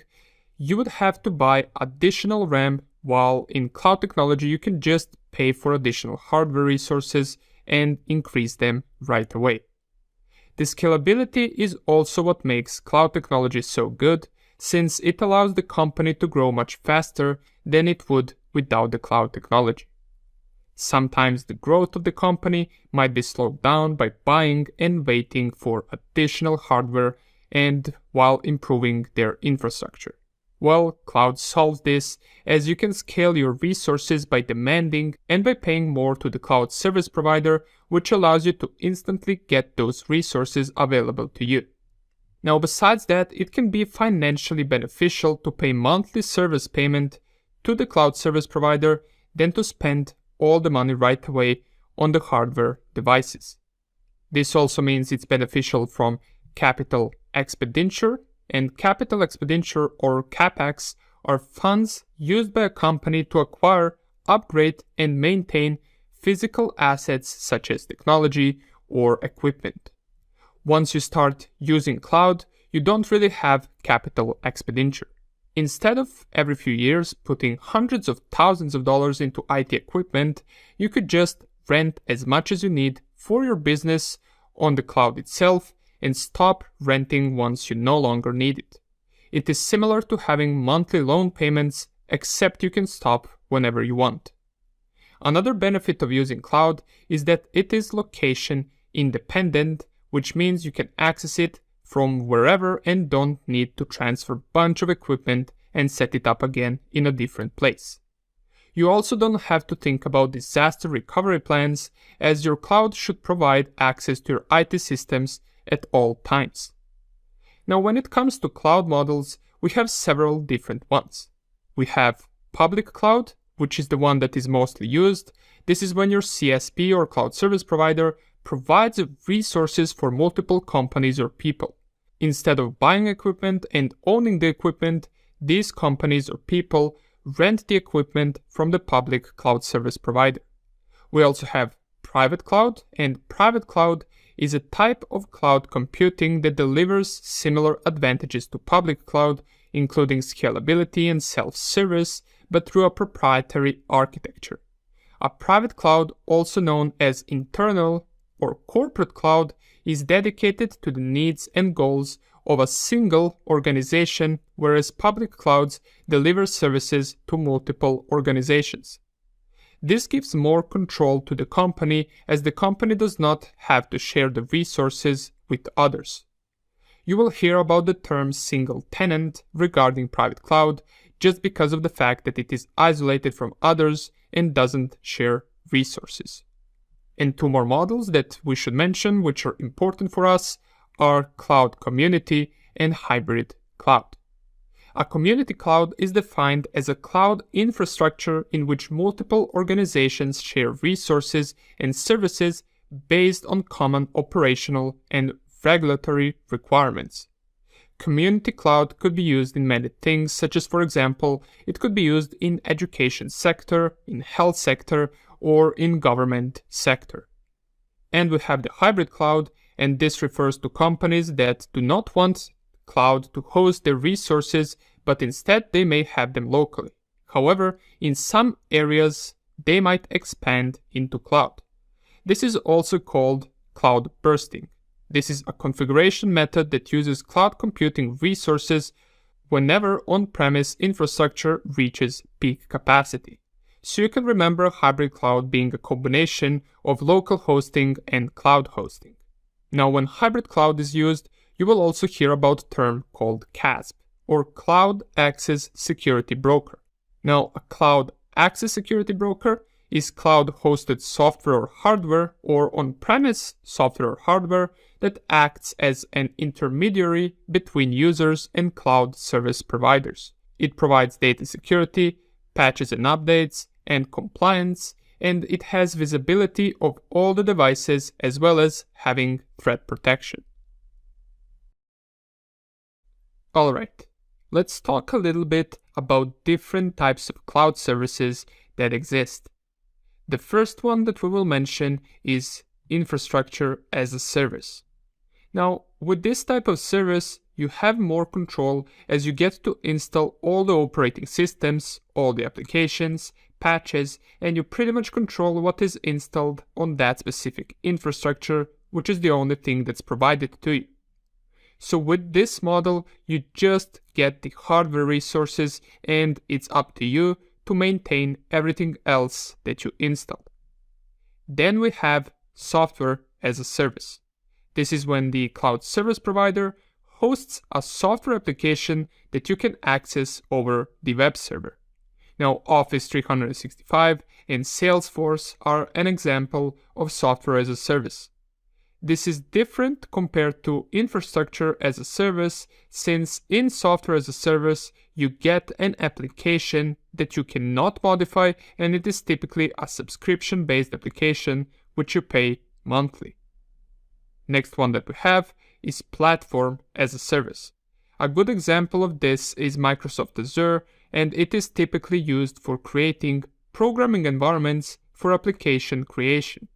you would have to buy additional RAM, while in cloud technology you can just pay for additional hardware resources and increase them right away. The scalability is also what makes cloud technology so good, since it allows the company to grow much faster than it would without the cloud technology. Sometimes the growth of the company might be slowed down by buying and waiting for additional hardware and while improving their infrastructure. Well, cloud solves this, as you can scale your resources by demanding and by paying more to the cloud service provider, which allows you to instantly get those resources available to you. Now, besides that, it can be financially beneficial to pay monthly service payment to the cloud service provider than to spend all the money right away on the hardware devices. This also means it's beneficial from capital expenditure, and capital expenditure, or CapEx, are funds used by a company to acquire, upgrade, and maintain physical assets such as technology or equipment. Once you start using cloud, you don't really have capital expenditure. Instead of every few years putting hundreds of thousands of dollars into IT equipment, you could just rent as much as you need for your business on the cloud itself and stop renting once you no longer need it. It is similar to having monthly loan payments, except you can stop whenever you want. Another benefit of using cloud is that it is location independent, which means you can access it from wherever and don't need to transfer a bunch of equipment and set it up again in a different place. You also don't have to think about disaster recovery plans, as your cloud should provide access to your IT systems at all times. Now, when it comes to cloud models, we have several different ones. We have public cloud, which is the one that is mostly used. This is when your CSP or cloud service provider provides resources for multiple companies or people. Instead of buying equipment and owning the equipment, these companies or people rent the equipment from the public cloud service provider. We also have private cloud, and private cloud is a type of cloud computing that delivers similar advantages to public cloud, including scalability and self-service, but through a proprietary architecture. A private cloud, also known as internal or corporate cloud, is dedicated to the needs and goals of a single organization, whereas public clouds deliver services to multiple organizations. This gives more control to the company, as the company does not have to share the resources with others. You will hear about the term single tenant regarding private cloud just because of the fact that it is isolated from others and doesn't share resources. And two more models that we should mention, which are important for us, are cloud community and hybrid cloud. A community cloud is defined as a cloud infrastructure in which multiple organizations share resources and services based on common operational and regulatory requirements. Community cloud could be used in many things, such as, for example, it could be used in education sector, in health sector, or in government sector. And we have the hybrid cloud, and this refers to companies that do not want cloud to host their resources, but instead they may have them locally. However, in some areas, they might expand into cloud. This is also called cloud bursting. This is a configuration method that uses cloud computing resources whenever on-premise infrastructure reaches peak capacity. So you can remember hybrid cloud being a combination of local hosting and cloud hosting. Now, when hybrid cloud is used, you will also hear about a term called CASB, or Cloud Access Security Broker. Now, a Cloud Access Security Broker is cloud-hosted software or hardware, or on-premise software or hardware that acts as an intermediary between users and cloud service providers. It provides data security, patches and updates, and compliance, and it has visibility of all the devices as well as having threat protection. Alright, let's talk a little bit about different types of cloud services that exist. The first one that we will mention is infrastructure as a service. Now, with this type of service, you have more control as you get to install all the operating systems, all the applications, patches, and you pretty much control what is installed on that specific infrastructure, which is the only thing that's provided to you. So with this model, you just get the hardware resources and it's up to you to maintain everything else that you installed. Then we have software as a service. This is when the cloud service provider hosts a software application that you can access over the web server. Now, Office 365 and Salesforce are an example of software as a service. This is different compared to infrastructure as a service, since in software as a service, you get an application that you cannot modify, and it is typically a subscription-based application which you pay monthly. Next one that we have is platform as a service. A good example of this is Microsoft Azure, and it is typically used for creating programming environments for application creation.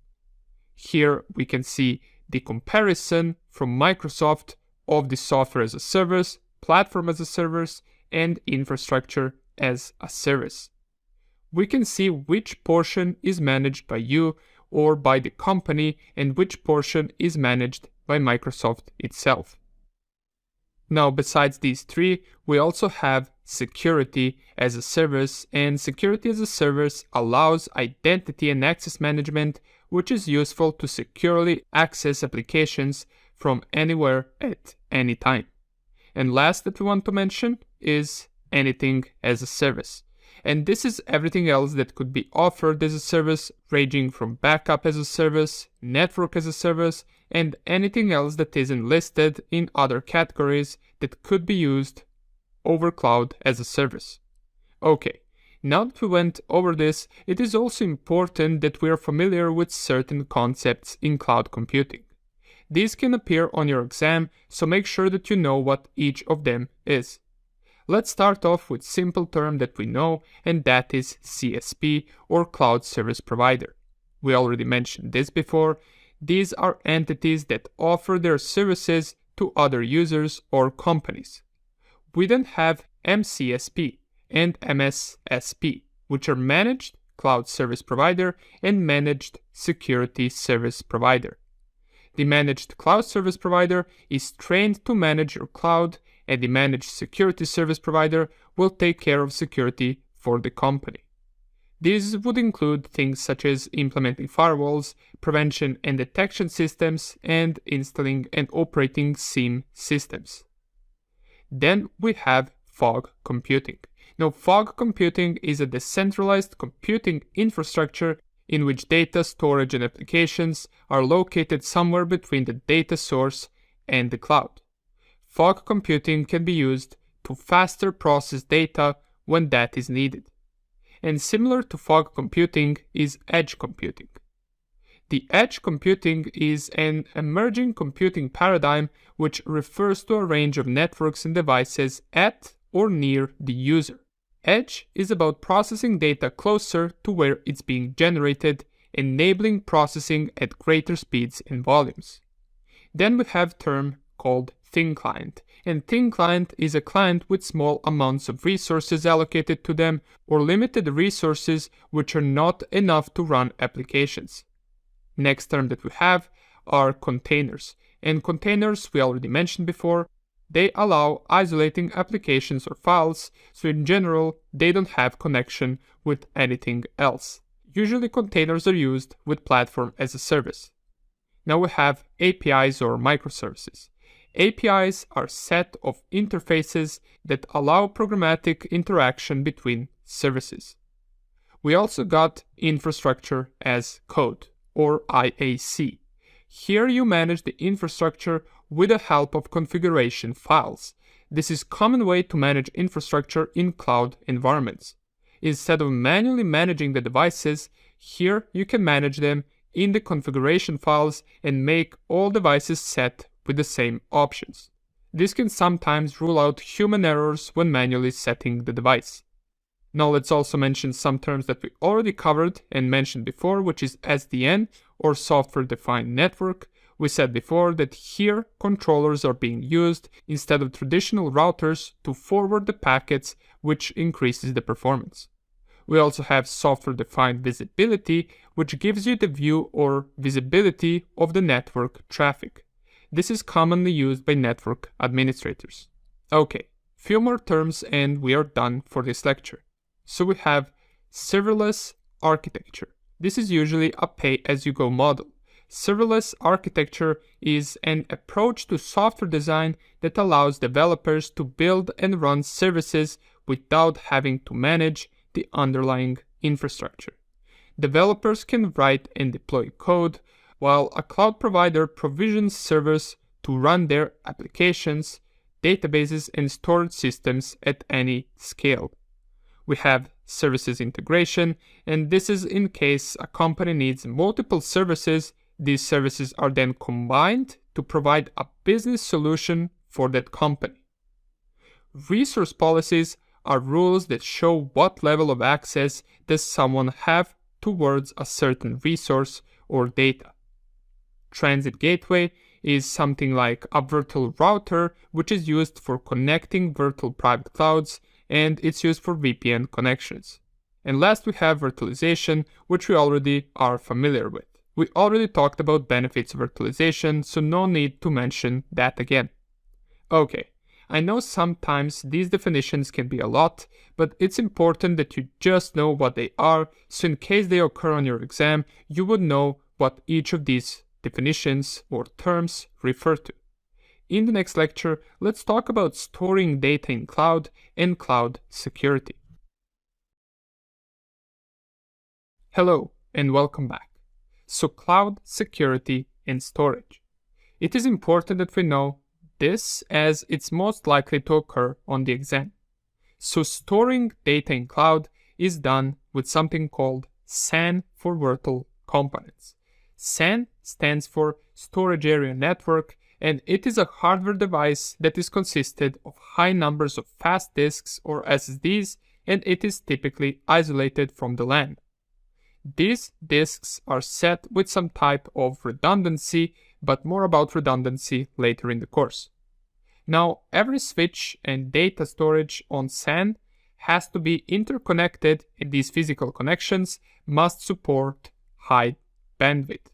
Here we can see the comparison from Microsoft of the software as a service, platform as a service, and infrastructure as a service. We can see which portion is managed by you or by the company and which portion is managed by Microsoft itself. Now, besides these three, we also have security as a service, and security as a service allows identity and access management, which is useful to securely access applications from anywhere at any time. And last that we want to mention is anything as a service. And this is everything else that could be offered as a service, ranging from backup as a service, network as a service, and anything else that isn't listed in other categories that could be used over cloud as a service. Okay, now that we went over this, it is also important that we are familiar with certain concepts in cloud computing. These can appear on your exam, so make sure that you know what each of them is. Let's start off with a simple term that we know, and that is CSP, or Cloud Service Provider. We already mentioned this before. These are entities that offer their services to other users or companies. We then have MCSP and MSSP, which are Managed Cloud Service Provider and Managed Security Service Provider. The Managed Cloud Service Provider is trained to manage your cloud, and the Managed Security Service Provider will take care of security for the company. These would include things such as implementing firewalls, prevention and detection systems, and installing and operating SIEM systems. Then we have fog computing. Now, fog computing is a decentralized computing infrastructure in which data storage and applications are located somewhere between the data source and the cloud. fog computing can be used to faster process data when that is needed. And similar to fog computing is edge computing. The edge computing is an emerging computing paradigm which refers to a range of networks and devices at or near the user. Edge is about processing data closer to where it's being generated, enabling processing at greater speeds and volumes. Then we have a term called thin client, and thin client is a client with small amounts of resources allocated to them or limited resources which are not enough to run applications. Next term that we have are containers, and containers we already mentioned before. They allow isolating applications or files, so in general they don't have connection with anything else. Usually containers are used with platform as a service. Now we have APIs or microservices. APIs are a set of interfaces that allow programmatic interaction between services. We also got infrastructure as code, or IAC. Here you manage the infrastructure with the help of configuration files. This is a common way to manage infrastructure in cloud environments. Instead of manually managing the devices, here you can manage them in the configuration files and make all devices set with the same options. This can sometimes rule out human errors when manually setting the device. Now let's also mention some terms that we already covered and mentioned before, which is SDN or Software Defined Network. We said before that here controllers are being used instead of traditional routers to forward the packets, which increases the performance. We also have Software Defined Visibility, which gives you the view or visibility of the network traffic. This is commonly used by network administrators. Okay, few more terms and we are done for this lecture. So we have serverless architecture. This is usually a pay-as-you-go model. Serverless architecture is an approach to software design that allows developers to build and run services without having to manage the underlying infrastructure. Developers can write and deploy code, while a cloud provider provisions servers to run their applications, databases, and storage systems at any scale. We have services integration, and this is in case a company needs multiple services. These services are then combined to provide a business solution for that company. Resource policies are rules that show what level of access does someone have towards a certain resource or data. Transit gateway is something like a virtual router which is used for connecting virtual private clouds, and it's used for VPN connections. And last we have virtualization, which we already are familiar with. We already talked about benefits of virtualization, so no need to mention that again. Okay, I know sometimes these definitions can be a lot, but it's important that you just know what they are, so in case they occur on your exam, you would know what each of these definitions or terms refer to. In the next lecture, let's talk about storing data in cloud and cloud security. Hello and welcome back. So cloud security and storage. It is important that we know this as it's most likely to occur on the exam. So storing data in cloud is done with something called SAN for virtual components. SAN stands for Storage Area Network, and it is a hardware device that is consisted of high numbers of fast disks or SSDs, and it is typically isolated from the LAN. These disks are set with some type of redundancy, but more about redundancy later in the course. Now, every switch and data storage on SAN has to be interconnected, and these physical connections must support high bandwidth.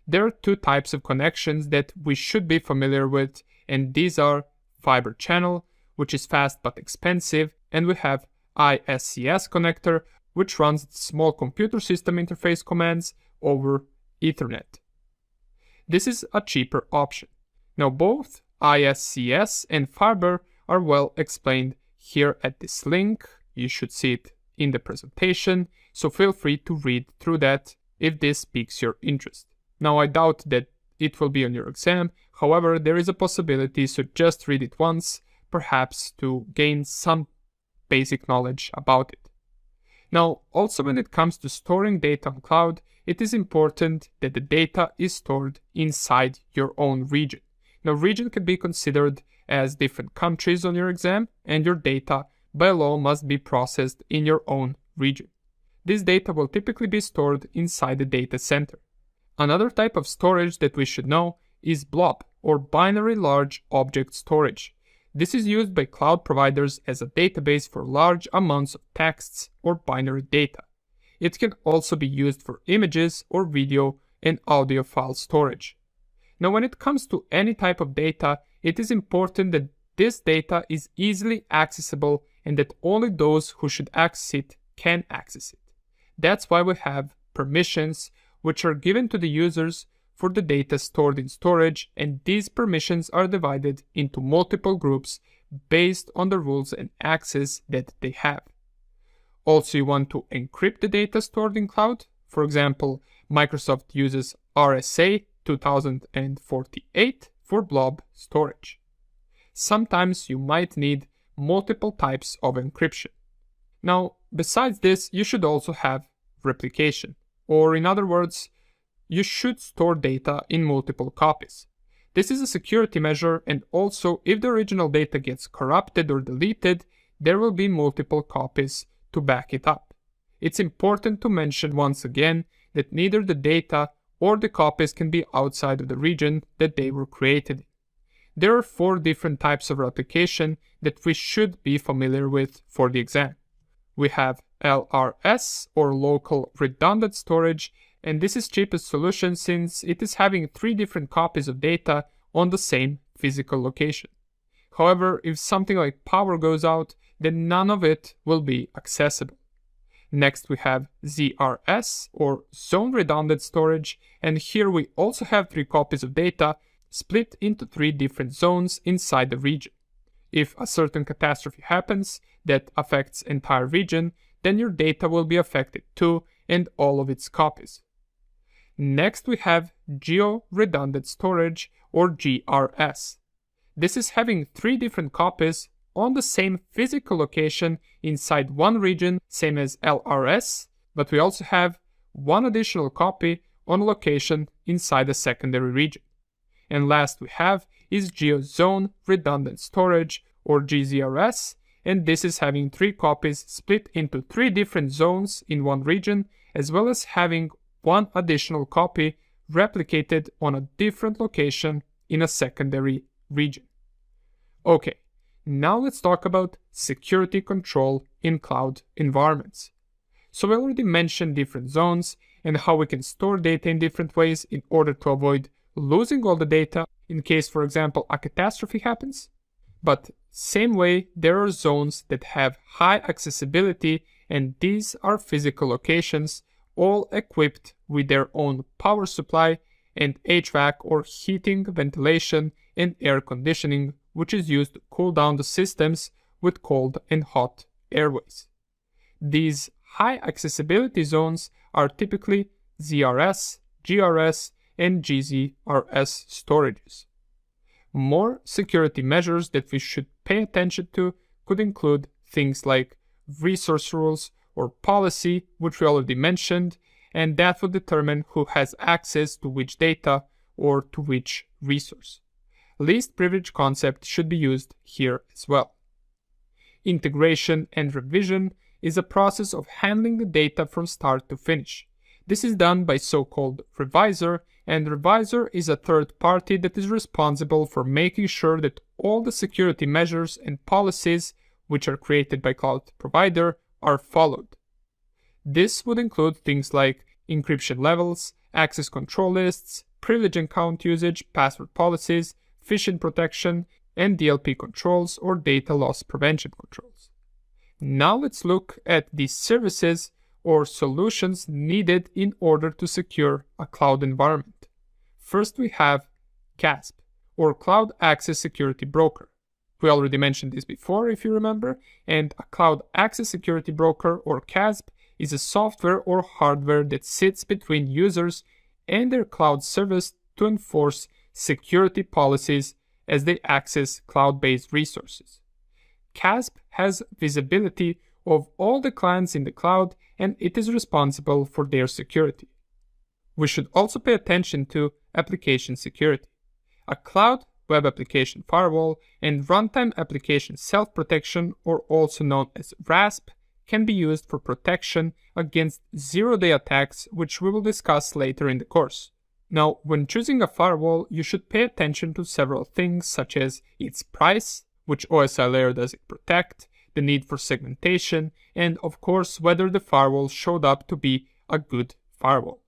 There are two types of connections that we should be familiar with, and these are fiber channel, which is fast but expensive, and we have ISCS connector, which runs small computer system interface commands over Ethernet. This is a cheaper option. Now both ISCS and fiber are well explained here at this link. You should see it in the presentation, so feel free to read through that if this piques your interest. Now I doubt that it will be on your exam. However, there is a possibility, so just read it once, perhaps to gain some basic knowledge about it. Now, also when it comes to storing data on cloud, it is important that the data is stored inside your own region. Now, region can be considered as different countries on your exam, and your data by law must be processed in your own region. This data will typically be stored inside the data center. Another type of storage that we should know is blob, or binary large object storage. This is used by cloud providers as a database for large amounts of texts or binary data. It can also be used for images or video and audio file storage. Now, when it comes to any type of data, it is important that this data is easily accessible and that only those who should access it can access it. That's why we have permissions, which are given to the users for the data stored in storage, and these permissions are divided into multiple groups based on the rules and access that they have. Also, you want to encrypt the data stored in cloud. For example, Microsoft uses RSA 2048 for blob storage. Sometimes you might need multiple types of encryption. Now, besides this, you should also have replication, or in other words, you should store data in multiple copies. This is a security measure, and also if the original data gets corrupted or deleted, there will be multiple copies to back it up. It's important to mention once again that neither the data or the copies can be outside of the region that they were created in. There are 4 different types of replication that we should be familiar with for the exam. We have LRS, or local redundant storage, and this is cheapest solution since it is having 3 different copies of data on the same physical location. However, if something like power goes out, then none of it will be accessible. Next we have ZRS, or zone redundant storage, and here we also have 3 copies of data split into 3 different zones inside the region. If a certain catastrophe happens that affects entire region, then your data will be affected too, and all of its copies. Next we have geo-redundant storage, or GRS. This is having 3 different copies on the same physical location inside one region, same as LRS, but we also have 1 additional copy on a location inside a secondary region. And last we have is Geo-Zone Redundant Storage, or GZRS, and this is having 3 copies split into 3 different zones in one region, as well as having 1 additional copy replicated on a different location in a secondary region. Okay, now let's talk about security control in cloud environments. So we already mentioned different zones and how we can store data in different ways in order to avoid losing all the data in case, for example, a catastrophe happens. But same way, there are zones that have high accessibility, and these are physical locations all equipped with their own power supply and HVAC, or heating, ventilation, and air conditioning, which is used to cool down the systems with cold and hot airways. These high accessibility zones are typically ZRS, GRS, and GZRS storages. More security measures that we should pay attention to could include things like resource rules or policy, which we already mentioned, and that will determine who has access to which data or to which resource. Least privilege concept should be used here as well. Integration and revision is a process of handling the data from start to finish. This is done by so-called revisor, and revisor is a third party that is responsible for making sure that all the security measures and policies which are created by cloud provider are followed. This would include things like encryption levels, access control lists, privilege and count usage, password policies, phishing protection, and DLP controls, or data loss prevention controls. Now let's look at the services or solutions needed in order to secure a cloud environment. First we have CASB, or Cloud Access Security Broker. We already mentioned this before if you remember, and a Cloud Access Security Broker, or CASB, is a software or hardware that sits between users and their cloud service to enforce security policies as they access cloud-based resources. CASP has visibility of all the clients in the cloud, and it is responsible for their security. We should also pay attention to application security. A cloud web application firewall and runtime application self-protection, or also known as RASP, can be used for protection against zero-day attacks, which we will discuss later in the course. Now, when choosing a firewall, you should pay attention to several things such as its price, which OSI layer does it protect, the need for segmentation, and of course whether the firewall showed up to be a good firewall.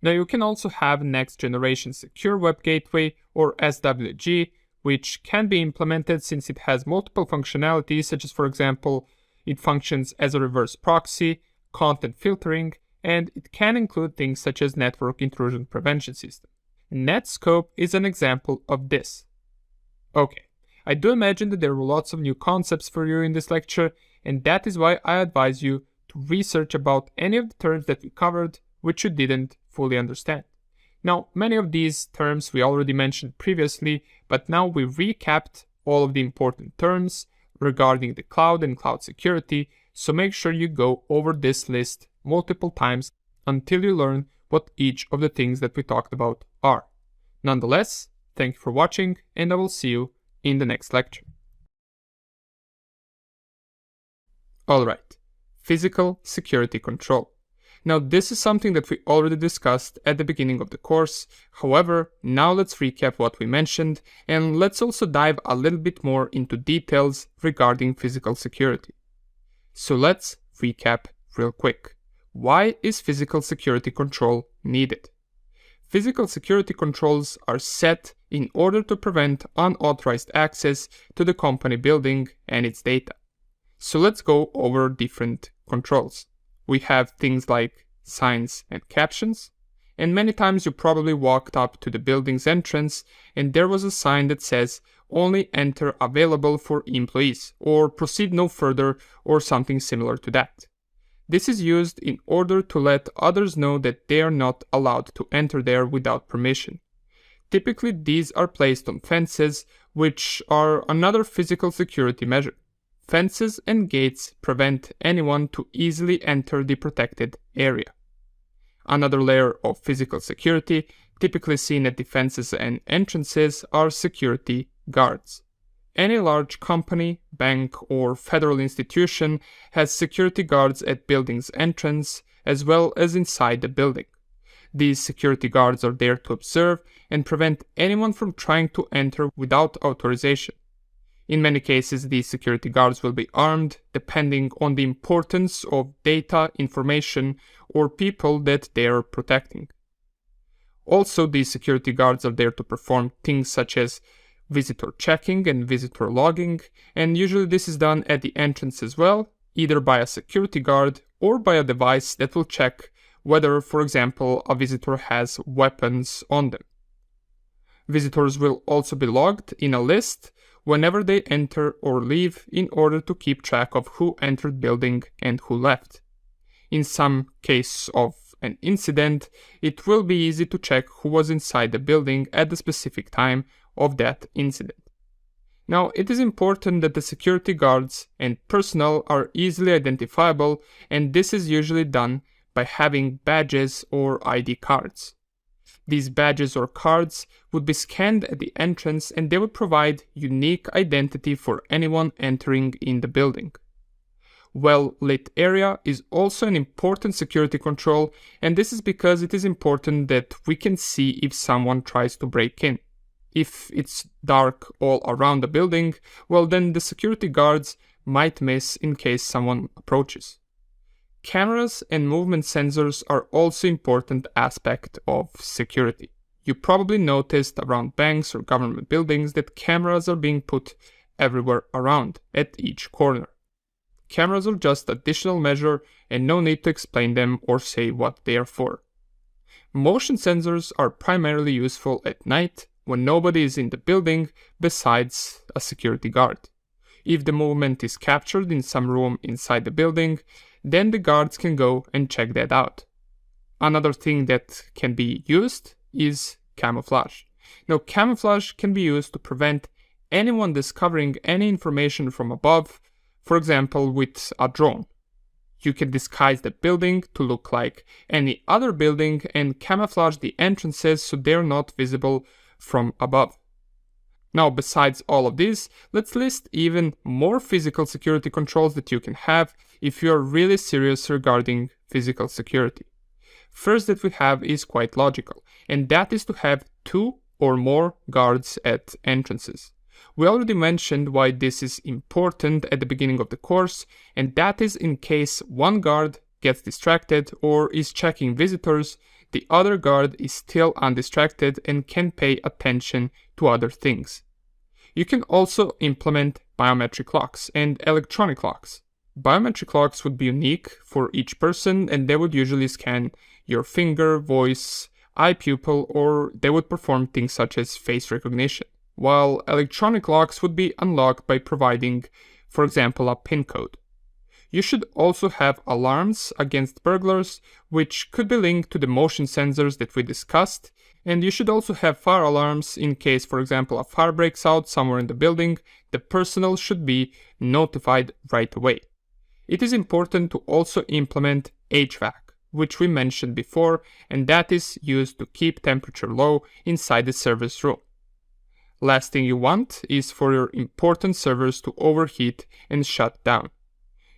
Now you can also have Next Generation Secure Web Gateway, or SWG, which can be implemented since it has multiple functionalities, such as, for example, it functions as a reverse proxy, content filtering, and it can include things such as network intrusion prevention system. Netscope is an example of this. Okay, I do imagine that there were lots of new concepts for you in this lecture, and that is why I advise you to research about any of the terms that we covered which you didn't fully understand. Now, many of these terms we already mentioned previously, but now we recapped all of the important terms regarding the cloud and cloud security, so make sure you go over this list multiple times until you learn what each of the things that we talked about are. Nonetheless, thank you for watching, and I will see you in the next lecture. Alright, physical security control. Now this is something that we already discussed at the beginning of the course. However, now let's recap what we mentioned, and let's also dive a little bit more into details regarding physical security. So let's recap real quick. Why is physical security control needed? Physical security controls are set in order to prevent unauthorized access to the company building and its data. So let's go over different controls. We have things like signs and captions, and many times you probably walked up to the building's entrance and there was a sign that says only enter available for employees, or proceed no further, or something similar to that. This is used in order to let others know that they are not allowed to enter there without permission. Typically these are placed on fences, which are another physical security measure. Fences and gates prevent anyone to easily enter the protected area. Another layer of physical security, typically seen at the fences and entrances, are security guards. Any large company, bank, or federal institution has security guards at building's entrance as well as inside the building. These security guards are there to observe and prevent anyone from trying to enter without authorization. In many cases, these security guards will be armed depending on the importance of data, information, or people that they are protecting. Also, these security guards are there to perform things such as visitor checking and visitor logging, and usually this is done at the entrance as well, either by a security guard or by a device that will check whether, for example, a visitor has weapons on them. Visitors will also be logged in a list whenever they enter or leave in order to keep track of who entered building and who left. In some case of an incident, it will be easy to check who was inside the building at the specific time of that incident. Now, it is important that the security guards and personnel are easily identifiable, and this is usually done by having badges or ID cards. These badges or cards would be scanned at the entrance and they would provide unique identity for anyone entering in the building. Well-lit area is also an important security control, and this is because it is important that we can see if someone tries to break in. If it's dark all around the building, well then the security guards might miss in case someone approaches. Cameras and movement sensors are also important aspect of security. You probably noticed around banks or government buildings that cameras are being put everywhere around, at each corner. Cameras are just additional measure and no need to explain them or say what they are for. Motion sensors are primarily useful at night when nobody is in the building besides a security guard. If the movement is captured in some room inside the building, then the guards can go and check that out. Another thing that can be used is camouflage. Now, camouflage can be used to prevent anyone discovering any information from above, for example, with a drone. You can disguise the building to look like any other building and camouflage the entrances so they're not visible from above. Now, besides all of this, let's list even more physical security controls that you can have if you are really serious regarding physical security. First that we have is quite logical, and that is to have 2 or more guards at entrances. We already mentioned why this is important at the beginning of the course, and that is in case one guard gets distracted or is checking visitors, the other guard is still undistracted and can pay attention to other things. You can also implement biometric locks and electronic locks. Biometric locks would be unique for each person, and they would usually scan your finger, voice, eye pupil, or they would perform things such as face recognition, while electronic locks would be unlocked by providing, for example, a PIN code. You should also have alarms against burglars, which could be linked to the motion sensors that we discussed, and you should also have fire alarms in case, for example, a fire breaks out somewhere in the building. The personnel should be notified right away. It is important to also implement HVAC, which we mentioned before, and that is used to keep temperature low inside the server's room. Last thing you want is for your important servers to overheat and shut down.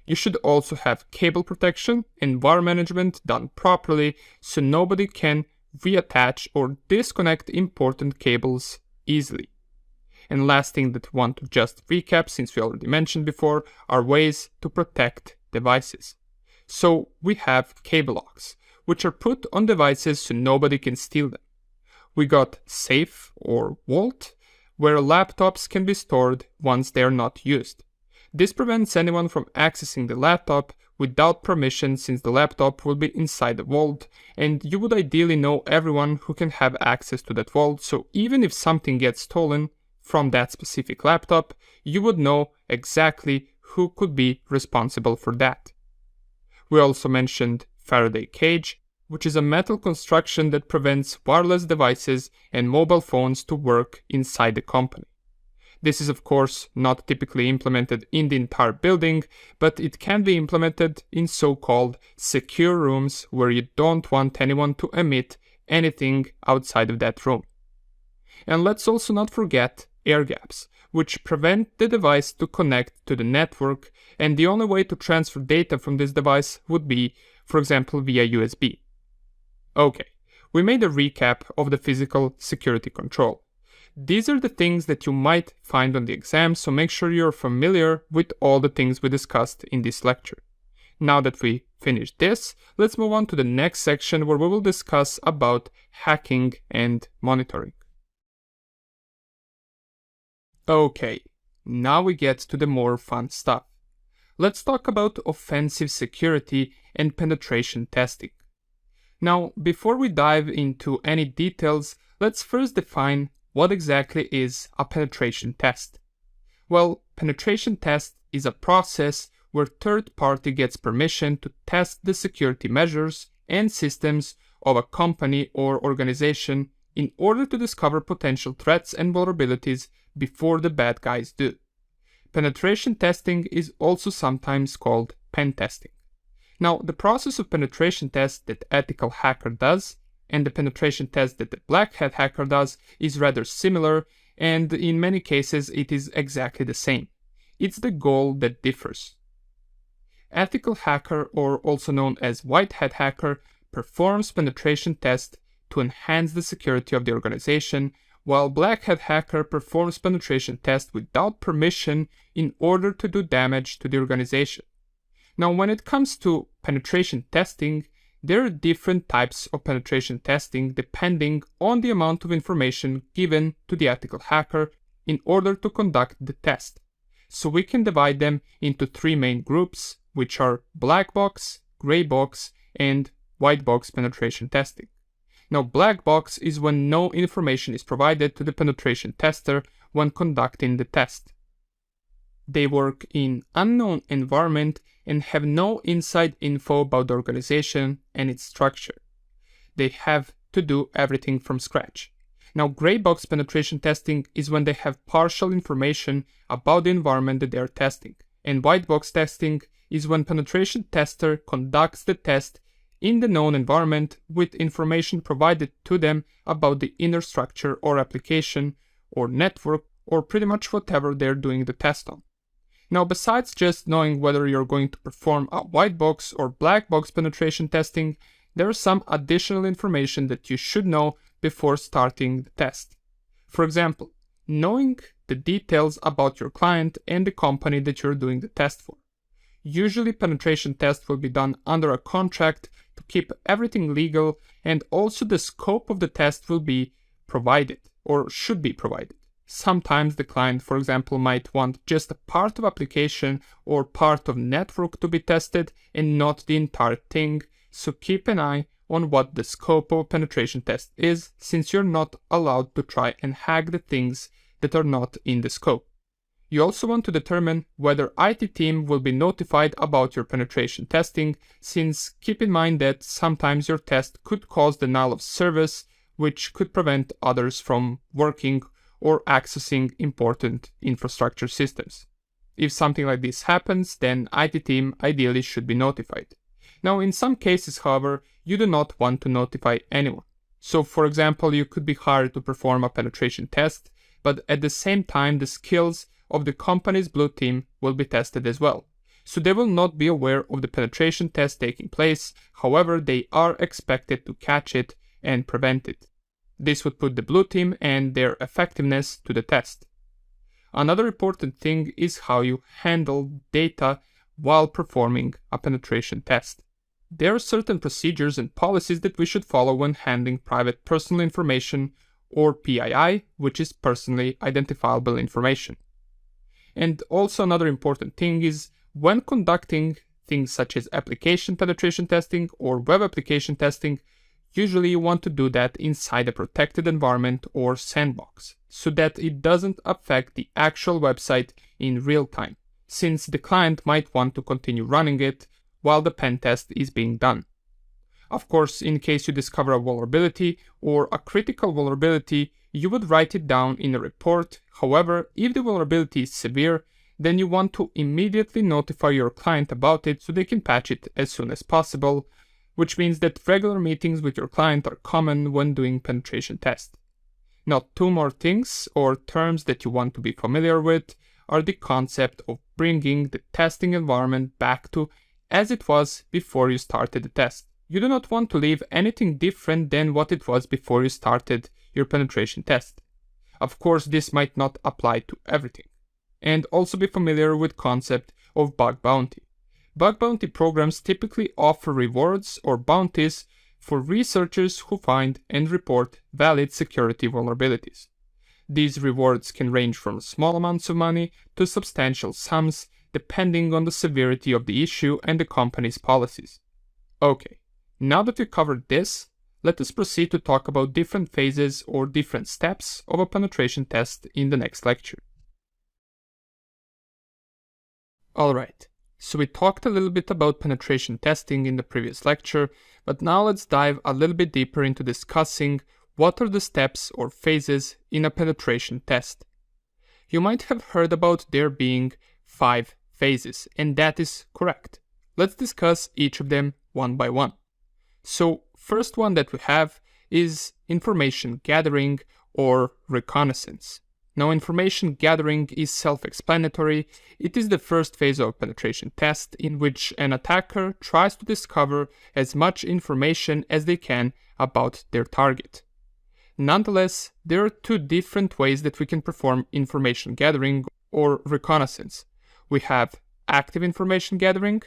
You should also have cable protection and wire management done properly so nobody can reattach or disconnect important cables easily. And last thing that we want to just recap, since we already mentioned before, are ways to protect devices. So we have cable locks, which are put on devices so nobody can steal them. We got safe or vault, where laptops can be stored once they are not used. This prevents anyone from accessing the laptop without permission, since the laptop will be inside the vault, and you would ideally know everyone who can have access to that vault, so even if something gets stolen from that specific laptop, you would know exactly who could be responsible for that. We also mentioned Faraday cage, which is a metal construction that prevents wireless devices and mobile phones to work inside the company. This is of course not typically implemented in the entire building, but it can be implemented in so-called secure rooms where you don't want anyone to emit anything outside of that room. And let's also not forget air gaps, which prevent the device to connect to the network, and the only way to transfer data from this device would be, for example, via USB. Okay, we made a recap of the physical security control. These are the things that you might find on the exam, so make sure you're familiar with all the things we discussed in this lecture. Now that we finished this, let's move on to the next section where we will discuss about hacking and monitoring. Okay, now we get to the more fun stuff. Let's talk about offensive security and penetration testing. Now, before we dive into any details, let's first define what exactly is a penetration test. Well, penetration test is a process where third party gets permission to test the security measures and systems of a company or organization in order to discover potential threats and vulnerabilities before the bad guys do. Penetration testing is also sometimes called pen testing. Now, the process of penetration test that ethical hacker does and the penetration test that the black hat hacker does is rather similar, and in many cases it is exactly the same. It's the goal that differs. Ethical hacker, or also known as white hat hacker, performs penetration tests to enhance the security of the organization, while black hat hacker performs penetration tests without permission in order to do damage to the organization. Now, when it comes to penetration testing, there are different types of penetration testing depending on the amount of information given to the ethical hacker in order to conduct the test. So we can divide them into 3 main groups, which are black box, gray box, and white box penetration testing. Now, black box is when no information is provided to the penetration tester when conducting the test. They work in unknown environment and have no inside info about the organization and its structure. They have to do everything from scratch. Now, gray box penetration testing is when they have partial information about the environment that they are testing. And white box testing is when penetration tester conducts the test in the known environment with information provided to them about the inner structure or application or network or pretty much whatever they're doing the test on. Now, besides just knowing whether you're going to perform a white box or black box penetration testing, there is some additional information that you should know before starting the test. For example, knowing the details about your client and the company that you're doing the test for. Usually, penetration tests will be done under a contract to keep everything legal, and also the scope of the test will be provided or should be provided. Sometimes the client, for example, might want just a part of application or part of network to be tested and not the entire thing, so keep an eye on what the scope of a penetration test is, since you're not allowed to try and hack the things that are not in the scope. You also want to determine whether IT team will be notified about your penetration testing, since keep in mind that sometimes your test could cause denial of service, which could prevent others from working or accessing important infrastructure systems. If something like this happens, then IT team ideally should be notified. Now, in some cases, however, you do not want to notify anyone. So, for example, you could be hired to perform a penetration test, but at the same time, the skills of the company's blue team will be tested as well. So they will not be aware of the penetration test taking place, however, they are expected to catch it and prevent it. This would put the blue team and their effectiveness to the test. Another important thing is how you handle data while performing a penetration test. There are certain procedures and policies that we should follow when handling private personal information, or PII, which is personally identifiable information. And also another important thing is when conducting things such as application penetration testing or web application testing, usually you want to do that inside a protected environment or sandbox, so that it doesn't affect the actual website in real time, since the client might want to continue running it while the pen test is being done. Of course, in case you discover a vulnerability or a critical vulnerability, you would write it down in a report. However, if the vulnerability is severe, then you want to immediately notify your client about it so they can patch it as soon as possible, which means that regular meetings with your client are common when doing penetration tests. Now, two more things or terms that you want to be familiar with are the concept of bringing the testing environment back to as it was before you started the test. You do not want to leave anything different than what it was before you started your penetration test. Of course, this might not apply to everything. And also be familiar with the concept of bug bounty. Bug bounty programs typically offer rewards or bounties for researchers who find and report valid security vulnerabilities. These rewards can range from small amounts of money to substantial sums, depending on the severity of the issue and the company's policies. Okay, now that we covered this, let us proceed to talk about different phases or different steps of a penetration test in the next lecture. Alright, so we talked a little bit about penetration testing in the previous lecture, but now let's dive a little bit deeper into discussing what are the steps or phases in a penetration test. You might have heard about there being 5 phases, and that is correct. Let's discuss each of them one by one. So, first one that we have is information gathering or reconnaissance. Now, information gathering is self-explanatory. It is the first phase of a penetration test in which an attacker tries to discover as much information as they can about their target. Nonetheless, there are 2 different ways that we can perform information gathering or reconnaissance. We have active information gathering,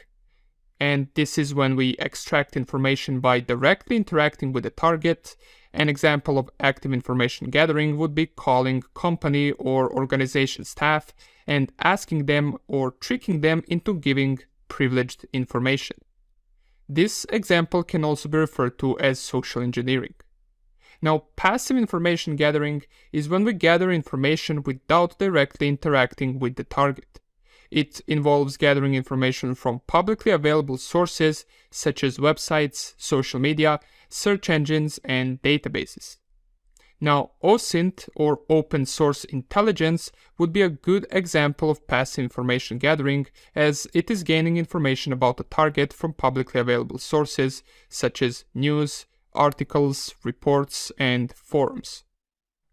and this is when we extract information by directly interacting with the target. An example of active information gathering would be calling company or organization staff and asking them or tricking them into giving privileged information. This example can also be referred to as social engineering. Now, passive information gathering is when we gather information without directly interacting with the target. It involves gathering information from publicly available sources such as websites, social media, search engines, and databases. Now, OSINT, or open source intelligence, would be a good example of passive information gathering, as it is gaining information about a target from publicly available sources such as news, articles, reports, and forums.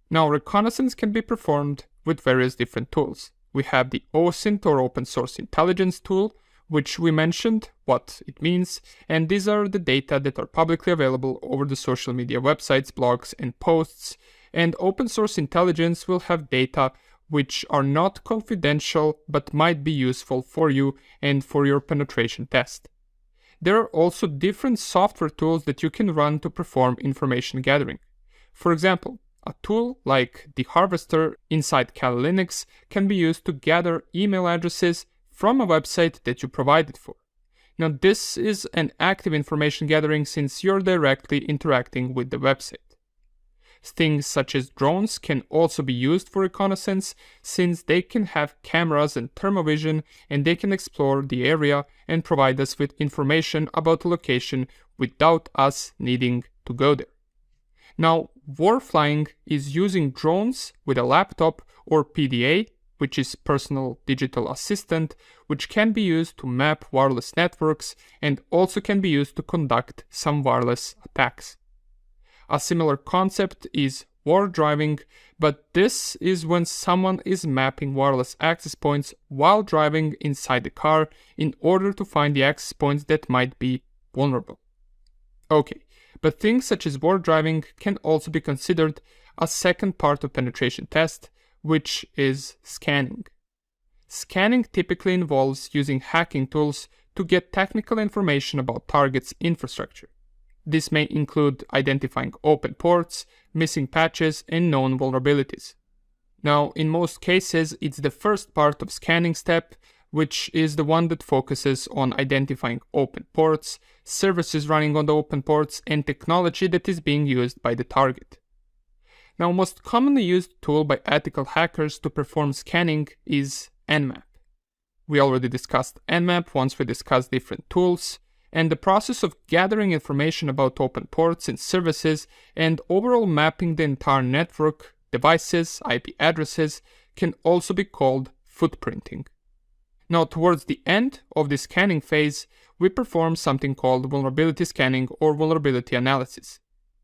Now, reconnaissance can be performed with various different tools. We have the OSINT, or open source intelligence tool, which we mentioned what it means, and these are the data that are publicly available over the social media websites, blogs, and posts. And open source intelligence will have data which are not confidential but might be useful for you and for your penetration test. There are also different software tools that you can run to perform information gathering. For example, a tool like the Harvester inside Kali Linux can be used to gather email addresses from a website that you provided for. Now, this is an active information gathering since you're directly interacting with the website. Things such as drones can also be used for reconnaissance since they can have cameras and thermovision, and they can explore the area and provide us with information about the location without us needing to go there. Now, warflying is using drones with a laptop or PDA, which is Personal Digital Assistant, which can be used to map wireless networks and also can be used to conduct some wireless attacks. A similar concept is war driving, but this is when someone is mapping wireless access points while driving inside the car in order to find the access points that might be vulnerable. Okay, but things such as war driving can also be considered a second part of penetration test, which is scanning. Scanning typically involves using hacking tools to get technical information about targets' infrastructure. This may include identifying open ports, missing patches, and known vulnerabilities. Now, in most cases, it's the first part of scanning step, which is the one that focuses on identifying open ports, services running on the open ports, and technology that is being used by the target. Now, most commonly used tool by ethical hackers to perform scanning is Nmap. We already discussed Nmap once we discussed different tools, and the process of gathering information about open ports and services and overall mapping the entire network, devices, IP addresses can also be called footprinting. Now, towards the end of the scanning phase, we perform something called vulnerability scanning or vulnerability analysis.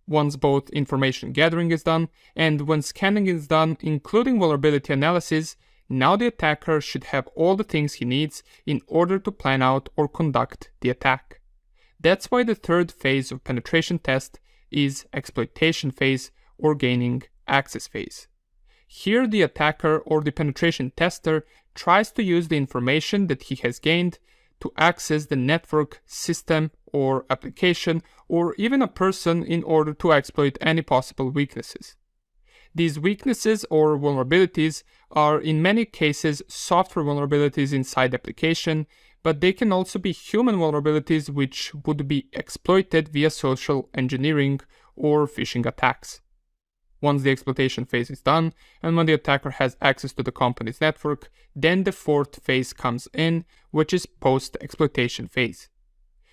Once both information gathering is done and when scanning is done, including vulnerability analysis, now the attacker should have all the things he needs in order to plan out or conduct the attack. That's why the third phase of penetration test is exploitation phase or gaining access phase. Here the attacker or the penetration tester tries to use the information that he has gained to access the network, system, or application, or even a person in order to exploit any possible weaknesses. These weaknesses or vulnerabilities are in many cases software vulnerabilities inside the application, but they can also be human vulnerabilities which would be exploited via social engineering or phishing attacks. Once the exploitation phase is done, and when the attacker has access to the company's network, then the fourth phase comes in, which is post-exploitation phase.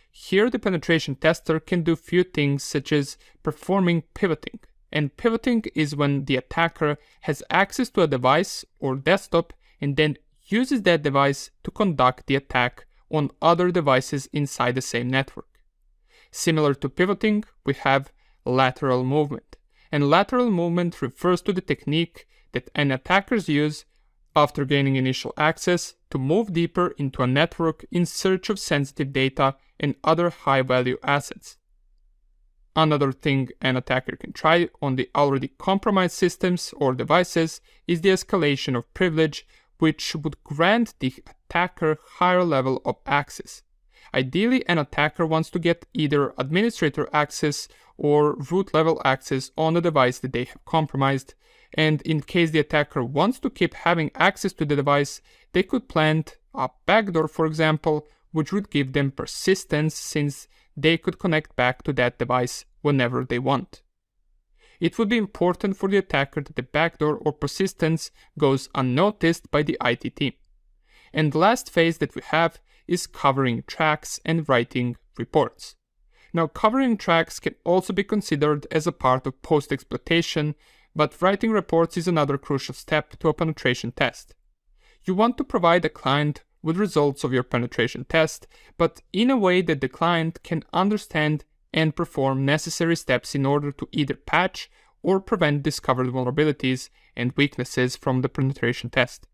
Here the penetration tester can do few things such as performing pivoting. And pivoting is when the attacker has access to a device or desktop and then uses that device to conduct the attack on other devices inside the same network. Similar to pivoting, we have lateral movement. And lateral movement refers to the technique that an attackers use after gaining initial access to move deeper into a network in search of sensitive data and other high-value assets. Another thing an attacker can try on the already compromised systems or devices is the escalation of privilege, which would grant the attacker higher level of access. Ideally, an attacker wants to get either administrator access or root level access on the device that they have compromised, and in case the attacker wants to keep having access to the device, they could plant a backdoor, for example, which would give them persistence since they could connect back to that device whenever they want. It would be important for the attacker that the backdoor or persistence goes unnoticed by the IT team. And the last phase that we have is covering tracks and writing reports. Now, covering tracks can also be considered as a part of post-exploitation, But writing reports is another crucial step to a penetration test. You want to provide a client with results of your penetration test, but in a way that the client can understand and perform necessary steps in order to either patch or prevent discovered vulnerabilities and weaknesses from the penetration test.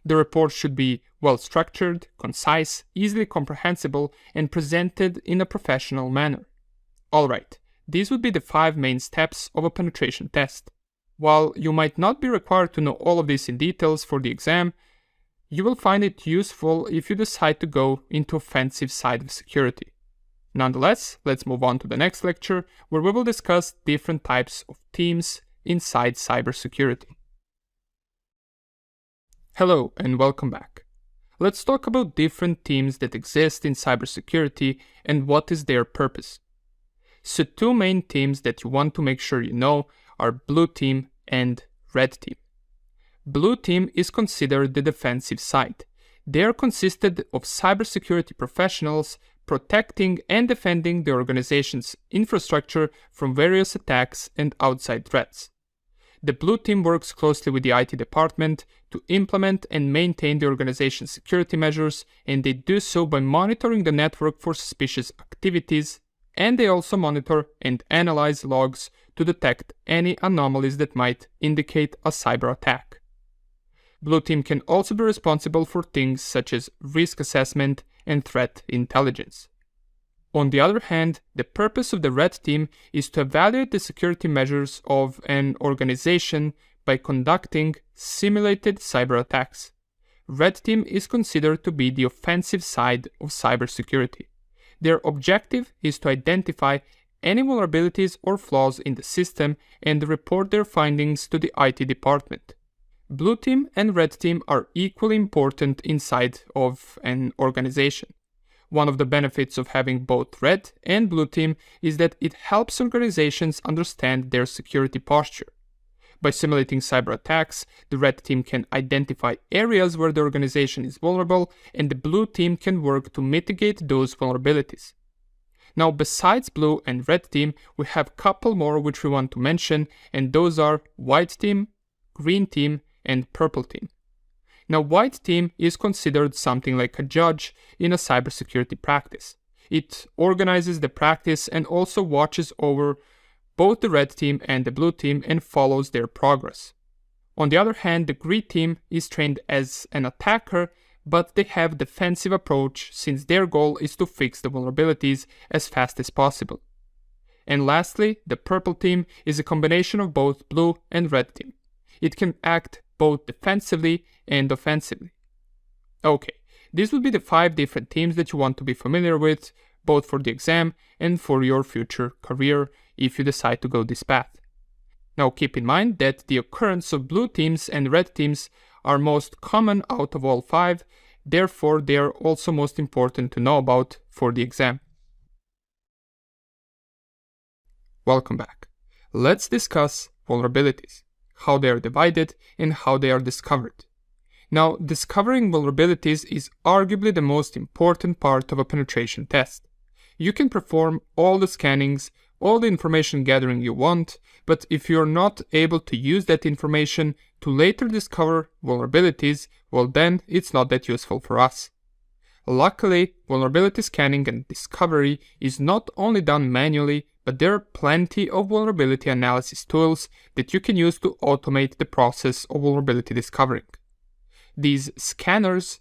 The report should be well structured, concise, easily comprehensible, and presented in a professional manner. Alright, these would be the 5 main steps of a penetration test. While you might not be required to know all of this in details for the exam, you will find it useful if you decide to go into offensive side of security. Nonetheless, let's move on to the next lecture, where we will discuss different types of teams inside cybersecurity. Hello and welcome back. Let's talk about different teams that exist in cybersecurity and what is their purpose. So 2 main teams that you want to make sure you know are Blue Team and Red Team. Blue Team is considered the defensive side. They are consisted of cybersecurity professionals protecting and defending the organization's infrastructure from various attacks and outside threats. The Blue Team works closely with the IT department to implement and maintain the organization's security measures, and they do so by monitoring the network for suspicious activities, and they also monitor and analyze logs to detect any anomalies that might indicate a cyber attack. Blue Team can also be responsible for things such as risk assessment and threat intelligence. On the other hand, the purpose of the Red Team is to evaluate the security measures of an organization by conducting simulated cyber attacks. Red Team is considered to be the offensive side of cybersecurity. Their objective is to identify any vulnerabilities or flaws in the system and report their findings to the IT department. Blue Team and Red Team are equally important inside of an organization. One of the benefits of having both Red and Blue Team is that it helps organizations understand their security posture. By simulating cyber attacks, the Red Team can identify areas where the organization is vulnerable, and the Blue Team can work to mitigate those vulnerabilities. Now, besides Blue and Red Team, we have a couple more which we want to mention, and those are White Team, Green Team, and Purple Team. Now, White Team is considered something like a judge in a cybersecurity practice. It organizes the practice and also watches over both the Red Team and the Blue Team and follows their progress. On the other hand, the Green Team is trained as an attacker, but they have a defensive approach since their goal is to fix the vulnerabilities as fast as possible. And lastly, the Purple Team is a combination of both Blue and Red Team. It can act both defensively and offensively. Okay, these would be the 5 different teams that you want to be familiar with, both for the exam and for your future career if you decide to go this path. Now keep in mind that the occurrence of Blue Teams and Red Teams are most common out of all 5, therefore they are also most important to know about for the exam. Welcome back. Let's discuss vulnerabilities, how they are divided, and how they are discovered. Now, discovering vulnerabilities is arguably the most important part of a penetration test. You can perform all the scannings, all the information gathering you want, but if you're not able to use that information to later discover vulnerabilities, well then it's not that useful for us. Luckily, vulnerability scanning and discovery is not only done manually, but there are plenty of vulnerability analysis tools that you can use to automate the process of vulnerability discovering. These scanners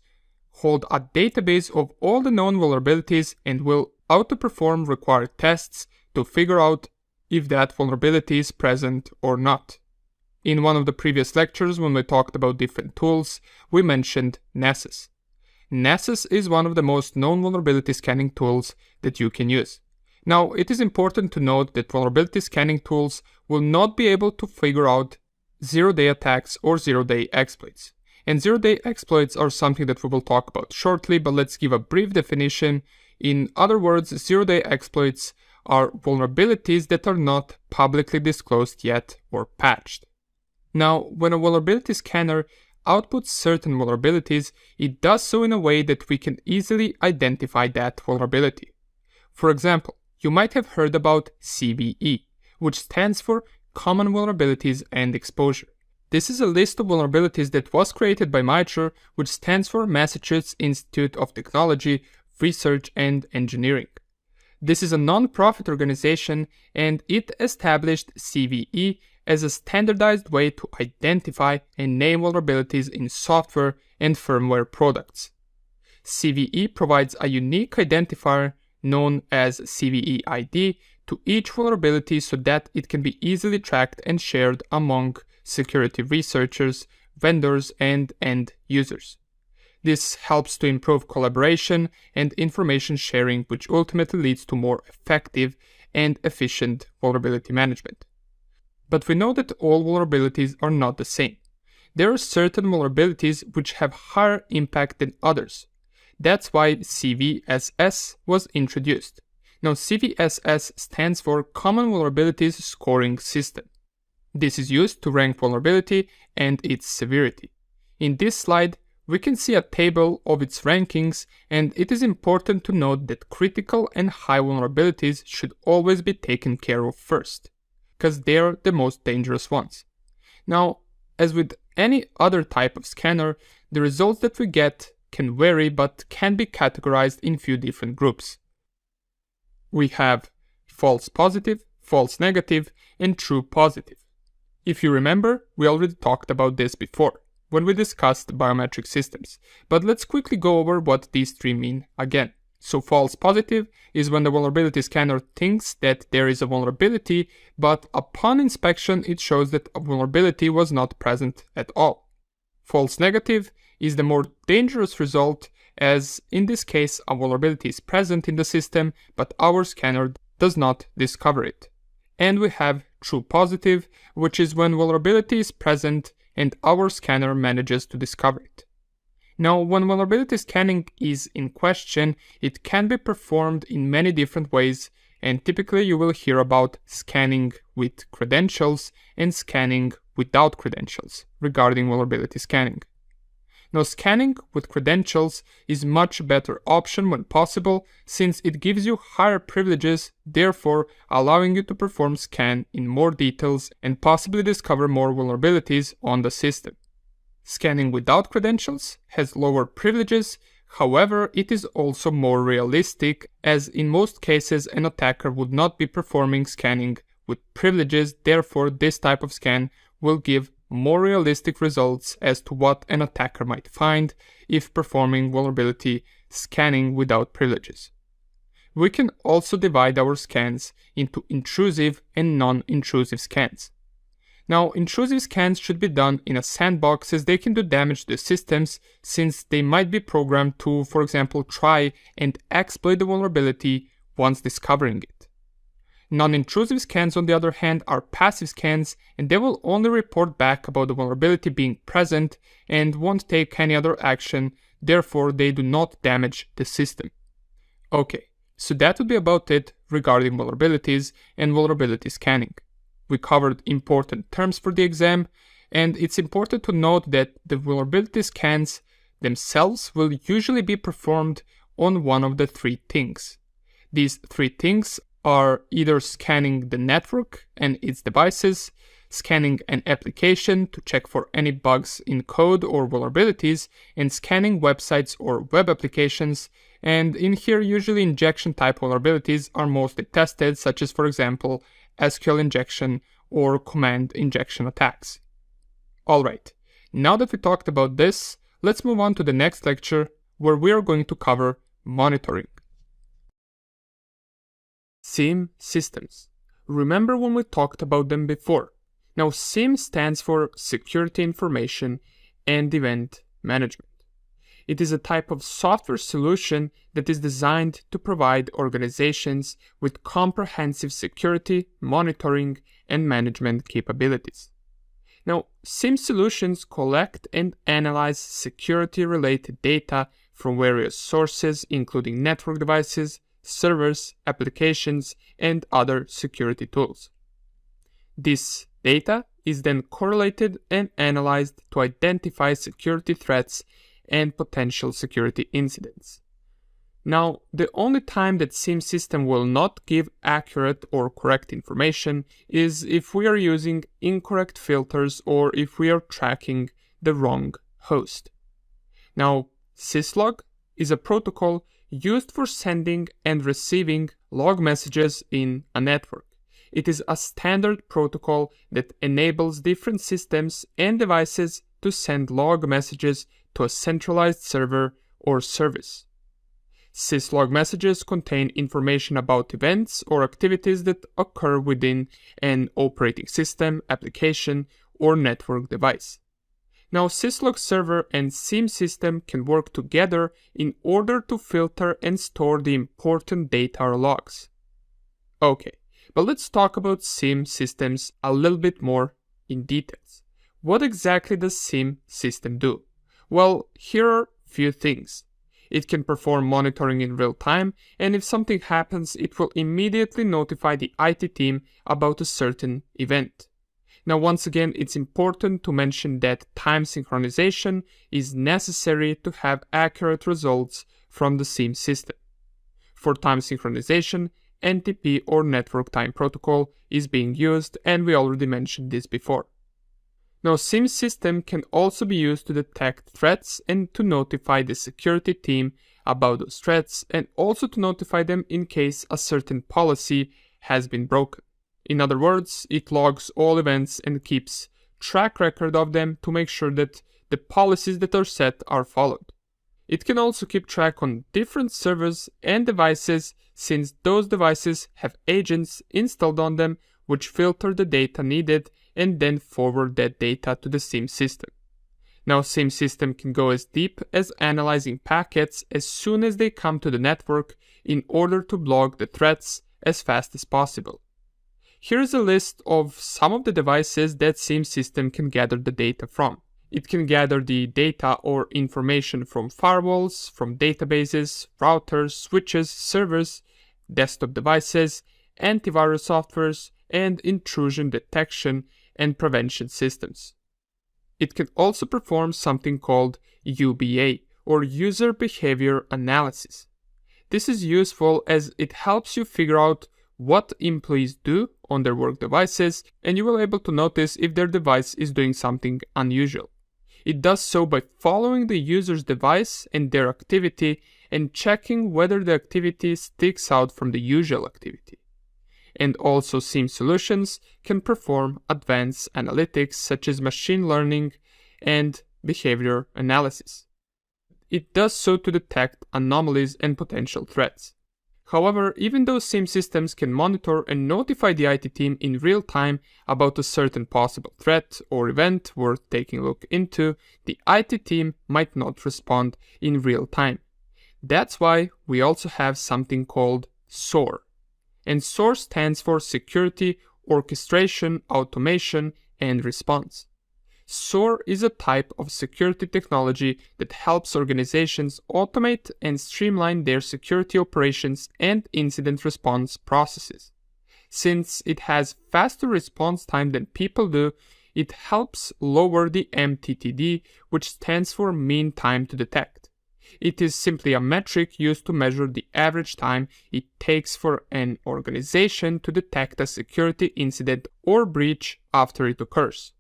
hold a database of all the known vulnerabilities and will auto-perform required tests to figure out if that vulnerability is present or not. In one of the previous lectures, when we talked about different tools, we mentioned Nessus. Nessus is one of the most known vulnerability scanning tools that you can use. Now, it is important to note that vulnerability scanning tools will not be able to figure out zero-day attacks or zero-day exploits. And zero-day exploits are something that we will talk about shortly, but let's give a brief definition. In other words, zero-day exploits are vulnerabilities that are not publicly disclosed yet or patched. Now, when a vulnerability scanner outputs certain vulnerabilities, it does so in a way that we can easily identify that vulnerability. For example, you might have heard about CVE, which stands for common vulnerabilities and exposure. This is a list of vulnerabilities that was created by MITRE, which stands for Massachusetts Institute of Technology, Research and Engineering. This is a non-profit organization, and it established CVE as a standardized way to identify and name vulnerabilities in software and firmware products. CVE provides a unique identifier known as CVE ID to each vulnerability so that it can be easily tracked and shared among security researchers, vendors, and end users. This helps to improve collaboration and information sharing, which ultimately leads to more effective and efficient vulnerability management. But we know that all vulnerabilities are not the same. There are certain vulnerabilities which have higher impact than others. That's why CVSS was introduced. Now, CVSS stands for Common Vulnerabilities Scoring System. This is used to rank vulnerability and its severity. In this slide, we can see a table of its rankings, and it is important to note that critical and high vulnerabilities should always be taken care of first, because they are the most dangerous ones. Now, as with any other type of scanner, the results that we get can vary but can be categorized in few different groups. We have false positive, false negative, and true positive. If you remember, we already talked about this before, when we discussed biometric systems, but let's quickly go over what these three mean again. So false positive is when the vulnerability scanner thinks that there is a vulnerability, but upon inspection it shows that a vulnerability was not present at all. False negative is the more dangerous result, as in this case a vulnerability is present in the system, but our scanner does not discover it. And we have true positive, which is when vulnerability is present and our scanner manages to discover it. Now, when vulnerability scanning is in question, it can be performed in many different ways, and typically you will hear about scanning with credentials and scanning without credentials regarding vulnerability scanning. Now, scanning with credentials is much better option when possible, since it gives you higher privileges, therefore allowing you to perform scan in more details and possibly discover more vulnerabilities on the system. Scanning without credentials has lower privileges, however, it is also more realistic, as in most cases an attacker would not be performing scanning with privileges, therefore this type of scan will give more realistic results as to what an attacker might find if performing vulnerability scanning without privileges. We can also divide our scans into intrusive and non-intrusive scans. Now, intrusive scans should be done in a sandbox, as they can do damage to the systems, since they might be programmed to, for example, try and exploit the vulnerability once discovering it. Non-intrusive scans, on the other hand, are passive scans, and they will only report back about the vulnerability being present and won't take any other action, therefore they do not damage the system. Okay, so that would be about it regarding vulnerabilities and vulnerability scanning. We covered important terms for the exam, and it's important to note that the vulnerability scans themselves will usually be performed on one of the three things. These three things are either scanning the network and its devices, scanning an application to check for any bugs in code or vulnerabilities, and scanning websites or web applications. And in here, usually injection type vulnerabilities are mostly tested, such as, for example, SQL injection or command injection attacks. Alright, now that we talked about this, let's move on to the next lecture, where we are going to cover monitoring. SIEM systems. Remember when we talked about them before. Now, SIEM stands for Security Information and Event Management. It is a type of software solution that is designed to provide organizations with comprehensive security, monitoring, and management capabilities. Now, SIEM solutions collect and analyze security-related data from various sources, including network devices, servers, applications, and other security tools. This data is then correlated and analyzed to identify security threats and potential security incidents. Now, the only time that SIEM system will not give accurate or correct information is if we are using incorrect filters or if we are tracking the wrong host. Now, syslog is a protocol used for sending and receiving log messages in a network. It is a standard protocol that enables different systems and devices to send log messages to a centralized server or service. Syslog messages contain information about events or activities that occur within an operating system, application, or network device. Now, syslog server and SIEM system can work together in order to filter and store the important data or logs. Okay, but let's talk about SIEM systems a little bit more in details. What exactly does SIEM system do? Well, here are a few things. It can perform monitoring in real time, and if something happens, it will immediately notify the IT team about a certain event. Now, once again, it's important to mention that time synchronization is necessary to have accurate results from the SIEM system. For time synchronization, NTP or Network Time Protocol is being used, and we already mentioned this before. Now, SIEM system can also be used to detect threats and to notify the security team about those threats, and also to notify them in case a certain policy has been broken. In other words, it logs all events and keeps track record of them to make sure that the policies that are set are followed. It can also keep track on different servers and devices, since those devices have agents installed on them which filter the data needed and then forward that data to the SIEM system. Now, SIEM system can go as deep as analyzing packets as soon as they come to the network in order to block the threats as fast as possible. Here is a list of some of the devices that SIEM system can gather the data from. It can gather the data or information from firewalls, from databases, routers, switches, servers, desktop devices, antivirus softwares, and intrusion detection and prevention systems. It can also perform something called UBA, or User Behavior Analysis. This is useful as it helps you figure out what employees do on their work devices, and you will be able to notice if their device is doing something unusual. It does so by following the user's device and their activity and checking whether the activity sticks out from the usual activity. And also, SIEM solutions can perform advanced analytics such as machine learning and behavior analysis. It does so to detect anomalies and potential threats. However, even though SIEM systems can monitor and notify the IT team in real time about a certain possible threat or event worth taking a look into, the IT team might not respond in real time. That's why we also have something called SOAR. And SOAR stands for Security, Orchestration, Automation, and Response. SOAR is a type of security technology that helps organizations automate and streamline their security operations and incident response processes. Since it has faster response time than people do, it helps lower the MTTD, which stands for mean time to detect. It is simply a metric used to measure the average time it takes for an organization to detect a security incident or breach after it occurs.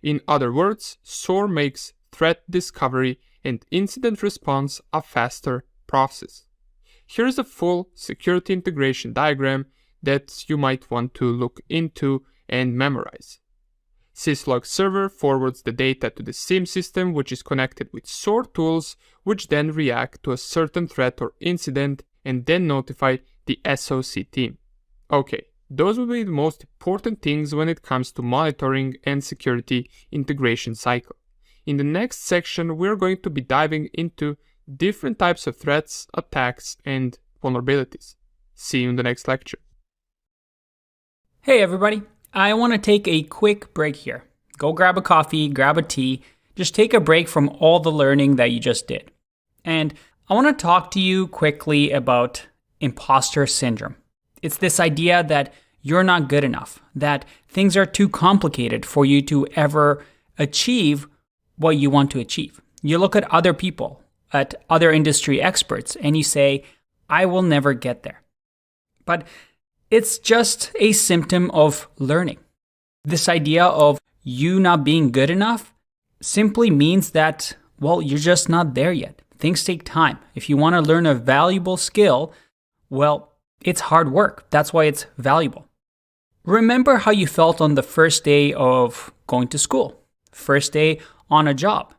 In other words, SOAR makes threat discovery and incident response a faster process. Here's a full security integration diagram that you might want to look into and memorize. Syslog server forwards the data to the SIEM system, which is connected with SOAR tools, which then react to a certain threat or incident and then notify the SOC team. Okay, those will be the most important things when it comes to monitoring and security integration cycle. In the next section, we're going to be diving into different types of threats, attacks, and vulnerabilities. See you in the next lecture. Hey everybody, I want to take a quick break here. Go grab a coffee, grab a tea, just take a break from all the learning that you just did. And I want to talk to you quickly about imposter syndrome. It's this idea that you're not good enough, that things are too complicated for you to ever achieve what you want to achieve. You look at other people, at other industry experts, and you say, I will never get there. But it's just a symptom of learning. This idea of you not being good enough simply means that, well, you're just not there yet. Things take time. If you want to learn a valuable skill, well, it's hard work. That's why it's valuable. Remember how you felt on the first day of going to school, first day on a job.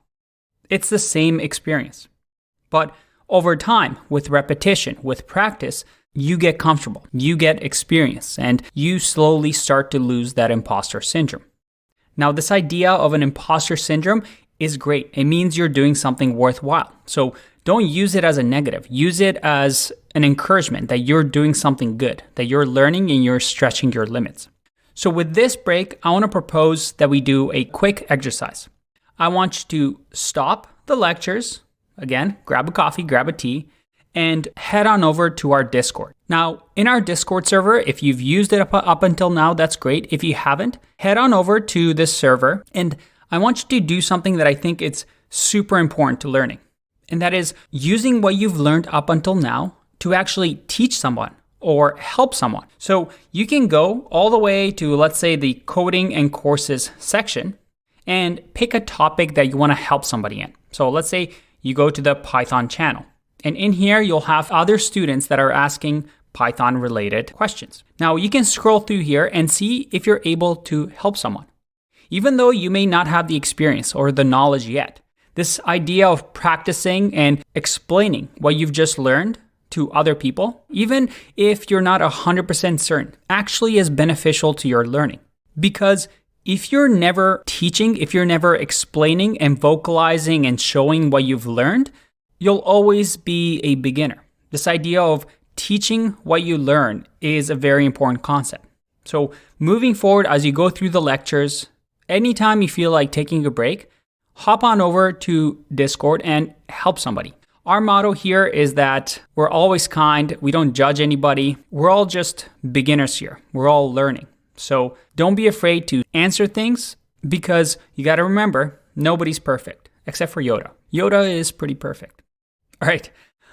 It's the same experience. But over time, with repetition, with practice, you get comfortable, you get experience, and you slowly start to lose that imposter syndrome. Now, this idea of an imposter syndrome is great. It means you're doing something worthwhile. So don't use it as a negative. Use it as an encouragement that you're doing something good, that you're learning and you're stretching your limits. So with this break, I want to propose that we do a quick exercise. I want you to stop the lectures. Again, grab a coffee, grab a tea, and head on over to our Discord. Now, in our Discord server, if you've used it up until now, that's great. If you haven't, head on over to this server, and I want you to do something that I think it's super important to learning. And that is using what you've learned up until now to actually teach someone or help someone. So you can go all the way to, let's say, the coding and courses section and pick a topic that you want to help somebody in. So let's say you go to the Python channel. And in here, you'll have other students that are asking Python related questions. Now you can scroll through here and see if you're able to help someone. Even though you may not have the experience or the knowledge yet, this idea of practicing and explaining what you've just learned to other people, even if you're not 100% certain, actually is beneficial to your learning. Because if you're never teaching, if you're never explaining and vocalizing and showing what you've learned, you'll always be a beginner. This idea of teaching what you learn is a very important concept. So moving forward, as you go through the lectures, anytime you feel like taking a break, hop on over to Discord and help somebody. Our motto here is that we're always kind. We don't judge anybody. We're all just beginners here. We're all learning. So don't be afraid to answer things, because you got to remember, nobody's perfect except for Yoda. Yoda is pretty perfect. All right,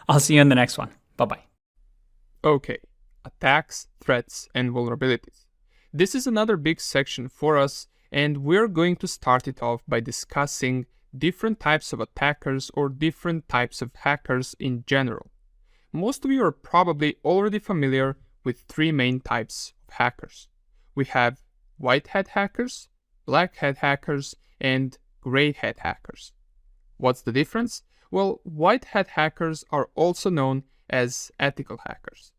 I'll see you in the next one. Bye-bye. Okay, attacks, threats, and vulnerabilities. This is another big section for us, and we're going to start it off by discussing different types of attackers or different types of hackers in general. Most of you are probably already familiar with three main types of hackers. We have white hat hackers, black hat hackers, and gray hat hackers. What's the difference? Well, white hat hackers are also known as ethical hackers.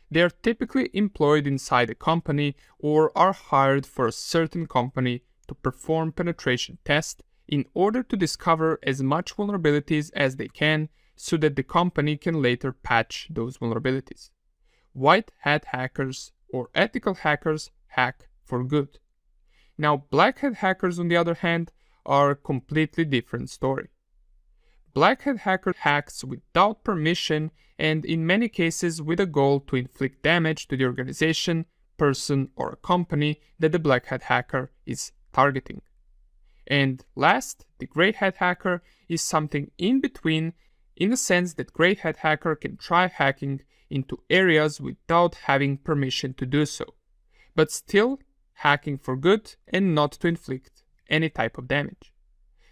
They are typically employed inside a company or are hired for a certain company to perform penetration tests in order to discover as much vulnerabilities as they can so that the company can later patch those vulnerabilities. White hat hackers or ethical hackers hack for good. Now, black hat hackers, on the other hand, are a completely different story. Black hat hacker hacks without permission and in many cases with a goal to inflict damage to the organization, person, or a company that the black hat hacker is targeting. And last, the gray hat hacker is something in between, in the sense that gray hat hacker can try hacking into areas without having permission to do so, but still hacking for good and not to inflict any type of damage.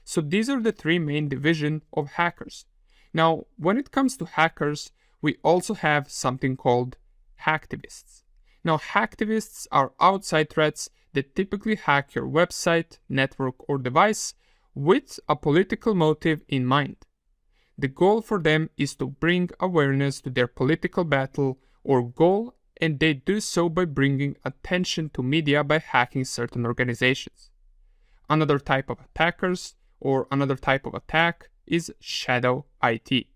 So these are the three main divisions of hackers. Now, when it comes to hackers, we also have something called hacktivists. Now, hacktivists are outside threats that typically hack your website, network, or device with a political motive in mind. The goal for them is to bring awareness to their political battle or goal, and they do so by bringing attention to media by hacking certain organizations. Another type of attackers or another type of attack is shadow IT.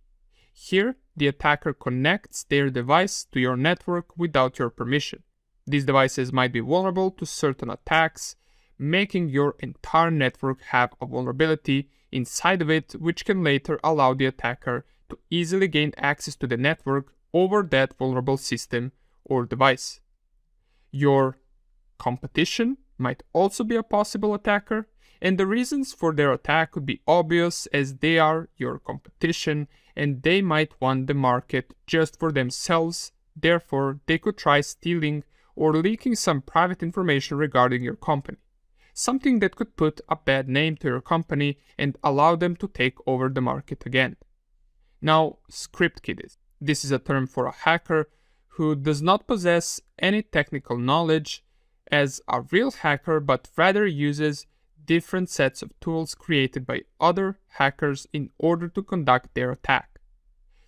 Here, the attacker connects their device to your network without your permission. These devices might be vulnerable to certain attacks, making your entire network have a vulnerability inside of it, which can later allow the attacker to easily gain access to the network over that vulnerable system or device. Your competition might also be a possible attacker, And the reasons for their attack could be obvious, as they are your competition and they might want the market just for themselves. Therefore, they could try stealing or leaking some private information regarding your company, something that could put a bad name to your company and allow them to take over the market again. Now, script kiddies. This is a term for a hacker who does not possess any technical knowledge as a real hacker, but rather uses different sets of tools created by other hackers in order to conduct their attack.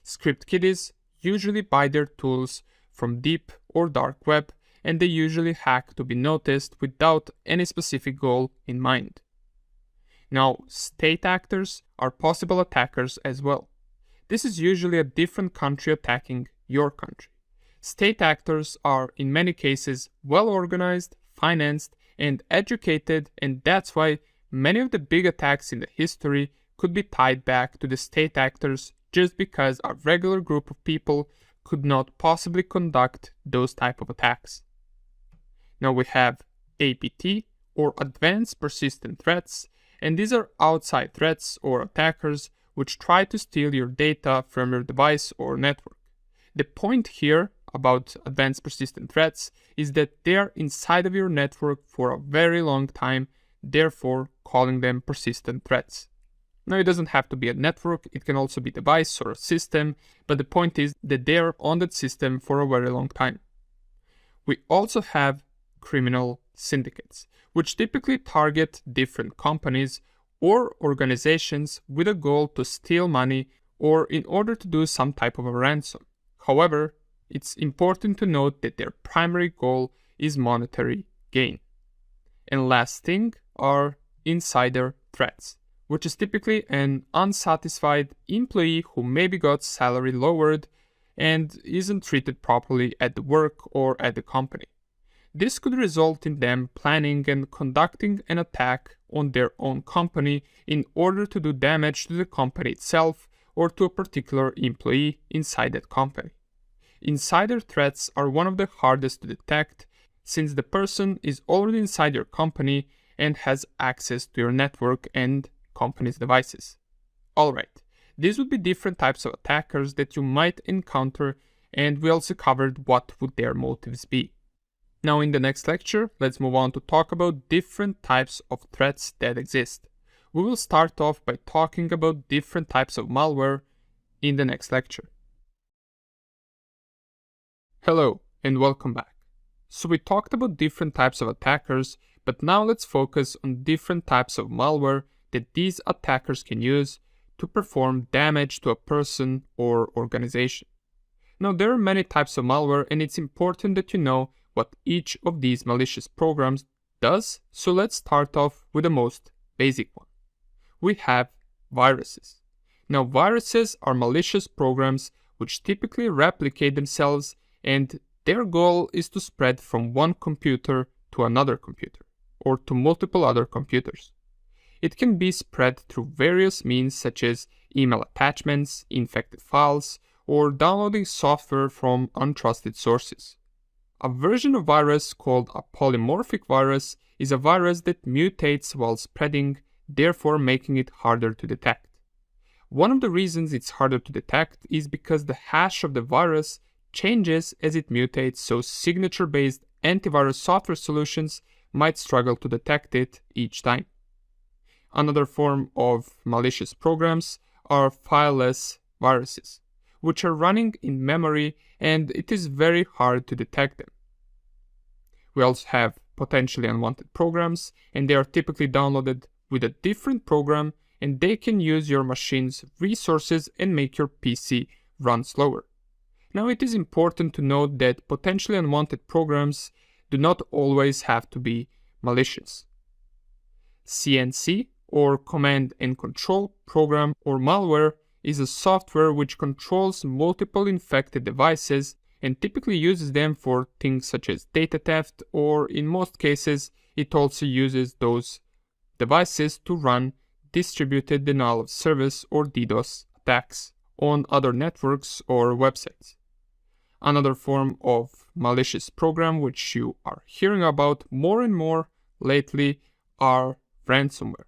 Script kiddies usually buy their tools from deep or dark web, and they usually hack to be noticed without any specific goal in mind. Now, state actors are possible attackers as well. This is usually a different country attacking your country. State actors are in many cases well organized, financed, and educated, and that's why many of the big attacks in the history could be tied back to the state actors, just because a regular group of people could not possibly conduct those type of attacks. Now we have APT, or Advanced Persistent Threats, and these are outside threats or attackers which try to steal your data from your device or network. The point here about advanced persistent threats is that they are inside of your network for a very long time, therefore calling them persistent threats. Now, it doesn't have to be a network, it can also be a device or a system, but the point is that they are on that system for a very long time. We also have criminal syndicates, which typically target different companies or organizations with a goal to steal money or in order to do some type of a ransom. However, it's important to note that their primary goal is monetary gain. And last thing are insider threats, which is typically an unsatisfied employee who maybe got salary lowered and isn't treated properly at the work or at the company. This could result in them planning and conducting an attack on their own company in order to do damage to the company itself or to a particular employee inside that company. Insider threats are one of the hardest to detect, since the person is already inside your company and has access to your network and company's devices. Alright, these would be different types of attackers that you might encounter, and we also covered what would their motives be. Now in the next lecture, let's move on to talk about different types of threats that exist. We will start off by talking about different types of malware in the next lecture. Hello and welcome back. So we talked about different types of attackers, but now let's focus on different types of malware that these attackers can use to perform damage to a person or organization. Now there are many types of malware, and it's important that you know what each of these malicious programs does, so let's start off with the most basic one. We have viruses. Now viruses are malicious programs which typically replicate themselves, and their goal is to spread from one computer to another computer, or to multiple other computers. It can be spread through various means such as email attachments, infected files, or downloading software from untrusted sources. A version of virus called a polymorphic virus is a virus that mutates while spreading, therefore making it harder to detect. One of the reasons it's harder to detect is because the hash of the virus changes as it mutates, so signature-based antivirus software solutions might struggle to detect it each time. Another form of malicious programs are fileless viruses, which are running in memory, and it is very hard to detect them. We also have potentially unwanted programs, and they are typically downloaded with a different program, and they can use your machine's resources and make your PC run slower. Now it is important to note that potentially unwanted programs do not always have to be malicious. CNC, or Command and Control program or malware, is a software which controls multiple infected devices and typically uses them for things such as data theft, or in most cases it also uses those devices to run distributed denial of service or DDoS attacks on other networks or websites. Another form of malicious program which you are hearing about more and more lately are ransomware.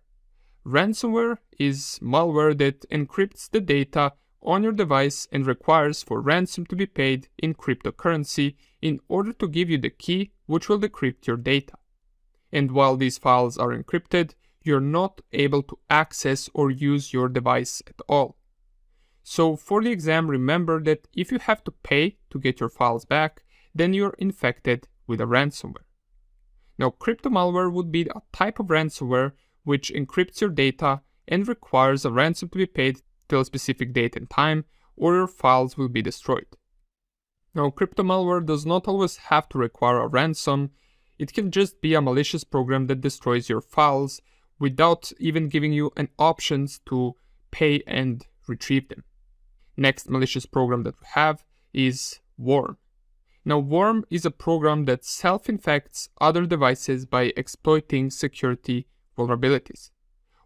Ransomware is malware that encrypts the data on your device and requires for ransom to be paid in cryptocurrency in order to give you the key which will decrypt your data. And while these files are encrypted, you're not able to access or use your device at all. So for the exam, remember that if you have to pay to get your files back, then you're infected with a ransomware. Now, crypto malware would be a type of ransomware which encrypts your data and requires a ransom to be paid till a specific date and time, or your files will be destroyed. Now, crypto malware does not always have to require a ransom. It can just be a malicious program that destroys your files without even giving you an option to pay and retrieve them. Next malicious program that we have is Worm. Now, Worm is a program that self-infects other devices by exploiting security vulnerabilities.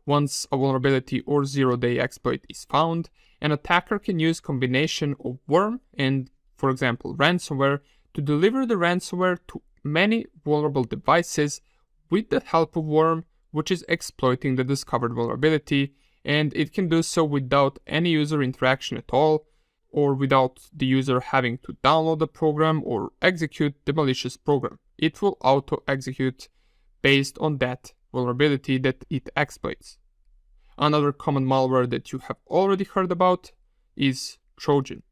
Once a vulnerability or zero-day exploit is found, an attacker can use combination of Worm and, for example, ransomware to deliver the ransomware to many vulnerable devices with the help of Worm, which is exploiting the discovered vulnerability, and it can do so without any user interaction at all, or without the user having to download the program or execute the malicious program. It will auto-execute based on that vulnerability that it exploits. Another common malware that you have already heard about is Trojan.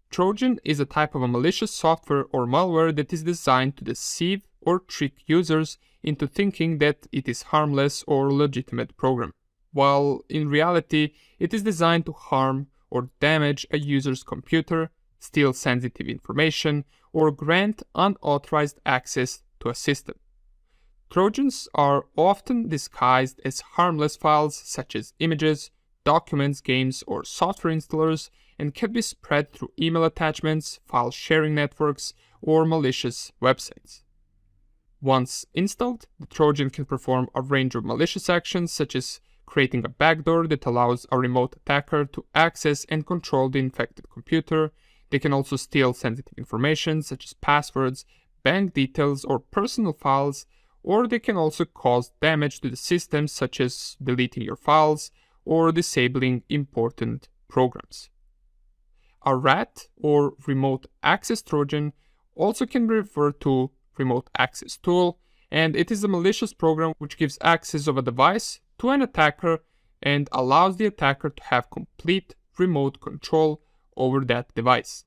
Trojan is a type of a malicious software or malware that is designed to deceive or trick users into thinking that it is harmless or legitimate program, while in reality it is designed to harm or damage a user's computer, steal sensitive information, or grant unauthorized access to a system. Trojans are often disguised as harmless files such as images, documents, games, or software installers, and can be spread through email attachments, file sharing networks, or malicious websites. Once installed, the Trojan can perform a range of malicious actions such as creating a backdoor that allows a remote attacker to access and control the infected computer. They can also steal sensitive information such as passwords, bank details, or personal files, or they can also cause damage to the system such as deleting your files or disabling important programs. A RAT or Remote Access Trojan also can be referred to Remote Access Tool, and it is a malicious program which gives access of a device to an attacker and allows the attacker to have complete remote control over that device.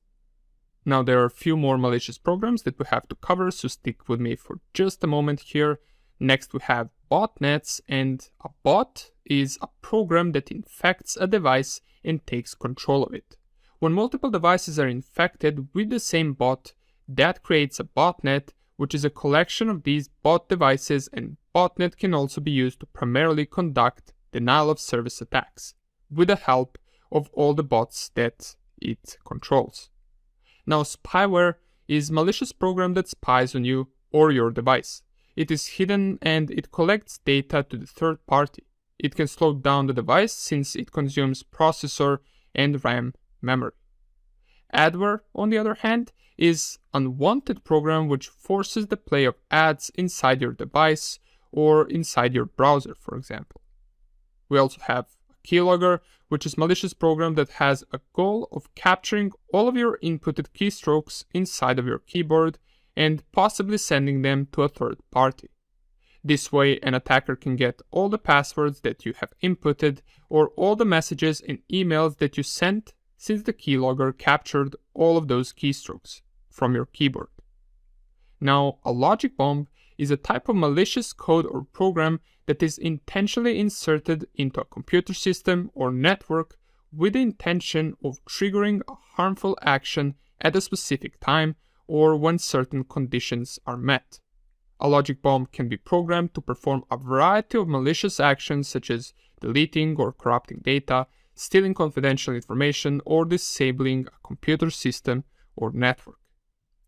Now, there are a few more malicious programs that we have to cover, so stick with me for just a moment here. Next, we have botnets, and a bot is a program that infects a device and takes control of it. When multiple devices are infected with the same bot, that creates a botnet, which is a collection of these bot devices, and botnet can also be used to primarily conduct denial of service attacks with the help of all the bots that it controls. Now, spyware is a malicious program that spies on you or your device. It is hidden and it collects data to the third party. It can slow down the device since it consumes processor and RAM memory. Adware, on the other hand, is an unwanted program which forces the play of ads inside your device or inside your browser, for example. We also have a keylogger, which is a malicious program that has a goal of capturing all of your inputted keystrokes inside of your keyboard and possibly sending them to a third party. This way, an attacker can get all the passwords that you have inputted or all the messages and emails that you sent, since the keylogger captured all of those keystrokes from your keyboard. Now, a logic bomb is a type of malicious code or program that is intentionally inserted into a computer system or network with the intention of triggering a harmful action at a specific time or when certain conditions are met. A logic bomb can be programmed to perform a variety of malicious actions such as deleting or corrupting data, stealing confidential information, or disabling a computer system or network.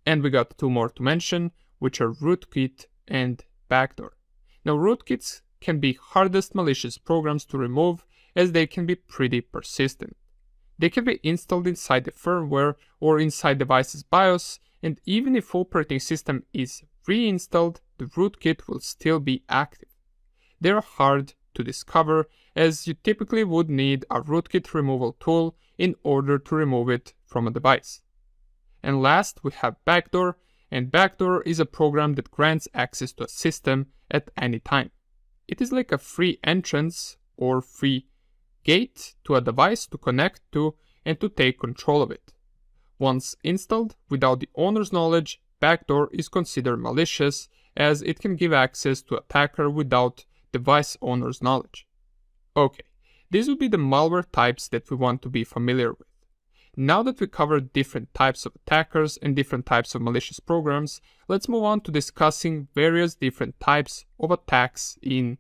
And we got two more to mention, which are rootkit and backdoor. Now, rootkits can be hardest malicious programs to remove as they can be pretty persistent. They can be installed inside the firmware or inside device's BIOS, and even if operating system is reinstalled, the rootkit will still be active. they're hard to discover, as you typically would need a rootkit removal tool in order to remove it from a device. And last, we have backdoor, and backdoor is a program that grants access to a system at any time. It is like a free entrance or free gate to a device to connect to and to take control of it. Once installed, without the owner's knowledge, backdoor is considered malicious, as it can give access to attacker without device owner's knowledge. Okay, these would be the malware types that we want to be familiar with. Now that we covered different types of attackers and different types of malicious programs, let's move on to discussing various different types of attacks in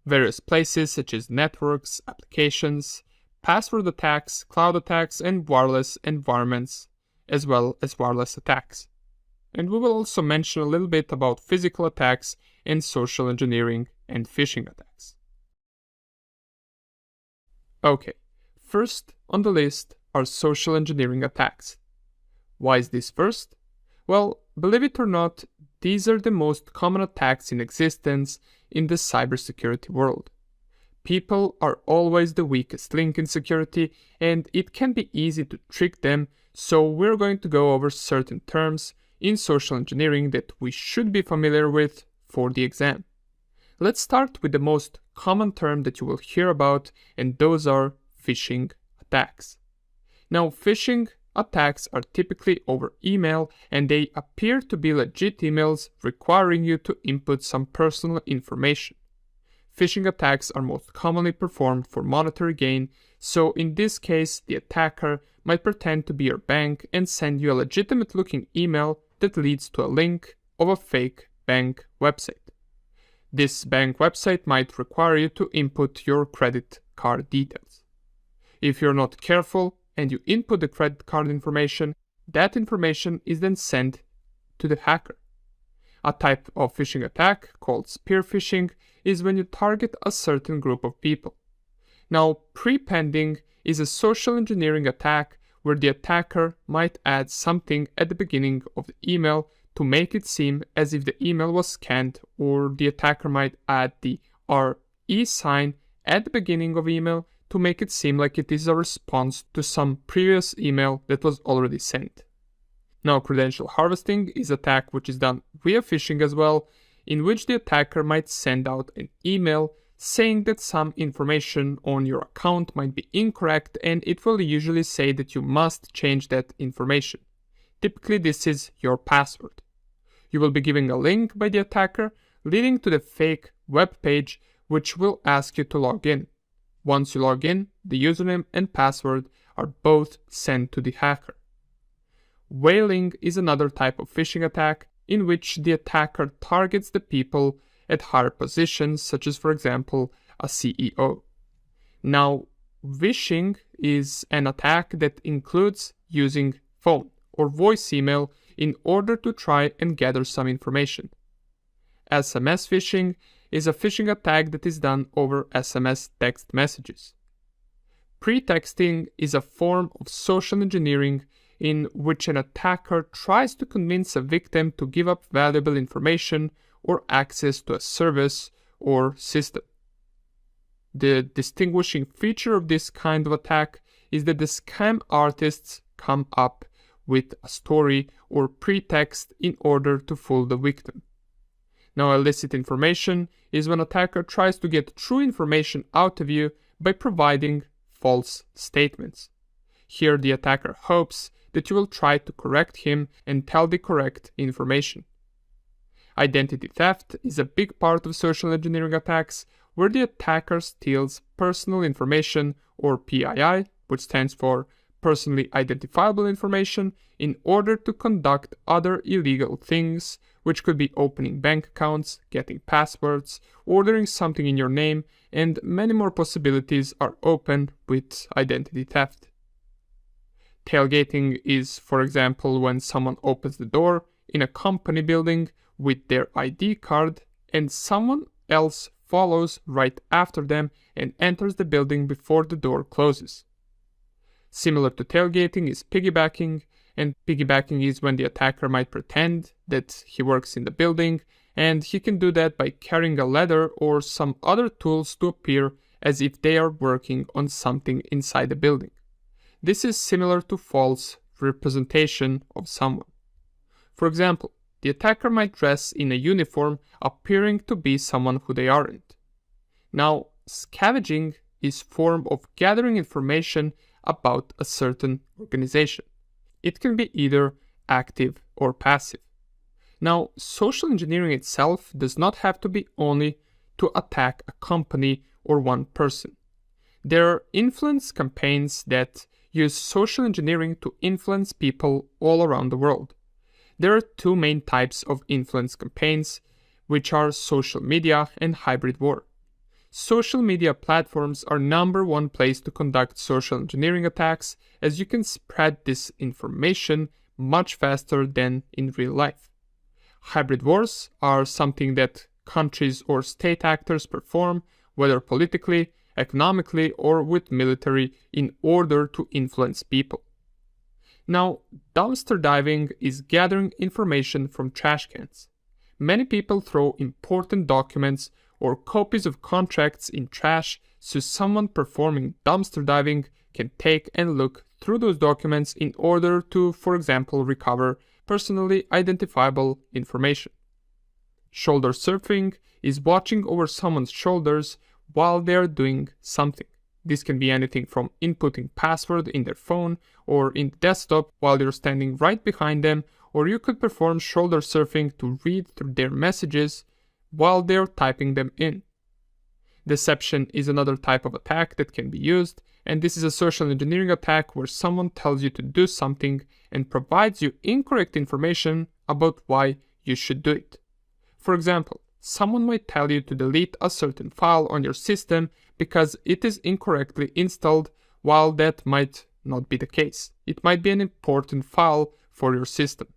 various places such as networks, applications, password attacks, cloud attacks, and wireless environments, as well as wireless attacks. And we will also mention a little bit about physical attacks and social engineering and phishing attacks. Okay, first on the list are social engineering attacks. Why is this first? Well, believe it or not, these are the most common attacks in existence in the cybersecurity world. People are always the weakest link in security, and it can be easy to trick them, so we're going to go over certain terms in social engineering that we should be familiar with for the exam. Let's start with the most common term that you will hear about, and those are phishing attacks. Now, phishing attacks are typically over email, and they appear to be legit emails requiring you to input some personal information. Phishing attacks are most commonly performed for monetary gain, so in this case, the attacker might pretend to be your bank and send you a legitimate-looking email that leads to a link of a fake bank website. This bank website might require you to input your credit card details. If you're not careful and you input the credit card information, that information is then sent to the hacker. A type of phishing attack called spear phishing is when you target a certain group of people. Now, prepending is a social engineering attack where the attacker might add something at the beginning of the email to make it seem as if the email was scanned, or the attacker might add the RE sign at the beginning of email to make it seem like it is a response to some previous email that was already sent. Now, credential harvesting is an attack which is done via phishing as well, in which the attacker might send out an email saying that some information on your account might be incorrect, and it will usually say that you must change that information. Typically, this is your password. You will be given a link by the attacker leading to the fake web page, which will ask you to log in. Once you log in, the username and password are both sent to the hacker. Whaling is another type of phishing attack in which the attacker targets the people at higher positions, such as, for example, a CEO. Now, vishing is an attack that includes using phone or voice email in order to try and gather some information. SMS phishing is a phishing attack that is done over SMS text messages. Pretexting is a form of social engineering in which an attacker tries to convince a victim to give up valuable information or access to a service or system. The distinguishing feature of this kind of attack is that the scam artists come up with a story or pretext in order to fool the victim. Now, illicit information is when an attacker tries to get true information out of you by providing false statements. Here, the attacker hopes that you will try to correct him and tell the correct information. Identity theft is a big part of social engineering attacks, where the attacker steals personal information, or PII, which stands for personally identifiable information, in order to conduct other illegal things, which could be opening bank accounts, getting passwords, ordering something in your name, and many more possibilities are open with identity theft. Tailgating is, for example, when someone opens the door in a company building with their ID card and someone else follows right after them and enters the building before the door closes. Similar to tailgating is piggybacking, and piggybacking is when the attacker might pretend that he works in the building and he can do that by carrying a ladder or some other tools to appear as if they are working on something inside the building. This is similar to false representation of someone. For example, the attacker might dress in a uniform appearing to be someone who they aren't. Now, scavenging is a form of gathering information about a certain organization. It can be either active or passive. Now, social engineering itself does not have to be only to attack a company or one person. There are influence campaigns that use social engineering to influence people all around the world. There are two main types of influence campaigns, which are social media and hybrid war. Social media platforms are number one place to conduct social engineering attacks, as you can spread this information much faster than in real life. Hybrid wars are something that countries or state actors perform, whether politically, economically, or with military, in order to influence people. Now, dumpster diving is gathering information from trash cans. Many people throw important documents or copies of contracts in trash, so someone performing dumpster diving can take and look through those documents in order to, for example, recover personally identifiable information. Shoulder surfing is watching over someone's shoulders while they are doing something. This can be anything from inputting password in their phone or in the desktop while you're standing right behind them, or you could perform shoulder surfing to read through their messages while they're typing them in. Deception is another type of attack that can be used, and this is a social engineering attack where someone tells you to do something and provides you incorrect information about why you should do it. For example, someone might tell you to delete a certain file on your system because it is incorrectly installed, while that might not be the case. It might be an important file for your system.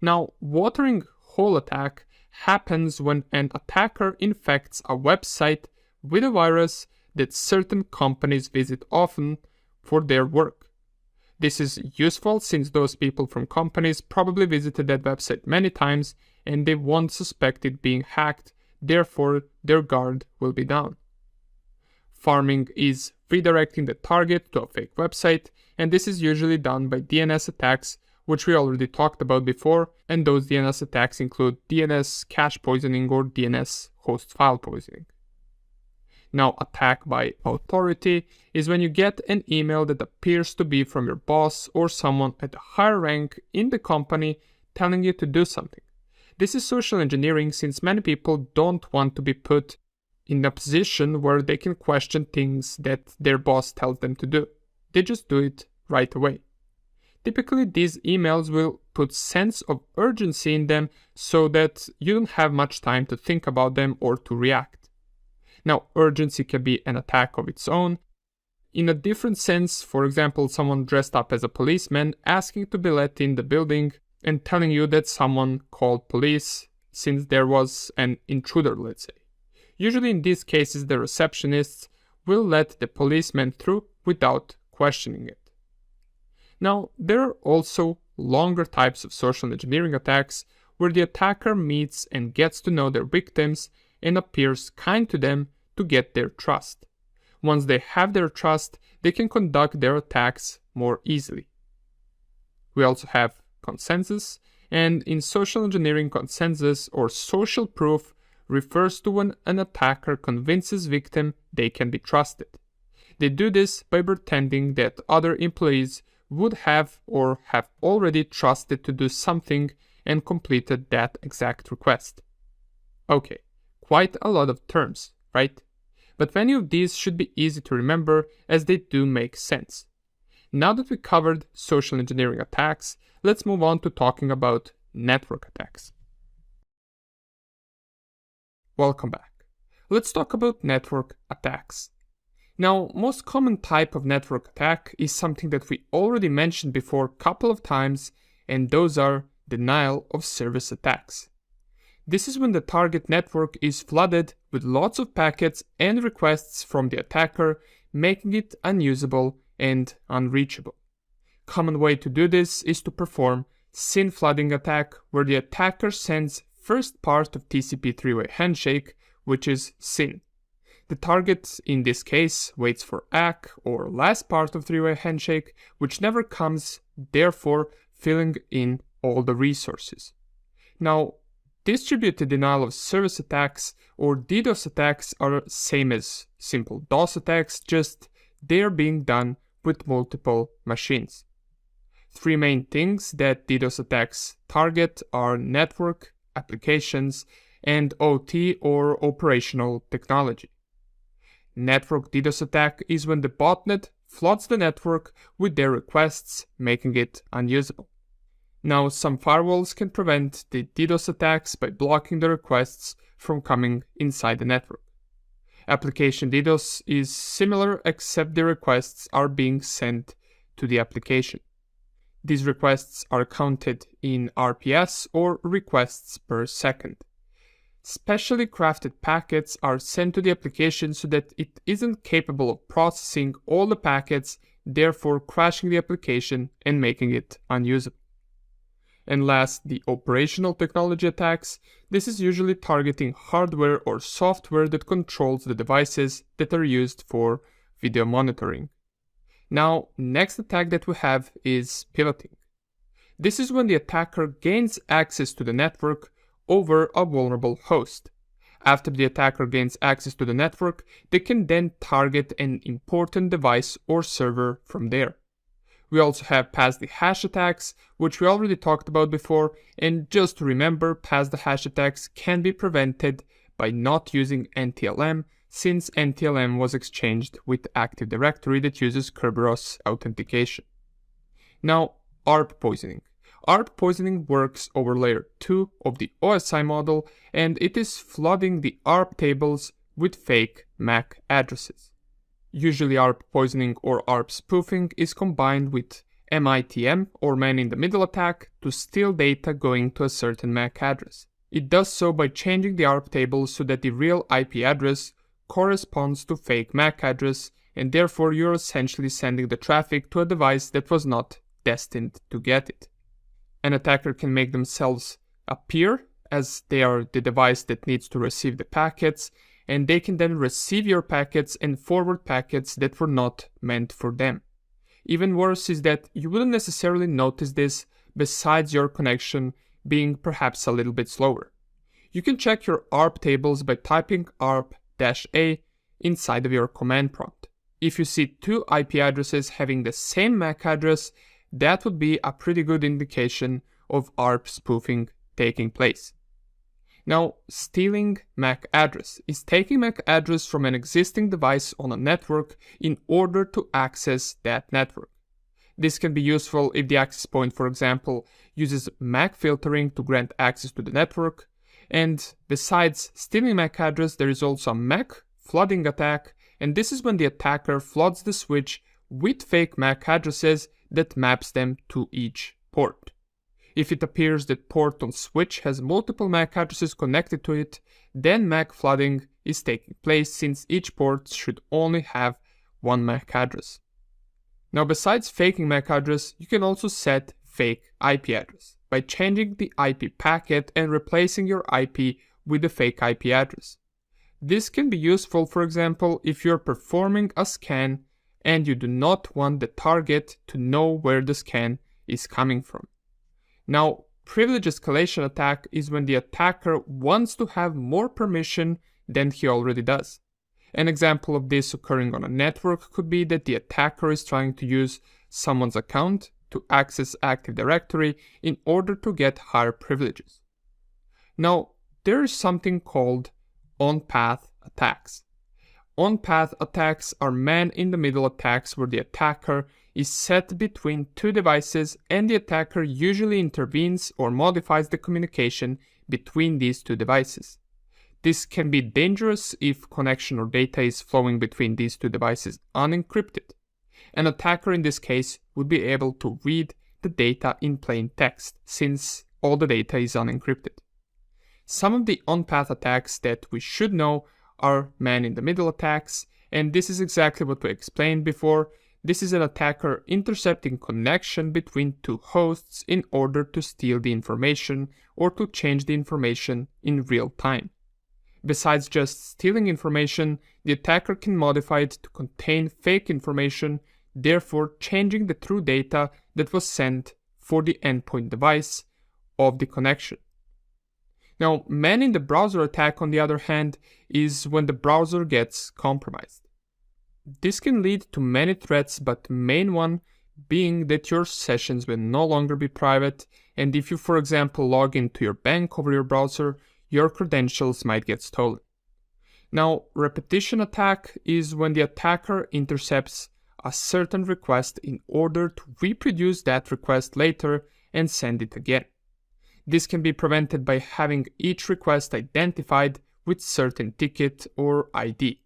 Now, watering hole attack happens when an attacker infects a website with a virus that certain companies visit often for their work. This is useful since those people from companies probably visited that website many times and they won't suspect it being hacked, therefore their guard will be down. Farming is redirecting the target to a fake website, and this is usually done by DNS attacks, which we already talked about before, and those DNS attacks include DNS cache poisoning or DNS host file poisoning. Now, attack by authority is when you get an email that appears to be from your boss or someone at a higher rank in the company telling you to do something. This is social engineering since many people don't want to be put in a position where they can question things that their boss tells them to do. They just do it right away. Typically, these emails will put sense of urgency in them so that you don't have much time to think about them or to react. Now, urgency can be an attack of its own. In a different sense, for example, someone dressed up as a policeman asking to be let in the building and telling you that someone called police since there was an intruder, let's say. Usually in these cases, the receptionists will let the policeman through without questioning it. Now, there are also longer types of social engineering attacks where the attacker meets and gets to know their victims and appears kind to them to get their trust. Once they have their trust, they can conduct their attacks more easily. We also have consensus, and in social engineering, consensus or social proof refers to when an attacker convinces victim they can be trusted. They do this by pretending that other employees would have or have already trusted to do something and completed that exact request. Okay, quite a lot of terms, right? But many of these should be easy to remember as they do make sense. Now that we covered social engineering attacks, let's move on to talking about network attacks. Welcome back. Let's talk about network attacks. Now, most common type of network attack is something that we already mentioned before a couple of times, and those are denial of service attacks. This is when the target network is flooded with lots of packets and requests from the attacker, making it unusable and unreachable. Common way to do this is to perform SYN flooding attack, where the attacker sends first part of TCP three-way handshake, which is SYN. The target in this case waits for ACK, or last part of three-way handshake, which never comes, therefore filling in all the resources. Now, distributed denial of service attacks or DDoS attacks are same as simple DOS attacks, just they're being done with multiple machines. Three main things that DDoS attacks target are network, applications, and OT or operational technology. Network DDoS attack is when the botnet floods the network with their requests, making it unusable. Now, some firewalls can prevent the DDoS attacks by blocking the requests from coming inside the network. Application DDoS is similar, except the requests are being sent to the application. These requests are counted in RPS or requests per second. Specially crafted packets are sent to the application so that it isn't capable of processing all the packets, therefore crashing the application and making it unusable. And last, the operational technology attacks. This is usually targeting hardware or software that controls the devices that are used for video monitoring. Now, next attack that we have is pivoting. This is when the attacker gains access to the network over a vulnerable host. After the attacker gains access to the network, they can then target an important device or server from there. We also have pass the hash attacks, which we already talked about before, and just to remember, pass the hash attacks can be prevented by not using NTLM, since NTLM was exchanged with Active Directory that uses Kerberos authentication. Now, ARP poisoning. ARP poisoning works over layer 2 of the OSI model, and it is flooding the ARP tables with fake MAC addresses. Usually ARP poisoning or ARP spoofing is combined with MITM or man-in-the-middle attack to steal data going to a certain MAC address. It does so by changing the ARP table so that the real IP address corresponds to fake MAC address, and therefore you're essentially sending the traffic to a device that was not destined to get it. An attacker can make themselves appear as they are the device that needs to receive the packets, and they can then receive your packets and forward packets that were not meant for them. Even worse is that you wouldn't necessarily notice this, besides your connection being perhaps a little bit slower. You can check your ARP tables by typing ARP-A inside of your command prompt. If you see two IP addresses having the same MAC address, that would be a pretty good indication of ARP spoofing taking place. Now, stealing MAC address is taking MAC address from an existing device on a network in order to access that network. This can be useful if the access point, for example, uses MAC filtering to grant access to the network. And besides stealing MAC address, there is also a MAC flooding attack, and this is when the attacker floods the switch with fake MAC addresses that maps them to each port. If it appears that port on switch has multiple MAC addresses connected to it, then MAC flooding is taking place, since each port should only have one MAC address. Now, besides faking MAC address, you can also set fake IP address by changing the IP packet and replacing your IP with the fake IP address. This can be useful, for example, if you're performing a scan and you do not want the target to know where the scan is coming from. Now, privilege escalation attack is when the attacker wants to have more permission than he already does. An example of this occurring on a network could be that the attacker is trying to use someone's account to access Active Directory in order to get higher privileges. Now, there is something called on-path attacks. On-path attacks are man-in-the-middle attacks where the attacker is set between two devices and the attacker usually intervenes or modifies the communication between these two devices. This can be dangerous if connection or data is flowing between these two devices unencrypted. An attacker in this case would be able to read the data in plain text, since all the data is unencrypted. Some of the on-path attacks that we should know are man-in-the-middle attacks, and this is exactly what we explained before. This is an attacker intercepting connection between two hosts in order to steal the information or to change the information in real time. Besides just stealing information, the attacker can modify it to contain fake information, therefore changing the true data that was sent for the endpoint device of the connection. Now, manning the browser attack, on the other hand, is when the browser gets compromised. This can lead to many threats, but the main one being that your sessions will no longer be private, and if you, for example, log into your bank over your browser, your credentials might get stolen. Now, repetition attack is when the attacker intercepts a certain request in order to reproduce that request later and send it again. This can be prevented by having each request identified with certain ticket or ID.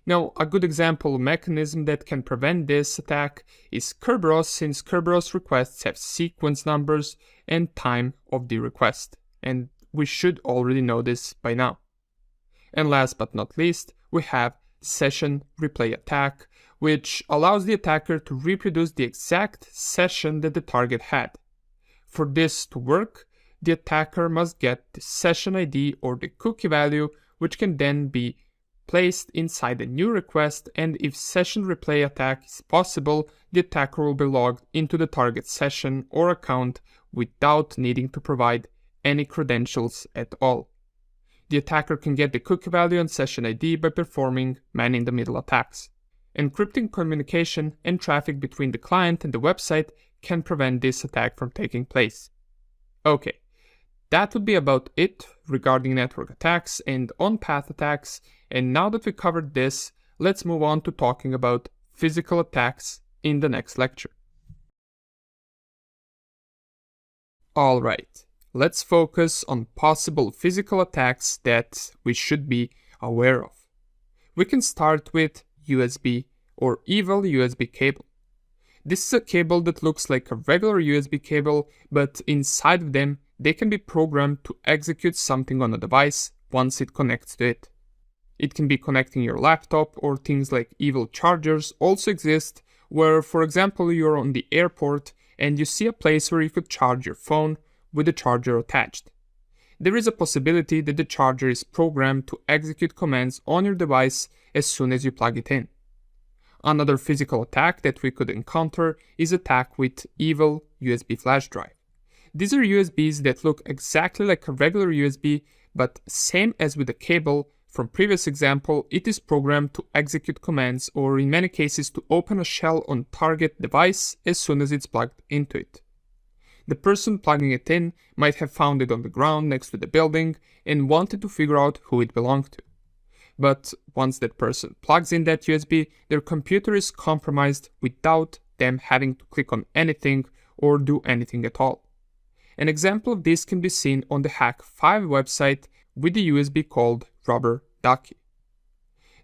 Now, a good example mechanism that can prevent this attack is Kerberos, since Kerberos requests have sequence numbers and time of the request, and we should already know this by now. And last but not least, we have session replay attack, which allows the attacker to reproduce the exact session that the target had. For this to work, the attacker must get the session ID or the cookie value, which can then be placed inside a new request, and if session replay attack is possible, the attacker will be logged into the target session or account without needing to provide any credentials at all. The attacker can get the cookie value and session ID by performing man-in-the-middle attacks. Encrypting communication and traffic between the client and the website can prevent this attack from taking place. Okay, that would be about it regarding network attacks and on-path attacks, and now that we covered this, let's move on to talking about physical attacks in the next lecture. Alright, let's focus on possible physical attacks that we should be aware of. We can start with USB or evil USB cable. This is a cable that looks like a regular USB cable, but inside of them they can be programmed to execute something on a device once it connects to it. It can be connecting your laptop, or things like evil chargers also exist, where, for example, you're on the airport and you see a place where you could charge your phone with the charger attached. There is a possibility that the charger is programmed to execute commands on your device as soon as you plug it in. Another physical attack that we could encounter is attack with evil USB flash drive. These are USBs that look exactly like a regular USB, but same as with the cable from previous example, it is programmed to execute commands, or in many cases to open a shell on target device as soon as it's plugged into it. The person plugging it in might have found it on the ground next to the building and wanted to figure out who it belonged to. But once that person plugs in that USB, their computer is compromised without them having to click on anything or do anything at all. An example of this can be seen on the Hack5 website with the USB called Rubber Ducky.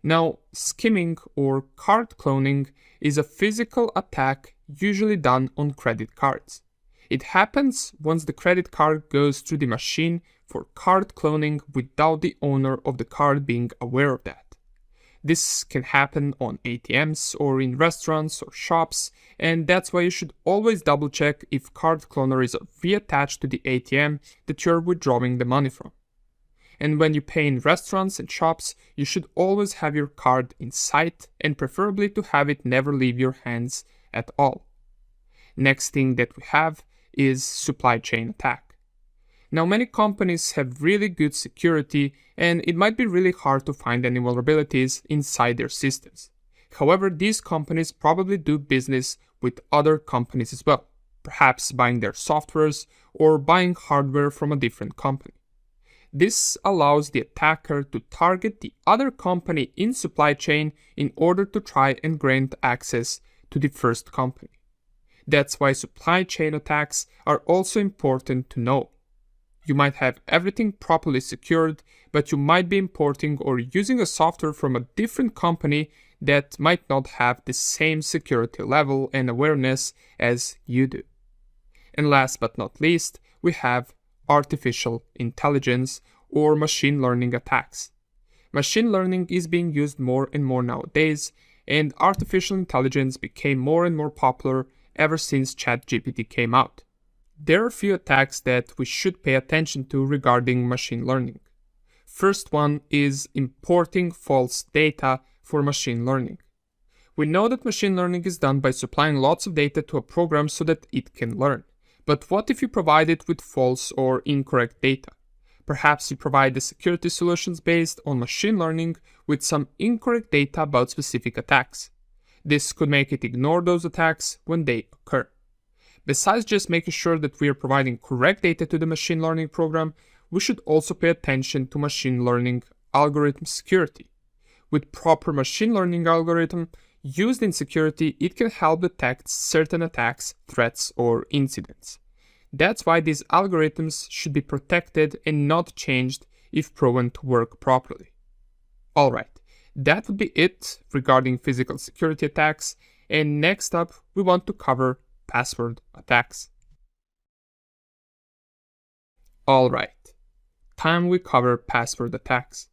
Now, skimming or card cloning is a physical attack usually done on credit cards. It happens once the credit card goes through the machine for card cloning without the owner of the card being aware of that. This can happen on ATMs or in restaurants or shops, and that's why you should always double check if card cloner is reattached to the ATM that you're withdrawing the money from. And when you pay in restaurants and shops, you should always have your card in sight and preferably to have it never leave your hands at all. Next thing that we have is supply chain attack. Now, many companies have really good security, and it might be really hard to find any vulnerabilities inside their systems. However, these companies probably do business with other companies as well, perhaps buying their softwares or buying hardware from a different company. This allows the attacker to target the other company in supply chain in order to try and grant access to the first company. That's why supply chain attacks are also important to know. You might have everything properly secured, but you might be importing or using a software from a different company that might not have the same security level and awareness as you do. And last but not least, we have artificial intelligence or machine learning attacks. Machine learning is being used more and more nowadays, and artificial intelligence became more and more popular ever since ChatGPT came out. There are a few attacks that we should pay attention to regarding machine learning. First one is importing false data for machine learning. We know that machine learning is done by supplying lots of data to a program so that it can learn. But what if you provide it with false or incorrect data? Perhaps you provide the security solutions based on machine learning with some incorrect data about specific attacks. This could make it ignore those attacks when they occur. Besides just making sure that we are providing correct data to the machine learning program, we should also pay attention to machine learning algorithm security. With proper machine learning algorithm used in security, it can help detect certain attacks, threats, or incidents. That's why these algorithms should be protected and not changed if proven to work properly. Alright, that would be it regarding physical security attacks, and next up we want to cover password attacks. Alright, time we cover password attacks.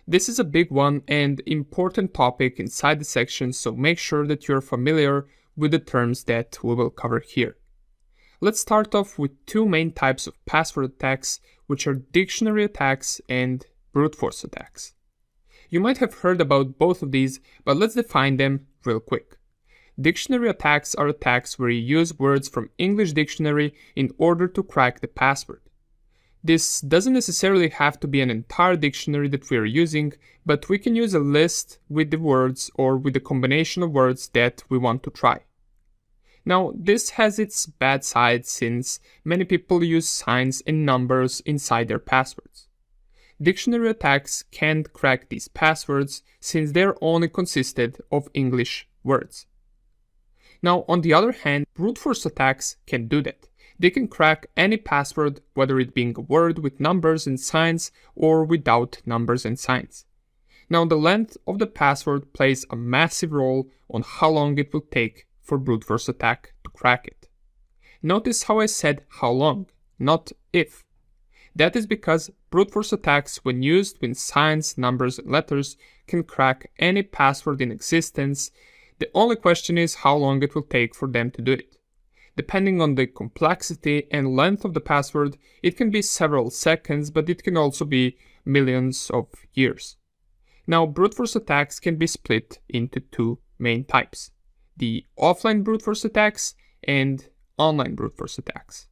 This is a big one and important topic inside the section, so make sure that you're familiar with the terms that we will cover here. Let's start off with two main types of password attacks, which are dictionary attacks and brute force attacks. You might have heard about both of these, but let's define them real quick. Dictionary attacks are attacks where you use words from English dictionary in order to crack the password. This doesn't necessarily have to be an entire dictionary that we are using, but we can use a list with the words or with the combination of words that we want to try. Now, this has its bad side since many people use signs and numbers inside their passwords. Dictionary attacks can't crack these passwords since they're only consisted of English words. Now, on the other hand, brute force attacks can do that. They can crack any password, whether it being a word with numbers and signs or without numbers and signs. Now, the length of the password plays a massive role on how long it will take for brute force attack to crack it. Notice how I said how long, not if. That is because brute force attacks, when used with signs, numbers, and letters, can crack any password in existence. The only question is how long it will take for them to do it. Depending on the complexity and length of the password, it can be several seconds, but it can also be millions of years. Now, brute force attacks can be split into two main types: the offline brute force attacks and online brute force attacks.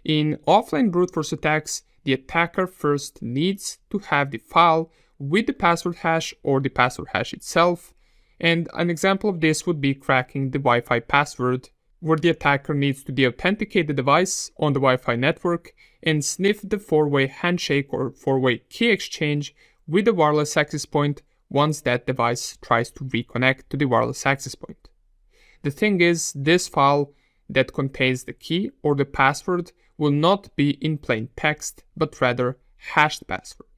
In offline brute force attacks, the attacker first needs to have the file with the password hash or the password hash itself, and an example of this would be cracking the Wi-Fi password, where the attacker needs to deauthenticate the device on the Wi-Fi network and sniff the four-way handshake or four-way key exchange with the wireless access point once that device tries to reconnect to the wireless access point. The thing is, this file that contains the key or the password will not be in plain text, but rather hashed password.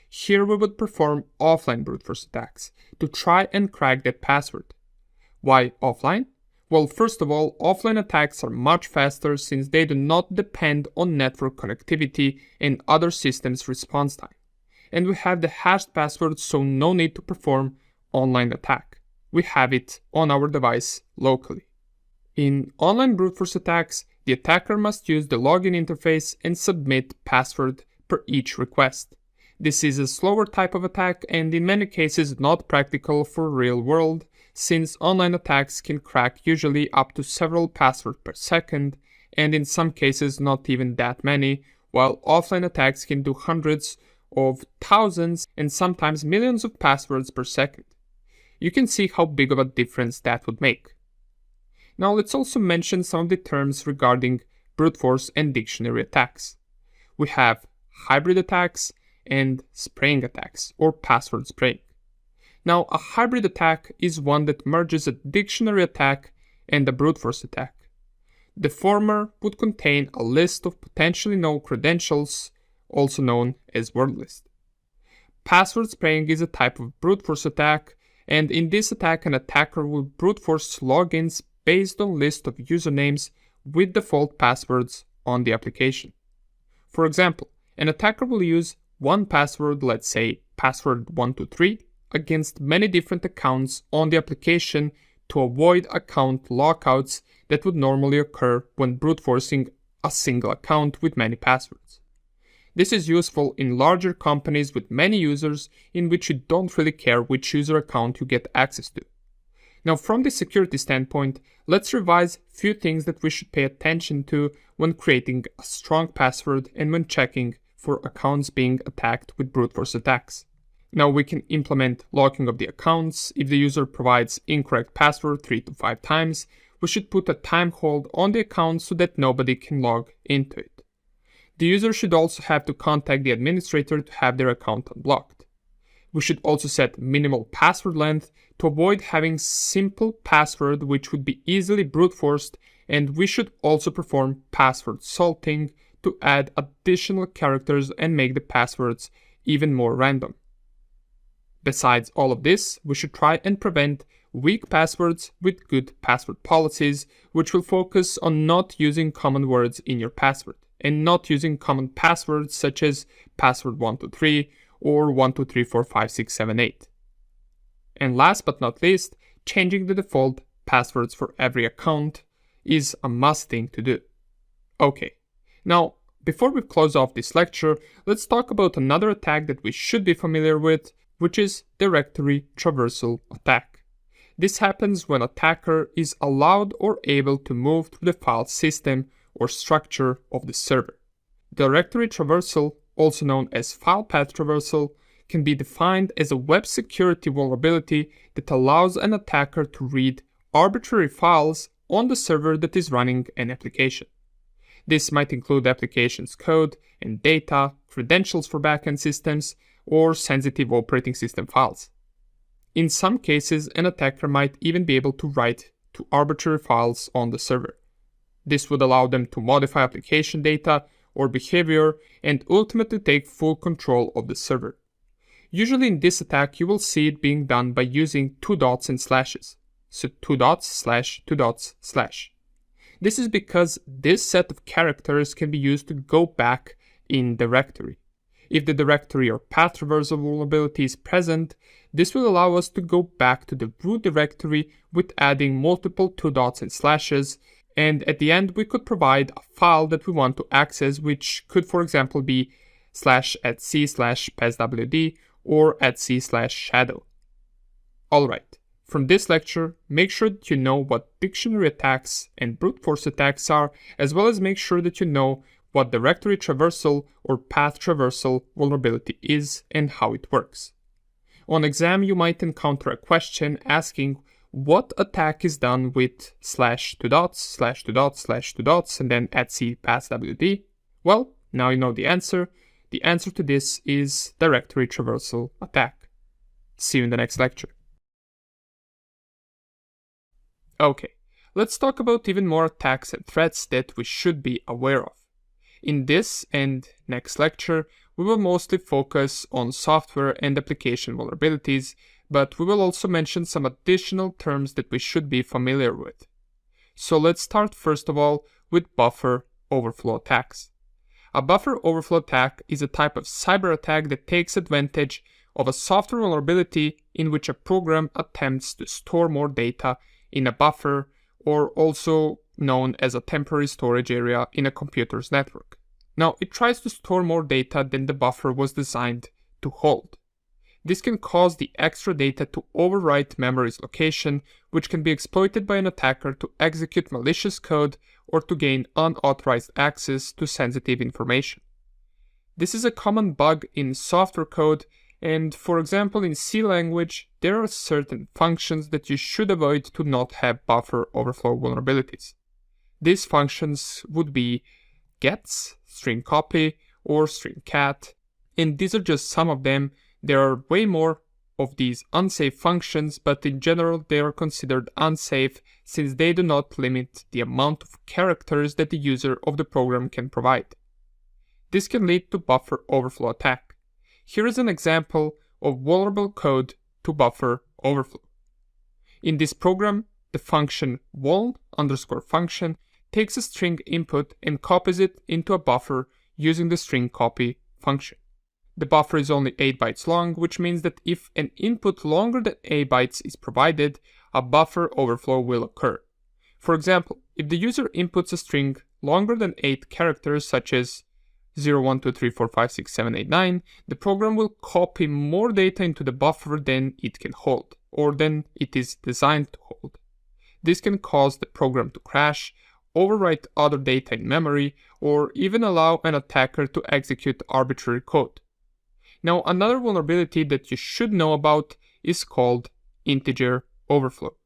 Here we would perform offline brute force attacks to try and crack that password. Why offline? Well, first of all, offline attacks are much faster since they do not depend on network connectivity and other systems' response time. And we have the hashed password, so no need to perform online attack. We have it on our device locally. In online brute force attacks, the attacker must use the login interface and submit password per each request. This is a slower type of attack and in many cases not practical for real world, since online attacks can crack usually up to several passwords per second, and in some cases not even that many, while offline attacks can do hundreds of thousands and sometimes millions of passwords per second. You can see how big of a difference that would make. Now let's also mention some of the terms regarding brute force and dictionary attacks. We have hybrid attacks and spraying attacks, or password spraying. Now, a hybrid attack is one that merges a dictionary attack and a brute force attack. The former would contain a list of potentially known credentials, also known as word list. Password spraying is a type of brute force attack, and in this attack an attacker will brute force logins based on list of usernames with default passwords on the application. For example, an attacker will use one password, let's say password 123, against many different accounts on the application to avoid account lockouts that would normally occur when brute forcing a single account with many passwords. This is useful in larger companies with many users in which you don't really care which user account you get access to. Now, from the security standpoint, let's revise a few things that we should pay attention to when creating a strong password and when checking for accounts being attacked with brute force attacks. Now, we can implement locking of the accounts. If the user provides incorrect password 3 to 5 times, we should put a time hold on the account so that nobody can log into it. The user should also have to contact the administrator to have their account unblocked. We should also set minimal password length to avoid having simple password which would be easily brute forced, and we should also perform password salting to add additional characters and make the passwords even more random. Besides all of this, we should try and prevent weak passwords with good password policies, which will focus on not using common words in your password and not using common passwords such as password 123 or 12345678. And last but not least, changing the default passwords for every account is a must thing to do. Okay, now before we close off this lecture, let's talk about another attack that we should be familiar with, which is directory traversal attack. This happens when attacker is allowed or able to move through the file system or structure of the server. Directory traversal, also known as file path traversal, can be defined as a web security vulnerability that allows an attacker to read arbitrary files on the server that is running an application. This might include application's code and data, credentials for backend systems, or sensitive operating system files. In some cases, an attacker might even be able to write to arbitrary files on the server. This would allow them to modify application data or behavior and ultimately take full control of the server. Usually in this attack, you will see it being done by using 2 dots and slashes. So 2 dots slash 2 dots slash. This is because this set of characters can be used to go back in directory. If the directory or path traversal vulnerability is present, this will allow us to go back to the root directory with adding multiple 2 dots and slashes, and at the end we could provide a file that we want to access, which could for example be /etc/pswd or /c/shadow. Alright, from this lecture, make sure that you know what dictionary attacks and brute force attacks are, as well as make sure that you know what directory traversal or path traversal vulnerability is and how it works. On exam, you might encounter a question asking what attack is done with /2 dots /2 dots /2 dots and then @c/passwd. Well, now you know the answer. The answer to this is directory traversal attack. See you in the next lecture. Okay, let's talk about even more attacks and threats that we should be aware of. In this and next lecture, we will mostly focus on software and application vulnerabilities, but we will also mention some additional terms that we should be familiar with. So let's start first of all with buffer overflow attacks. A buffer overflow attack is a type of cyber attack that takes advantage of a software vulnerability in which a program attempts to store more data in a buffer, or also known as a temporary storage area in a computer's network. Now, it tries to store more data than the buffer was designed to hold. This can cause the extra data to overwrite memory's location, which can be exploited by an attacker to execute malicious code or to gain unauthorized access to sensitive information. This is a common bug in software code, and for example in C language, there are certain functions that you should avoid to not have buffer overflow vulnerabilities. These functions would be gets, string copy, or string cat, and these are just some of them. There are way more of these unsafe functions, but in general they are considered unsafe since they do not limit the amount of characters that the user of the program can provide. This can lead to buffer overflow attack. Here is an example of vulnerable code to buffer overflow. In this program, the function vul_function takes a string input and copies it into a buffer using the string copy function. The buffer is only 8 bytes long, which means that if an input longer than 8 bytes is provided, a buffer overflow will occur. For example, if the user inputs a string longer than 8 characters, such as 01234567889, the program will copy more data into the buffer than it can hold, or than it is designed to hold. This can cause the program to crash, overwrite other data in memory, or even allow an attacker to execute arbitrary code. Now, another vulnerability that you should know about is called integer overflow.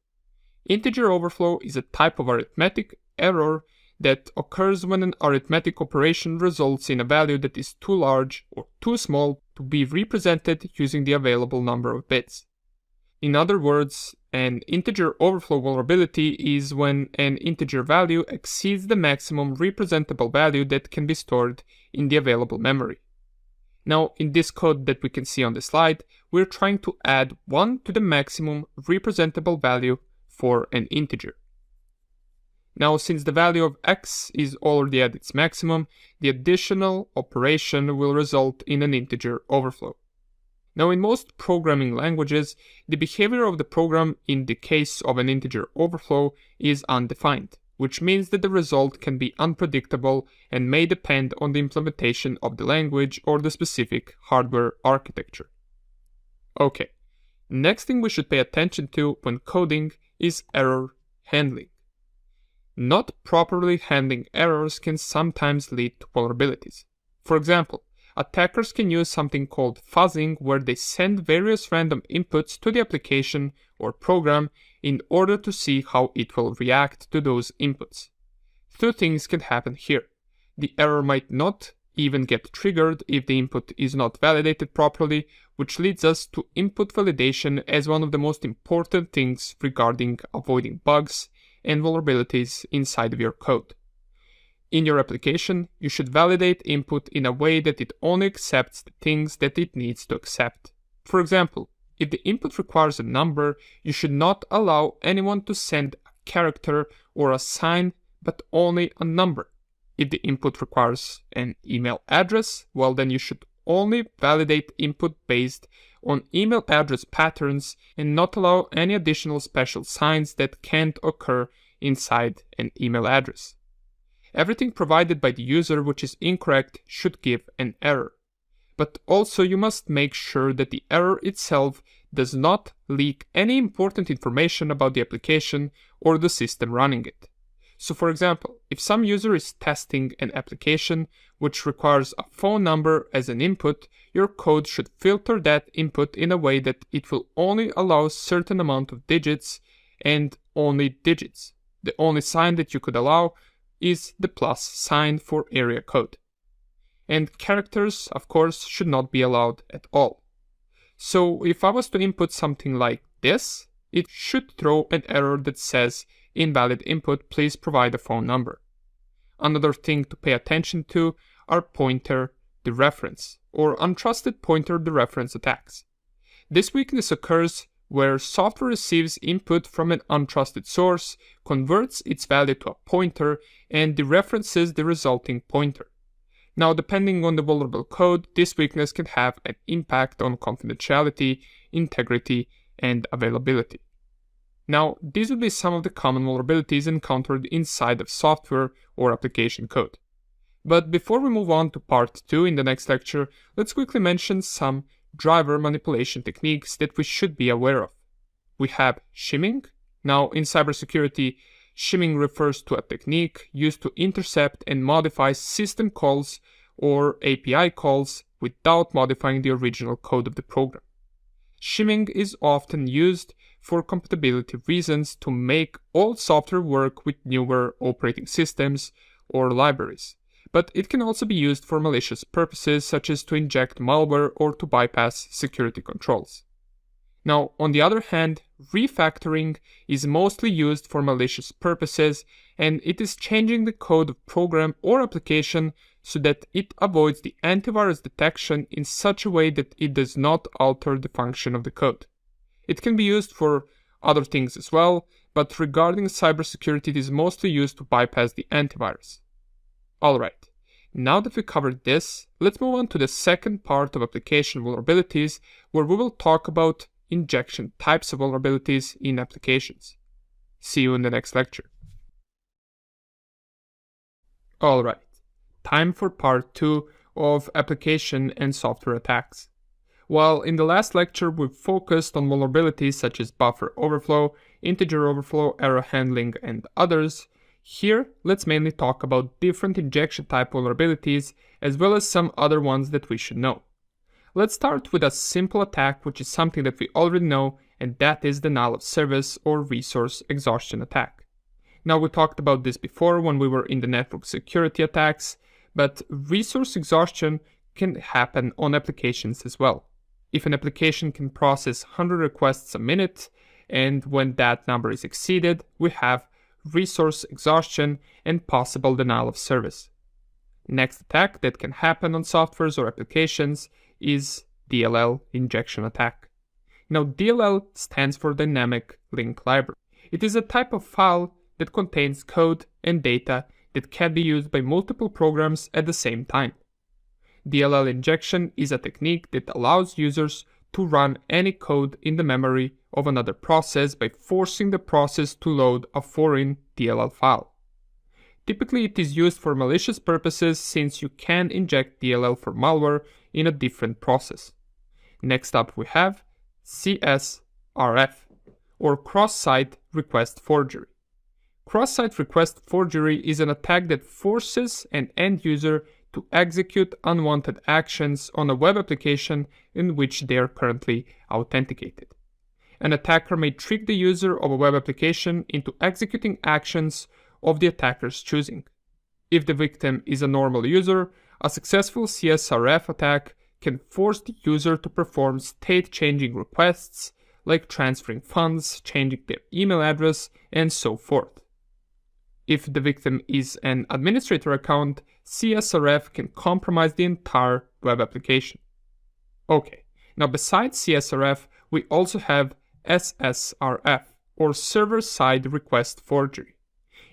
Integer overflow is a type of arithmetic error that occurs when an arithmetic operation results in a value that is too large or too small to be represented using the available number of bits. In other words, an integer overflow vulnerability is when an integer value exceeds the maximum representable value that can be stored in the available memory. Now, in this code that we can see on the slide, we're trying to add 1 to the maximum representable value for an integer. Now, since the value of x is already at its maximum, the additional operation will result in an integer overflow. Now, in most programming languages, the behavior of the program in the case of an integer overflow is undefined, which means that the result can be unpredictable and may depend on the implementation of the language or the specific hardware architecture. Okay, next thing we should pay attention to when coding is error handling. Not properly handling errors can sometimes lead to vulnerabilities. For example, attackers can use something called fuzzing, where they send various random inputs to the application or program in order to see how it will react to those inputs. Two things can happen here. The error might not even get triggered if the input is not validated properly, which leads us to input validation as one of the most important things regarding avoiding bugs and vulnerabilities inside of your code. In your application, you should validate input in a way that it only accepts the things that it needs to accept. For example, if the input requires a number, you should not allow anyone to send a character or a sign, but only a number. If the input requires an email address, well, then you should only validate input based on email address patterns and not allow any additional special signs that can't occur inside an email address. Everything provided by the user which is incorrect should give an error. But also you must make sure that the error itself does not leak any important information about the application or the system running it. So for example, if some user is testing an application which requires a phone number as an input, your code should filter that input in a way that it will only allow a certain amount of digits and only digits. The only sign that you could allow is the plus sign for area code. And characters, of course, should not be allowed at all. So if I was to input something like this, it should throw an error that says, invalid input, please provide a phone number. Another thing to pay attention to are pointer dereference or untrusted pointer dereference attacks. This weakness occurs where software receives input from an untrusted source, converts its value to a pointer, and dereferences the resulting pointer. Now, depending on the vulnerable code, this weakness can have an impact on confidentiality, integrity, and availability. Now, these would be some of the common vulnerabilities encountered inside of software or application code. But before we move on to part 2 in the next lecture, let's quickly mention some driver manipulation techniques that we should be aware of. We have shimming. Now, in cybersecurity, shimming refers to a technique used to intercept and modify system calls or API calls without modifying the original code of the program. Shimming is often used for compatibility reasons to make old software work with newer operating systems or libraries. But it can also be used for malicious purposes, such as to inject malware or to bypass security controls. Now, on the other hand, refactoring is mostly used for malicious purposes, and it is changing the code of program or application so that it avoids the antivirus detection in such a way that it does not alter the function of the code. It can be used for other things as well, but regarding cybersecurity, it is mostly used to bypass the antivirus. Alright, Now that we covered this, let's move on to the second part of application vulnerabilities, where we will talk about injection types of vulnerabilities in applications. See you in the next lecture. Alright, time for part 2 of application and software attacks. While in the last lecture we focused on vulnerabilities such as buffer overflow, integer overflow, error handling, and others, here let's mainly talk about different injection type vulnerabilities as well as some other ones that we should know. Let's start with a simple attack, which is something that we already know, and that is the denial of service or resource exhaustion attack. Now, we talked about this before when we were in the network security attacks, but resource exhaustion can happen on applications as well. If an application can process 100 requests a minute, and when that number is exceeded, we have resource exhaustion and possible denial of service. Next attack that can happen on softwares or applications is DLL injection attack. Now, DLL stands for Dynamic Link Library. It is a type of file that contains code and data that can be used by multiple programs at the same time. DLL injection is a technique that allows users to run any code in the memory of another process by forcing the process to load a foreign DLL file. Typically, it is used for malicious purposes since you can inject DLL for malware in a different process. Next up we have CSRF, or cross-site request forgery. Cross-site request forgery is an attack that forces an end user to execute unwanted actions on a web application in which they are currently authenticated. An attacker may trick the user of a web application into executing actions of the attacker's choosing. If the victim is a normal user, a successful CSRF attack can force the user to perform state-changing requests like transferring funds, changing their email address, and so forth. If the victim is an administrator account, CSRF can compromise the entire web application. Okay, now besides CSRF, we also have SSRF, or server-side request forgery.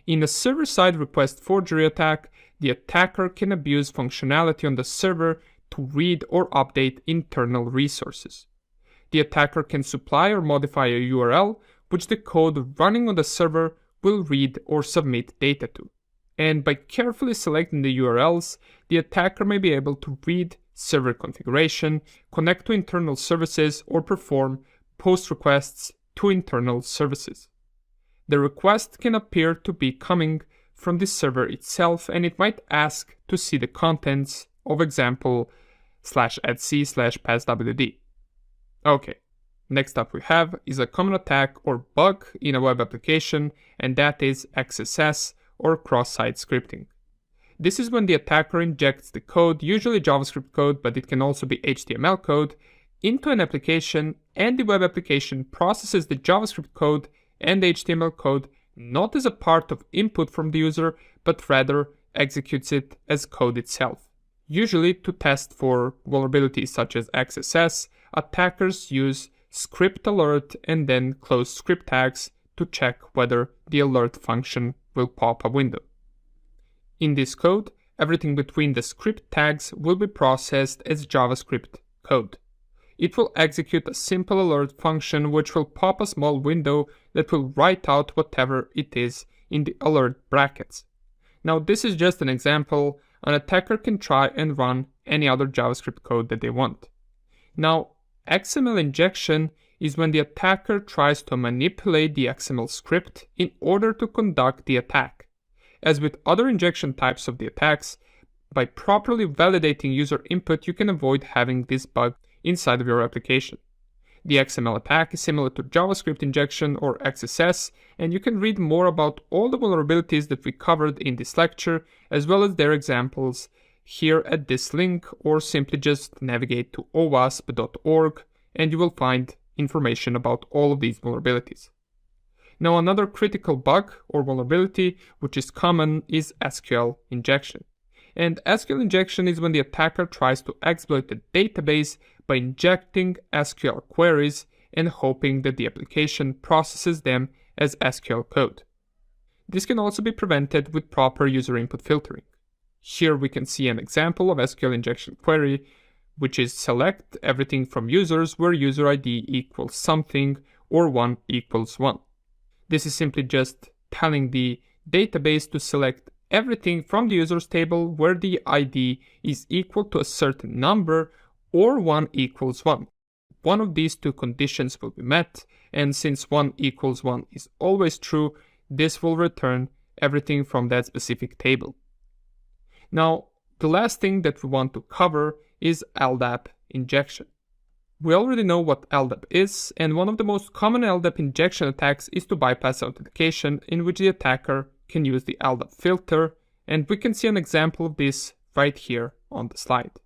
In a server-side request forgery attack, the attacker can abuse functionality on the server to read or update internal resources. The attacker can supply or modify a URL which the code running on the server will read or submit data to. And by carefully selecting the URLs, the attacker may be able to read server configuration, connect to internal services, or perform post requests to internal services. The request can appear to be coming from the server itself, and it might ask to see the contents of example /etc/passwd. Okay, next up we have is a common attack or bug in a web application, and that is XSS or cross-site scripting. This is when the attacker injects the code, usually JavaScript code, but it can also be HTML code, into an application, and the web application processes the JavaScript code and HTML code not as a part of input from the user, but rather executes it as code itself. Usually to test for vulnerabilities such as XSS, attackers use script alert and then close script tags to check whether the alert function will pop a window. In this code, everything between the script tags will be processed as JavaScript code. It will execute a simple alert function which will pop a small window that will write out whatever it is in the alert brackets. Now, this is just an example. An attacker can try and run any other JavaScript code that they want. Now, XML injection is when the attacker tries to manipulate the XML script in order to conduct the attack. As with other injection types of the attacks, by properly validating user input, you can avoid having this bug inside of your application. The XML attack is similar to JavaScript injection or XSS, and you can read more about all the vulnerabilities that we covered in this lecture, as well as their examples here at this link, or simply just navigate to owasp.org and you will find information about all of these vulnerabilities. Now, another critical bug or vulnerability which is common is SQL injection. And SQL injection is when the attacker tries to exploit the database by injecting SQL queries and hoping that the application processes them as SQL code. This can also be prevented with proper user input filtering. Here we can see an example of SQL injection query, which is select everything from users where user ID equals something or 1 equals 1. This is simply just telling the database to select everything from the users table where the ID is equal to a certain number or 1 equals 1. One of these two conditions will be met, and since 1 equals 1 is always true, this will return everything from that specific table. Now, the last thing that we want to cover is LDAP injection. We already know what LDAP is, and one of the most common LDAP injection attacks is to bypass authentication, in which the attacker can use the LDAP filter, and we can see an example of this right here on the slide.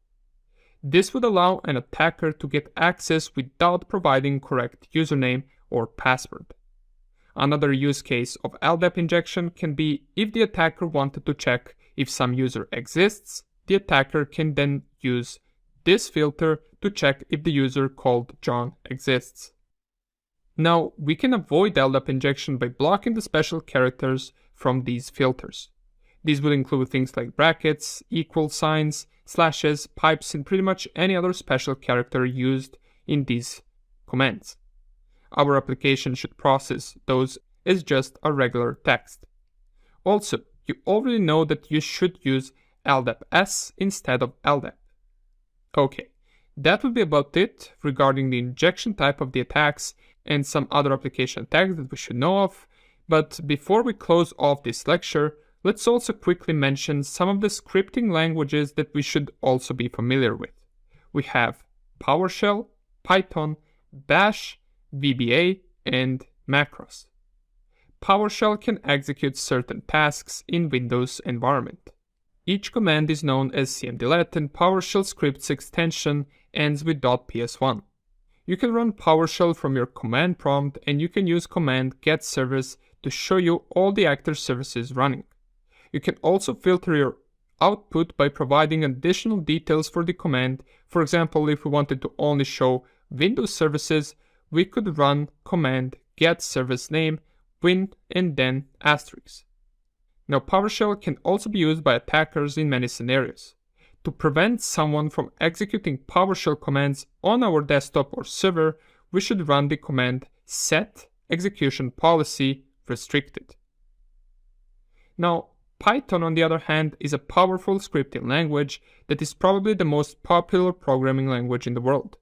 This would allow an attacker to get access without providing correct username or password. Another use case of LDAP injection can be if the attacker wanted to check if some user exists, the attacker can then use this filter to check if the user called John exists. Now, we can avoid LDAP injection by blocking the special characters from these filters. These would include things like brackets, equal signs, slashes, pipes, and pretty much any other special character used in these commands. Our application should process those as just a regular text. Also, you already know that you should use LDAP-S instead of LDAP. Okay, that would be about it regarding the injection type of the attacks and some other application attacks that we should know of. But before we close off this lecture, let's also quickly mention some of the scripting languages that we should also be familiar with. We have PowerShell, Python, Bash, VBA, and macros. PowerShell can execute certain tasks in Windows environment. Each command is known as cmdlet, and PowerShell script's extension ends with .ps1. You can run PowerShell from your command prompt, and you can use command getService to show you all the active services running. You can also filter your output by providing additional details for the command. For example, if we wanted to only show Windows services, we could run command getServiceName, win, and then asterisk. Now, PowerShell can also be used by attackers in many scenarios. To prevent someone from executing PowerShell commands on our desktop or server, we should run the command set execution policy restricted. Now, Python, on the other hand, is a powerful scripting language that is probably the most popular programming language in the world.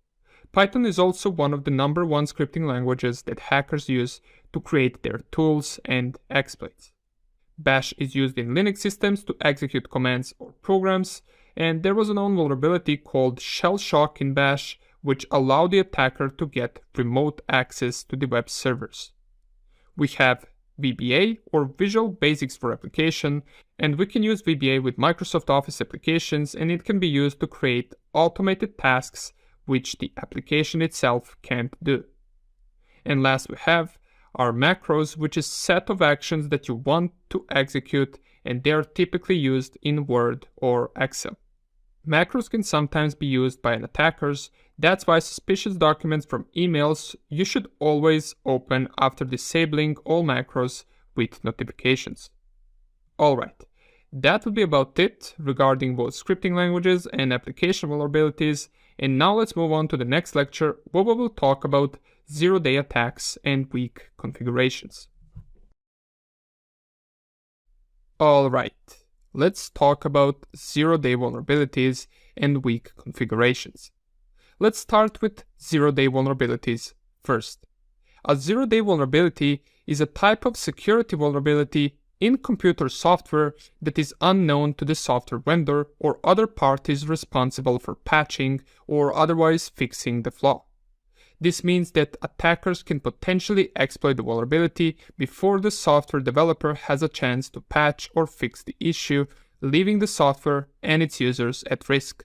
Python is also one of the number one scripting languages that hackers use to create their tools and exploits. Bash is used in Linux systems to execute commands or programs, and there was a known vulnerability called shell shock in Bash, which allowed the attacker to get remote access to the web servers. We have VBA, or Visual Basics for Application, and we can use VBA with Microsoft Office applications, and it can be used to create automated tasks which the application itself can't do. And last we have our macros, which is a set of actions that you want to execute, and they are typically used in Word or Excel. Macros can sometimes be used by attackers. That's why suspicious documents from emails you should always open after disabling all macros with notifications. Alright, that would be about it regarding both scripting languages and application vulnerabilities, and now let's move on to the next lecture where we will talk about zero-day attacks and weak configurations. Alright, let's talk about zero-day vulnerabilities and weak configurations. Let's start with zero-day vulnerabilities first. A zero-day vulnerability is a type of security vulnerability in computer software that is unknown to the software vendor or other parties responsible for patching or otherwise fixing the flaw. This means that attackers can potentially exploit the vulnerability before the software developer has a chance to patch or fix the issue, leaving the software and its users at risk.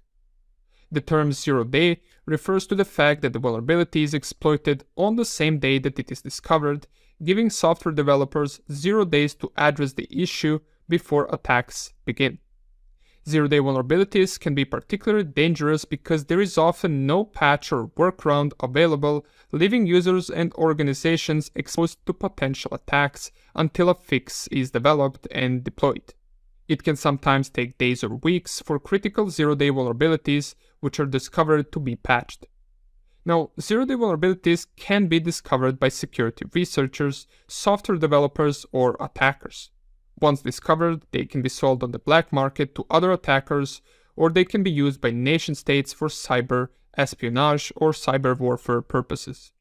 The term zero-day refers to the fact that the vulnerability is exploited on the same day that it is discovered, giving software developers 0 days to address the issue before attacks begin. Zero-day vulnerabilities can be particularly dangerous because there is often no patch or workaround available, leaving users and organizations exposed to potential attacks until a fix is developed and deployed. It can sometimes take days or weeks for critical zero-day vulnerabilities which are discovered to be patched. Now, zero-day vulnerabilities can be discovered by security researchers, software developers, or attackers. Once discovered, they can be sold on the black market to other attackers, or they can be used by nation-states for cyber espionage or cyber warfare purposes.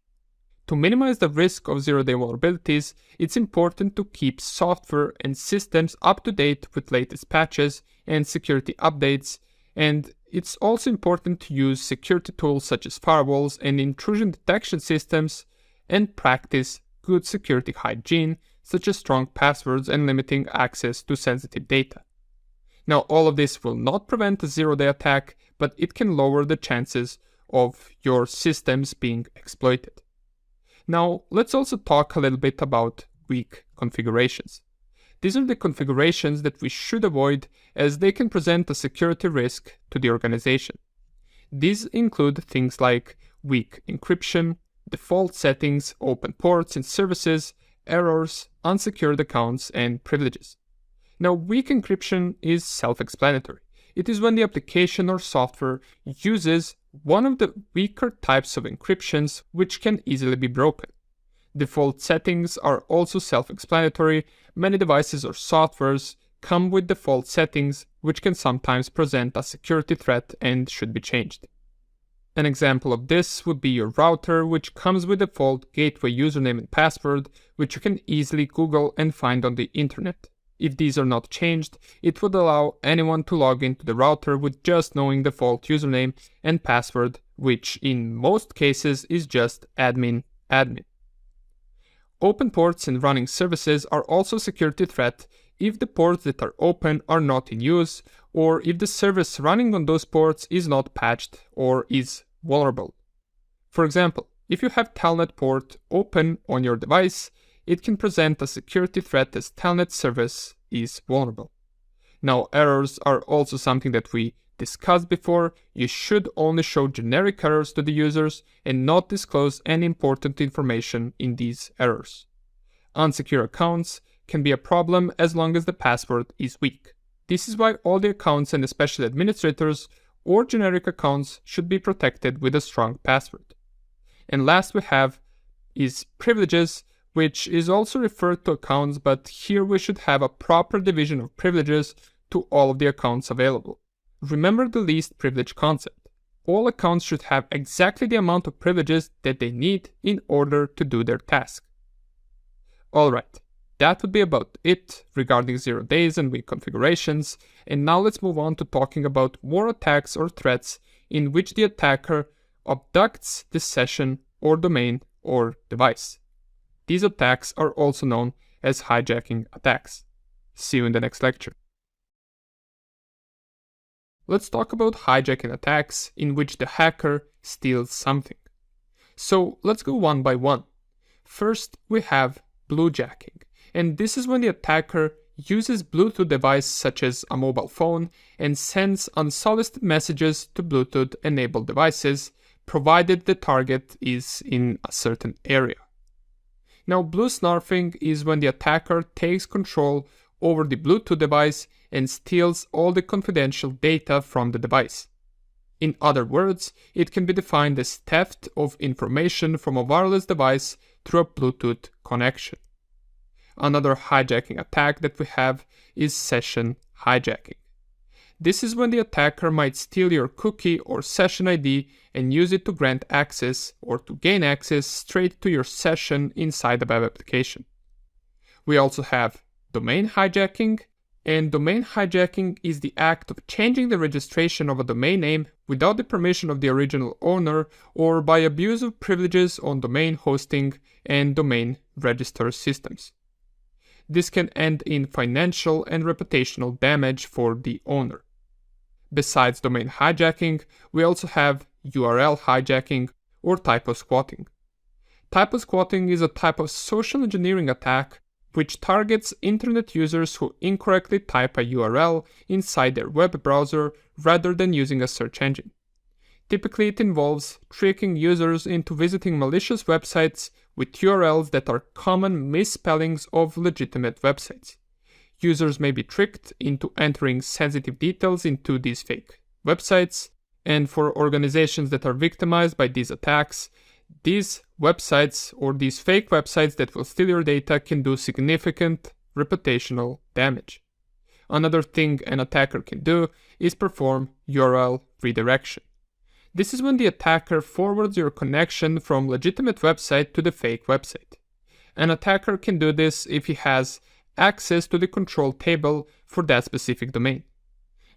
To minimize the risk of zero-day vulnerabilities, it's important to keep software and systems up to date with latest patches and security updates, and it's also important to use security tools such as firewalls and intrusion detection systems, and practice good security hygiene such as strong passwords and limiting access to sensitive data. Now, all of this will not prevent a zero-day attack, but it can lower the chances of your systems being exploited. Now, let's also talk a little bit about weak configurations. These are the configurations that we should avoid as they can present a security risk to the organization. These include things like weak encryption, default settings, open ports and services, errors, unsecured accounts, and privileges. Now, weak encryption is self-explanatory. It is when the application or software uses one of the weaker types of encryptions which can easily be broken. Default settings are also self-explanatory. Many devices or softwares come with default settings which can sometimes present a security threat and should be changed. An example of this would be your router, which comes with default gateway username and password, which you can easily Google and find on the internet. If these are not changed, it would allow anyone to log into the router with just knowing default username and password, which in most cases is just admin. Open ports and running services are also a security threat if the ports that are open are not in use, or if the service running on those ports is not patched or is vulnerable. For example, if you have Telnet port open on your device, it can present a security threat as Telnet service is vulnerable. Now, errors are also something that we discussed before. You should only show generic errors to the users and not disclose any important information in these errors. Unsecure accounts can be a problem as long as the password is weak. This is why all the accounts and especially administrators or generic accounts should be protected with a strong password. And last we have is privileges, which is also referred to accounts, but here we should have a proper division of privileges to all of the accounts available. Remember the least privilege concept. All accounts should have exactly the amount of privileges that they need in order to do their task. Alright, that would be about it regarding 0 days and weak configurations, and now let's move on to talking about more attacks or threats in which the attacker abducts the session or domain or device. These attacks are also known as hijacking attacks. See you in the next lecture. Let's talk about hijacking attacks in which the hacker steals something. So let's go one by one. First, we have bluejacking, and this is when the attacker uses Bluetooth device such as a mobile phone and sends unsolicited messages to Bluetooth-enabled devices, provided the target is in a certain area. Now, bluesnarfing is when the attacker takes control over the Bluetooth device and steals all the confidential data from the device. In other words, it can be defined as theft of information from a wireless device through a Bluetooth connection. Another hijacking attack that we have is session hijacking. This is when the attacker might steal your cookie or session ID and use it to grant access or to gain access straight to your session inside the web application. We also have domain hijacking, and domain hijacking is the act of changing the registration of a domain name without the permission of the original owner or by abuse of privileges on domain hosting and domain register systems. This can end in financial and reputational damage for the owner. Besides domain hijacking, we also have URL hijacking or typo squatting. Typo squatting is a type of social engineering attack which targets internet users who incorrectly type a URL inside their web browser rather than using a search engine. Typically, it involves tricking users into visiting malicious websites with URLs that are common misspellings of legitimate websites. Users may be tricked into entering sensitive details into these fake websites, and for organizations that are victimized by these attacks, these websites or these fake websites that will steal your data can do significant reputational damage. Another thing an attacker can do is perform URL redirection. This is when the attacker forwards your connection from legitimate website to the fake website. An attacker can do this if he has access to the control table for that specific domain.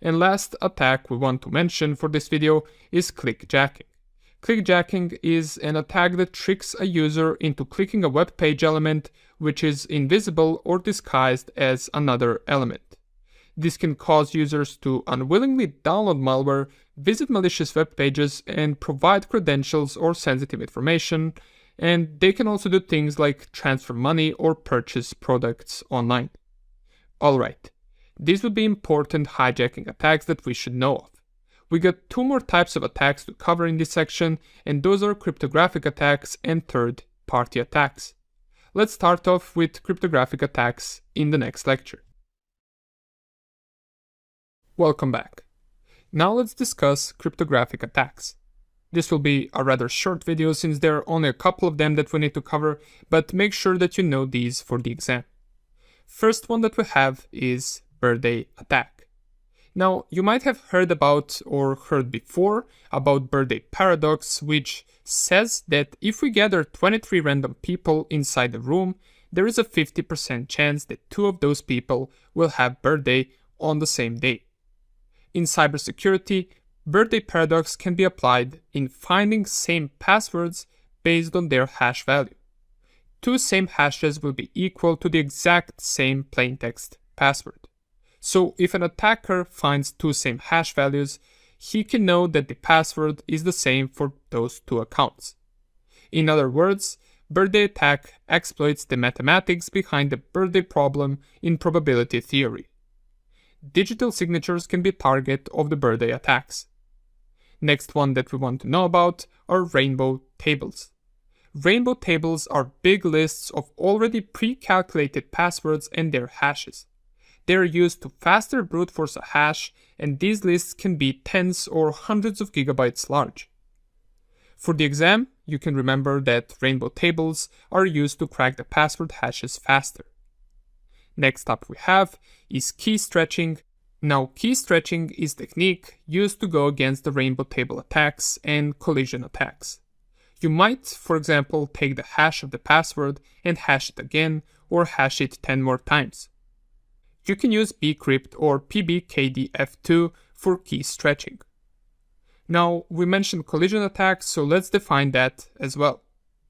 And last attack we want to mention for this video is clickjacking. Clickjacking is an attack that tricks a user into clicking a web page element which is invisible or disguised as another element. This can cause users to unwillingly download malware, visit malicious web pages, and provide credentials or sensitive information, and they can also do things like transfer money or purchase products online. Alright, these would be important hijacking attacks that we should know of. We got two more types of attacks to cover in this section, and those are cryptographic attacks and third-party attacks. Let's start off with cryptographic attacks in the next lecture. Welcome back. Now let's discuss cryptographic attacks. This will be a rather short video since there are only a couple of them that we need to cover, but make sure that you know these for the exam. First one that we have is birthday attack. Now, you might have heard about or heard before about birthday paradox, which says that if we gather 23 random people inside the room, there is a 50% chance that 2 of those people will have birthday on the same day. In cybersecurity, birthday paradox can be applied in finding same passwords based on their hash value. 2 same hashes will be equal to the exact same plaintext password. So if an attacker finds 2 same hash values, he can know that the password is the same for those 2 accounts. In other words, birthday attack exploits the mathematics behind the birthday problem in probability theory. Digital signatures can be target of the birthday attacks. Next one that we want to know about are rainbow tables. Rainbow tables are big lists of already pre-calculated passwords and their hashes. They are used to faster brute force a hash, and these lists can be tens or hundreds of gigabytes large. For the exam, you can remember that rainbow tables are used to crack the password hashes faster. Next up we have is key stretching. Now, key stretching is a technique used to go against the rainbow table attacks and collision attacks. You might, for example, take the hash of the password and hash it again, or hash it 10 more times. You can use bcrypt or pbkdf2 for key stretching. Now, we mentioned collision attacks, so let's define that as well.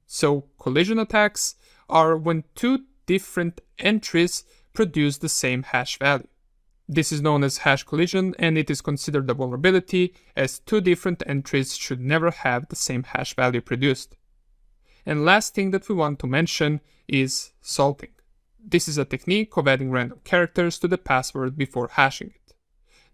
So, collision attacks are when 2 different entries produce the same hash value. This is known as hash collision, and it is considered a vulnerability as 2 different entries should never have the same hash value produced. And last thing that we want to mention is salting. This is a technique of adding random characters to the password before hashing it.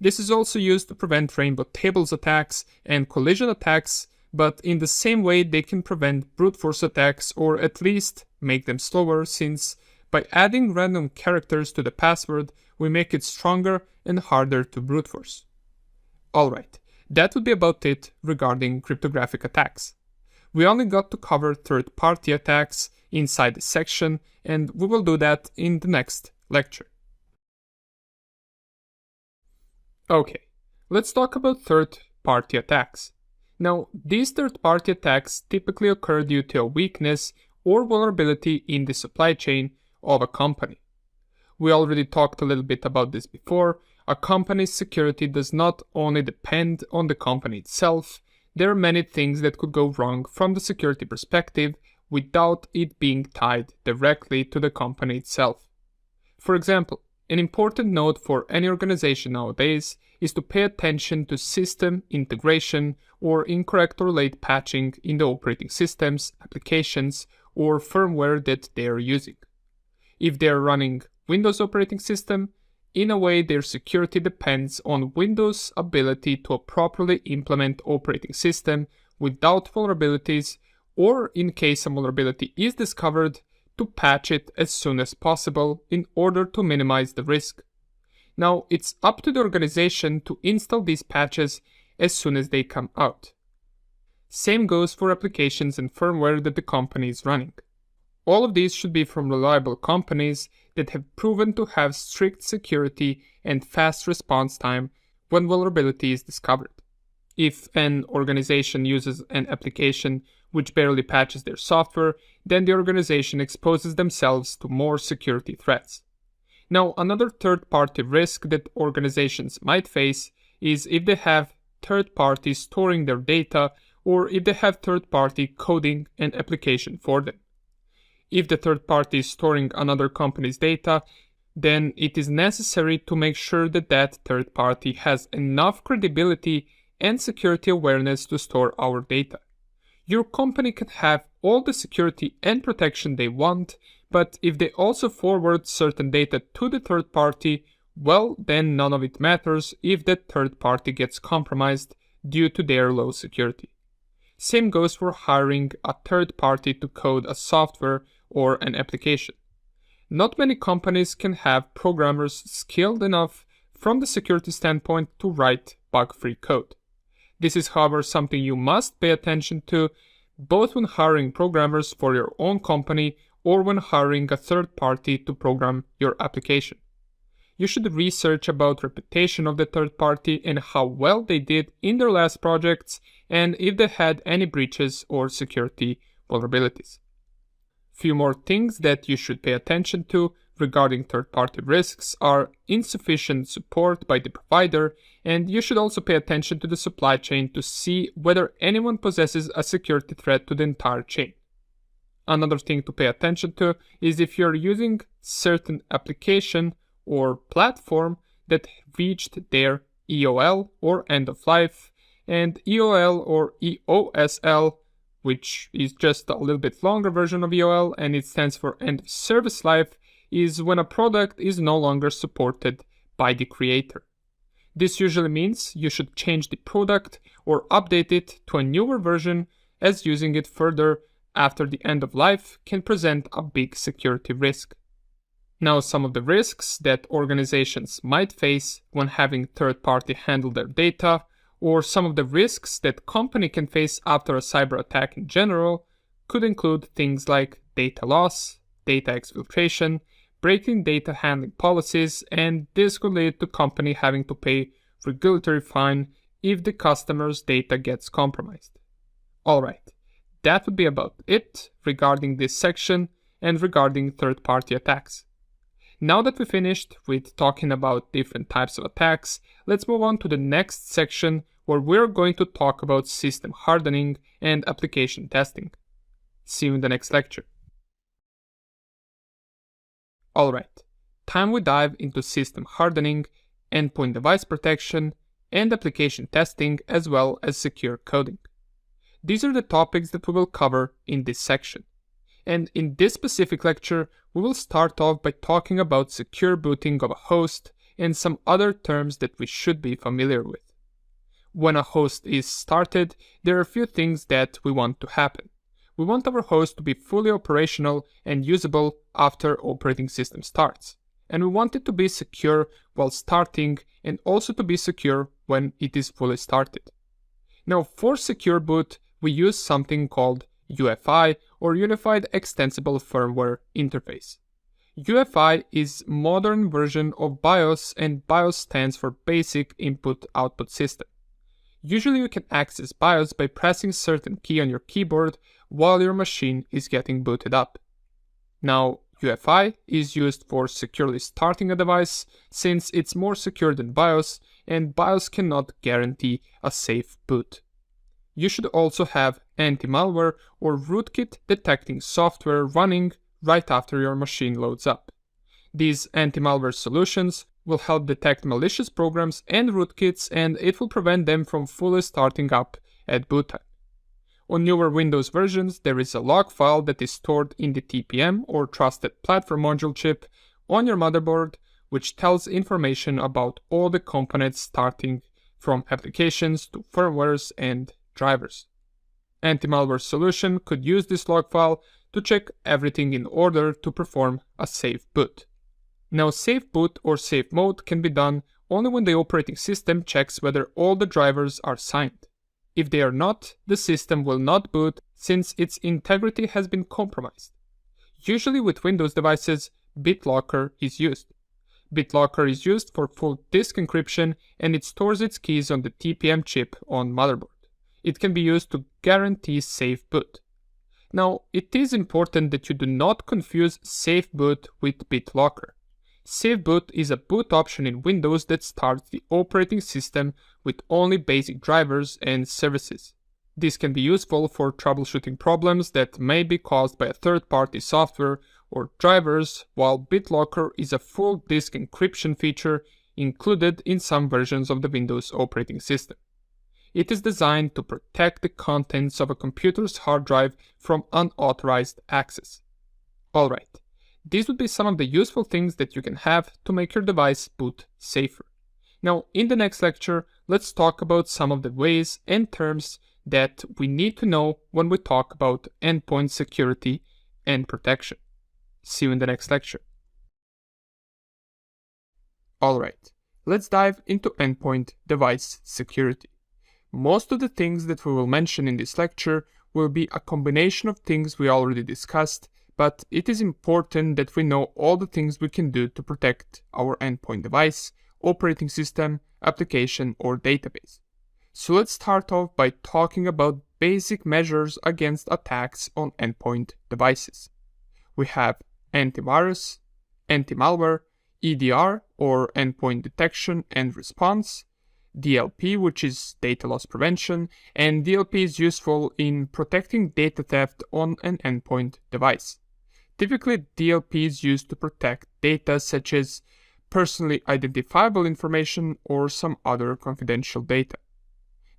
This is also used to prevent rainbow tables attacks and collision attacks, but in the same way they can prevent brute force attacks or at least make them slower, since by adding random characters to the password, we make it stronger and harder to brute force. Alright, that would be about it regarding cryptographic attacks. We only got to cover third-party attacks inside this section, and we will do that in the next lecture. Okay, let's talk about third-party attacks. Now, these third-party attacks typically occur due to a weakness or vulnerability in the supply chain of a company. We already talked a little bit about this before. A company's security does not only depend on the company itself. There are many things that could go wrong from the security perspective without it being tied directly to the company itself. For example, an important note for any organization nowadays is to pay attention to system integration or incorrect or late patching in the operating systems, applications, or firmware that they are using. If they are running Windows operating system, in a way their security depends on Windows' ability to properly implement operating system without vulnerabilities, or in case a vulnerability is discovered, to patch it as soon as possible in order to minimize the risk. Now, it's up to the organization to install these patches as soon as they come out. Same goes for applications and firmware that the company is running. All of these should be from reliable companies that have proven to have strict security and fast response time when vulnerability is discovered. If an organization uses an application which barely patches their software, then the organization exposes themselves to more security threats. Now, another third-party risk that organizations might face is if they have third parties storing their data or if they have third party coding an application for them. If the third party is storing another company's data, then it is necessary to make sure that that third party has enough credibility and security awareness to store our data. Your company can have all the security and protection they want, but if they also forward certain data to the third party, well, then none of it matters if that third party gets compromised due to their low security. Same goes for hiring a third party to code a software or an application. Not many companies can have programmers skilled enough from the security standpoint to write bug-free code. This is, however, something you must pay attention to both when hiring programmers for your own company or when hiring a third party to program your application. You should research about reputation of the third party and how well they did in their last projects and if they had any breaches or security vulnerabilities. Few more things that you should pay attention to regarding third-party risks are insufficient support by the provider, and you should also pay attention to the supply chain to see whether anyone possesses a security threat to the entire chain. Another thing to pay attention to is if you're using certain application or platform that reached their EOL or end of life, and EOL or EOSL, which is just a little bit longer version of EOL and it stands for end of service life, is when a product is no longer supported by the creator. This usually means you should change the product or update it to a newer version, as using it further after the end of life can present a big security risk. Now, some of the risks that organizations might face when having third party handle their data, or some of the risks that company can face after a cyber attack in general, could include things like data loss, data exfiltration, breaking data handling policies, and this could lead to company having to pay regulatory fine if the customer's data gets compromised. Alright, that would be about it regarding this section and regarding third-party attacks. Now that we finished with talking about different types of attacks, let's move on to the next section where we're going to talk about system hardening and application testing. See you in the next lecture. Alright, time we dive into system hardening, endpoint device protection, and application testing, as well as secure coding. These are the topics that we will cover in this section. And in this specific lecture, we will start off by talking about secure booting of a host and some other terms that we should be familiar with. When a host is started, there are a few things that we want to happen. We want our host to be fully operational and usable after operating system starts. And we want it to be secure while starting and also to be secure when it is fully started. Now, for secure boot, we use something called UFI, or Unified Extensible Firmware Interface. UFI is modern version of BIOS, and BIOS stands for Basic Input-Output System. Usually you can access BIOS by pressing a certain key on your keyboard while your machine is getting booted up. Now, UFI is used for securely starting a device since it's more secure than BIOS, and BIOS cannot guarantee a safe boot. You should also have anti-malware or rootkit detecting software running right after your machine loads up. These anti-malware solutions will help detect malicious programs and rootkits, and it will prevent them from fully starting up at boot time. On newer Windows versions, there is a log file that is stored in the TPM or Trusted Platform Module chip on your motherboard, which tells information about all the components starting from applications to firmwares and drivers. Anti-malware solution could use this log file to check everything in order to perform a safe boot. Now, safe boot or safe mode can be done only when the operating system checks whether all the drivers are signed. If they are not, the system will not boot since its integrity has been compromised. Usually with Windows devices, BitLocker is used. BitLocker is used for full disk encryption and it stores its keys on the TPM chip on motherboard. It can be used to guarantee safe boot. Now, it is important that you do not confuse safe boot with BitLocker. Safe boot is a boot option in Windows that starts the operating system with only basic drivers and services. This can be useful for troubleshooting problems that may be caused by a third-party software or drivers, while BitLocker is a full disk encryption feature included in some versions of the Windows operating system. It is designed to protect the contents of a computer's hard drive from unauthorized access. Alright, these would be some of the useful things that you can have to make your device boot safer. Now, in the next lecture, let's talk about some of the ways and terms that we need to know when we talk about endpoint security and protection. See you in the next lecture. Alright, let's dive into endpoint device security. Most of the things that we will mention in this lecture will be a combination of things we already discussed, but it is important that we know all the things we can do to protect our endpoint device, operating system, application, or database. So let's start off by talking about basic measures against attacks on endpoint devices. We have antivirus, anti-malware, EDR or endpoint detection and response, DLP, which is data loss prevention, and DLP is useful in protecting data theft on an endpoint device. Typically, DLP is used to protect data such as personally identifiable information or some other confidential data.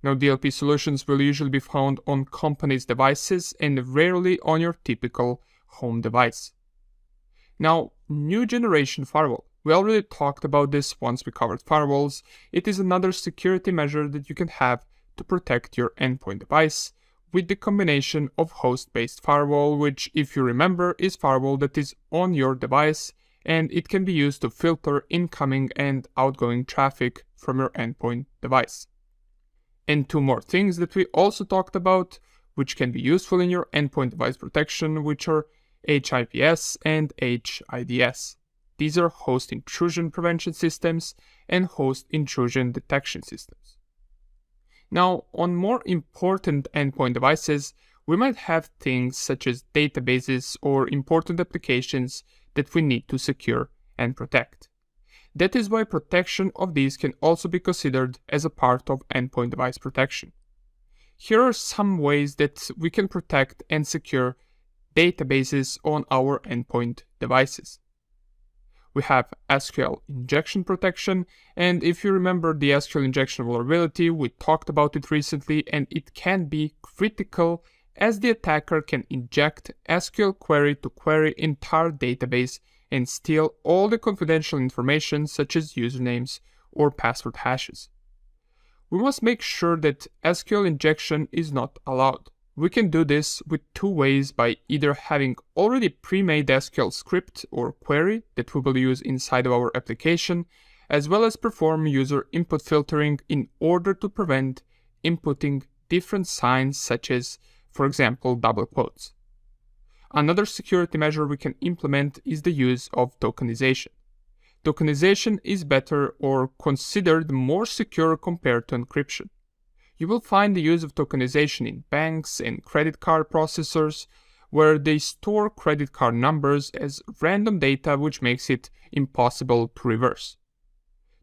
Now, DLP solutions will usually be found on companies' devices and rarely on your typical home device. Now, new generation firewall. We already talked about this once we covered firewalls. It is another security measure that you can have to protect your endpoint device with the combination of host-based firewall, which, if you remember, is firewall that is on your device and it can be used to filter incoming and outgoing traffic from your endpoint device. And two more things that we also talked about, which can be useful in your endpoint device protection, which are HIPS and HIDS. These are host intrusion prevention systems and host intrusion detection systems. Now, on more important endpoint devices, we might have things such as databases or important applications that we need to secure and protect. That is why protection of these can also be considered as a part of endpoint device protection. Here are some ways that we can protect and secure databases on our endpoint devices. We have SQL injection protection, and if you remember the SQL injection vulnerability, we talked about it recently, and it can be critical as the attacker can inject SQL query to query entire database and steal all the confidential information such as usernames or password hashes. We must make sure that SQL injection is not allowed. We can do this with two ways: by either having already pre-made SQL script or query that we will use inside of our application, as well as perform user input filtering in order to prevent inputting different signs such as, for example, double quotes. Another security measure we can implement is the use of tokenization. Tokenization is better or considered more secure compared to encryption. You will find the use of tokenization in banks and credit card processors, where they store credit card numbers as random data, which makes it impossible to reverse.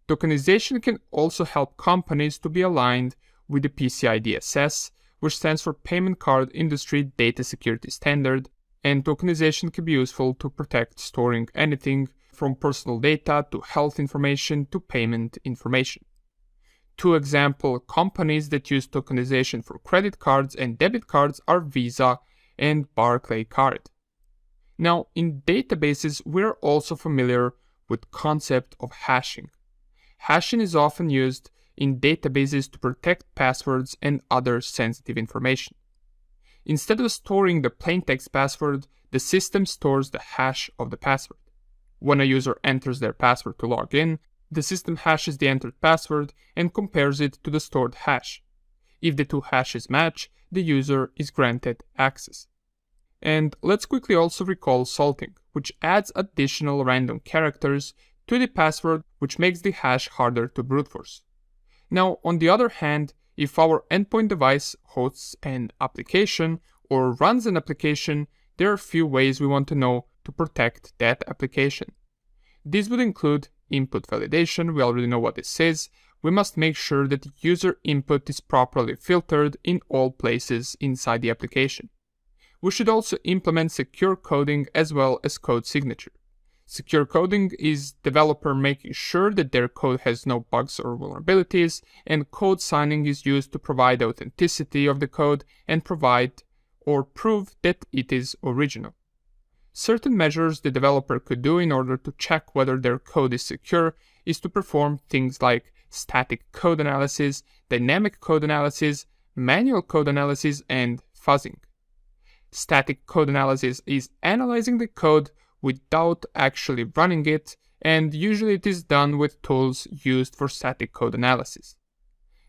Tokenization can also help companies to be aligned with the PCI DSS, which stands for Payment Card Industry Data Security Standard, and tokenization can be useful to protect storing anything from personal data to health information to payment information. Two example companies that use tokenization for credit cards and debit cards are Visa and Barclaycard. Now, in databases, we're also familiar with the concept of hashing. Hashing is often used in databases to protect passwords and other sensitive information. Instead of storing the plaintext password, the system stores the hash of the password. When a user enters their password to log in, the system hashes the entered password and compares it to the stored hash. If the two hashes match, the user is granted access. And let's quickly also recall salting, which adds additional random characters to the password, which makes the hash harder to brute force. Now, on the other hand, if our endpoint device hosts an application or runs an application, there are a few ways we want to know to protect that application. These would include input validation. We already know what this is. We must make sure that the user input is properly filtered in all places inside the application. We should also implement secure coding as well as code signature. Secure coding is developer making sure that their code has no bugs or vulnerabilities, and code signing is used to provide authenticity of the code and provide or prove that it is original. Certain measures the developer could do in order to check whether their code is secure is to perform things like static code analysis, dynamic code analysis, manual code analysis, and fuzzing. Static code analysis is analyzing the code without actually running it, and usually it is done with tools used for static code analysis.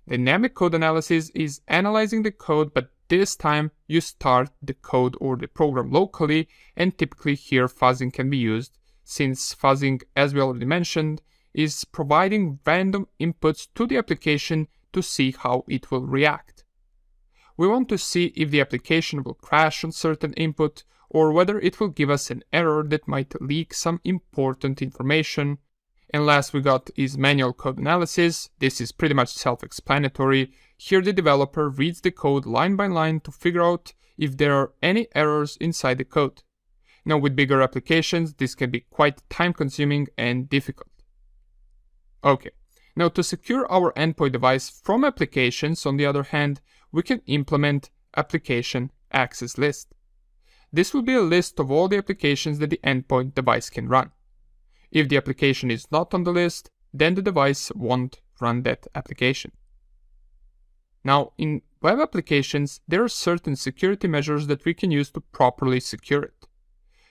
Dynamic code analysis is analyzing the code, but this time you start the code or the program locally, and typically here fuzzing can be used, since fuzzing, as we already mentioned, is providing random inputs to the application to see how it will react. We want to see if the application will crash on certain input, or whether it will give us an error that might leak some important information. And last we got is manual code analysis. This is pretty much self-explanatory. Here the developer reads the code line by line to figure out if there are any errors inside the code. Now with bigger applications, this can be quite time-consuming and difficult. Okay, now to secure our endpoint device from applications, on the other hand, we can implement application access list. This will be a list of all the applications that the endpoint device can run. If the application is not on the list, then the device won't run that application. Now, in web applications, there are certain security measures that we can use to properly secure it.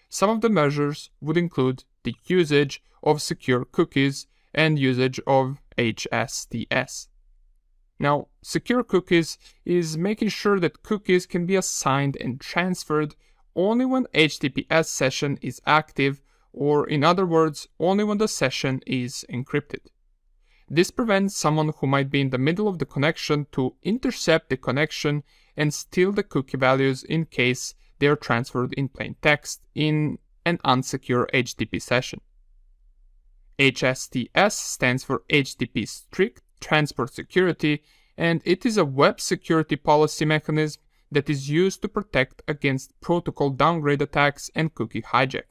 Some of the measures would include the usage of secure cookies and usage of HSTS. Now, secure cookies is making sure that cookies can be assigned and transferred only when HTTPS session is active, or in other words, only when the session is encrypted. This prevents someone who might be in the middle of the connection to intercept the connection and steal the cookie values in case they are transferred in plain text in an unsecure HTTP session. HSTS stands for HTTP Strict Transport Security, and it is a web security policy mechanism that is used to protect against protocol downgrade attacks and cookie hijacking.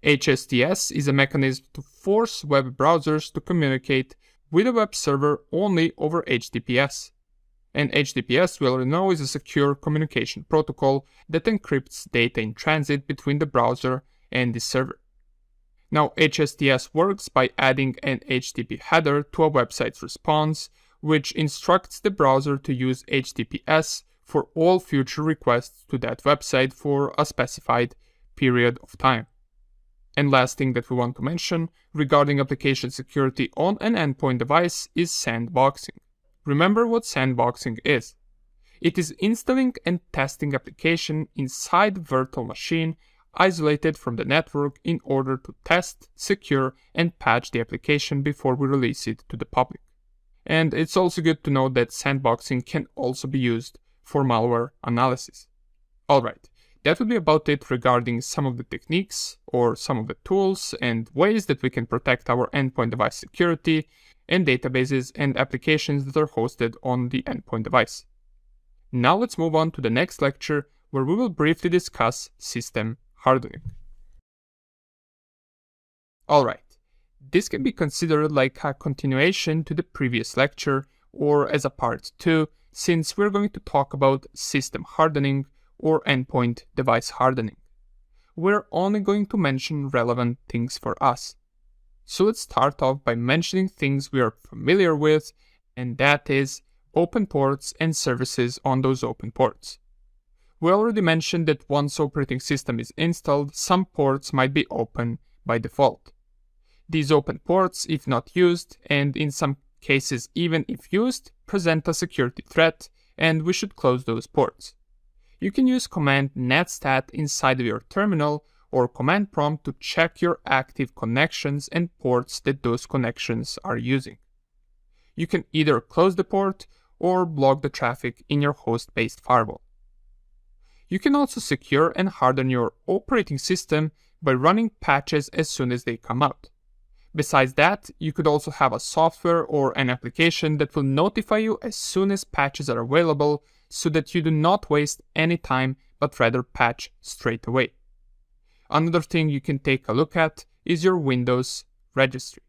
HSTS is a mechanism to force web browsers to communicate with a web server only over HTTPS. And HTTPS, we already know, is a secure communication protocol that encrypts data in transit between the browser and the server. Now, HSTS works by adding an HTTP header to a website's response, which instructs the browser to use HTTPS for all future requests to that website for a specified period of time. And last thing that we want to mention regarding application security on an endpoint device is sandboxing. Remember what sandboxing is. It is installing and testing application inside the virtual machine isolated from the network in order to test, secure, and patch the application before we release it to the public. And it's also good to know that sandboxing can also be used for malware analysis. Alright, that would be about it regarding some of the techniques or some of the tools and ways that we can protect our endpoint device security and databases and applications that are hosted on the endpoint device. Now let's move on to the next lecture where we will briefly discuss system hardening. Alright, this can be considered like a continuation to the previous lecture or as a part 2, since we're going to talk about system hardening or endpoint device hardening. We're only going to mention relevant things for us. So let's start off by mentioning things we are familiar with, and that is open ports and services on those open ports. We already mentioned that once operating system is installed, some ports might be open by default. These open ports, if not used, and in some cases even if used, present a security threat, and we should close those ports. You can use command netstat inside of your terminal or command prompt to check your active connections and ports that those connections are using. You can either close the port or block the traffic in your host-based firewall. You can also secure and harden your operating system by running patches as soon as they come out. Besides that, you could also have a software or an application that will notify you as soon as patches are available so that you do not waste any time but rather patch straight away. Another thing you can take a look at is your Windows registry.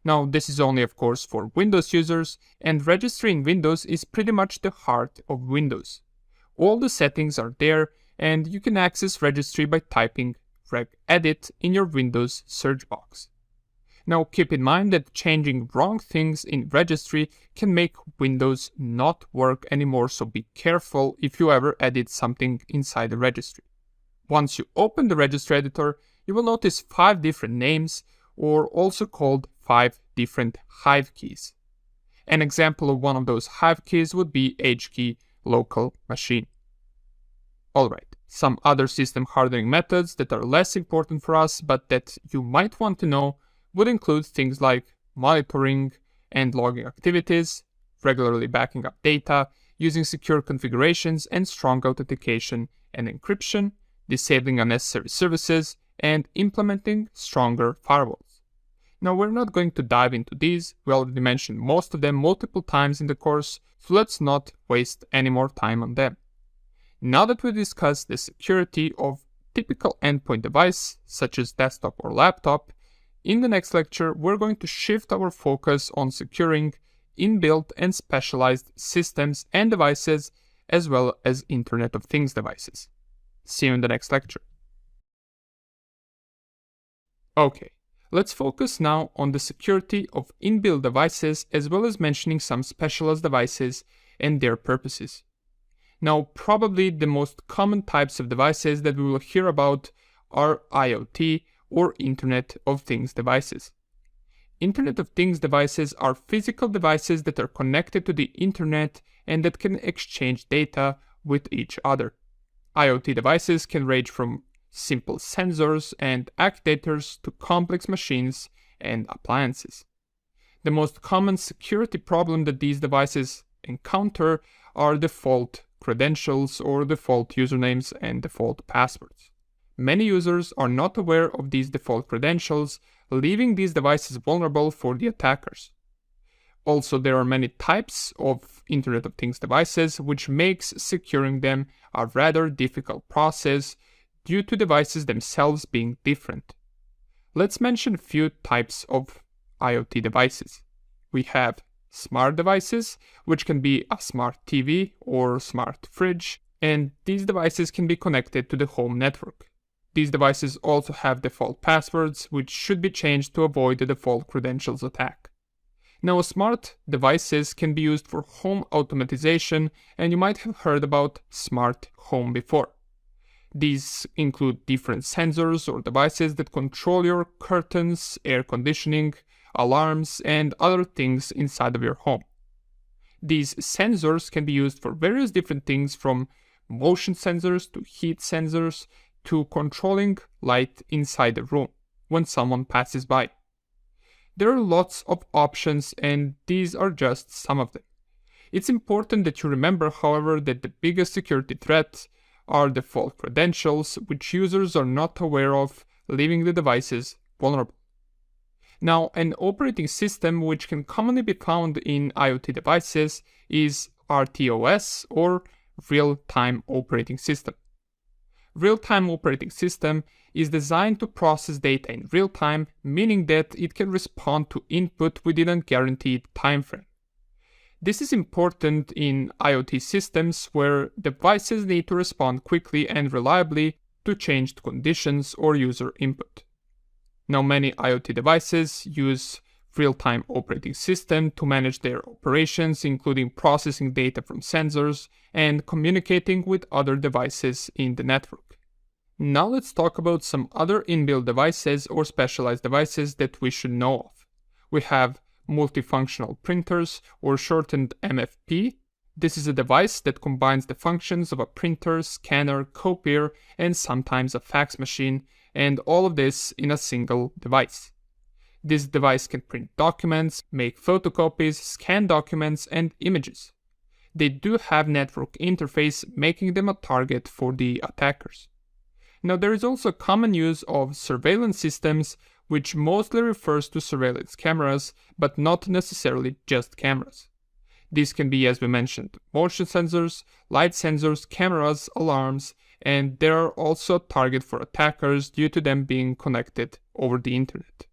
Now, this is only of course for Windows users, and registry in Windows is pretty much the heart of Windows. All the settings are there, and you can access registry by typing regedit in your Windows search box. Now keep in mind that changing wrong things in registry can make Windows not work anymore, so be careful if you ever edit something inside the registry. Once you open the registry editor, you will notice 5 different names, or also called 5 different hive keys. An example of one of those hive keys would be HKey local machine. Alright, some other system hardening methods that are less important for us but that you might want to know would include things like monitoring and logging activities, regularly backing up data, using secure configurations and strong authentication and encryption, disabling unnecessary services, and implementing stronger firewalls. Now we're not going to dive into these, we already mentioned most of them multiple times in the course, so let's not waste any more time on them. Now that we discussed the security of typical endpoint device, such as desktop or laptop, in the next lecture we're going to shift our focus on securing inbuilt and specialized systems and devices, as well as Internet of Things devices. See you in the next lecture. Okay, let's focus now on the security of inbuilt devices, as well as mentioning some specialized devices and their purposes. Now, probably the most common types of devices that we will hear about are IoT or Internet of Things devices. Internet of Things devices are physical devices that are connected to the internet and that can exchange data with each other. IoT devices can range from simple sensors and actuators to complex machines and appliances. The most common security problem that these devices encounter are default credentials or default usernames and default passwords. Many users are not aware of these default credentials, leaving these devices vulnerable for the attackers. Also, there are many types of Internet of Things devices, which makes securing them a rather difficult process due to devices themselves being different. Let's mention a few types of IoT devices. We have smart devices, which can be a smart TV or smart fridge, and these devices can be connected to the home network. These devices also have default passwords, which should be changed to avoid the default credentials attack. Now, smart devices can be used for home automatization, and you might have heard about smart home before. These include different sensors or devices that control your curtains, air conditioning, alarms, and other things inside of your home. These sensors can be used for various different things, from motion sensors to heat sensors to controlling light inside the room when someone passes by. There are lots of options, and these are just some of them. It's important that you remember, however, that the biggest security threats are default credentials, which users are not aware of, leaving the devices vulnerable. Now, an operating system which can commonly be found in IoT devices is RTOS, or Real-Time Operating System. Real-Time Operating System is designed to process data in real time, meaning that it can respond to input within a guaranteed time frame. This is important in IoT systems where devices need to respond quickly and reliably to changed conditions or user input. Now, many IoT devices use real-time operating system to manage their operations, including processing data from sensors and communicating with other devices in the network. Now let's talk about some other inbuilt devices or specialized devices that we should know of. We have multifunctional printers, or shortened MFP. This is a device that combines the functions of a printer, scanner, copier, and sometimes a fax machine, and all of this in a single device. This device can print documents, make photocopies, scan documents, and images. They do have network interface, making them a target for the attackers. Now there is also common use of surveillance systems, which mostly refers to surveillance cameras, but not necessarily just cameras. These can be, as we mentioned, motion sensors, light sensors, cameras, alarms, and they are also a target for attackers due to them being connected over the internet.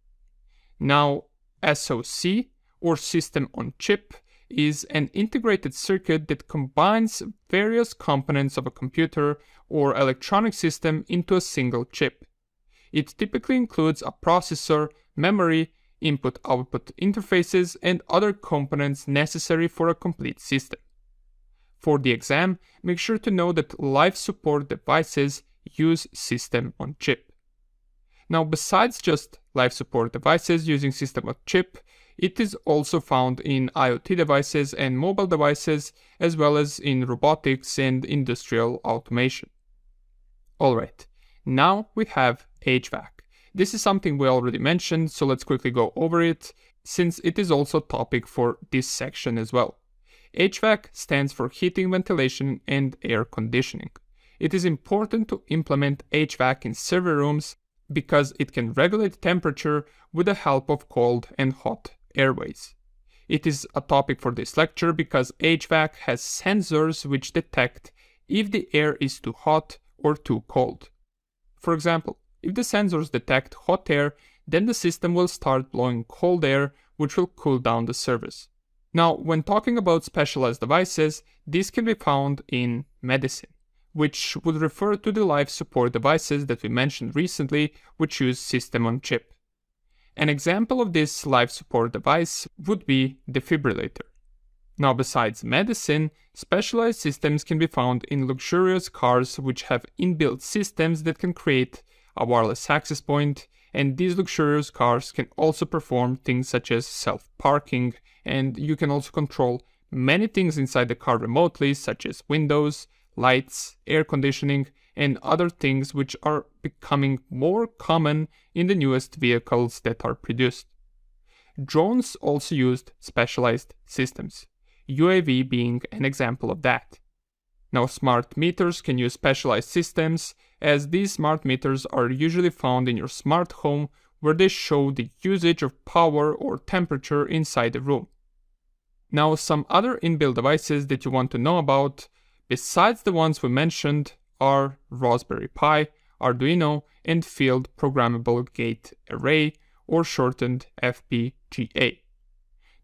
Now, SoC, or System on Chip, is an integrated circuit that combines various components of a computer or electronic system into a single chip. It typically includes a processor, memory, input-output interfaces, and other components necessary for a complete system. For the exam, make sure to know that life support devices use System on Chip. Now, besides just life support devices using System on Chip, it is also found in IoT devices and mobile devices, as well as in robotics and industrial automation. Alright, now we have HVAC. This is something we already mentioned, so let's quickly go over it, since it is also a topic for this section as well. HVAC stands for heating, ventilation, and air conditioning. It is important to implement HVAC in server rooms because it can regulate temperature with the help of cold and hot airways. It is a topic for this lecture because HVAC has sensors which detect if the air is too hot or too cold. For example, if the sensors detect hot air, then the system will start blowing cold air, which will cool down the service. Now, when talking about specialized devices, these can be found in medicine, which would refer to the life support devices that we mentioned recently, which use System on Chip. An example of this life support device would be defibrillator. Now, besides medicine, specialized systems can be found in luxurious cars which have inbuilt systems that can create a wireless access point, and these luxurious cars can also perform things such as self-parking, and you can also control many things inside the car remotely, such as windows, lights, air conditioning, and other things which are becoming more common in the newest vehicles that are produced. Drones also used specialized systems, UAV being an example of that. Now, smart meters can use specialized systems, as these smart meters are usually found in your smart home, where they show the usage of power or temperature inside the room. Now, some other inbuilt devices that you want to know about, besides the ones we mentioned, are Raspberry Pi, Arduino, and Field Programmable Gate Array, or shortened FPGA.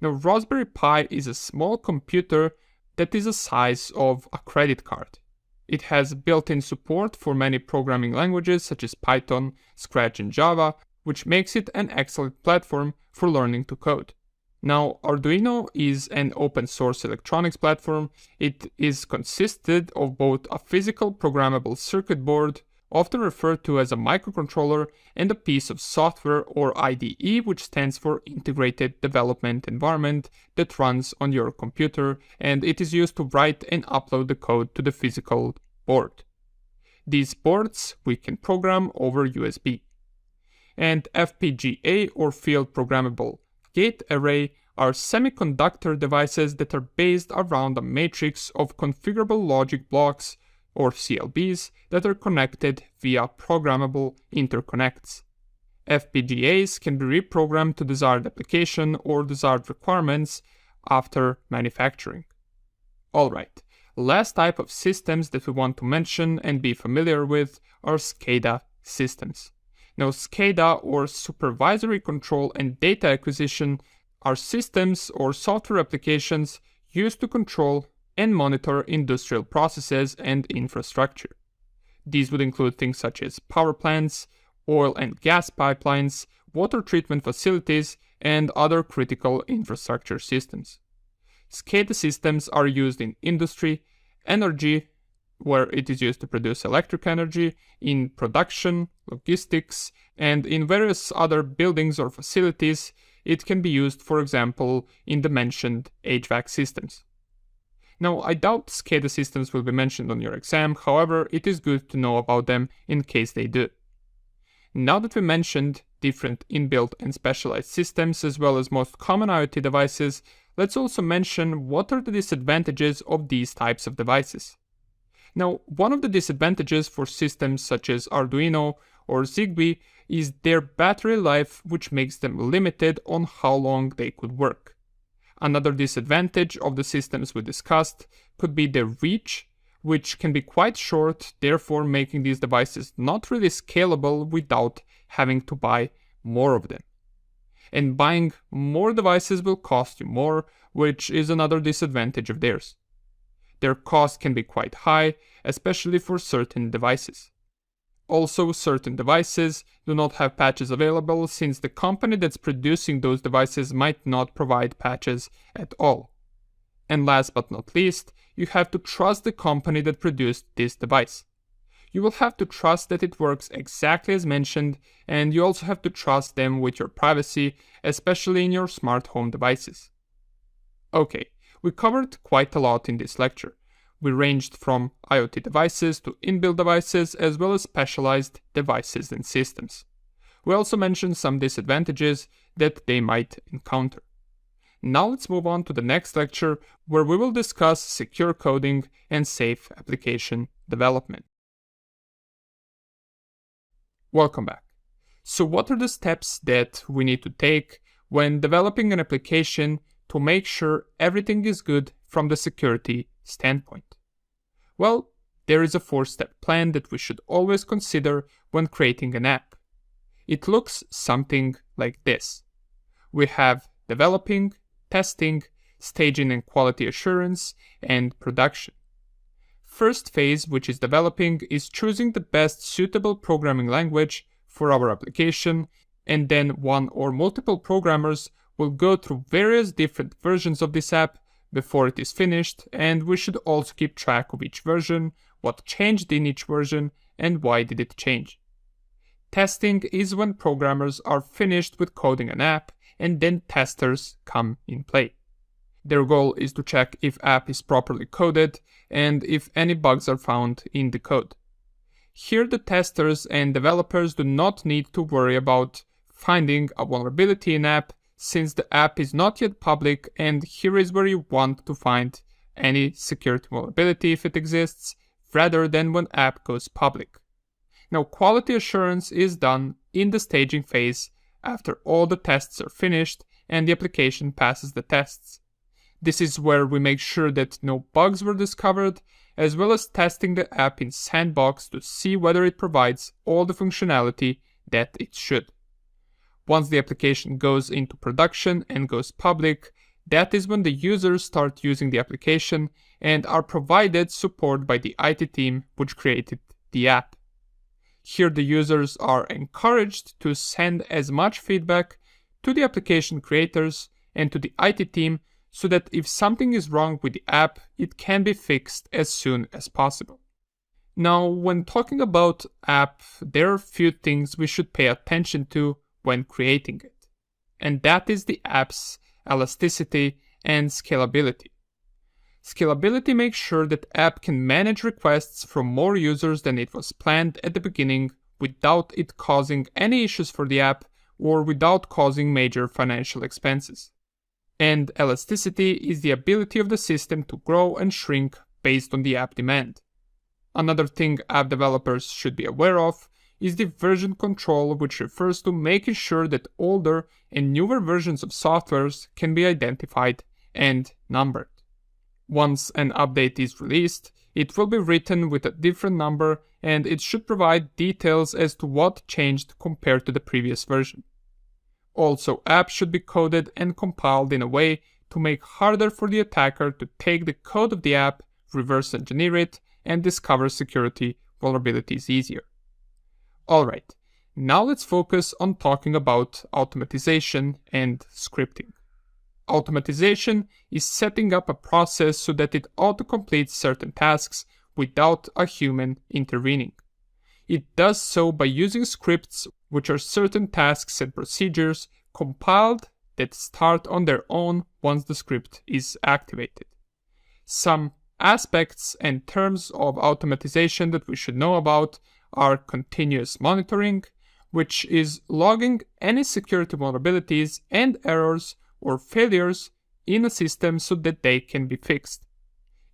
Now, Raspberry Pi is a small computer that is the size of a credit card. It has built-in support for many programming languages such as Python, Scratch, and Java, which makes it an excellent platform for learning to code. Now, Arduino is an open-source electronics platform. It is consisted of both a physical programmable circuit board, often referred to as a microcontroller, and a piece of software or IDE, which stands for Integrated Development Environment, that runs on your computer, and it is used to write and upload the code to the physical board. These boards we can program over USB. And FPGA, or Field Programmable Gate Array, are semiconductor devices that are based around a matrix of configurable logic blocks, or CLBs, that are connected via programmable interconnects. FPGAs can be reprogrammed to desired application or desired requirements after manufacturing. Alright, last type of systems that we want to mention and be familiar with are SCADA systems. Now, SCADA, or Supervisory Control and Data Acquisition, are systems or software applications used to control and monitor industrial processes and infrastructure. These would include things such as power plants, oil and gas pipelines, water treatment facilities, and other critical infrastructure systems. SCADA systems are used in industry, energy, where it is used to produce electric energy, in production, logistics, and in various other buildings or facilities. It can be used, for example, in the mentioned HVAC systems. Now, I doubt SCADA systems will be mentioned on your exam, however, it is good to know about them in case they do. Now that we mentioned different inbuilt and specialized systems as well as most common IoT devices, let's also mention what are the disadvantages of these types of devices. Now, one of the disadvantages for systems such as Arduino or Zigbee is their battery life, which makes them limited on how long they could work. Another disadvantage of the systems we discussed could be their reach, which can be quite short, therefore making these devices not really scalable without having to buy more of them. And buying more devices will cost you more, which is another disadvantage of theirs. Their cost can be quite high, especially for certain devices. Also, certain devices do not have patches available since the company that's producing those devices might not provide patches at all. And last but not least, you have to trust the company that produced this device. You will have to trust that it works exactly as mentioned, and you also have to trust them with your privacy, especially in your smart home devices. Okay, we covered quite a lot in this lecture. We ranged from IoT devices to inbuilt devices as well as specialized devices and systems. We also mentioned some disadvantages that they might encounter. Now let's move on to the next lecture where we will discuss secure coding and safe application development. Welcome back. So what are the steps that we need to take when developing an application to make sure everything is good from the security standpoint? Well, there is a 4-step plan that we should always consider when creating an app. It looks something like this. We have developing, testing, staging and quality assurance, and production. First phase, which is developing, is choosing the best suitable programming language for our application, and then one or multiple programmers will go through various different versions of this app before it is finished, and we should also keep track of each version, what changed in each version, and why did it change. Testing is when programmers are finished with coding an app, and then testers come in play. Their goal is to check if app is properly coded and if any bugs are found in the code. Here the testers and developers do not need to worry about finding a vulnerability in app since the app is not yet public, and here is where you want to find any security vulnerability if it exists, rather than when app goes public. Now, quality assurance is done in the staging phase after all the tests are finished and the application passes the tests. This is where we make sure that no bugs were discovered, as well as testing the app in sandbox to see whether it provides all the functionality that it should. Once the application goes into production and goes public, that is when the users start using the application and are provided support by the IT team which created the app. Here the users are encouraged to send as much feedback to the application creators and to the IT team so that if something is wrong with the app, it can be fixed as soon as possible. Now, when talking about app, there are a few things we should pay attention to when creating it, and that is the app's elasticity and scalability. Scalability makes sure that app can manage requests from more users than it was planned at the beginning without it causing any issues for the app or without causing major financial expenses. And elasticity is the ability of the system to grow and shrink based on the app demand. Another thing app developers should be aware of is the version control, which refers to making sure that older and newer versions of softwares can be identified and numbered. Once an update is released, it will be written with a different number and it should provide details as to what changed compared to the previous version. Also, apps should be coded and compiled in a way to make harder for the attacker to take the code of the app, reverse engineer it, and discover security vulnerabilities easier. Alright, Now let's focus on talking about automatization and scripting. Automatization is setting up a process so that it auto-completes certain tasks without a human intervening. It does so by using scripts, which are certain tasks and procedures compiled that start on their own once the script is activated. Some aspects and terms of automatization that we should know about are continuous monitoring, which is logging any security vulnerabilities and errors or failures in a system so that they can be fixed.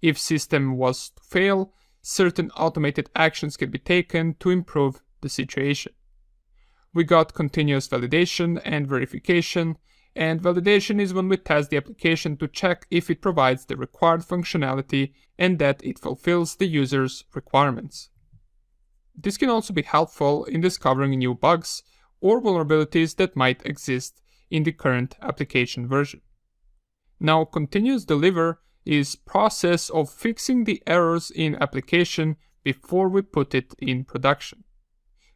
If system was to fail, certain automated actions can be taken to improve the situation. We got continuous validation and verification, and validation is when we test the application to check if it provides the required functionality and that it fulfills the user's requirements. This can also be helpful in discovering new bugs or vulnerabilities that might exist in the current application version. Now, continuous deliver is process of fixing the errors in application before we put it in production.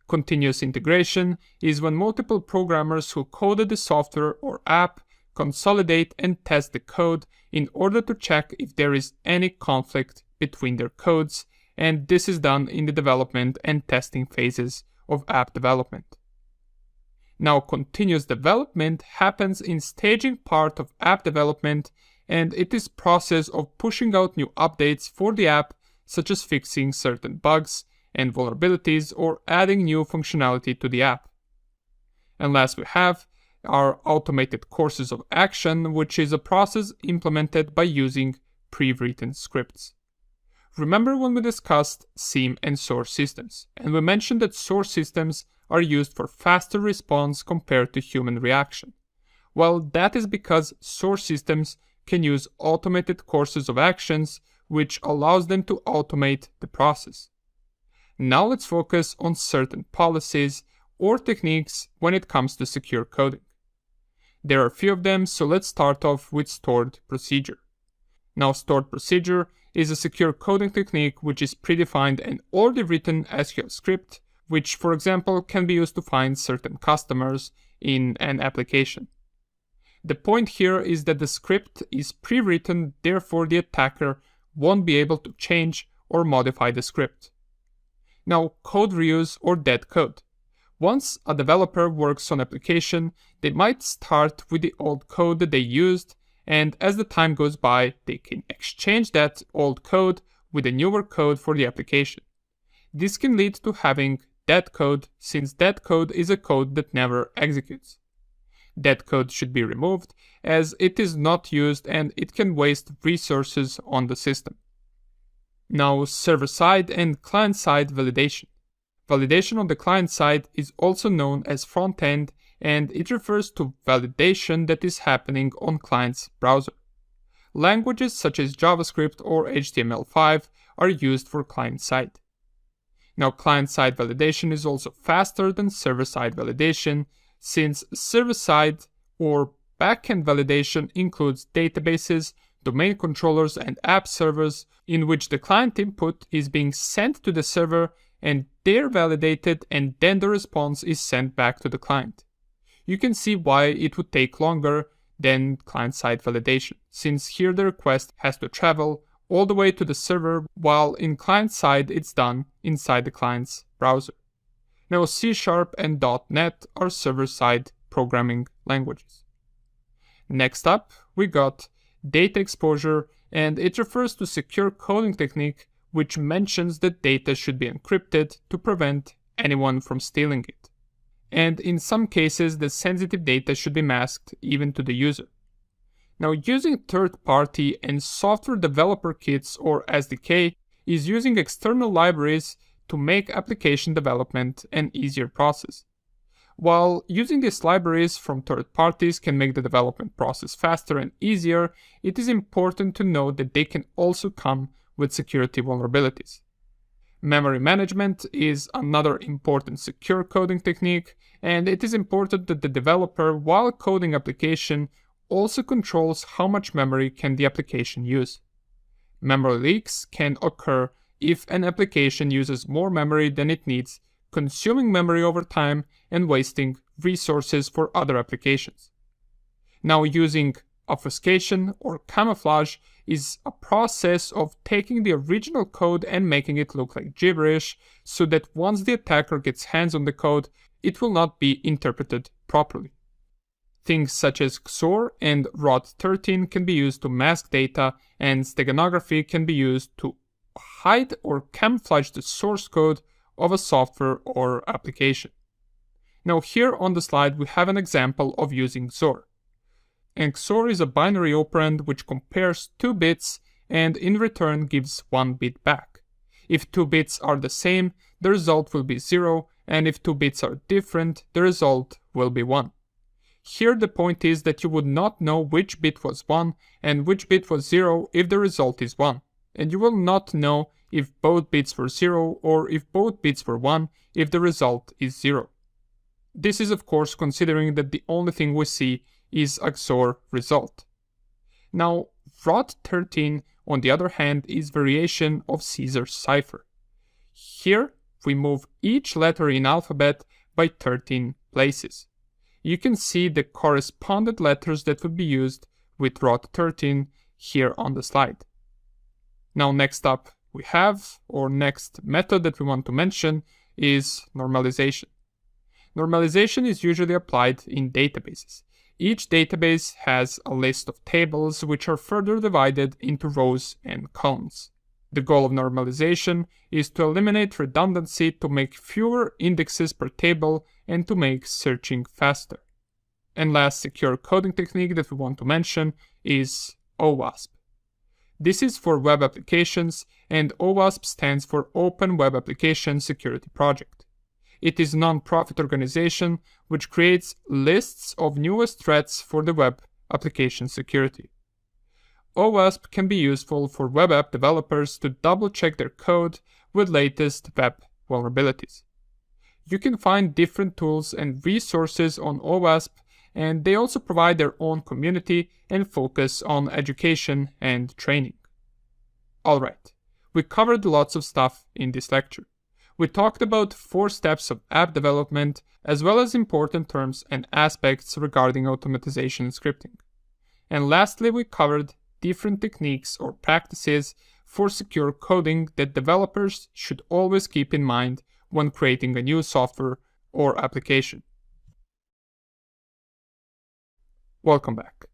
Continuous integration is when multiple programmers who coded the software or app consolidate and test the code in order to check if there is any conflict between their codes, and this is done in the development and testing phases of app development. Now, continuous development happens in staging part of app development, and it is process of pushing out new updates for the app, such as fixing certain bugs and vulnerabilities or adding new functionality to the app. And last we have our automated courses of action, which is a process implemented by using pre-written scripts. Remember when we discussed SIEM and source systems, and we mentioned that source systems are used for faster response compared to human reaction. Well, that is because source systems can use automated courses of actions, which allows them to automate the process. Now let's focus on certain policies or techniques when it comes to secure coding. There are a few of them, so let's start off with stored procedure. Now, stored procedure is a secure coding technique which is predefined and already written SQL script, which, for example, can be used to find certain customers in an application. The point here is that the script is pre-written, therefore the attacker won't be able to change or modify the script. Now, code reuse or dead code. Once a developer works on an application, they might start with the old code that they used, and as the time goes by, they can exchange that old code with a newer code for the application. This can lead to having dead code, since dead code is a code that never executes. Dead code should be removed, as it is not used and it can waste resources on the system. Now, server-side and client-side validation. Validation on the client side is also known as front-end, and it refers to validation that is happening on client's browser. Languages such as JavaScript or HTML5 are used for client-side. Now, client-side validation is also faster than server-side validation, since server-side or backend validation includes databases, domain controllers, and app servers in which the client input is being sent to the server and they're validated, and then the response is sent back to the client. You can see why it would take longer than client-side validation, since here the request has to travel all the way to the server, while in client-side it's done inside the client's browser. Now, C# and .NET are server-side programming languages. Next up, we got data exposure, and it refers to secure coding technique which mentions that data should be encrypted to prevent anyone from stealing it. And in some cases, the sensitive data should be masked even to the user. Now, using third-party and software developer kits or SDK is using external libraries to make application development an easier process. While using these libraries from third parties can make the development process faster and easier, it is important to know that they can also come with security vulnerabilities. Memory management is another important secure coding technique, and it is important that the developer, while coding application, also controls how much memory can the application use. Memory leaks can occur if an application uses more memory than it needs, consuming memory over time and wasting resources for other applications. Now, using obfuscation or camouflage is a process of taking the original code and making it look like gibberish so that once the attacker gets hands on the code, it will not be interpreted properly. Things such as XOR and ROT13 can be used to mask data, and steganography can be used to hide or camouflage the source code of a software or application. Now here on the slide we have an example of using XOR. And XOR is a binary operand which compares 2 bits and in return gives 1 bit back. If 2 bits are the same, the result will be 0, and if 2 bits are different, the result will be 1. Here the point is that you would not know which bit was 1 and which bit was 0 if the result is 1. And you will not know if both bits were 0 or if both bits were 1 if the result is 0. This is of course considering that the only thing we see is a XOR result. Now, ROT13 on the other hand is variation of Caesar's cipher. Here we move each letter in alphabet by 13 places. You can see the correspondent letters that would be used with ROT13 here on the slide. Now next up we have, or next method that we want to mention, is normalization. Normalization is usually applied in databases. Each database has a list of tables which are further divided into rows and columns. The goal of normalization is to eliminate redundancy, to make fewer indexes per table, and to make searching faster. And last secure coding technique that we want to mention is OWASP. This is for web applications, and OWASP stands for Open Web Application Security Project. It is a non-profit organization which creates lists of newest threats for the web application security. OWASP can be useful for web app developers to double-check their code with latest web vulnerabilities. You can find different tools and resources on OWASP, and they also provide their own community and focus on education and training. Alright, we covered lots of stuff in this lecture. We talked about 4 steps of app development, as well as important terms and aspects regarding automatization and scripting. And lastly, we covered different techniques or practices for secure coding that developers should always keep in mind when creating a new software or application. Welcome back.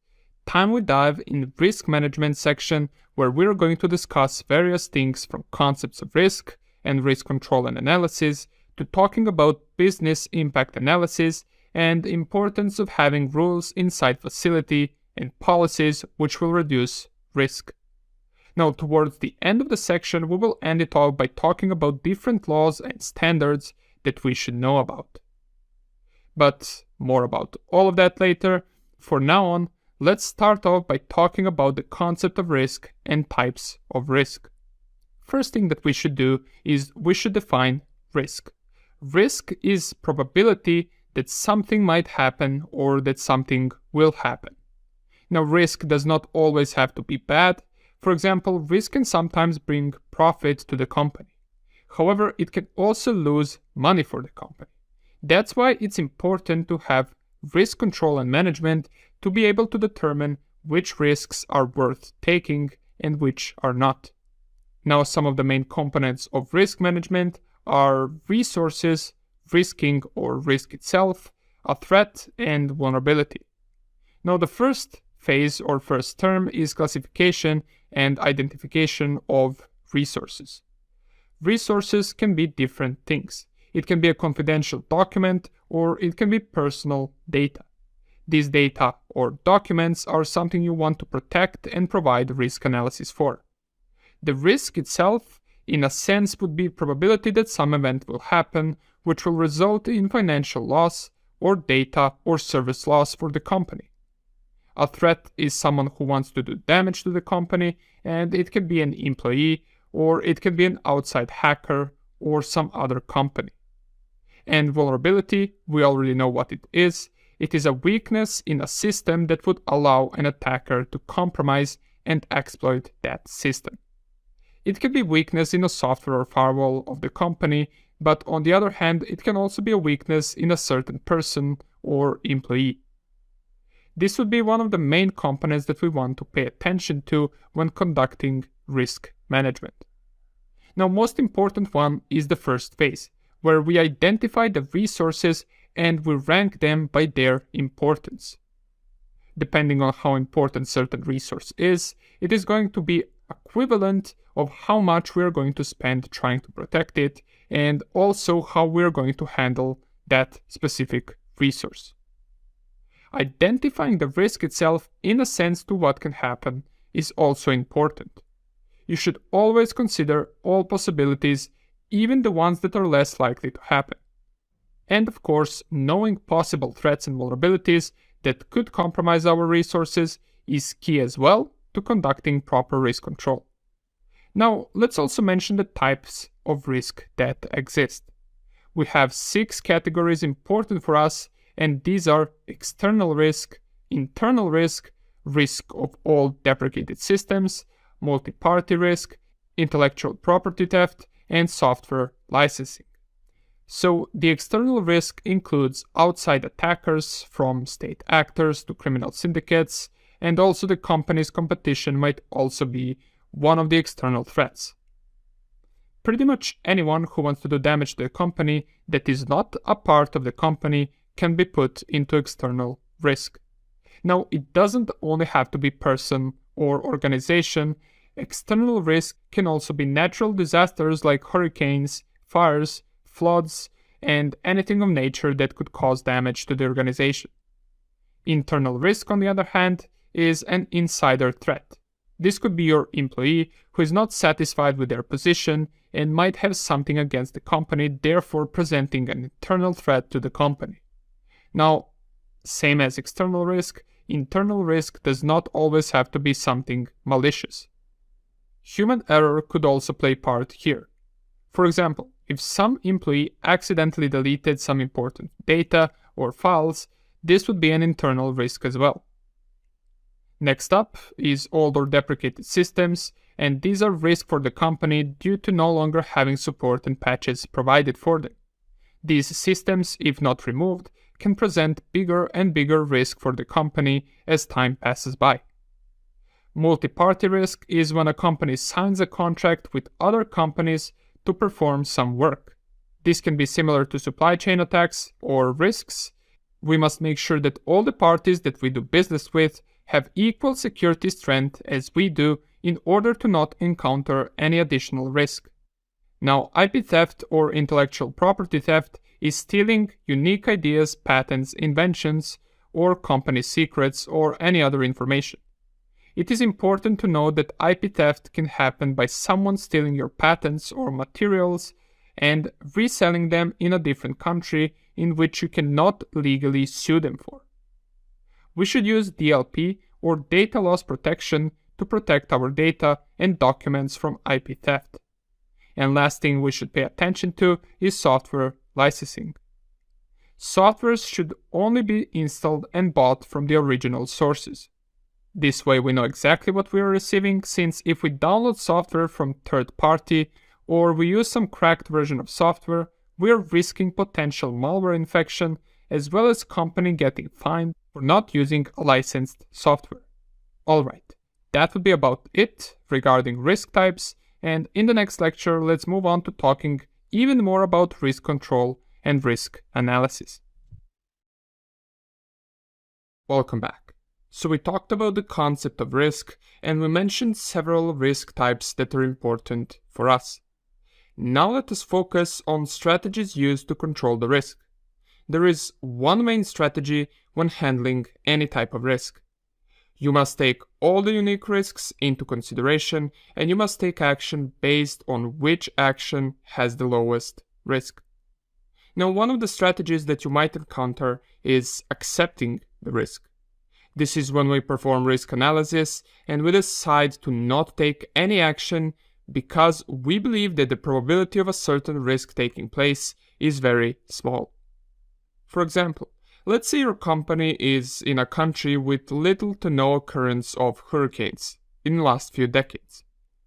Time we dive in risk management section, where we're going to discuss various things from concepts of risk and risk control and analysis to talking about business impact analysis and the importance of having rules inside facility and policies which will reduce risk. Now, towards the end of the section, we will end it all by talking about different laws and standards that we should know about. But more about all of that later. For now on, let's start off by talking about the concept of risk and types of risk. First thing that we should do is we should define risk. Risk is probability that something might happen or that something will happen. Now, risk does not always have to be bad. For example, risk can sometimes bring profit to the company. However, it can also lose money for the company. That's why it's important to have risk control and management to be able to determine which risks are worth taking and which are not. Now, some of the main components of risk management are resources, risking or risk itself, a threat, and vulnerability. Now, the first phase or first term is classification and identification of resources. Resources can be different things. It can be a confidential document or it can be personal data. These data or documents are something you want to protect and provide risk analysis for. The risk itself, in a sense, would be probability that some event will happen which will result in financial loss or data or service loss for the company. A threat is someone who wants to do damage to the company, and it can be an employee or it can be an outside hacker or some other company. And vulnerability, we already know what it is. It is a weakness in a system that would allow an attacker to compromise and exploit that system. It can be weakness in a software or firewall of the company, but on the other hand, it can also be a weakness in a certain person or employee. This would be one of the main components that we want to pay attention to when conducting risk management. Now, most important one is the first phase, where we identify the resources and we rank them by their importance. Depending on how important certain resource is, it is going to be equivalent of how much we're going to spend trying to protect it, and also how we're going to handle that specific resource. Identifying the risk itself in a sense to what can happen is also important. You should always consider all possibilities, even the ones that are less likely to happen. And of course, knowing possible threats and vulnerabilities that could compromise our resources is key as well to conducting proper risk control. Now, let's also mention the types of risk that exist. We have 6 categories important for us, and these are external risk, internal risk, risk of all deprecated systems, multi-party risk, intellectual property theft, and software licensing. So the external risk includes outside attackers, from state actors to criminal syndicates, and also the company's competition might also be one of the external threats. Pretty much anyone who wants to do damage to a company that is not a part of the company can be put into external risk. Now, it doesn't only have to be person or organization. External risk can also be natural disasters like hurricanes, fires, floods, and anything of nature that could cause damage to the organization. Internal risk, on the other hand, is an insider threat. This could be your employee who is not satisfied with their position and might have something against the company, therefore presenting an internal threat to the company. Now, same as external risk, internal risk does not always have to be something malicious. Human error could also play part here. For example, if some employee accidentally deleted some important data or files, this would be an internal risk as well. Next up is old or deprecated systems, and these are risks for the company due to no longer having support and patches provided for them. These systems, if not removed, can present bigger and bigger risk for the company as time passes by. Multi-party risk is when a company signs a contract with other companies to perform some work. This can be similar to supply chain attacks or risks. We must make sure that all the parties that we do business with have equal security strength as we do in order to not encounter any additional risk. Now, IP theft or intellectual property theft is stealing unique ideas, patents, inventions, or company secrets or any other information. It is important to know that IP theft can happen by someone stealing your patents or materials and reselling them in a different country in which you cannot legally sue them for. We should use DLP or data loss protection to protect our data and documents from IP theft. And last thing we should pay attention to is software licensing. Softwares should only be installed and bought from the original sources. This way we know exactly what we are receiving, since if we download software from third party or we use some cracked version of software, we are risking potential malware infection as well as company getting fined for not using a licensed software. Alright, that would be about it regarding risk types, and in the next lecture let's move on to talking even more about risk control and risk analysis. Welcome back. So we talked about the concept of risk and we mentioned several risk types that are important for us. Now let us focus on strategies used to control the risk. There is one main strategy when handling any type of risk. You must take all the unique risks into consideration and you must take action based on which action has the lowest risk. Now, one of the strategies that you might encounter is accepting the risk. This is when we perform risk analysis and we decide to not take any action because we believe that the probability of a certain risk taking place is very small. For example, let's say your company is in a country with little to no occurrence of hurricanes in the last few decades.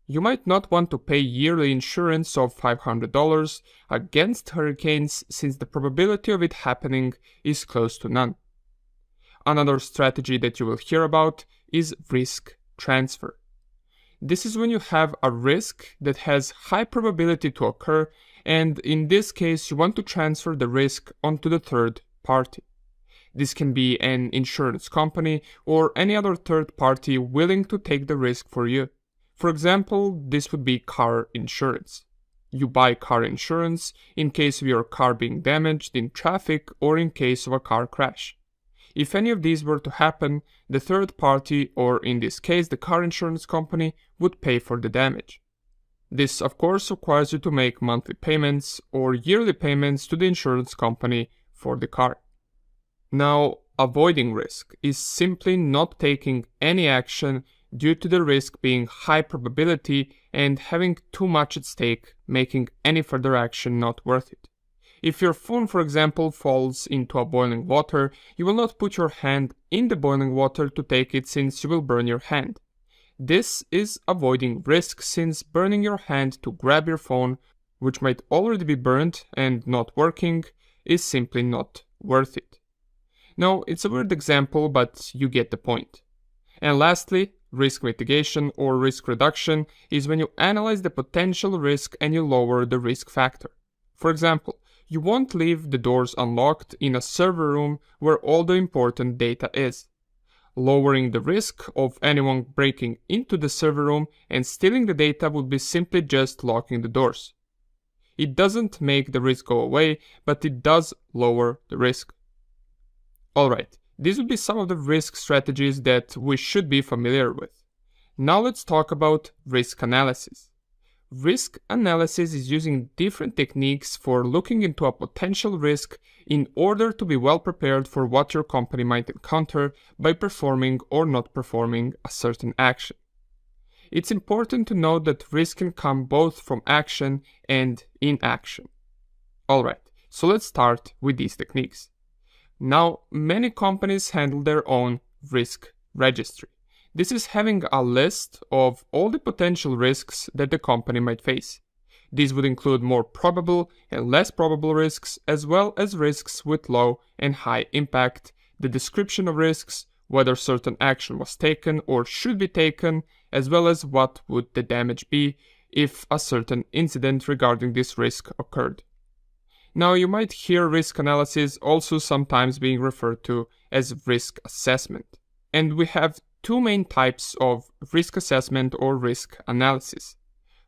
You might not want to pay yearly insurance of $500 against hurricanes since the probability of it happening is close to none. Another strategy that you will hear about is risk transfer. This is when you have a risk that has high probability to occur, and in this case you want to transfer the risk onto the third party. This can be an insurance company or any other third party willing to take the risk for you. For example, this would be car insurance. You buy car insurance in case of your car being damaged in traffic or in case of a car crash. If any of these were to happen, the third party, or in this case the car insurance company, would pay for the damage. This of course requires you to make monthly payments or yearly payments to the insurance company for the car. Now, avoiding risk is simply not taking any action due to the risk being high probability and having too much at stake, making any further action not worth it. If your phone, for example, falls into a boiling water, you will not put your hand in the boiling water to take it since you will burn your hand. This is avoiding risk since burning your hand to grab your phone, which might already be burned and not working, is simply not worth it. Now, it's a weird example, but you get the point. And lastly, risk mitigation or risk reduction is when you analyze the potential risk and you lower the risk factor. For example, you won't leave the doors unlocked in a server room where all the important data is. Lowering the risk of anyone breaking into the server room and stealing the data would be simply just locking the doors. It doesn't make the risk go away, but it does lower the risk. Alright, these would be some of the risk strategies that we should be familiar with. Now let's talk about risk analysis. Risk analysis is using different techniques for looking into a potential risk in order to be well prepared for what your company might encounter by performing or not performing a certain action. It's important to note that risk can come both from action and inaction. Alright, so let's start with these techniques. Now, many companies handle their own risk registry. This is having a list of all the potential risks that the company might face. These would include more probable and less probable risks, as well as risks with low and high impact, the description of risks, whether certain action was taken or should be taken, as well as what would the damage be if a certain incident regarding this risk occurred. Now, you might hear risk analysis also sometimes being referred to as risk assessment. And we have two main types of risk assessment or risk analysis.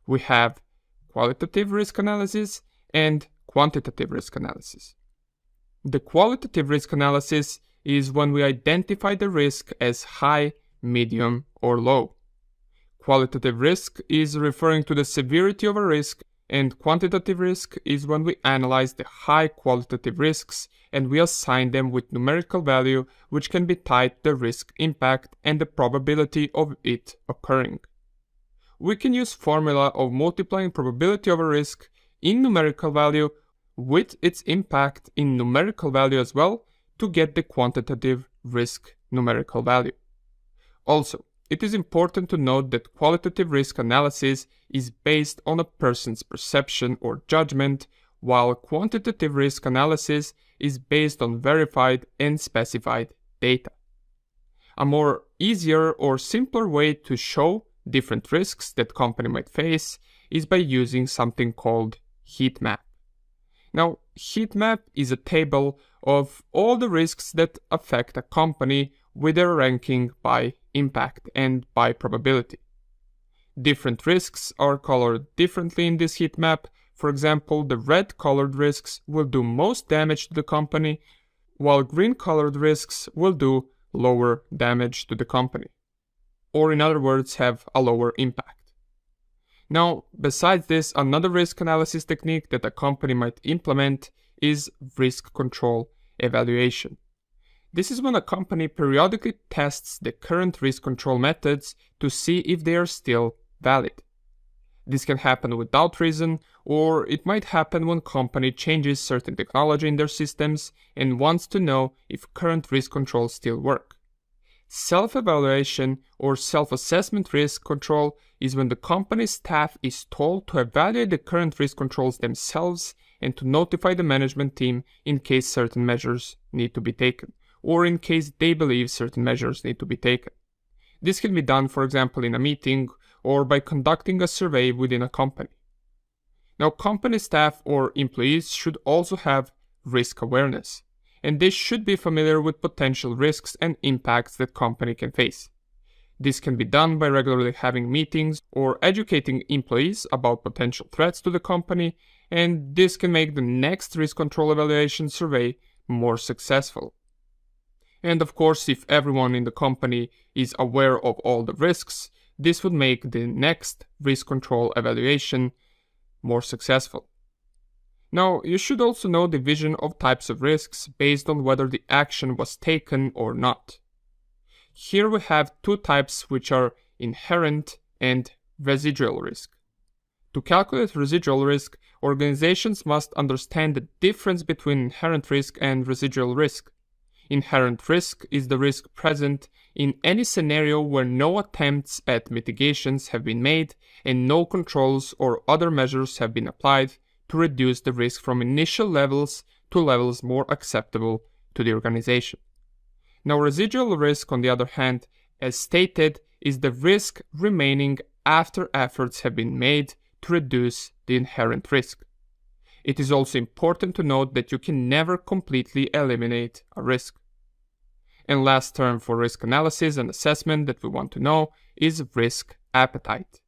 We have qualitative risk analysis and quantitative risk analysis. The qualitative risk analysis is when we identify the risk as high, medium, or low. Qualitative risk is referring to the severity of a risk, and quantitative risk is when we analyze the high qualitative risks and we assign them with numerical value which can be tied to the risk impact and the probability of it occurring. We can use formula of multiplying probability of a risk in numerical value with its impact in numerical value as well to get the quantitative risk numerical value. Also, it is important to note that qualitative risk analysis is based on a person's perception or judgment, while quantitative risk analysis is based on verified and specified data. A more easier or simpler way to show different risks that company might face is by using something called heat map. Now, heat map is a table of all the risks that affect a company with their ranking by impact and by probability. Different risks are colored differently in this heat map. For example, the red colored risks will do most damage to the company, while green colored risks will do lower damage to the company. Or in other words, have a lower impact. Now, besides this, another risk analysis technique that a company might implement is risk control evaluation. This is when a company periodically tests the current risk control methods to see if they are still valid. This can happen without reason, or it might happen when a company changes certain technology in their systems and wants to know if current risk controls still work. Self-evaluation or self-assessment risk control is when the company staff is told to evaluate the current risk controls themselves and to notify the management team in case certain measures need to be taken, or in case they believe certain measures need to be taken. This can be done, for example, in a meeting or by conducting a survey within a company. Now, company staff or employees should also have risk awareness, and they should be familiar with potential risks and impacts that company can face. This can be done by regularly having meetings or educating employees about potential threats to the company, and this can make the next risk control evaluation survey more successful. And of course, if everyone in the company is aware of all the risks, this would make the next risk control evaluation more successful. Now, you should also know the division of types of risks based on whether the action was taken or not. Here we have two types, which are inherent and residual risk. To calculate residual risk, organizations must understand the difference between inherent risk and residual risk. Inherent risk is the risk present in any scenario where no attempts at mitigations have been made and no controls or other measures have been applied to reduce the risk from initial levels to levels more acceptable to the organization. Now, residual risk, on the other hand, as stated, is the risk remaining after efforts have been made to reduce the inherent risk. It is also important to note that you can never completely eliminate a risk. And last term for risk analysis and assessment that we want to know is risk appetite.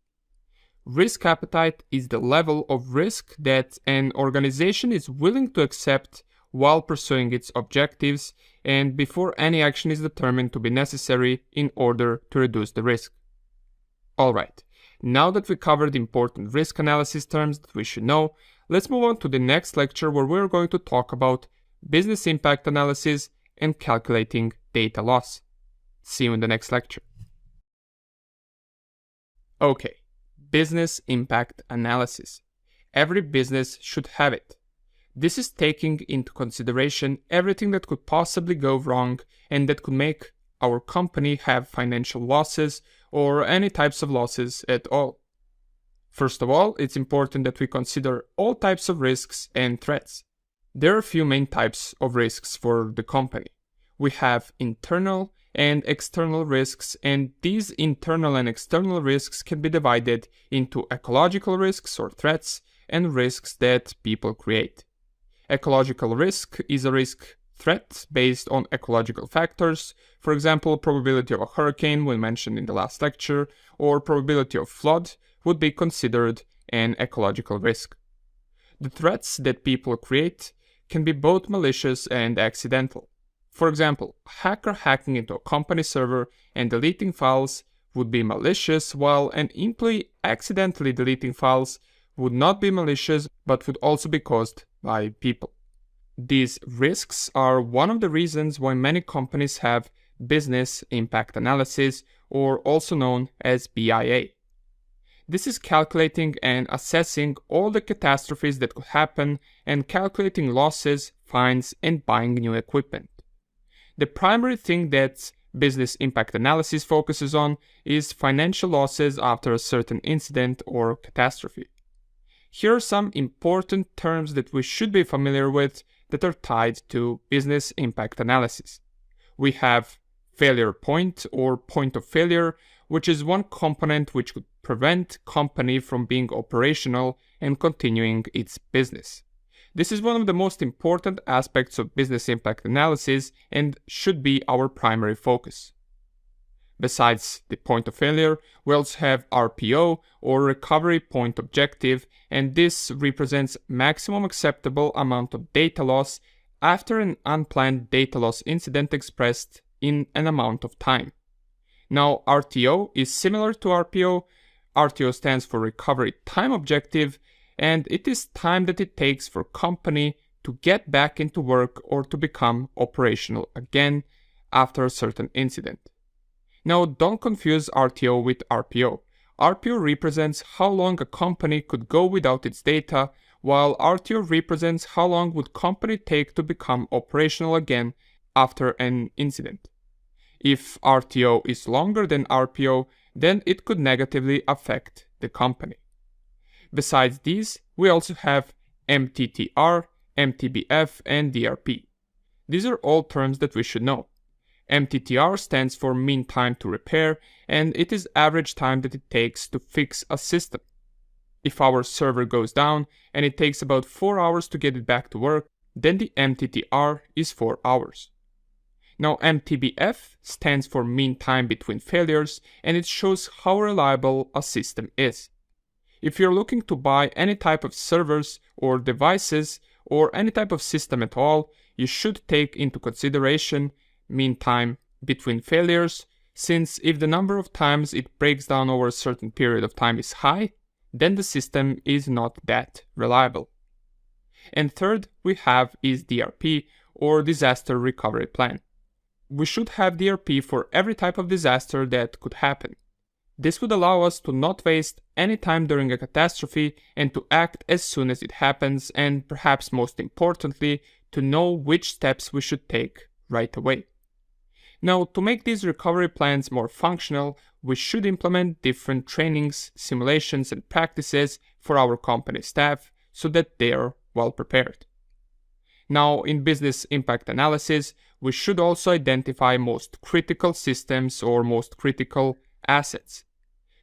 Risk appetite is the level of risk that an organization is willing to accept while pursuing its objectives and before any action is determined to be necessary in order to reduce the risk. Alright, now that we covered important risk analysis terms that we should know, let's move on to the next lecture where we're going to talk about business impact analysis and calculating data loss. See you in the next lecture. Okay, business impact analysis. Every business should have it. This is taking into consideration everything that could possibly go wrong and that could make our company have financial losses or any types of losses at all. First of all, it's important that we consider all types of risks and threats. There are a few main types of risks for the company. We have internal and external risks, and these internal and external risks can be divided into ecological risks or threats and risks that people create. Ecological risk is a risk threat based on ecological factors, for example, probability of a hurricane we mentioned in the last lecture, or probability of flood would be considered an ecological risk. The threats that people create can be both malicious and accidental. For example, a hacker hacking into a company server and deleting files would be malicious, while an employee accidentally deleting files would not be malicious but would also be caused by people. These risks are one of the reasons why many companies have business impact analysis, or also known as BIA. This is calculating and assessing all the catastrophes that could happen and calculating losses, fines, and buying new equipment. The primary thing that business impact analysis focuses on is financial losses after a certain incident or catastrophe. Here are some important terms that we should be familiar with that are tied to business impact analysis. We have failure point or point of failure, which is one component which could prevent company from being operational and continuing its business. This is one of the most important aspects of business impact analysis and should be our primary focus. Besides the point of failure, we also have RPO or recovery point objective, and this represents maximum acceptable amount of data loss after an unplanned data loss incident expressed in an amount of time. Now, RTO is similar to RPO. RTO stands for recovery time objective, and it is time that it takes for company to get back into work or to become operational again after a certain incident. Now, don't confuse RTO with RPO. RPO represents how long a company could go without its data, while RTO represents how long would company take to become operational again after an incident. If RTO is longer than RPO, then it could negatively affect the company. Besides these, we also have MTTR, MTBF, and DRP. These are all terms that we should know. MTTR stands for mean time to repair, and it is average time that it takes to fix a system. If our server goes down and it takes about 4 hours to get it back to work, then the MTTR is 4 hours. Now MTBF stands for mean time between failures, and it shows how reliable a system is. If you're looking to buy any type of servers or devices or any type of system at all, you should take into consideration mean time between failures, since if the number of times it breaks down over a certain period of time is high, then the system is not that reliable. And third we have is DRP, or Disaster Recovery Plan. We should have DRP for every type of disaster that could happen. This would allow us to not waste any time during a catastrophe and to act as soon as it happens, and perhaps most importantly, to know which steps we should take right away. Now, to make these recovery plans more functional, we should implement different trainings, simulations, and practices for our company staff so that they are well prepared. Now, in business impact analysis, we should also identify most critical systems or most critical assets.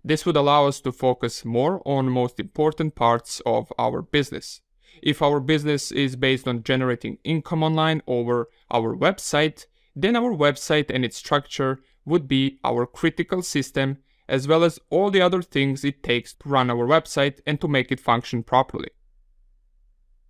This would allow us to focus more on most important parts of our business. If our business is based on generating income online over our website, then our website and its structure would be our critical system, as well as all the other things it takes to run our website and to make it function properly.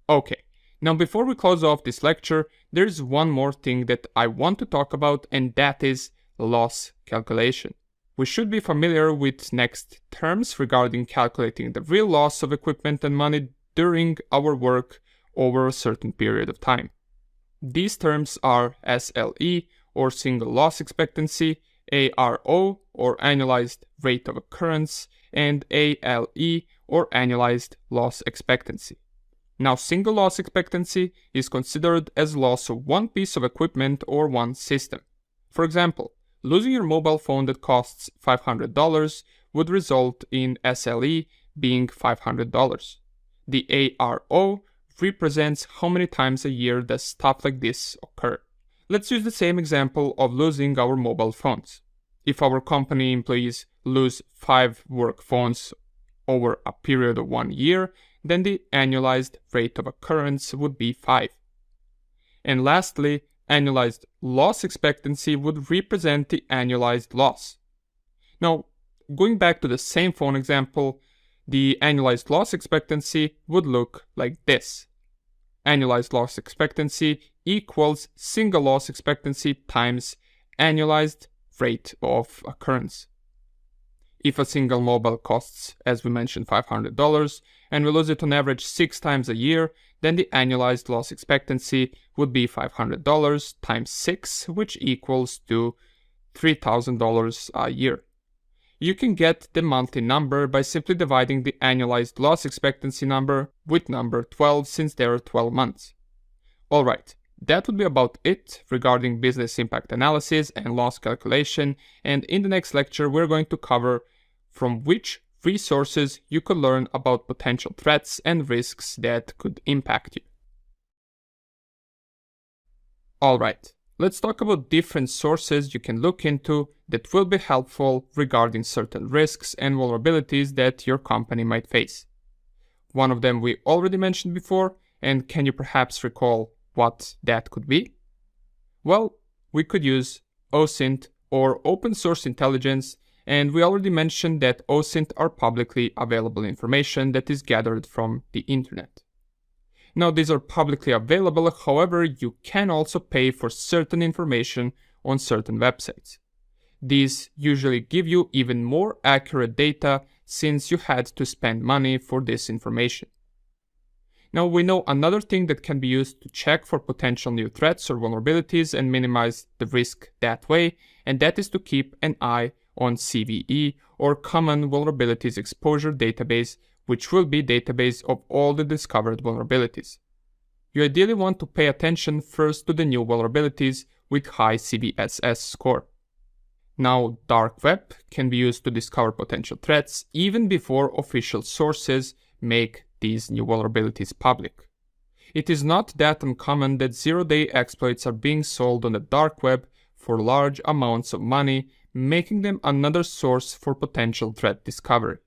Okay, now before we close off this lecture, there's one more thing that I want to talk about, and that is loss calculation. We should be familiar with next terms regarding calculating the real loss of equipment and money during our work over a certain period of time. These terms are SLE, or single loss expectancy, ARO, or annualized rate of occurrence, and ALE, or annualized loss expectancy. Now, single loss expectancy is considered as loss of one piece of equipment or one system. For example, losing your mobile phone that costs $500 would result in SLE being $500. The ARO represents how many times a year does stuff like this occur. Let's use the same example of losing our mobile phones. If our company employees lose 5 work phones over a period of 1 year, then the annualized rate of occurrence would be 5. And lastly, annualized loss expectancy would represent the annualized loss. Now, going back to the same phone example, the annualized loss expectancy would look like this. Annualized loss expectancy equals single loss expectancy times annualized rate of occurrence. If a single mobile costs, as we mentioned, $500, and we lose it on average 6 times a year, then the annualized loss expectancy would be $500 times 6, which equals to $3,000 a year. You can get the monthly number by simply dividing the annualized loss expectancy number with number 12, since there are 12 months. Alright, that would be about it regarding business impact analysis and loss calculation, and in the next lecture we're going to cover from which resources you could learn about potential threats and risks that could impact you. Alright, let's talk about different sources you can look into that will be helpful regarding certain risks and vulnerabilities that your company might face. One of them we already mentioned before, and can you perhaps recall what that could be? Well, we could use OSINT, or Open Source Intelligence, and we already mentioned that OSINT are publicly available information that is gathered from the internet. Now, these are publicly available, however, you can also pay for certain information on certain websites. These usually give you even more accurate data since you had to spend money for this information. Now, we know another thing that can be used to check for potential new threats or vulnerabilities and minimize the risk that way, and that is to keep an eye on CVE, or Common Vulnerabilities Exposure Database, which will be database of all the discovered vulnerabilities. You ideally want to pay attention first to the new vulnerabilities with high CVSS score. Now, dark web can be used to discover potential threats even before official sources make these new vulnerabilities public. It is not that uncommon that zero-day exploits are being sold on the dark web for large amounts of money, making them another source for potential threat discovery.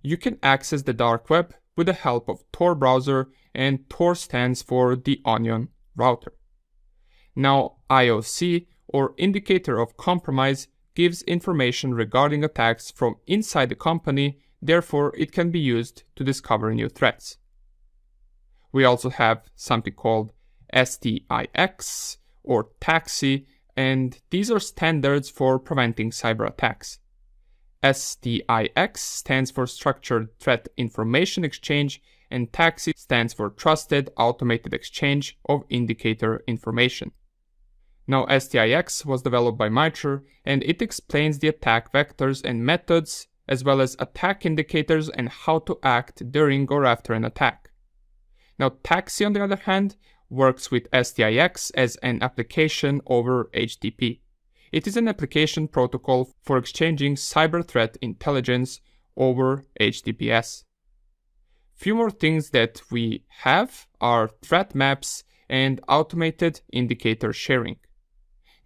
You can access the dark web with the help of Tor browser, and Tor stands for the Onion Router. Now, IOC, or Indicator of Compromise, gives information regarding attacks from inside the company, therefore it can be used to discover new threats. We also have something called STIX or TAXI, and these are standards for preventing cyber attacks. STIX stands for Structured Threat Information Exchange, and TAXI stands for Trusted Automated Exchange of Indicator Information. Now, STIX was developed by MITRE, and it explains the attack vectors and methods, as well as attack indicators and how to act during or after an attack. Now, TAXI, on the other hand, works with STIX as an application over HTTP. It is an application protocol for exchanging cyber threat intelligence over HTTPS. Few more things that we have are threat maps and automated indicator sharing.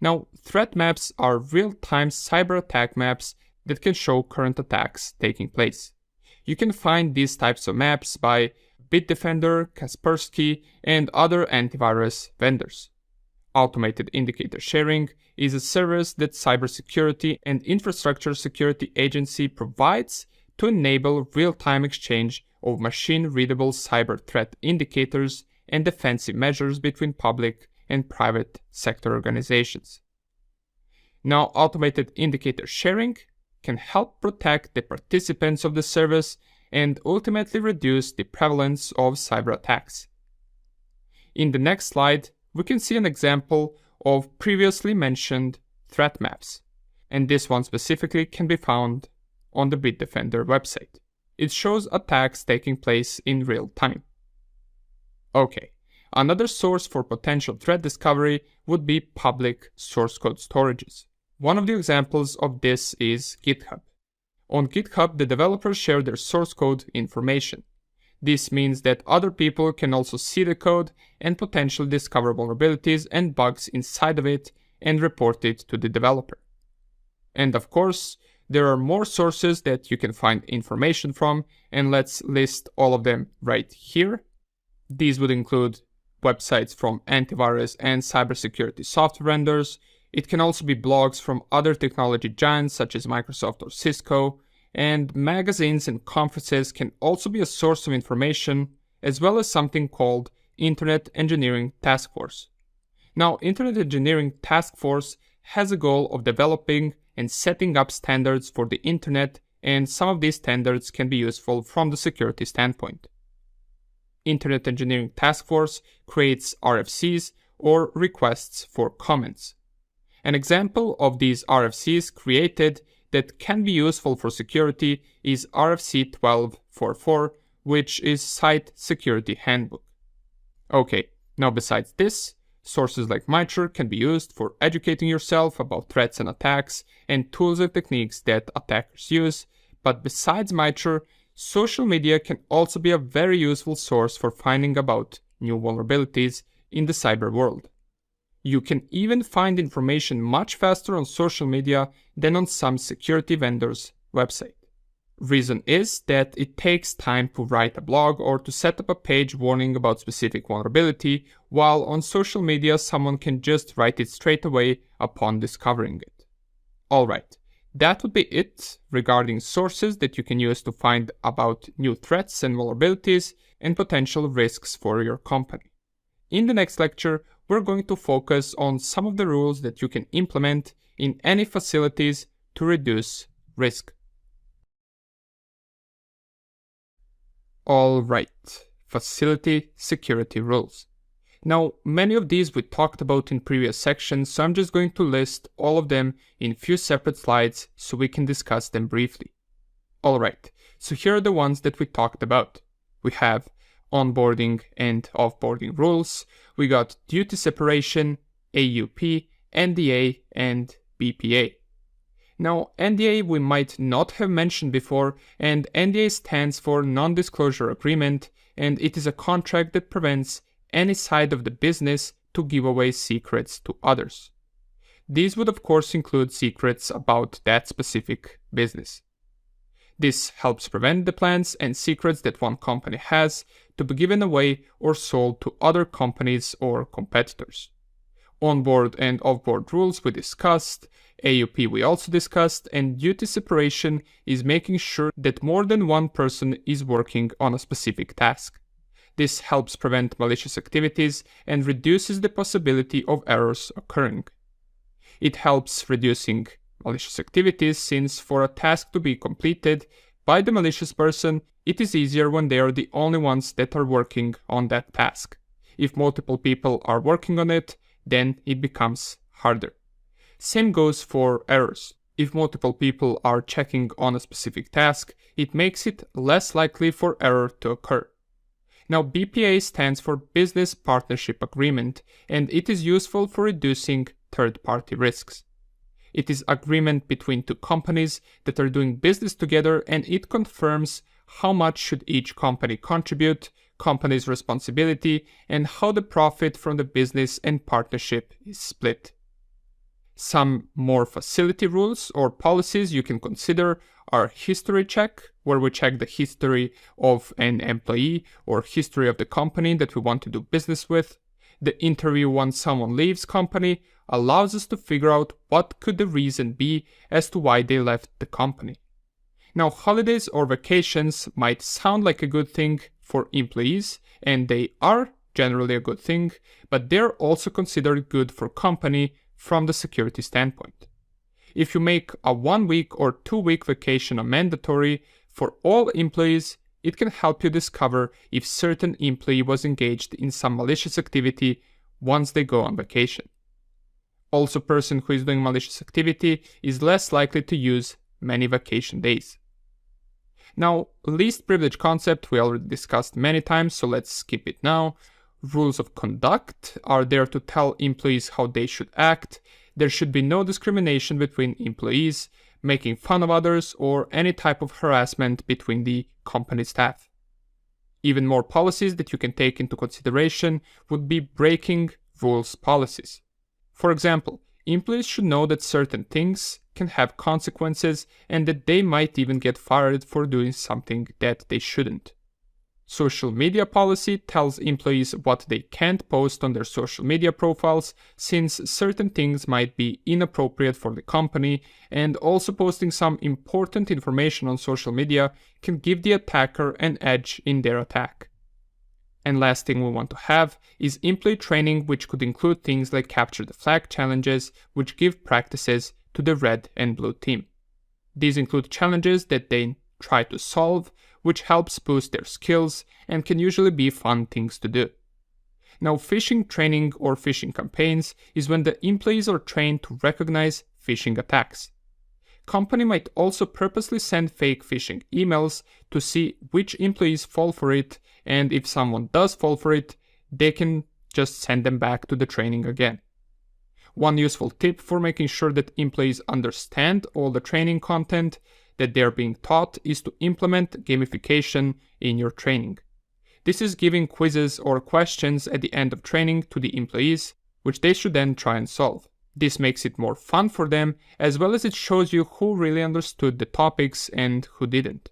Now, threat maps are real-time cyber attack maps that can show current attacks taking place. You can find these types of maps by Bitdefender, Kaspersky, and other antivirus vendors. Automated indicator sharing is a service that Cybersecurity and Infrastructure Security Agency provides to enable real-time exchange of machine-readable cyber threat indicators and defensive measures between public and private sector organizations. Now, automated indicator sharing can help protect the participants of the service and ultimately reduce the prevalence of cyber attacks. In the next slide, we can see an example of previously mentioned threat maps, and this one specifically can be found on the Bitdefender website. It shows attacks taking place in real time. Okay, another source for potential threat discovery would be public source code storages. One of the examples of this is GitHub. On GitHub, the developers share their source code information. This means that other people can also see the code and potentially discover vulnerabilities and bugs inside of it and report it to the developer. And of course, there are more sources that you can find information from, and let's list all of them right here. These would include websites from antivirus and cybersecurity software vendors. It can also be blogs from other technology giants such as Microsoft or Cisco, and magazines and conferences can also be a source of information, as well as something called Internet Engineering Task Force. Now, Internet Engineering Task Force has a goal of developing and setting up standards for the internet, and some of these standards can be useful from the security standpoint. Internet Engineering Task Force creates RFCs or requests for comments. An example of these RFCs created that can be useful for security is RFC 1244, which is Site Security Handbook. Okay, now besides this, sources like MITRE can be used for educating yourself about threats and attacks and tools and techniques that attackers use, but besides MITRE, social media can also be a very useful source for finding about new vulnerabilities in the cyber world. You can even find information much faster on social media than on some security vendors' website. Reason is that it takes time to write a blog or to set up a page warning about specific vulnerability, while on social media someone can just write it straight away upon discovering it. Alright, that would be it regarding sources that you can use to find about new threats and vulnerabilities and potential risks for your company. In the next lecture, we're going to focus on some of the rules that you can implement in any facilities to reduce risk. Alright, facility security rules. Now, many of these we talked about in previous sections, so I'm just going to list all of them in few separate slides so we can discuss them briefly. Alright, so here are the ones that we talked about. We have onboarding and offboarding rules, we got duty separation, AUP, NDA, and BPA. Now, NDA we might not have mentioned before, and NDA stands for Non-Disclosure Agreement, and it is a contract that prevents any side of the business to give away secrets to others. These would of course include secrets about that specific business. This helps prevent the plans and secrets that one company has to be given away or sold to other companies or competitors. On-board and off-board rules we discussed, AUP we also discussed, and duty separation is making sure that more than one person is working on a specific task. This helps prevent malicious activities and reduces the possibility of errors occurring. It helps reducing malicious activities since for a task to be completed by the malicious person, it is easier when they are the only ones that are working on that task. If multiple people are working on it, then it becomes harder. Same goes for errors. If multiple people are checking on a specific task, it makes it less likely for error to occur. Now, BPA stands for Business Partnership Agreement, and it is useful for reducing third-party risks. It is agreement between two companies that are doing business together, and it confirms how much should each company contribute, company's responsibility, and how the profit from the business and partnership is split. Some more facility rules or policies you can consider are history check, where we check the history of an employee or history of the company that we want to do business with. The interview once someone leaves company allows us to figure out what could the reason be as to why they left the company. Now, holidays or vacations might sound like a good thing for employees, and they are generally a good thing, but they're also considered good for company from the security standpoint. If you make a 1 week or 2 week vacation a mandatory for all employees, it can help you discover if certain employee was engaged in some malicious activity once they go on vacation. Also, person who is doing malicious activity is less likely to use many vacation days. Now, least privilege concept we already discussed many times, so let's skip it now. Rules of conduct are there to tell employees how they should act. There should be no discrimination between employees, making fun of others, or any type of harassment between the company staff. Even more policies that you can take into consideration would be breaking rules policies. For example, employees should know that certain things can have consequences and that they might even get fired for doing something that they shouldn't. Social media policy tells employees what they can't post on their social media profiles, since certain things might be inappropriate for the company, and also posting some important information on social media can give the attacker an edge in their attack. And last thing we want to have is employee training, which could include things like capture the flag challenges, which give practices to the red and blue team. These include challenges that they try to solve, which helps boost their skills and can usually be fun things to do. Now, phishing training or phishing campaigns is when the employees are trained to recognize phishing attacks. Company might also purposely send fake phishing emails to see which employees fall for it, and if someone does fall for it, they can just send them back to the training again. One useful tip for making sure that employees understand all the training content that they are being taught is to implement gamification in your training. This is giving quizzes or questions at the end of training to the employees, which they should then try and solve. This makes it more fun for them, as well as it shows you who really understood the topics and who didn't.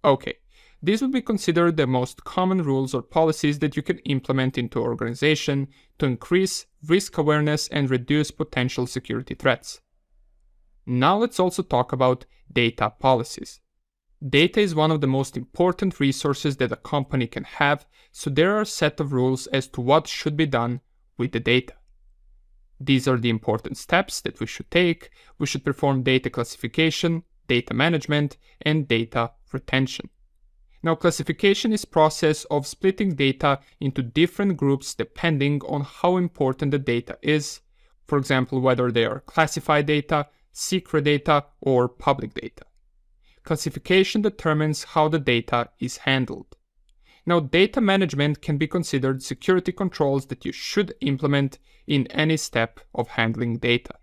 Okay, these would be considered the most common rules or policies that you can implement into your organization to increase risk awareness and reduce potential security threats. Now let's also talk about data policies. Data is one of the most important resources that a company can have, so there are a set of rules as to what should be done with the data. These are the important steps that we should take. We should perform data classification, data management, and data retention. Now, classification is the process of splitting data into different groups depending on how important the data is. For example, whether they are classified data, secret data, or public data. Classification determines how the data is handled. Now, data management can be considered security controls that you should implement in any step of handling data.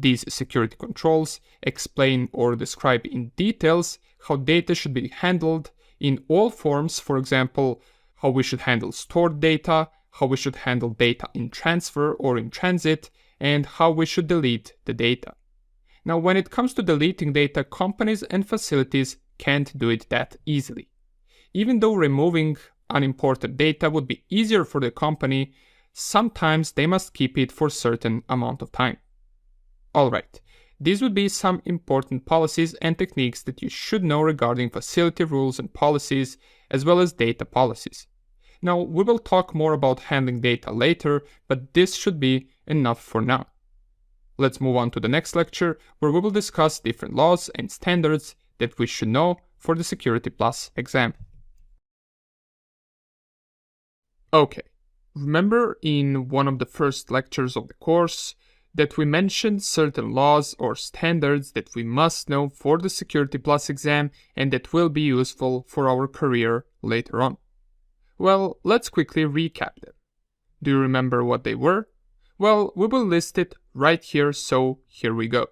These security controls explain or describe in details how data should be handled in all forms, for example, how we should handle stored data, how we should handle data in transfer or in transit, and how we should delete the data. Now, when it comes to deleting data, companies and facilities can't do it that easily. Even though removing unimportant data would be easier for the company, sometimes they must keep it for a certain amount of time. Alright, these would be some important policies and techniques that you should know regarding facility rules and policies, as well as data policies. Now, we will talk more about handling data later, but this should be enough for now. Let's move on to the next lecture, where we will discuss different laws and standards that we should know for the Security Plus exam. Okay, remember in one of the first lectures of the course that we mentioned certain laws or standards that we must know for the Security Plus exam and that will be useful for our career later on. Well, let's quickly recap them. Do you remember what they were? Well, we will list it right here, so here we go.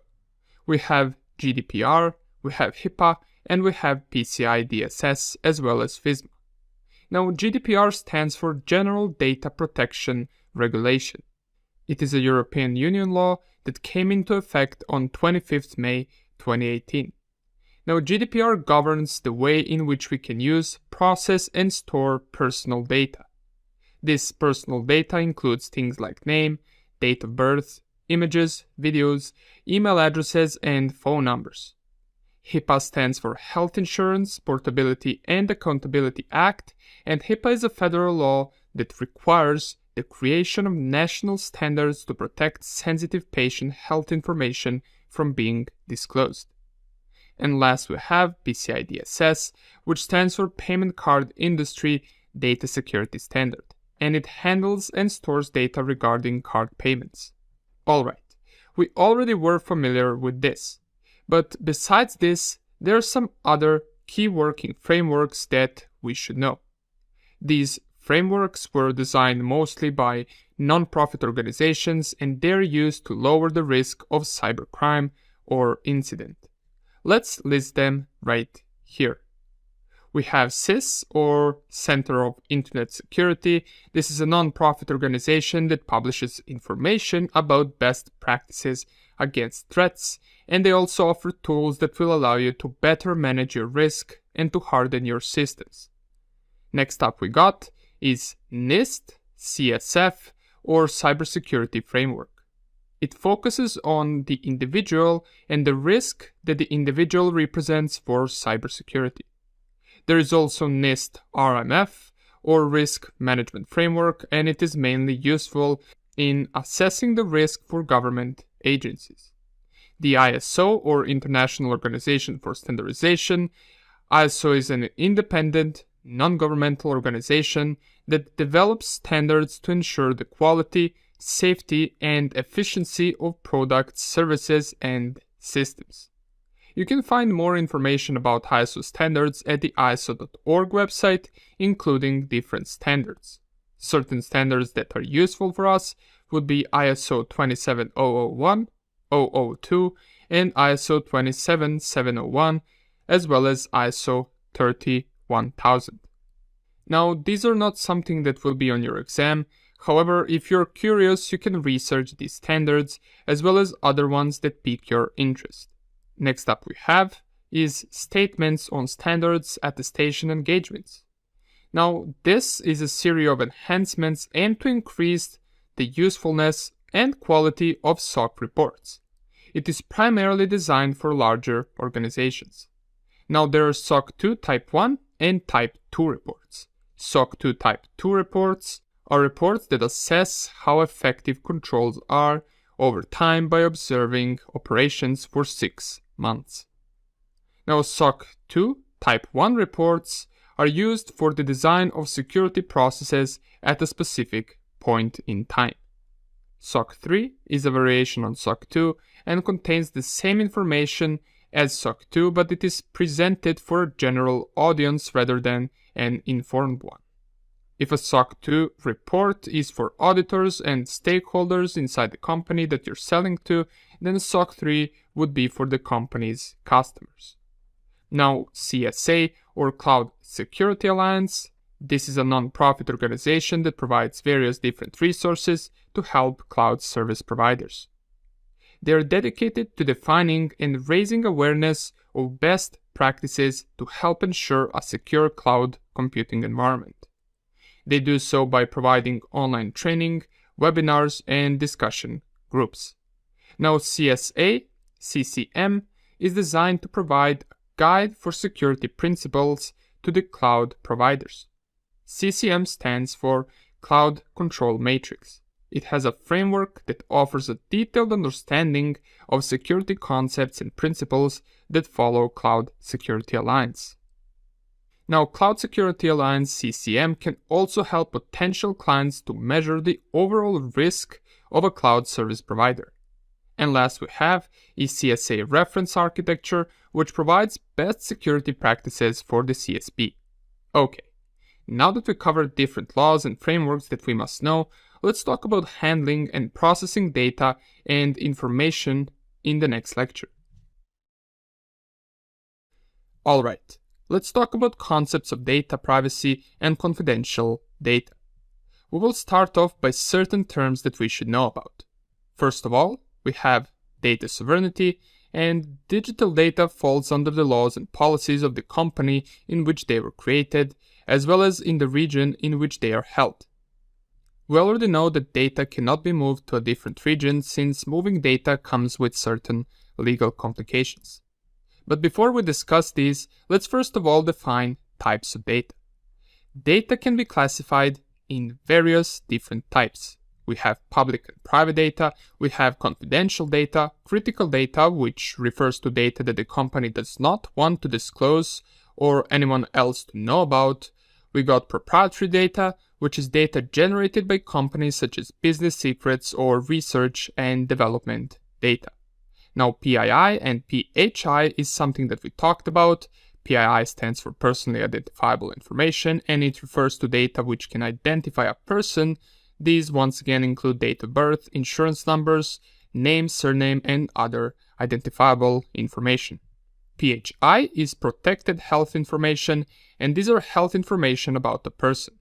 We have GDPR, we have HIPAA, and we have PCI DSS as well as FISMA. Now, GDPR stands for General Data Protection Regulation. It is a European Union law that came into effect on 25th May 2018. Now, GDPR governs the way in which we can use, process, and store personal data. This personal data includes things like name, date of birth, images, videos, email addresses, and phone numbers. HIPAA stands for Health Insurance, Portability, and Accountability Act, and HIPAA is a federal law that requires the creation of national standards to protect sensitive patient health information from being disclosed. And last we have PCI DSS, which stands for Payment Card Industry Data Security Standard, and it handles and stores data regarding card payments. Alright, we already were familiar with this, but besides this, there are some other key working frameworks that we should know. These frameworks were designed mostly by non-profit organizations and they're used to lower the risk of cybercrime or incident. Let's list them right here. We have CIS, or Center of Internet Security. This is a non-profit organization that publishes information about best practices against threats, and they also offer tools that will allow you to better manage your risk and to harden your systems. Next up we got is NIST, CSF, or Cybersecurity Framework. It focuses on the individual and the risk that the individual represents for cybersecurity. There is also NIST RMF, or Risk Management Framework, and it is mainly useful in assessing the risk for government agencies. The ISO, or International Organization for Standardization. ISO is an independent, non-governmental organization that develops standards to ensure the quality, safety, and efficiency of products, services, and systems. You can find more information about ISO standards at the ISO.org website, including different standards. Certain standards that are useful for us would be ISO 27001, 002, and ISO 27701, as well as ISO 31000. Now, these are not something that will be on your exam. However, if you're curious, you can research these standards, as well as other ones that pique your interest. Next up we have is Statements on Standards Attestation Engagements. Now, this is a series of enhancements aimed to increase the usefulness and quality of SOC reports. It is primarily designed for larger organizations. Now, there are SOC 2 Type 1 and Type 2 reports. SOC 2 Type 2 reports are reports that assess how effective controls are over time by observing operations for 6 months. Now, SOC 2 Type 1 reports are used for the design of security processes at a specific point in time. SOC 3 is a variation on SOC 2 and contains the same information as SOC 2, but it is presented for a general audience rather than an informed one. If a SOC 2 report is for auditors and stakeholders inside the company that you're selling to, then SOC 3 would be for the company's customers. Now, CSA, or Cloud Security Alliance, this is a non-profit organization that provides various different resources to help cloud service providers. They are dedicated to defining and raising awareness of best practices to help ensure a secure cloud computing environment. They do so by providing online training, webinars, and discussion groups. Now, CCM is designed to provide a guide for security principles to the cloud providers. CCM stands for Cloud Control Matrix. It has a framework that offers a detailed understanding of security concepts and principles that follow Cloud Security Alliance. Now, Cloud Security Alliance CCM can also help potential clients to measure the overall risk of a cloud service provider. And last we have is CSA Reference Architecture, which provides best security practices for the CSP. Okay, now that we covered different laws and frameworks that we must know, let's talk about handling and processing data and information in the next lecture. Alright, let's talk about concepts of data privacy and confidential data. We will start off by certain terms that we should know about. First of all, we have data sovereignty, and digital data falls under the laws and policies of the company in which they were created, as well as in the region in which they are held. We already know that data cannot be moved to a different region since moving data comes with certain legal complications. But before we discuss these, let's first of all define types of data. Data can be classified in various different types. We have public and private data, we have confidential data, critical data, which refers to data that the company does not want to disclose or anyone else to know about. We got proprietary data, which is data generated by companies such as business secrets or research and development data. Now, PII and PHI is something that we talked about. PII stands for Personally Identifiable Information, and it refers to data which can identify a person. These once again include date of birth, insurance numbers, name, surname, and other identifiable information. PHI is Protected Health Information, and these are health information about the person.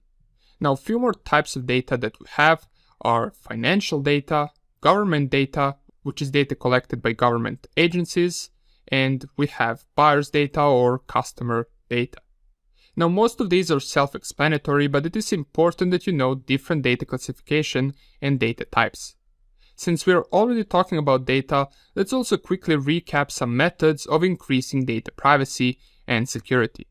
Now, a few more types of data that we have are financial data, government data, which is data collected by government agencies, and we have buyer's data or customer data. Now, most of these are self-explanatory, but it is important that you know different data classification and data types. Since we are already talking about data, let's also quickly recap some methods of increasing data privacy and security.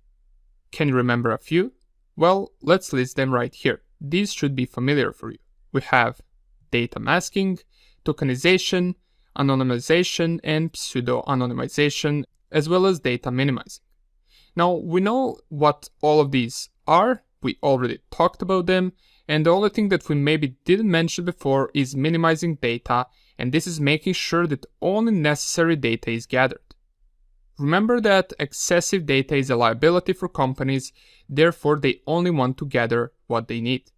Can you remember a few? Well, let's list them right here. These should be familiar for you. We have data masking, tokenization, anonymization, and pseudo-anonymization, as well as data minimizing. Now, we know what all of these are, we already talked about them, and the only thing that we maybe didn't mention before is minimizing data, and this is making sure that only necessary data is gathered. Remember that excessive data is a liability for companies, therefore they only want to gather what they need.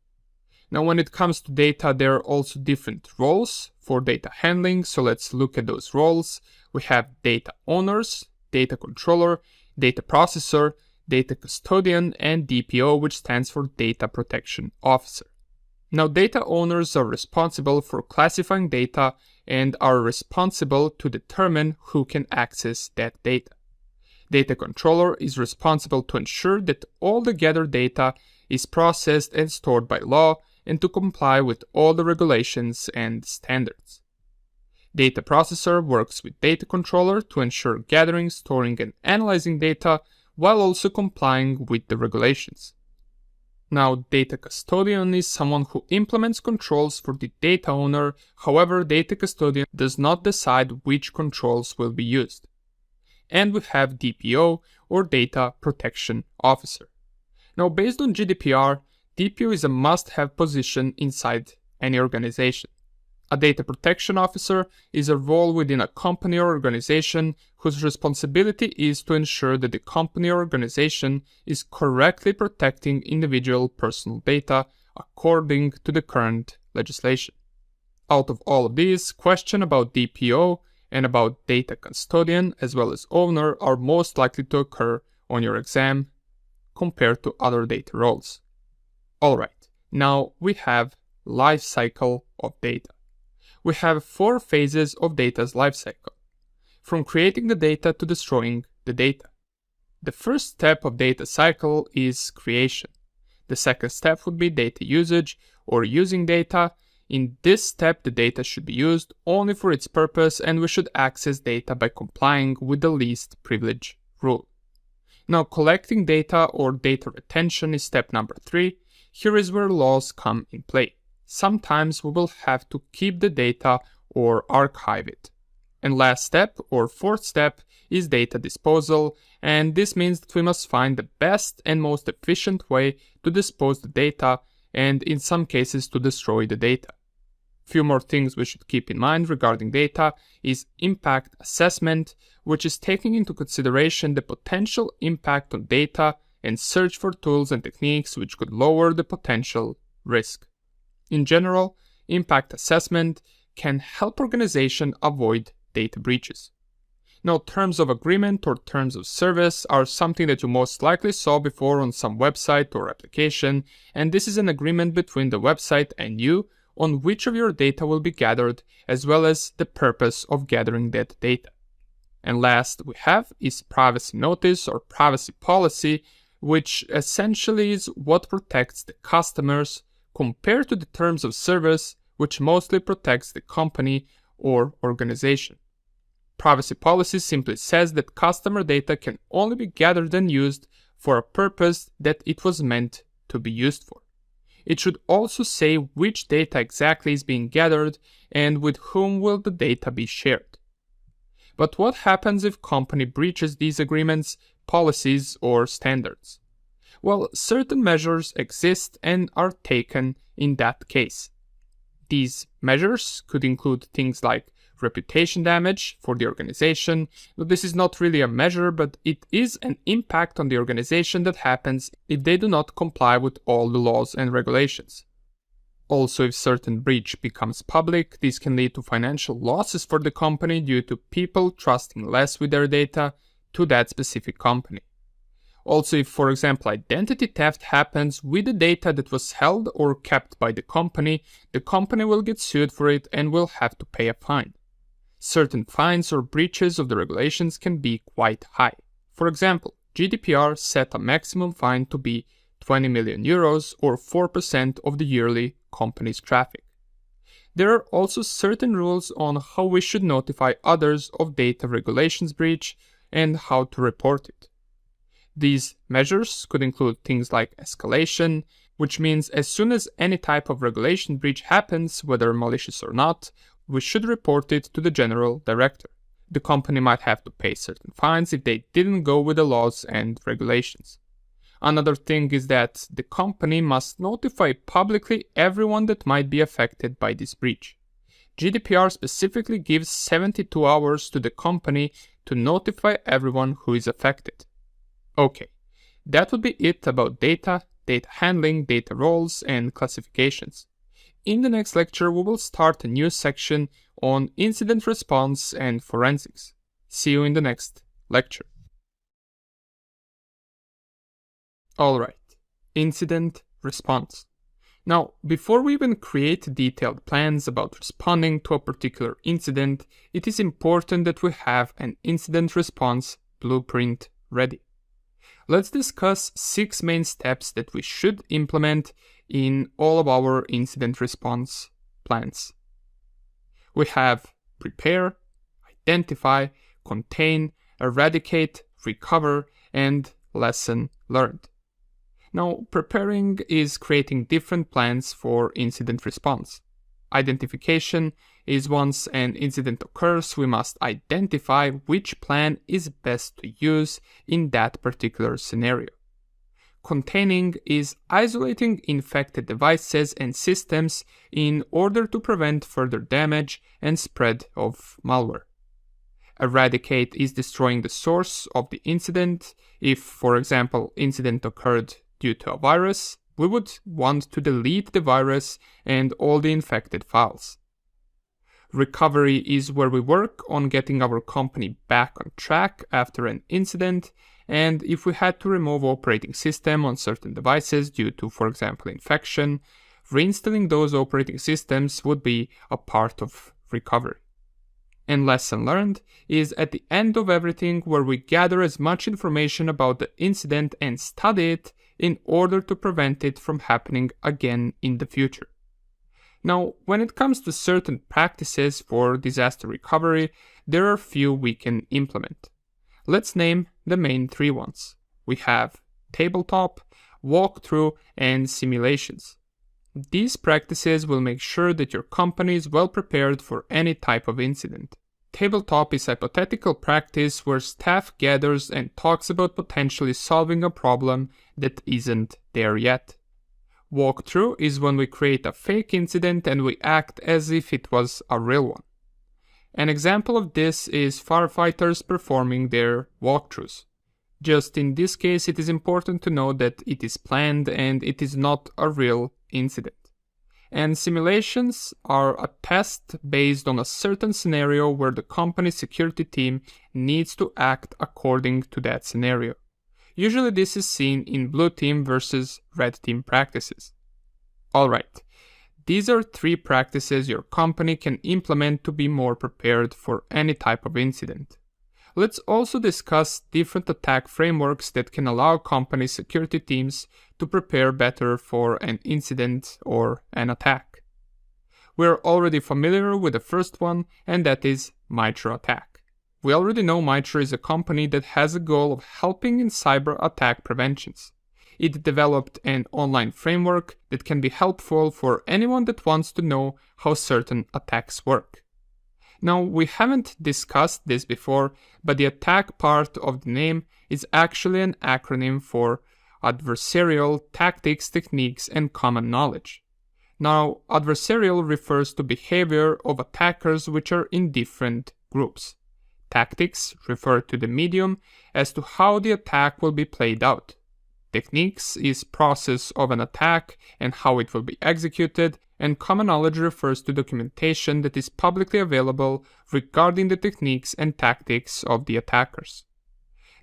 Now, when it comes to data, there are also different roles for data handling, so let's look at those roles. We have data owners, data controller, data processor, data custodian, and DPO, which stands for Data Protection Officer. Now, data owners are responsible for classifying data and are responsible to determine who can access that data. Data controller is responsible to ensure that all the gathered data is processed and stored by law and to comply with all the regulations and standards. Data processor works with data controller to ensure gathering, storing, and analyzing data while also complying with the regulations. Now, data custodian is someone who implements controls for the data owner. However, data custodian does not decide which controls will be used. And we have DPO, or Data Protection Officer. Now, based on GDPR, DPO is a must-have position inside any organization. A data protection officer is a role within a company or organization whose responsibility is to ensure that the company or organization is correctly protecting individual personal data according to the current legislation. Out of all of these, questions about DPO and about data custodian as well as owner are most likely to occur on your exam compared to other data roles. Alright, now we have life cycle of data. We have 4 phases of data's life cycle, from creating the data to destroying the data. The first step of data cycle is creation. The second step would be data usage or using data. In this step, the data should be used only for its purpose and we should access data by complying with the least privilege rule. Now, collecting data or data retention is step number 3. Here is where laws come in play. Sometimes we will have to keep the data or archive it. And last step or fourth step is data disposal, and this means that we must find the best and most efficient way to dispose the data and in some cases to destroy the data. Few more things we should keep in mind regarding data is impact assessment, which is taking into consideration the potential impact on data and search for tools and techniques which could lower the potential risk. In general, impact assessment can help organizations avoid data breaches. Now, terms of agreement or terms of service are something that you most likely saw before on some website or application, and this is an agreement between the website and you on which of your data will be gathered, as well as the purpose of gathering that data. And last we have is privacy notice or privacy policy, which essentially is what protects the customers compared to the terms of service, which mostly protects the company or organization. Privacy policy simply says that customer data can only be gathered and used for a purpose that it was meant to be used for. It should also say which data exactly is being gathered and with whom will the data be shared. But what happens if company breaches these agreements, policies, or standards? Well, certain measures exist and are taken in that case. These measures could include things like reputation damage for the organization. This is not really a measure, but it is an impact on the organization that happens if they do not comply with all the laws and regulations. Also, if certain breach becomes public, this can lead to financial losses for the company due to people trusting less with their data to that specific company. Also, if, for example, identity theft happens with the data that was held or kept by the company will get sued for it and will have to pay a fine. Certain fines or breaches of the regulations can be quite high. For example, GDPR set a maximum fine to be 20 million euros or 4% of the yearly company's traffic. There are also certain rules on how we should notify others of data regulations breach and how to report it. These measures could include things like escalation, which means as soon as any type of regulation breach happens, whether malicious or not, we should report it to the general director. The company might have to pay certain fines if they didn't go with the laws and regulations. Another thing is that the company must notify publicly everyone that might be affected by this breach. GDPR specifically gives 72 hours to the company to notify everyone who is affected. Okay, that would be it about data, data handling, data roles, and classifications. In the next lecture, we will start a new section on incident response and forensics. See you in the next lecture. Alright, incident response. Now, before we even create detailed plans about responding to a particular incident, it is important that we have an incident response blueprint ready. Let's discuss 6 main steps that we should implement in all of our incident response plans. We have prepare, identify, contain, eradicate, recover, and lesson learned. Now, preparing is creating different plans for incident response. Identification is once an incident occurs, we must identify which plan is best to use in that particular scenario. Containing is isolating infected devices and systems in order to prevent further damage and spread of malware. Eradicate is destroying the source of the incident. If, for example, incident occurred due to a virus, we would want to delete the virus and all the infected files. Recovery is where we work on getting our company back on track after an incident, and if we had to remove operating system on certain devices due to, for example, infection, reinstalling those operating systems would be a part of recovery. And lesson learned is at the end of everything, where we gather as much information about the incident and study it in order to prevent it from happening again in the future. Now, when it comes to certain practices for disaster recovery, there are few we can implement. Let's name the main three ones. We have tabletop, walkthrough, and simulations. These practices will make sure that your company is well prepared for any type of incident. Tabletop is a hypothetical practice where staff gathers and talks about potentially solving a problem that isn't there yet. Walkthrough is when we create a fake incident and we act as if it was a real one. An example of this is firefighters performing their walkthroughs. Just in this case, it is important to know that it is planned and it is not a real incident. And simulations are a test based on a certain scenario where the company security team needs to act according to that scenario. Usually this is seen in blue team versus red team practices. Alright, these are three practices your company can implement to be more prepared for any type of incident. Let's also discuss different attack frameworks that can allow company security teams to prepare better for an incident or an attack. We're already familiar with the first one, and that is Mitra Attack. We already know Mitra is a company that has a goal of helping in cyber attack preventions. It developed an online framework that can be helpful for anyone that wants to know how certain attacks work. Now, we haven't discussed this before, but the attack part of the name is actually an acronym for Adversarial Tactics, Techniques, and Common Knowledge. Now, adversarial refers to behavior of attackers which are in different groups. Tactics refer to the medium as to how the attack will be played out. Techniques is process of an attack and how it will be executed, and common knowledge refers to documentation that is publicly available regarding the techniques and tactics of the attackers.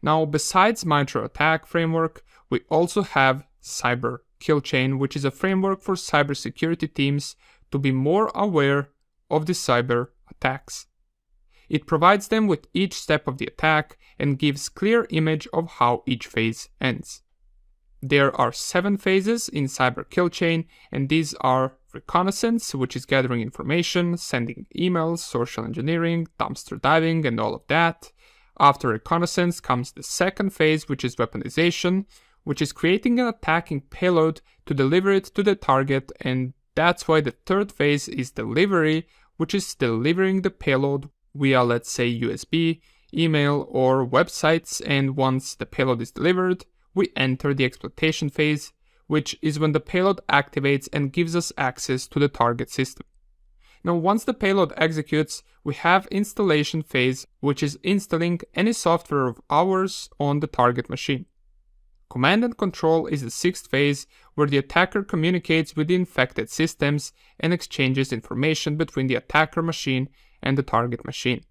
Now, besides Mitra Attack framework, we also have Cyber Kill Chain, which is a framework for cybersecurity teams to be more aware of the cyber attacks. It provides them with each step of the attack and gives clear image of how each phase ends. There are 7 phases in Cyber Kill Chain, and these are reconnaissance, which is gathering information, sending emails, social engineering, dumpster diving, and all of that. After reconnaissance comes the second phase, which is weaponization, which is creating an attacking payload to deliver it to the target, and that's why the third phase is delivery, which is delivering the payload via, let's say, USB, email, or websites, and once the payload is delivered, we enter the exploitation phase, which is when the payload activates and gives us access to the target system. Now, once the payload executes, we have installation phase, which is installing any software of ours on the target machine. Command and control is the 6th phase, where the attacker communicates with the infected systems and exchanges information between the attacker machine and the target machine.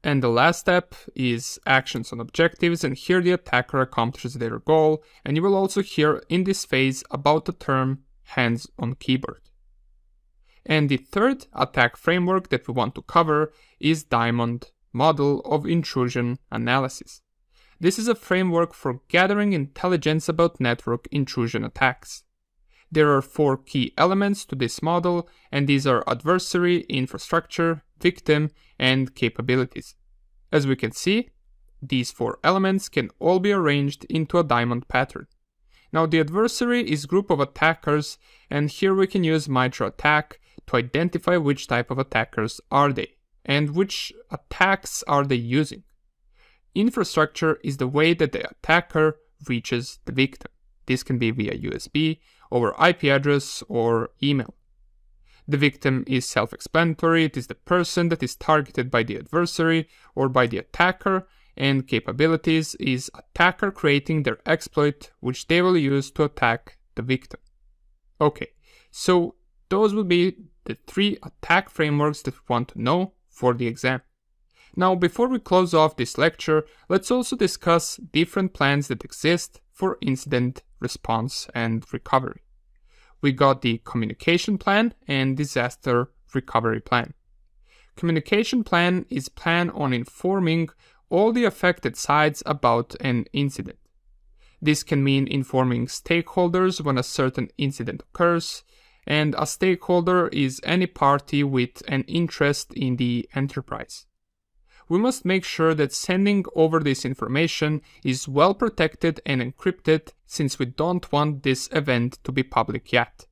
And the last step is actions on objectives, and here the attacker accomplishes their goal, and you will also hear in this phase about the term hands on keyboard. And the third attack framework that we want to cover is Diamond Model of Intrusion Analysis. This is a framework for gathering intelligence about network intrusion attacks. There are 4 key elements to this model, and these are adversary, infrastructure, victim, and capabilities. As we can see, these 4 elements can all be arranged into a diamond pattern. Now, the adversary is group of attackers, and here we can use Mitra Attack to identify which type of attackers are they, and which attacks are they using. Infrastructure is the way that the attacker reaches the victim. This can be via USB, over IP address, or email. The victim is self-explanatory. It is the person that is targeted by the adversary or by the attacker, and capabilities is attacker creating their exploit, which they will use to attack the victim. Okay, so those will be the 3 attack frameworks that we want to know for the exam. Now, before we close off this lecture, let's also discuss different plans that exist for incident response and recovery. We got the communication plan and disaster recovery plan. Communication plan is plan on informing all the affected sides about an incident. This can mean informing stakeholders when a certain incident occurs, and a stakeholder is any party with an interest in the enterprise. We must make sure that sending over this information is well protected and encrypted, since we don't want this event to be public yet.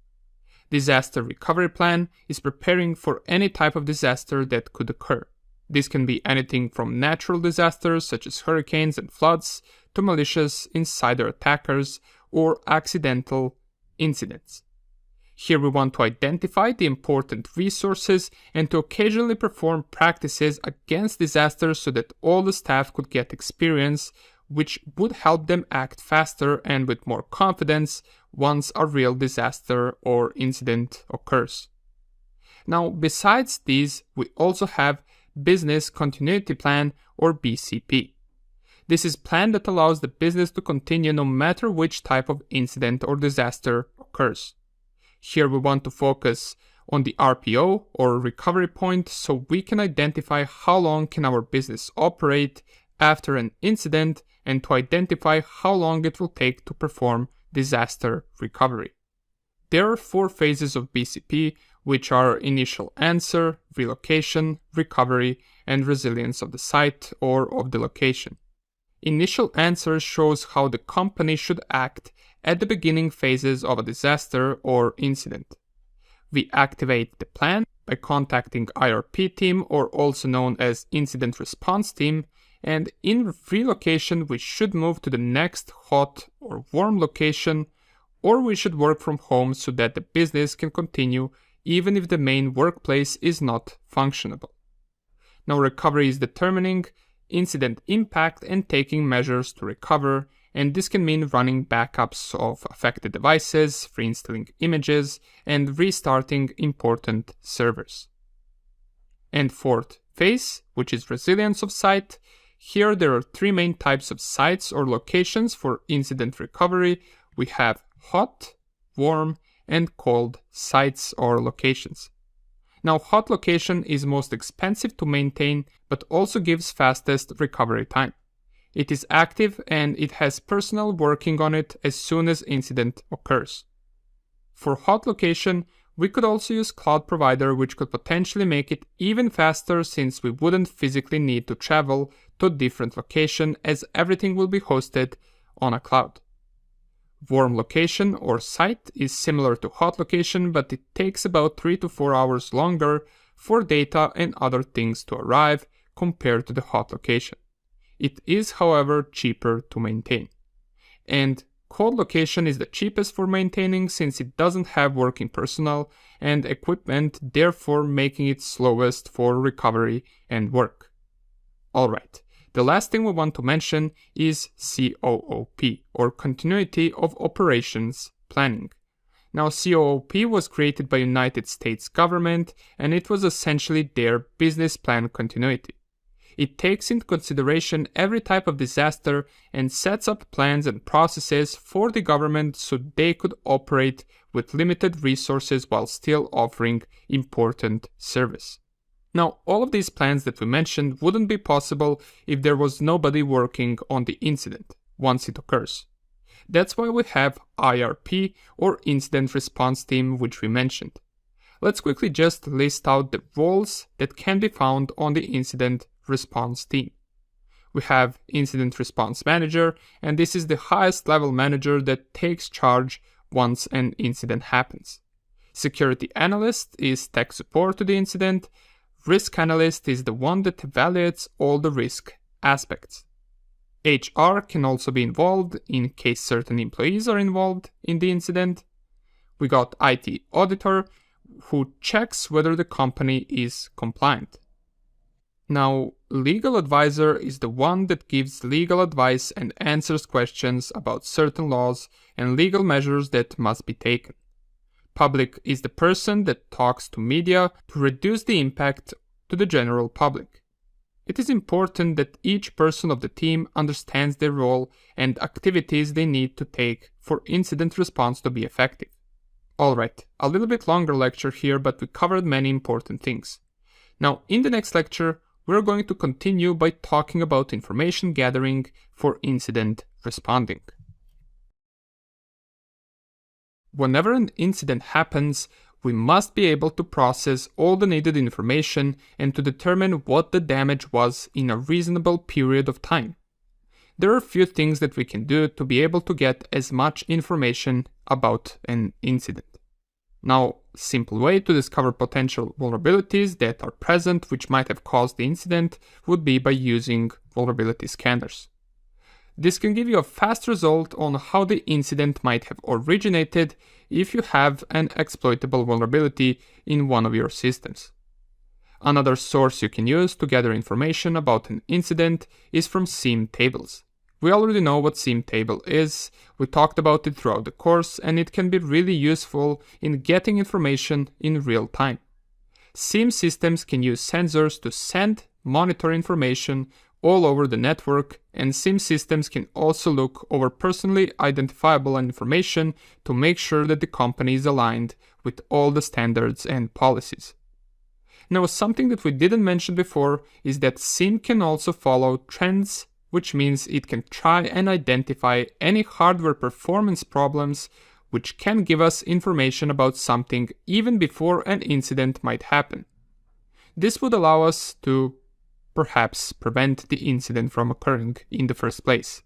Disaster recovery plan is preparing for any type of disaster that could occur. This can be anything from natural disasters such as hurricanes and floods to malicious insider attackers or accidental incidents. Here we want to identify the important resources and to occasionally perform practices against disasters so that all the staff could get experience, which would help them act faster and with more confidence once a real disaster or incident occurs. Now, besides these, we also have Business Continuity Plan or BCP. This is a plan that allows the business to continue no matter which type of incident or disaster occurs. Here we want to focus on the RPO or recovery point so we can identify how long can our business operate after an incident and to identify how long it will take to perform disaster recovery. There are 4 phases of BCP, which are initial answer, relocation, recovery, and resilience of the site or of the location. Initial answer shows how the company should act at the beginning phases of a disaster or incident. We activate the plan by contacting IRP team, or also known as Incident Response Team, and in relocation we should move to the next hot or warm location, or we should work from home so that the business can continue even if the main workplace is not functionable. Now, recovery is determining incident impact and taking measures to recover, and this can mean running backups of affected devices, reinstalling images, and restarting important servers. And 4th phase, which is resilience of site. Here there are 3 main types of sites or locations for incident recovery. We have hot, warm, and cold sites or locations. Now, hot location is most expensive to maintain, but also gives fastest recovery time. It is active and it has personnel working on it as soon as incident occurs. For hot location, we could also use cloud provider, which could potentially make it even faster since we wouldn't physically need to travel to a different location as everything will be hosted on a cloud. Warm location or site is similar to hot location, but it takes about 3 to 4 hours longer for data and other things to arrive compared to the hot location. It is, however, cheaper to maintain. And cold location is the cheapest for maintaining since it doesn't have working personnel and equipment, therefore making it slowest for recovery and work. Alright. The last thing we want to mention is COOP, or Continuity of Operations Planning. Now, COOP was created by United States government, and it was essentially their business plan continuity. It takes into consideration every type of disaster and sets up plans and processes for the government so they could operate with limited resources while still offering important service. Now, all of these plans that we mentioned wouldn't be possible if there was nobody working on the incident once it occurs. That's why we have IRP or Incident Response Team, which we mentioned. Let's quickly just list out the roles that can be found on the Incident Response Team. We have Incident Response Manager, and this is the highest level manager that takes charge once an incident happens. Security Analyst is tech support to the incident. Risk Analyst is the one that evaluates all the risk aspects. HR can also be involved in case certain employees are involved in the incident. We got IT auditor, who checks whether the company is compliant. Now, legal advisor is the one that gives legal advice and answers questions about certain laws and legal measures that must be taken. Public is the person that talks to media to reduce the impact to the general public. It is important that each person of the team understands their role and activities they need to take for incident response to be effective. Alright, a little bit longer lecture here, but we covered many important things. Now, in the next lecture, we're going to continue by talking about information gathering for incident responding. Whenever an incident happens, we must be able to process all the needed information and to determine what the damage was in a reasonable period of time. There are a few things that we can do to be able to get as much information about an incident. Now, a simple way to discover potential vulnerabilities that are present which might have caused the incident would be by using vulnerability scanners. This can give you a fast result on how the incident might have originated if you have an exploitable vulnerability in one of your systems. Another source you can use to gather information about an incident is from SIEM tables. We already know what SIEM table is, we talked about it throughout the course, and it can be really useful in getting information in real time. SIEM systems can use sensors to send, monitor information all over the network, and SIEM systems can also look over personally identifiable information to make sure that the company is aligned with all the standards and policies. Now, something that we didn't mention before is that SIEM can also follow trends, which means it can try and identify any hardware performance problems which can give us information about something even before an incident might happen. This would allow us to perhaps prevent the incident from occurring in the first place.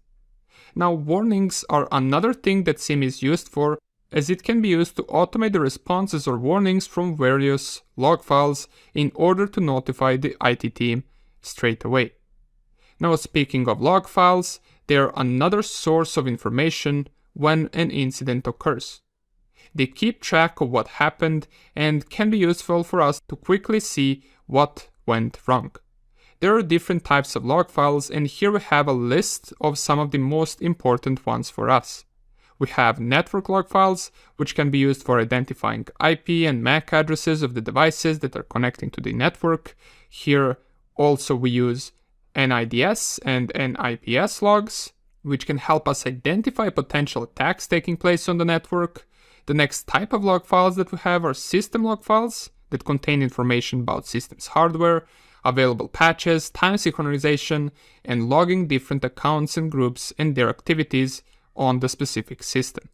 Now, warnings are another thing that SIEM is used for, as it can be used to automate the responses or warnings from various log files in order to notify the IT team straight away. Now, speaking of log files, they are another source of information when an incident occurs. They keep track of what happened and can be useful for us to quickly see what went wrong. There are different types of log files, and here we have a list of some of the most important ones for us. We have network log files, which can be used for identifying IP and MAC addresses of the devices that are connecting to the network. Here also we use NIDS and NIPS logs, which can help us identify potential attacks taking place on the network. The next type of log files that we have are system log files that contain information about systems hardware, available patches, time synchronization, and logging different accounts and groups and their activities on the specific system.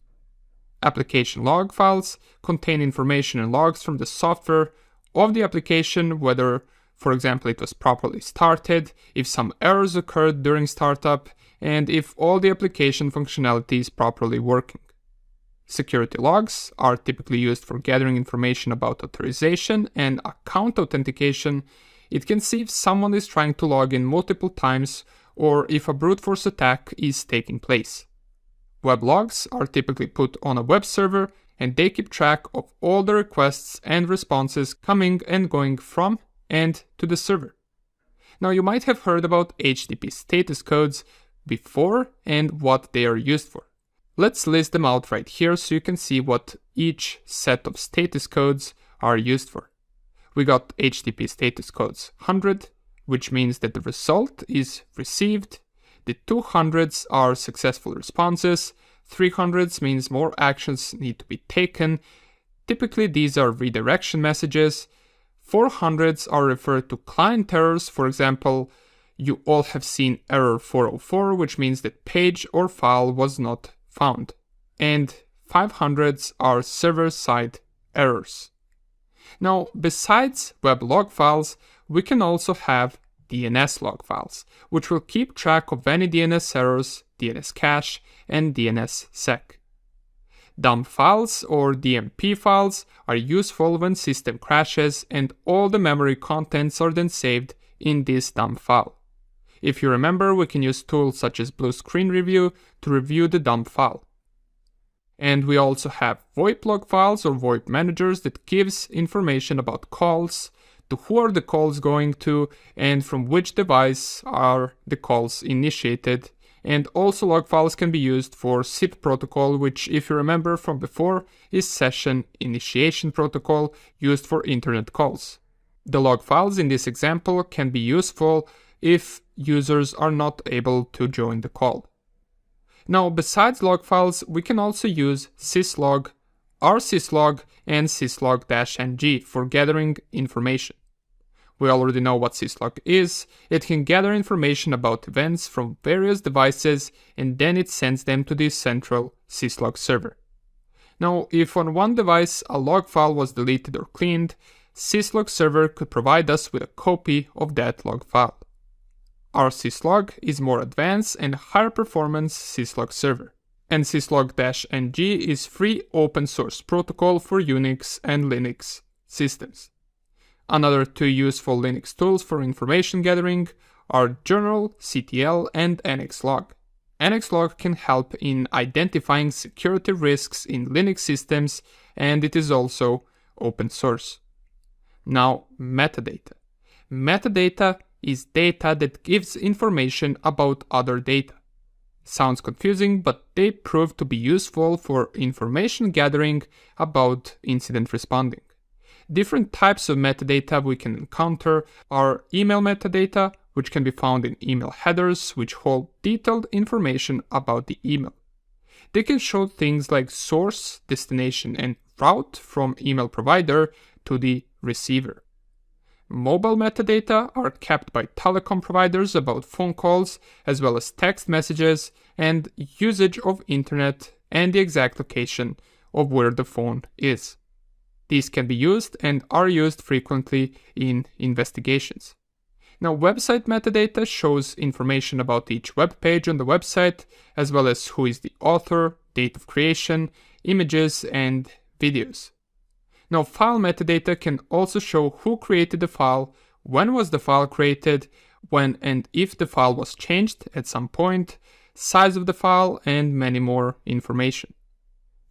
Application log files contain information and logs from the software of the application, whether, for example, it was properly started, if some errors occurred during startup, and if all the application functionality is properly working. Security logs are typically used for gathering information about authorization and account authentication. It can see if someone is trying to log in multiple times or if a brute force attack is taking place. Web logs are typically put on a web server, and they keep track of all the requests and responses coming and going from and to the server. Now, you might have heard about HTTP status codes before and what they are used for. Let's list them out right here so you can see what each set of status codes are used for. We got HTTP status codes 100, which means that the result is received. The 200s are successful responses. 300s means more actions need to be taken. Typically, these are redirection messages. 400s are referred to client errors. For example, you all have seen error 404, which means that page or file was not found. And 500s are server-side errors. Now, besides web log files, we can also have DNS log files, which will keep track of any DNS errors, DNS cache, and DNS sec. Dump files or DMP files are useful when system crashes and all the memory contents are then saved in this dump file. If you remember, we can use tools such as Blue Screen Review to review the dump file. And we also have VoIP log files or VoIP managers that gives information about calls, to who are the calls going to, and from which device are the calls initiated. And also log files can be used for SIP protocol, which, if you remember from before, is Session Initiation Protocol used for internet calls. The log files in this example can be useful if users are not able to join the call. Now, besides log files, we can also use syslog, rsyslog, and syslog-ng for gathering information. We already know what syslog is. It can gather information about events from various devices, and then it sends them to the central syslog server. Now, if on one device a log file was deleted or cleaned, syslog server could provide us with a copy of that log file. rsyslog is more advanced and higher performance syslog server, and syslog-ng is free open source protocol for Unix and Linux systems. Another two useful Linux tools for information gathering are Journal, CTL, and NXLog. NXLog can help in identifying security risks in Linux systems, and it is also open source. Now, metadata. Metadata is data that gives information about other data. Sounds confusing, but they prove to be useful for information gathering about incident responding. Different types of metadata we can encounter are email metadata, which can be found in email headers, which hold detailed information about the email. They can show things like source, destination, and route from email provider to the receiver. Mobile metadata are kept by telecom providers about phone calls, as well as text messages and usage of internet and the exact location of where the phone is. These can be used and are used frequently in investigations. Now, website metadata shows information about each web page on the website, as well as who is the author, date of creation, images, and videos. Now, file metadata can also show who created the file, when was the file created, when and if the file was changed at some point, size of the file, and many more information.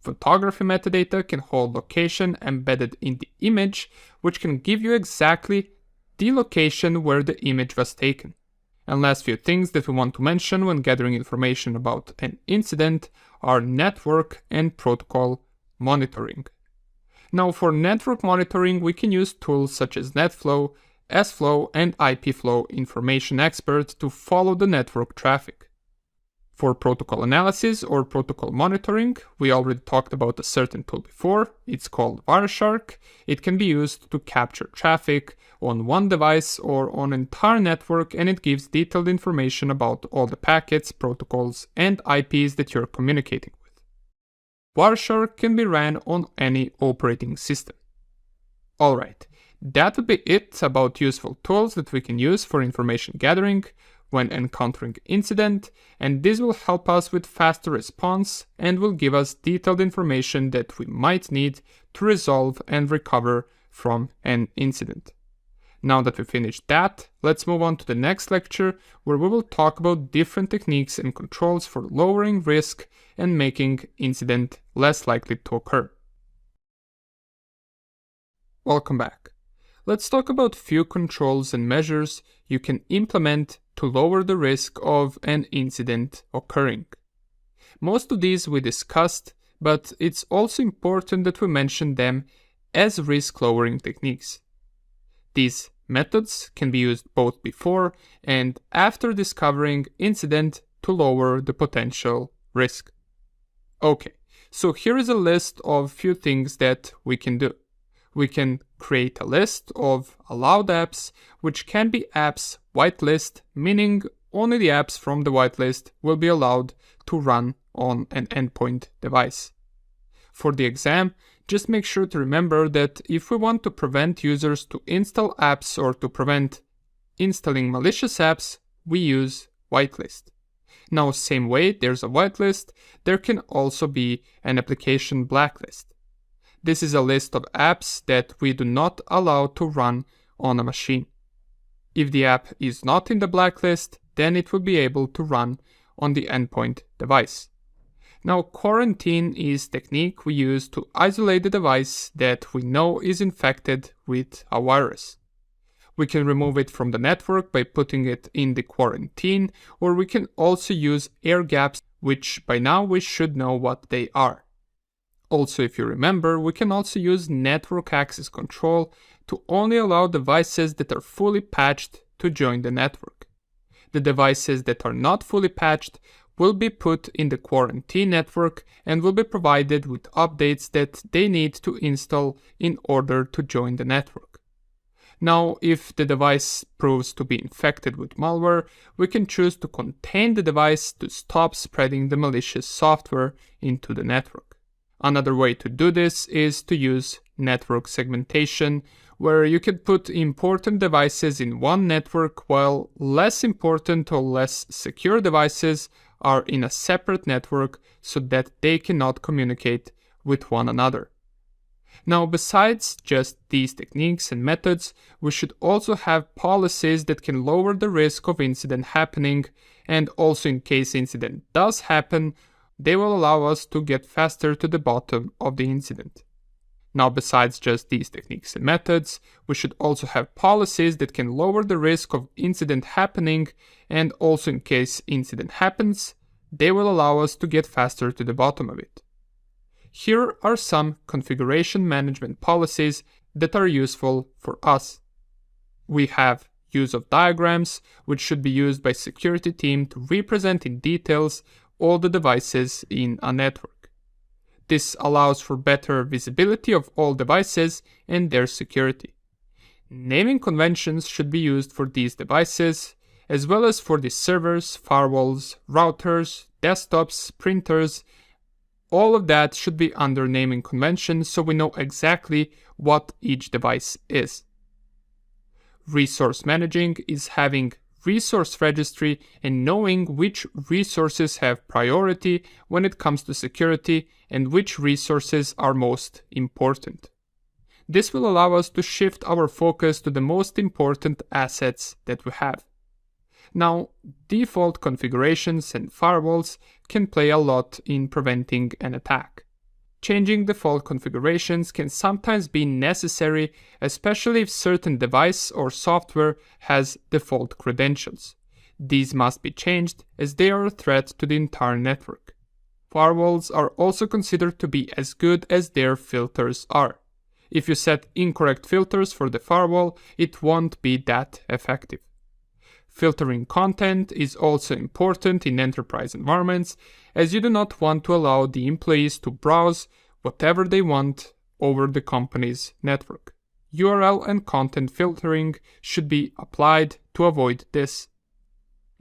Photography metadata can hold location embedded in the image, which can give you exactly the location where the image was taken. And last few things that we want to mention when gathering information about an incident are network and protocol monitoring. Now, for network monitoring, we can use tools such as NetFlow, SFlow, and IPFlow Information Expert to follow the network traffic. For protocol analysis or protocol monitoring, we already talked about a certain tool before. It's called Wireshark. It can be used to capture traffic on one device or on an entire network, and it gives detailed information about all the packets, protocols, and IPs that you're communicating with. Wireshark can be ran on any operating system. Alright, that would be it about useful tools that we can use for information gathering when encountering incident, and this will help us with faster response and will give us detailed information that we might need to resolve and recover from an incident. Now that we finished that, let's move on to the next lecture, where we will talk about different techniques and controls for lowering risk and making incident less likely to occur. Welcome back. Let's talk about few controls and measures you can implement to lower the risk of an incident occurring. Most of these we discussed, but it's also important that we mention them as risk-lowering techniques. These methods can be used both before and after discovering incident to lower the potential risk. Okay, so here is a list of few things that we can do. We can create a list of allowed apps, which can be apps whitelist, meaning only the apps from the whitelist will be allowed to run on an endpoint device. For the exam, just make sure to remember that if we want to prevent users to install apps or to prevent installing malicious apps, we use whitelist. Now, same way there's a whitelist, there can also be an application blacklist. This is a list of apps that we do not allow to run on a machine. If the app is not in the blacklist, then it will be able to run on the endpoint device. Now, quarantine is technique we use to isolate the device that we know is infected with a virus. We can remove it from the network by putting it in the quarantine, or we can also use air gaps, which by now we should know what they are. Also, if you remember, we can also use network access control to only allow devices that are fully patched to join the network. The devices that are not fully patched will be put in the quarantine network and will be provided with updates that they need to install in order to join the network. Now, if the device proves to be infected with malware, we can choose to contain the device to stop spreading the malicious software into the network. Another way to do this is to use network segmentation, where you can put important devices in one network while less important or less secure devices are in a separate network so that they cannot communicate with one another. Now, besides just these techniques and methods, we should also have policies that can lower the risk of incident happening, and also in case incident does happen, they will allow us to get faster to the bottom of the incident. Now, besides just these techniques and methods, we should also have policies that can lower the risk of incident happening, and also in case incident happens, they will allow us to get faster to the bottom of it. Here are some configuration management policies that are useful for us. We have use of diagrams, which should be used by security team to represent in details all the devices in a network. This allows for better visibility of all devices and their security. Naming conventions should be used for these devices, as well as for the servers, firewalls, routers, desktops, printers. All of that should be under naming convention so we know exactly what each device is. Resource managing is having resource registry and knowing which resources have priority when it comes to security and which resources are most important. This will allow us to shift our focus to the most important assets that we have. Now, default configurations and firewalls can play a lot in preventing an attack. Changing default configurations can sometimes be necessary, especially if certain device or software has default credentials. These must be changed as they are a threat to the entire network. Firewalls are also considered to be as good as their filters are. If you set incorrect filters for the firewall, it won't be that effective. Filtering content is also important in enterprise environments, as you do not want to allow the employees to browse whatever they want over the company's network. URL and content filtering should be applied to avoid this.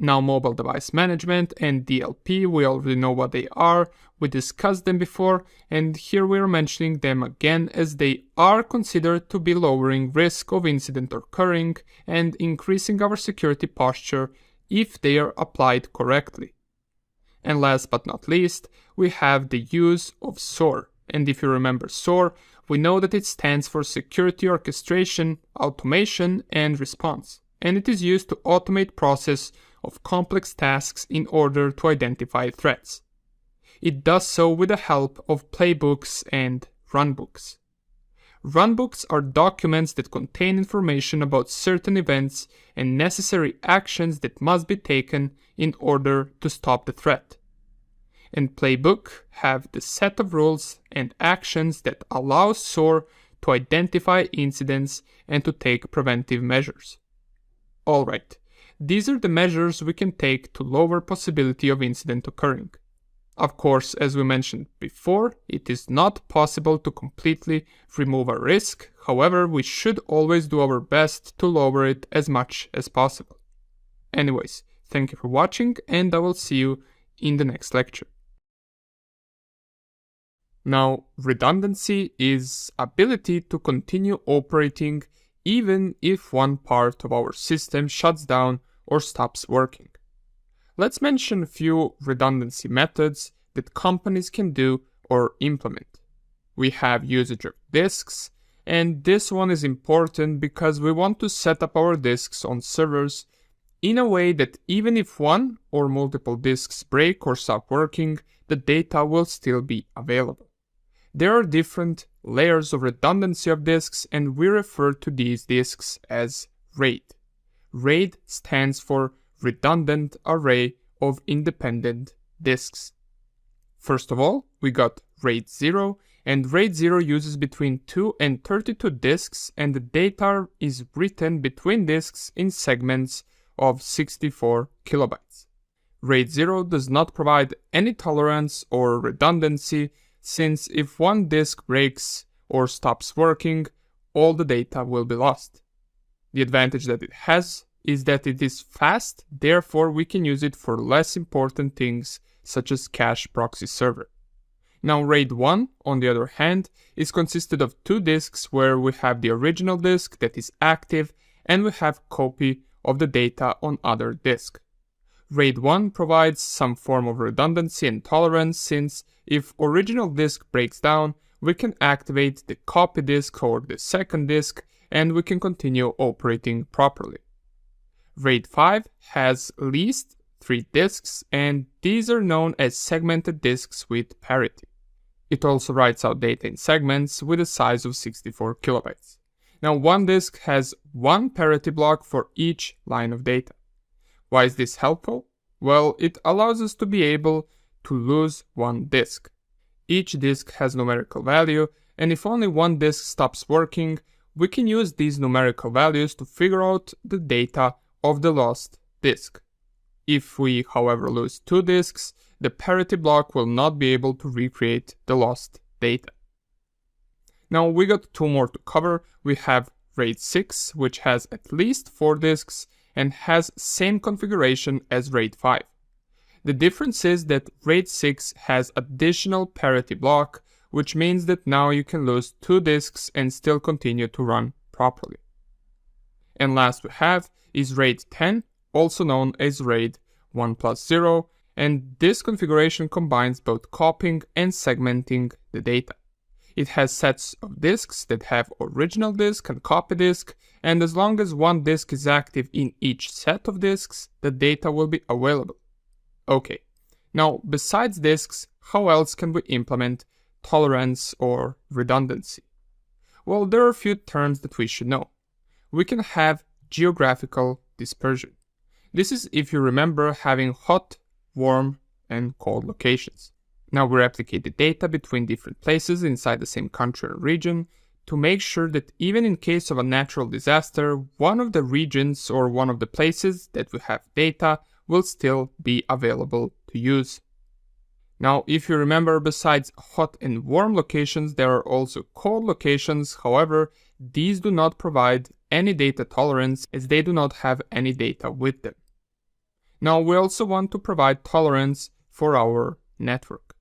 Now, mobile device management and DLP, we already know what they are, we discussed them before, and here we are mentioning them again as they are considered to be lowering risk of incident occurring and increasing our security posture if they are applied correctly. And last but not least, we have the use of SOAR. And if you remember SOAR, we know that it stands for Security Orchestration, Automation, and Response. And it is used to automate process of complex tasks in order to identify threats. It does so with the help of playbooks and runbooks. Runbooks are documents that contain information about certain events and necessary actions that must be taken in order to stop the threat. And playbook have the set of rules and actions that allow SOAR to identify incidents and to take preventive measures. Alright, these are the measures we can take to lower possibility of incident occurring. Of course, as we mentioned before, it is not possible to completely remove a risk. However, we should always do our best to lower it as much as possible. Anyways, thank you for watching, and I will see you in the next lecture. Now, redundancy is ability to continue operating even if one part of our system shuts down or stops working. Let's mention a few redundancy methods that companies can do or implement. We have usage of disks, and this one is important because we want to set up our disks on servers in a way that even if one or multiple disks break or stop working, the data will still be available. There are different layers of redundancy of disks, and we refer to these disks as RAID. RAID stands for Redundant Array of Independent Disks. First of all, we got RAID 0, and RAID 0 uses between 2 and 32 disks, and the data is written between disks in segments of 64 kilobytes. RAID 0 does not provide any tolerance or redundancy, since if one disk breaks or stops working, all the data will be lost. The advantage that it has is that it is fast, therefore we can use it for less important things such as cache proxy server. Now RAID 1, on the other hand, is consisted of 2 disks where we have the original disk that is active and we have copy of the data on other disk. RAID 1 provides some form of redundancy and tolerance, since if original disk breaks down, we can activate the copy disk or the second disk and we can continue operating properly. RAID 5 has at least 3 disks, and these are known as segmented disks with parity. It also writes out data in segments with a size of 64 kilobytes. Now one disk has one parity block for each line of data. Why is this helpful? Well, it allows us to be able to lose one disk. Each disk has numerical value, and if only one disk stops working, we can use these numerical values to figure out the data of the lost disk. If we, however, lose 2 disks, the parity block will not be able to recreate the lost data. Now we got 2 more to cover. We have RAID 6, which has at least 4 disks and has same configuration as RAID 5. The difference is that RAID 6 has additional parity block, which means that now you can lose 2 disks and still continue to run properly. And last we have is RAID 10, also known as RAID 1+0, and this configuration combines both copying and segmenting the data. It has sets of disks that have original disk and copy disk, and as long as one disk is active in each set of disks, the data will be available. Okay, now besides disks, how else can we implement tolerance or redundancy? Well, there are a few terms that we should know. We can have geographical dispersion. This is, if you remember, having hot, warm, and cold locations. Now we replicate the data between different places inside the same country or region to make sure that even in case of a natural disaster, one of the regions or one of the places that we have data will still be available to use. Now, if you remember, besides hot and warm locations, there are also cold locations. However, these do not provide any data tolerance as they do not have any data with them. Now, we also want to provide tolerance for our network.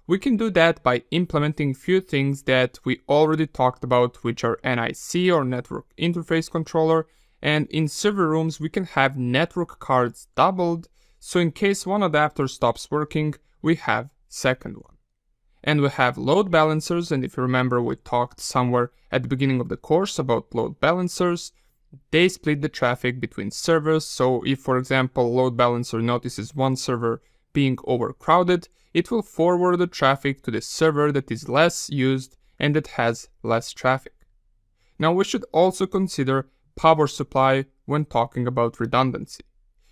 We can do that by implementing few things that we already talked about, which are NIC or Network Interface Controller, and in server rooms we can have network cards doubled, so in case one adapter stops working, we have second one. And we have load balancers, and if you remember we talked somewhere at the beginning of the course about load balancers. They split the traffic between servers, so if for example load balancer notices one server being overcrowded, it will forward the traffic to the server that is less used and that has less traffic. Now we should also consider power supply when talking about redundancy.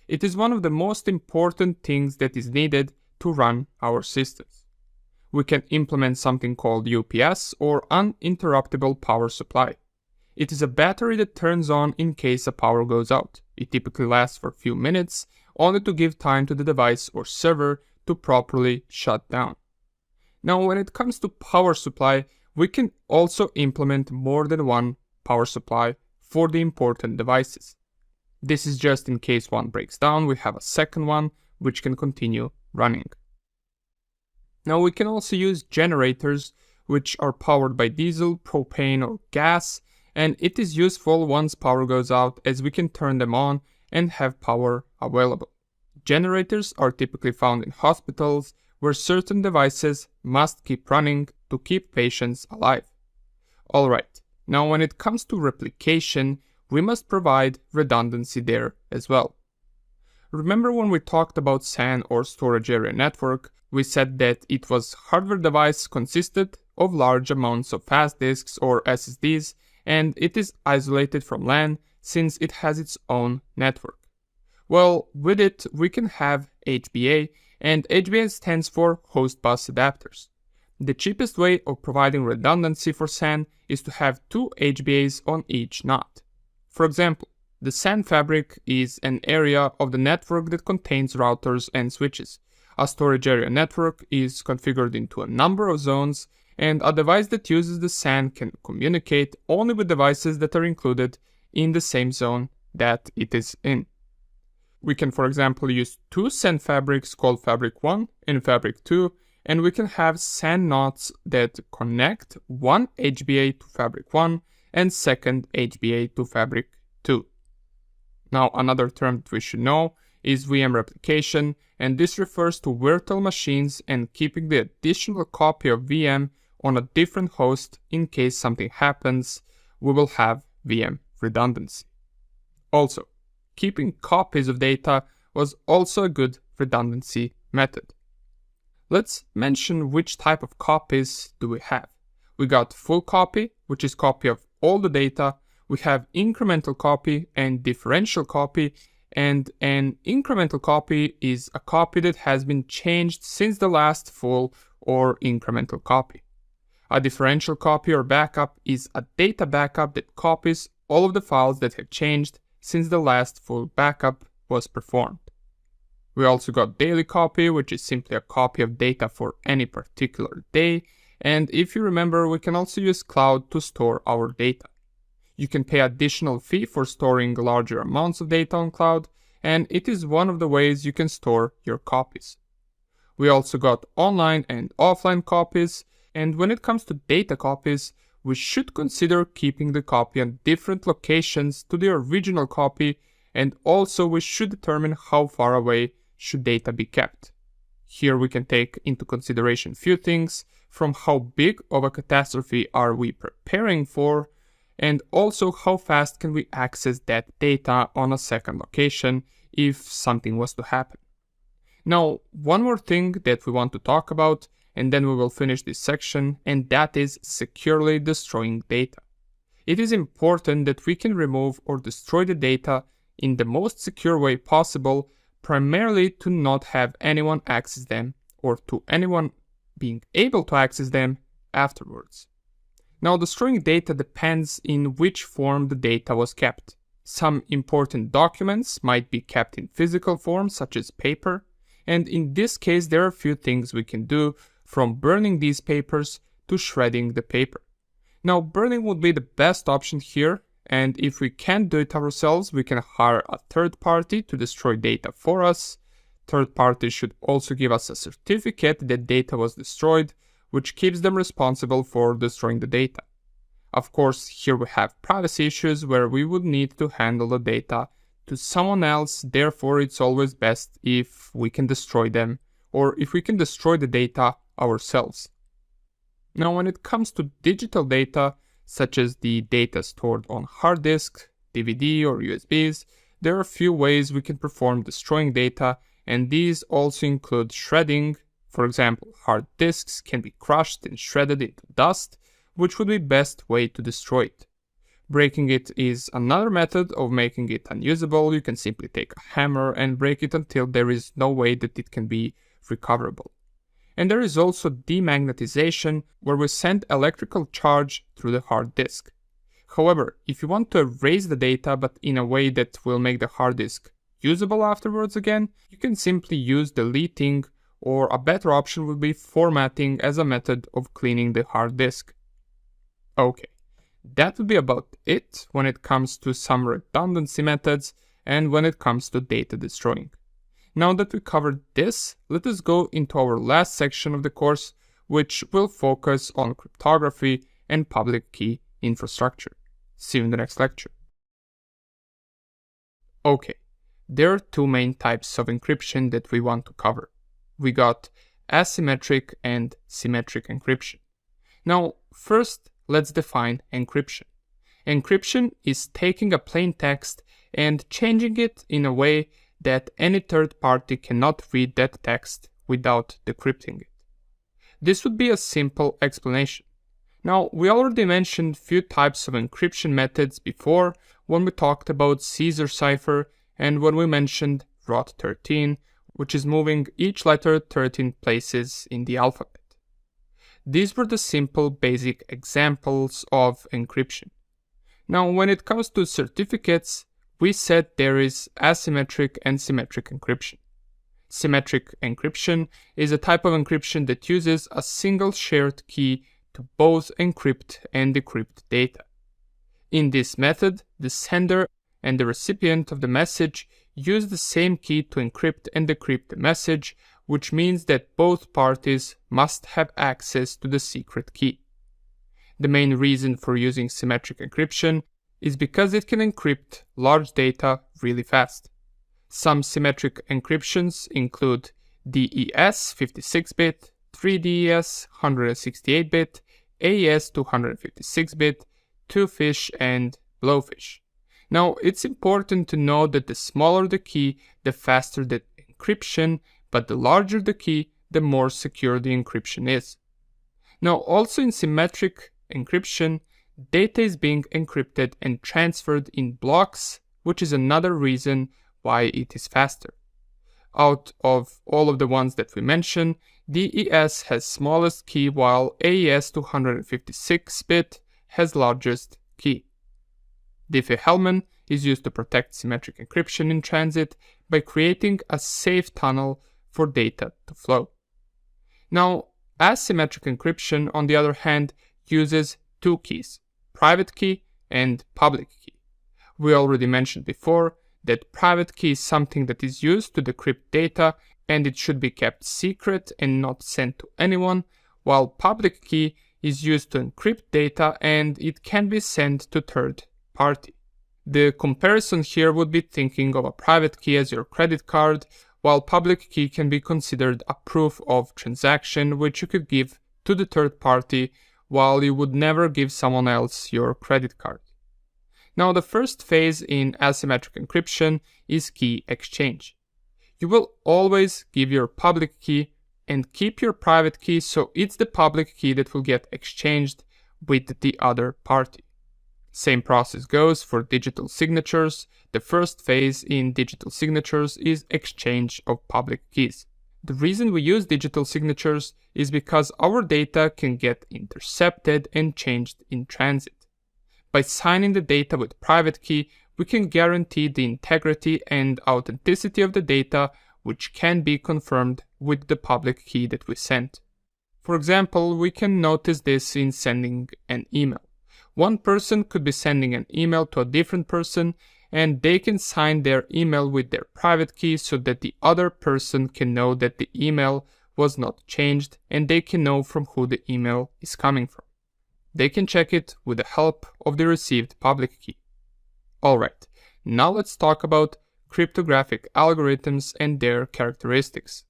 It is one of the most important things that is needed to run our systems. We can implement something called UPS or uninterruptible power supply. It is a battery that turns on in case a power goes out. It typically lasts for a few minutes, only to give time to the device or server to properly shut down. Now, when it comes to power supply, we can also implement more than one power supply for the important devices. This is just in case one breaks down, we have a second one which can continue running. Now, we can also use generators which are powered by diesel, propane, or gas, and it is useful once power goes out as we can turn them on and have power available. Generators are typically found in hospitals where certain devices must keep running to keep patients alive. Alright, now when it comes to replication, we must provide redundancy there as well. Remember when we talked about SAN or storage area network, we said that it was hardware device consisted of large amounts of fast disks or SSDs, and it is isolated from LAN since it has its own network. Well, with it we can have HBA, and HBA stands for host bus adapters. The cheapest way of providing redundancy for SAN is to have two HBAs on each NOT. For example, the SAN fabric is an area of the network that contains routers and switches. A storage area network is configured into a number of zones, and a device that uses the SAN can communicate only with devices that are included in the same zone that it is in. We can, for example, use two SAN fabrics called Fabric 1 and Fabric 2, and we can have SAN NOTs that connect one HBA to Fabric 1 and second HBA to Fabric 2. Now, another term that we should know is VM replication, and this refers to virtual machines and keeping the additional copy of VM on a different host in case something happens. We will have VM redundancy. Also, keeping copies of data was also a good redundancy method. Let's mention which type of copies do we have. We got full copy, which is copy of all the data. We have incremental copy and differential copy, and an incremental copy is a copy that has been changed since the last full or incremental copy. A differential copy or backup is a data backup that copies all of the files that have changed since the last full backup was performed. We also got daily copy, which is simply a copy of data for any particular day, and if you remember, we can also use cloud to store our data. You can pay additional fee for storing larger amounts of data on cloud, and it is one of the ways you can store your copies. We also got online and offline copies, and when it comes to data copies, we should consider keeping the copy on different locations to the original copy, and also we should determine how far away should data be kept. Here we can take into consideration few things, from how big of a catastrophe are we preparing for, and also how fast can we access that data on a second location if something was to happen. Now, one more thing that we want to talk about, and then we will finish this section, and that is securely destroying data. It is important that we can remove or destroy the data in the most secure way possible, primarily to not have anyone access them or to anyone being able to access them afterwards. Now, destroying data depends in which form the data was kept. Some important documents might be kept in physical form, such as paper, and in this case there are a few things we can do, from burning these papers to shredding the paper. Now, burning would be the best option here, and if we can't do it ourselves, we can hire a third party to destroy data for us. Third parties should also give us a certificate that data was destroyed, which keeps them responsible for destroying the data. Of course, here we have privacy issues where we would need to handle the data to someone else, therefore it's always best if we can destroy them, or if we can destroy the data ourselves. Now, when it comes to digital data, such as the data stored on hard disk, DVD or USBs, there are a few ways we can perform destroying data, and these also include shredding. For example, hard disks can be crushed and shredded into dust, which would be the best way to destroy it. Breaking it is another method of making it unusable. You can simply take a hammer and break it until there is no way that it can be recoverable. And there is also demagnetization, where we send electrical charge through the hard disk. However, if you want to erase the data but in a way that will make the hard disk usable afterwards again, you can simply use deleting, or a better option would be formatting as a method of cleaning the hard disk. Okay, that would be about it when it comes to some redundancy methods and when it comes to data destroying. Now that we covered this, let us go into our last section of the course, which will focus on cryptography and public key infrastructure. See you in the next lecture. Okay, there are two main types of encryption that we want to cover. We got asymmetric and symmetric encryption. Now, first, let's define encryption. Encryption is taking a plain text and changing it in a way that any third party cannot read that text without decrypting it. This would be a simple explanation. Now, we already mentioned few types of encryption methods before when we talked about Caesar cipher and when we mentioned ROT13, which is moving each letter 13 places in the alphabet. These were the simple basic examples of encryption. Now, when it comes to certificates, we said there is asymmetric and symmetric encryption. Symmetric encryption is a type of encryption that uses a single shared key to both encrypt and decrypt data. In this method, the sender and the recipient of the message use the same key to encrypt and decrypt the message, which means that both parties must have access to the secret key. The main reason for using symmetric encryption is because it can encrypt large data really fast. Some symmetric encryptions include DES 56-bit, 3DES 168-bit, AES 256-bit, twofish, and blowfish. Now, it's important to know that the smaller the key, the faster the encryption, but the larger the key, the more secure the encryption is. Now, also in symmetric encryption, data is being encrypted and transferred in blocks, which is another reason why it is faster. Out of all of the ones that we mentioned, DES has smallest key while AES 256-bit has largest key. Diffie-Hellman is used to protect symmetric encryption in transit by creating a safe tunnel for data to flow. Now, asymmetric encryption, on the other hand, uses two keys, private key and public key. We already mentioned before that private key is something that is used to decrypt data and it should be kept secret and not sent to anyone, while public key is used to encrypt data and it can be sent to third party. The comparison here would be thinking of a private key as your credit card, while public key can be considered a proof of transaction which you could give to the third party, while you would never give someone else your credit card. Now, the first phase in asymmetric encryption is key exchange. You will always give your public key and keep your private key, so it's the public key that will get exchanged with the other party. Same process goes for digital signatures. The first phase in digital signatures is exchange of public keys. The reason we use digital signatures is because our data can get intercepted and changed in transit. By signing the data with private key, we can guarantee the integrity and authenticity of the data, which can be confirmed with the public key that we sent. For example, we can notice this in sending an email. One person could be sending an email to a different person, and they can sign their email with their private key so that the other person can know that the email was not changed and they can know from who the email is coming from. They can check it with the help of the received public key. Alright, now let's talk about cryptographic algorithms and their characteristics.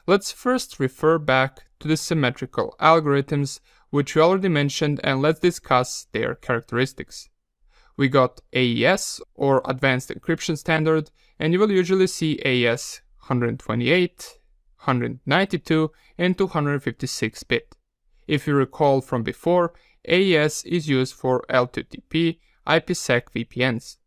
Let's first refer back to the symmetrical algorithms, which we already mentioned, and let's discuss their characteristics. We got AES, or Advanced Encryption Standard, and you will usually see AES 128, 192, and 256-bit. If you recall from before, AES is used for L2TP, IPsec VPNs.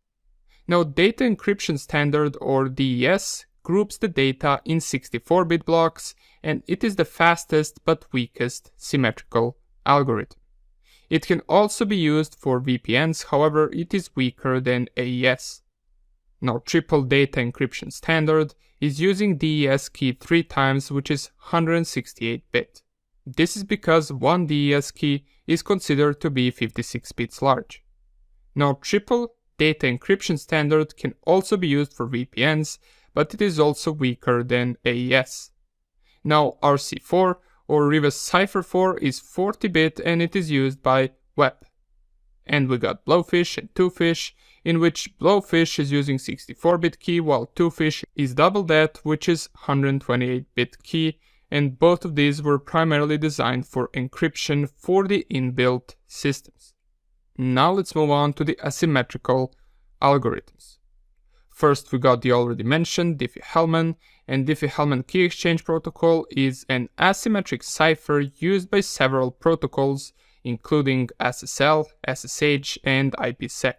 Now, Data Encryption Standard, or DES, groups the data in 64-bit blocks, and it is the fastest but weakest symmetrical algorithm. It can also be used for VPNs, however, it is weaker than AES. Now, Triple Data Encryption Standard is using DES key 3 times, which is 168-bit. This is because one DES key is considered to be 56 bits large. Now, Triple Data Encryption Standard can also be used for VPNs, but it is also weaker than AES. Now, RC4, or Reverse Cipher 4, is 40-bit and it is used by web. And we got Blowfish and Twofish, in which Blowfish is using 64-bit key while Twofish is double that, which is 128-bit key, and both of these were primarily designed for encryption for the inbuilt systems. Now let's move on to the asymmetrical algorithms. First, we got the already mentioned Diffie-Hellman, and Diffie-Hellman key exchange protocol is an asymmetric cipher used by several protocols, including SSL, SSH, and IPsec.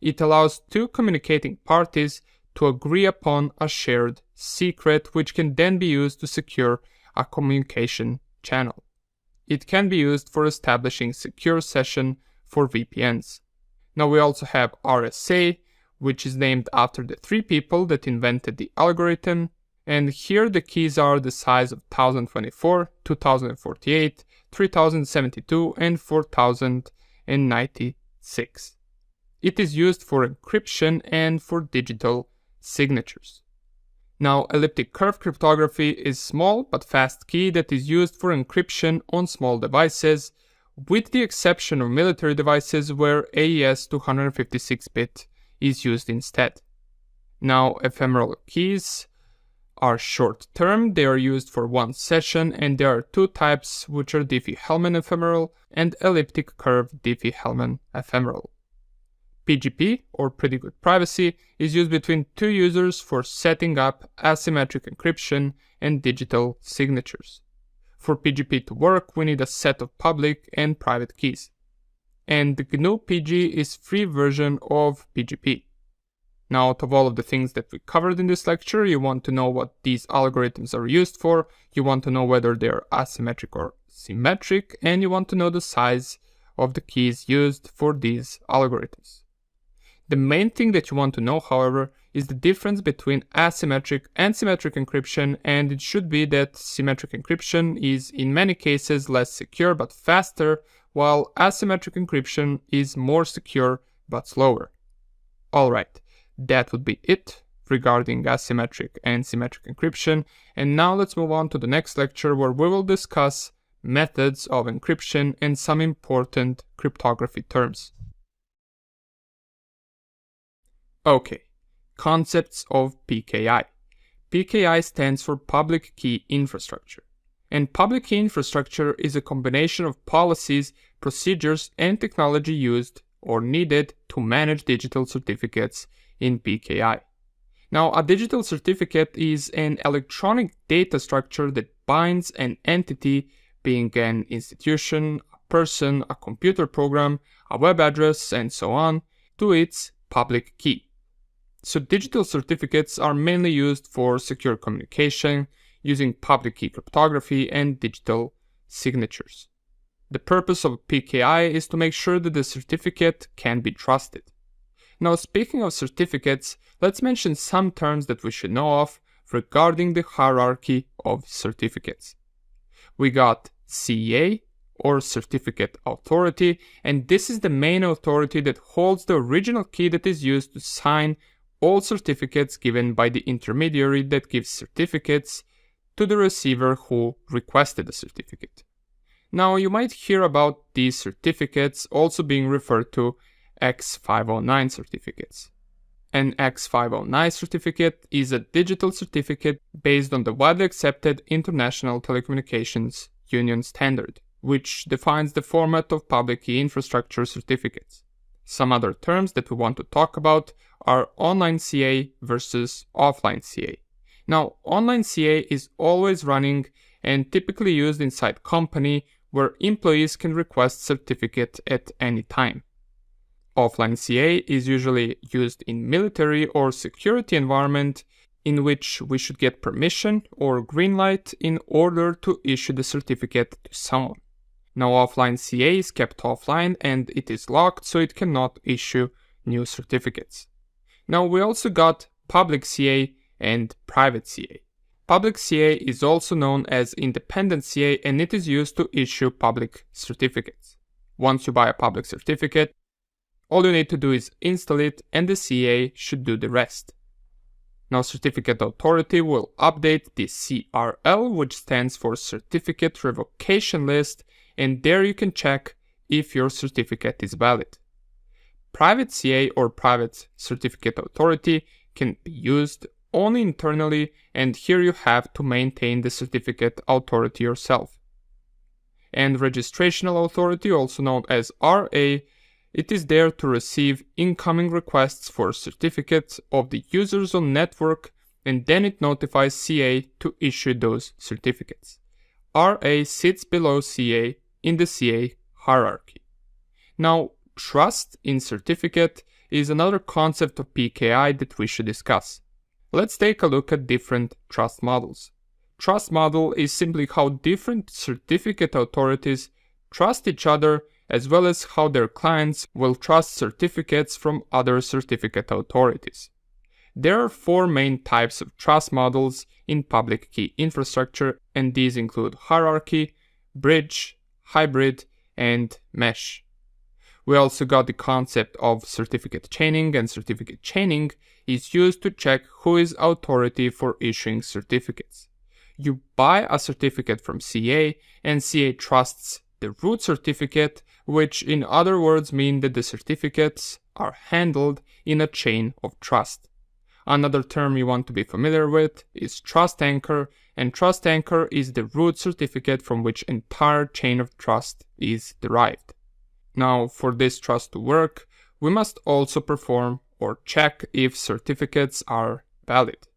It allows two communicating parties to agree upon a shared secret, which can then be used to secure a communication channel. It can be used for establishing secure session for VPNs. Now we also have RSA, which is named after the three people that invented the algorithm, and here the keys are the size of 1024, 2048, 3072, and 4096. It is used for encryption and for digital signatures. Now, elliptic curve cryptography is small but fast key that is used for encryption on small devices, with the exception of military devices where AES 256-bit is used instead. Now, ephemeral keys are short-term, they are used for one session, and there are two types, which are Diffie-Hellman ephemeral and elliptic curve Diffie-Hellman ephemeral. PGP, or pretty good privacy, is used between two users for setting up asymmetric encryption and digital signatures. For PGP to work, we need a set of public and private keys. And GNU PG is free version of PGP. Now, out of all of the things that we covered in this lecture, you want to know what these algorithms are used for, you want to know whether they're asymmetric or symmetric, and you want to know the size of the keys used for these algorithms. The main thing that you want to know, however, is the difference between asymmetric and symmetric encryption, and it should be that symmetric encryption is in many cases less secure but faster, while asymmetric encryption is more secure but slower. Alright, that would be it regarding asymmetric and symmetric encryption, and now let's move on to the next lecture where we will discuss methods of encryption and some important cryptography terms. Okay, concepts of PKI. PKI stands for Public Key Infrastructure. And public key infrastructure is a combination of policies, procedures, and technology used or needed to manage digital certificates in PKI. Now, a digital certificate is an electronic data structure that binds an entity, being an institution, a person, a computer program, a web address, and so on, to its public key. So digital certificates are mainly used for secure communication, using public key cryptography and digital signatures. The purpose of PKI is to make sure that the certificate can be trusted. Now, speaking of certificates, let's mention some terms that we should know of regarding the hierarchy of certificates. We got CA, or Certificate Authority, and this is the main authority that holds the original key that is used to sign all certificates given by the intermediary that gives certificates to the receiver who requested the certificate. Now, you might hear about these certificates also being referred to X509 certificates. An X509 certificate is a digital certificate based on the widely accepted International Telecommunications Union standard, which defines the format of public key infrastructure certificates. Some other terms that we want to talk about are online CA versus offline CA. Now, online CA is always running and typically used inside company where employees can request certificate at any time. Offline CA is usually used in military or security environment in which we should get permission or green light in order to issue the certificate to someone. Now, offline CA is kept offline and it is locked, so it cannot issue new certificates. Now, we also got public CA and private CA. Public CA is also known as independent CA and it is used to issue public certificates. Once you buy a public certificate, all you need to do is install it and the CA should do the rest. Now, Certificate Authority will update the CRL, which stands for Certificate Revocation List, and there you can check if your certificate is valid. Private CA or Private Certificate Authority can be used only internally, and here you have to maintain the certificate authority yourself. And Registrational Authority, also known as RA, It is there to receive incoming requests for certificates of the users on network, and then it notifies CA to issue those certificates. RA sits below CA in the CA hierarchy. Now, trust in certificate is another concept of PKI that we should discuss. Let's take a look at different trust models. Trust model is simply how different certificate authorities trust each other, as well as how their clients will trust certificates from other certificate authorities. There are 4 main types of trust models in public key infrastructure, and these include hierarchy, bridge, hybrid, and mesh. We also got the concept of certificate chaining, and certificate chaining is used to check who is authority for issuing certificates. You buy a certificate from CA, and CA trusts the root certificate, which in other words mean that the certificates are handled in a chain of trust. Another term you want to be familiar with is trust anchor, and trust anchor is the root certificate from which entire chain of trust is derived. Now, for this trust to work, we must also perform or check if certificates are valid.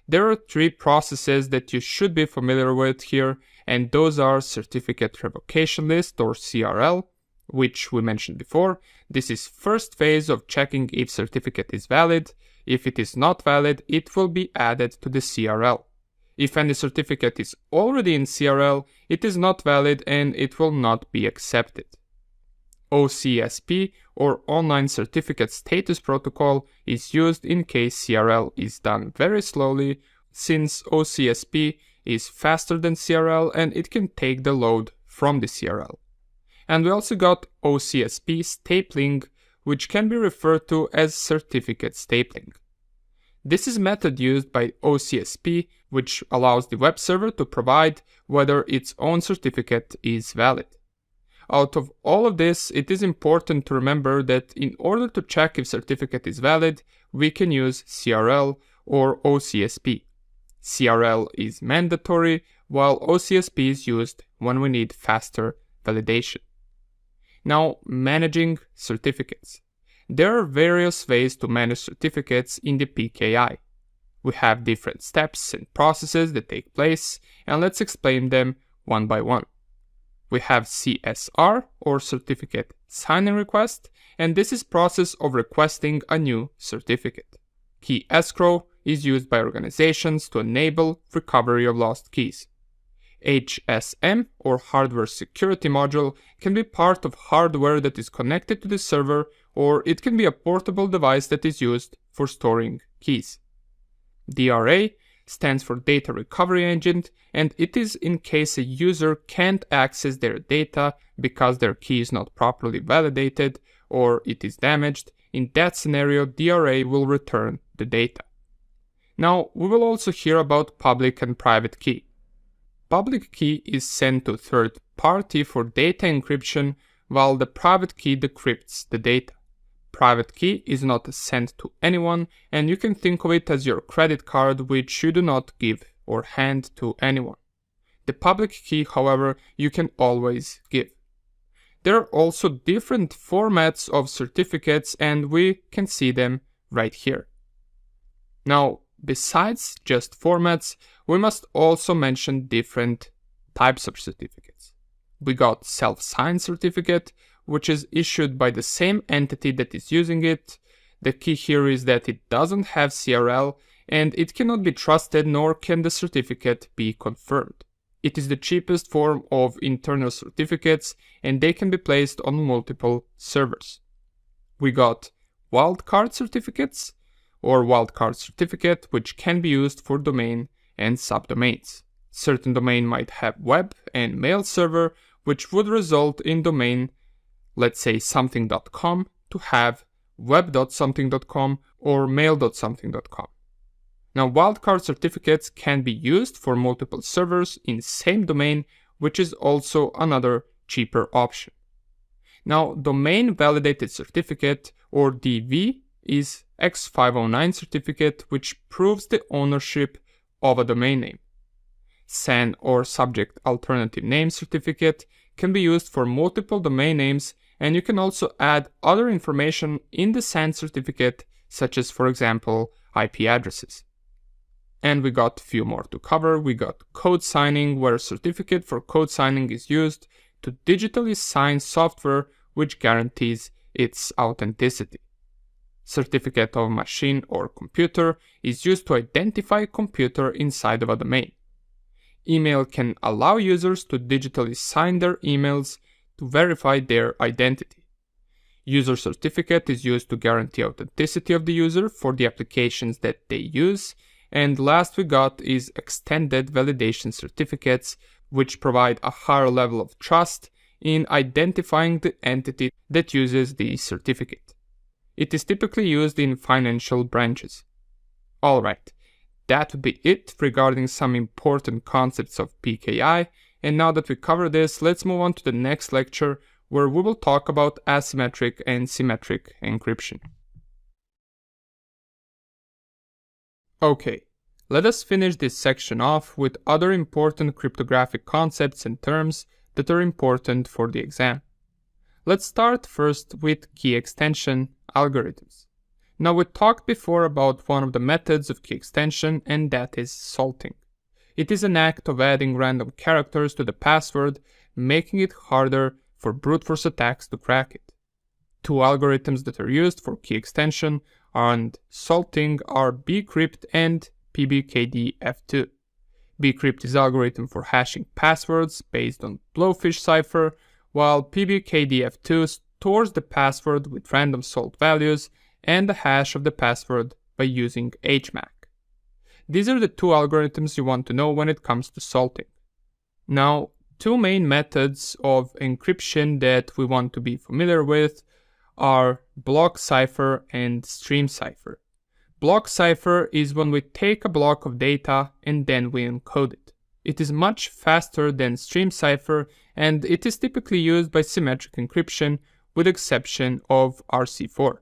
There are 3 processes that you should be familiar with here, and those are certificate revocation list or CRL, which we mentioned before. This is first phase of checking if certificate is valid. If it is not valid, it will be added to the CRL. If any certificate is already in CRL, it is not valid and it will not be accepted. OCSP or Online Certificate Status Protocol is used in case CRL is done very slowly, since OCSP is faster than CRL and it can take the load from the CRL. And we also got OCSP stapling, which can be referred to as certificate stapling. This is a method used by OCSP, which allows the web server to provide whether its own certificate is valid. Out of all of this, it is important to remember that in order to check if certificate is valid, we can use CRL or OCSP. CRL is mandatory, while OCSP is used when we need faster validation. Now, managing certificates. There are various ways to manage certificates in the PKI. We have different steps and processes that take place, and let's explain them one by one. We have CSR or Certificate Signing Request, and this is process of requesting a new certificate. Key escrow is used by organizations to enable recovery of lost keys. HSM or Hardware Security Module can be part of hardware that is connected to the server, or it can be a portable device that is used for storing keys. DRA stands for Data Recovery Agent, and it is in case a user can't access their data because their key is not properly validated or it is damaged. In that scenario, DRA will return the data. Now, we will also hear about public and private key. Public key is sent to third party for data encryption, while the private key decrypts the data. Private key is not sent to anyone, and you can think of it as your credit card, which you do not give or hand to anyone. The public key, however, you can always give. There are also different formats of certificates, and we can see them right here. Now, besides just formats, we must also mention different types of certificates. We got self-signed certificate, which is issued by the same entity that is using it. The key here is that it doesn't have CRL, and it cannot be trusted, nor can the certificate be confirmed. It is the cheapest form of internal certificates, and they can be placed on multiple servers. We got wildcard certificates, or wildcard certificate, which can be used for domain and subdomains. Certain domain might have web and mail server, which would result in domain, let's say something.com, to have web.something.com or mail.something.com. Now, wildcard certificates can be used for multiple servers in same domain, which is also another cheaper option. Now, domain validated certificate, or DV, is X509 certificate, which proves the ownership of a domain name. SAN or Subject Alternative Name certificate can be used for multiple domain names, and you can also add other information in the signed certificate, such as, for example, IP addresses. And we got a few more to cover. We got code signing, where a certificate for code signing is used to digitally sign software which guarantees its authenticity. Certificate of machine or computer is used to identify a computer inside of a domain. Email can allow users to digitally sign their emails to verify their identity. User certificate is used to guarantee authenticity of the user for the applications that they use. And last we got is extended validation certificates, which provide a higher level of trust in identifying the entity that uses the certificate. It is typically used in financial branches. Alright, that would be it regarding some important concepts of PKI, and now that we cover this, let's move on to the next lecture where we will talk about asymmetric and symmetric encryption. Okay, let us finish this section off with other important cryptographic concepts and terms that are important for the exam. Let's start first with key extension algorithms. Now, we talked before about one of the methods of key extension, and that is salting. It is an act of adding random characters to the password, making it harder for brute force attacks to crack it. Two algorithms that are used for key extension and salting are bcrypt and PBKDF2. Bcrypt is algorithm for hashing passwords based on blowfish cipher, while PBKDF2 stores the password with random salt values and the hash of the password by using HMAC. These are the two algorithms you want to know when it comes to salting. Now, two main methods of encryption that we want to be familiar with are block cipher and stream cipher. Block cipher is when we take a block of data and then we encode it. It is much faster than stream cipher, and it is typically used by symmetric encryption with exception of RC4.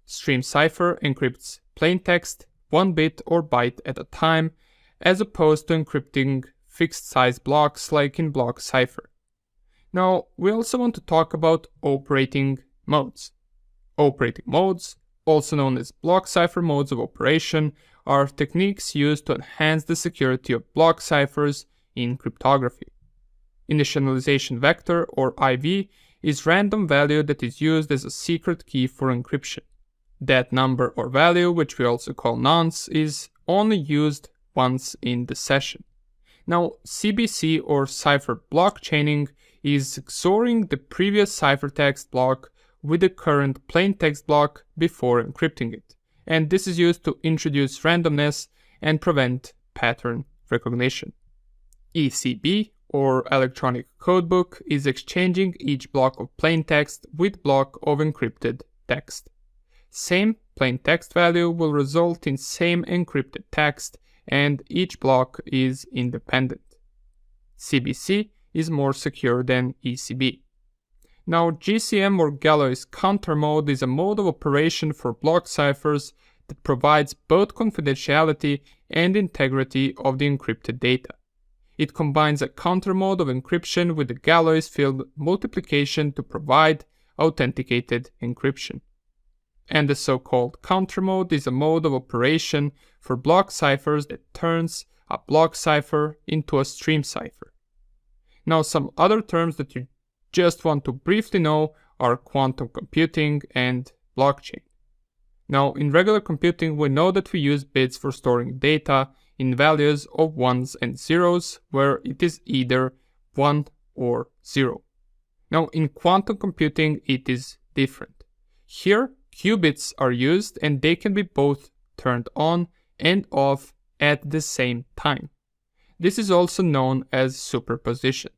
Stream cipher encrypts plain text 1 bit or byte at a time, as opposed to encrypting fixed size blocks like in block cipher. Now, we also want to talk about operating modes. Operating modes, also known as block cipher modes of operation, are techniques used to enhance the security of block ciphers in cryptography. Initialization vector, or IV, is random value that is used as a secret key for encryption. That number or value, which we also call nonce, is only used once in the session. Now, CBC or cipher blockchaining is XORing the previous ciphertext block with the current plaintext block before encrypting it, and this is used to introduce randomness and prevent pattern recognition. ECB, or electronic codebook, is exchanging each block of plaintext with block of encrypted text. Same plaintext value will result in same encrypted text, and each block is independent. CBC is more secure than ECB. Now, GCM or Galois counter mode is a mode of operation for block ciphers that provides both confidentiality and integrity of the encrypted data. It combines a counter mode of encryption with the Galois field multiplication to provide authenticated encryption. And the so-called counter mode is a mode of operation for block ciphers that turns a block cipher into a stream cipher. Now, some other terms that you just want to briefly know are quantum computing and blockchain. Now, in regular computing, we know that we use bits for storing data in values of ones and zeros, where it is either 1 or 0. Now, in quantum computing, it is different. Here, qubits are used, and they can be both turned on and off at the same time. This is also known as superposition.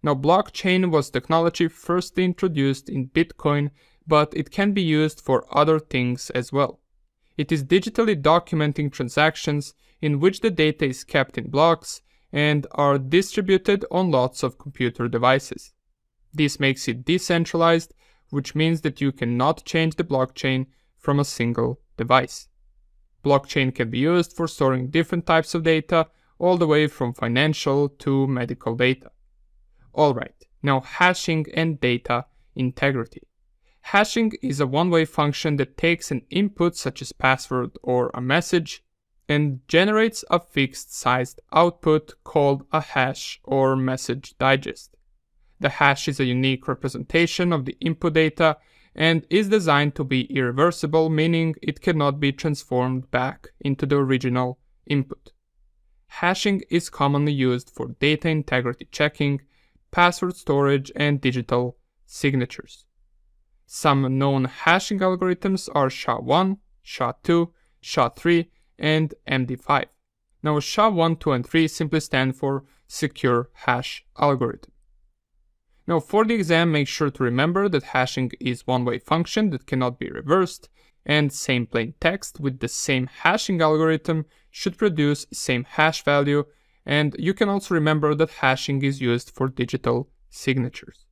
Now, blockchain was technology first introduced in Bitcoin, but it can be used for other things as well. It is digitally documenting transactions in which the data is kept in blocks and are distributed on lots of computer devices. This makes it decentralized, which means that you cannot change the blockchain from a single device. Blockchain can be used for storing different types of data, all the way from financial to medical data. Alright, now hashing and data integrity. Hashing is a one-way function that takes an input such as password or a message and generates a fixed-sized output called a hash or message digest. The hash is a unique representation of the input data and is designed to be irreversible, meaning it cannot be transformed back into the original input. Hashing is commonly used for data integrity checking, password storage, and digital signatures. Some known hashing algorithms are SHA-1, SHA-2, SHA-3, and MD5. Now, SHA-1, 2, and 3 simply stand for Secure Hash Algorithm. Now, for the exam, make sure to remember that hashing is one-way function that cannot be reversed, and same plain text with the same hashing algorithm should produce same hash value, and you can also remember that hashing is used for digital signatures.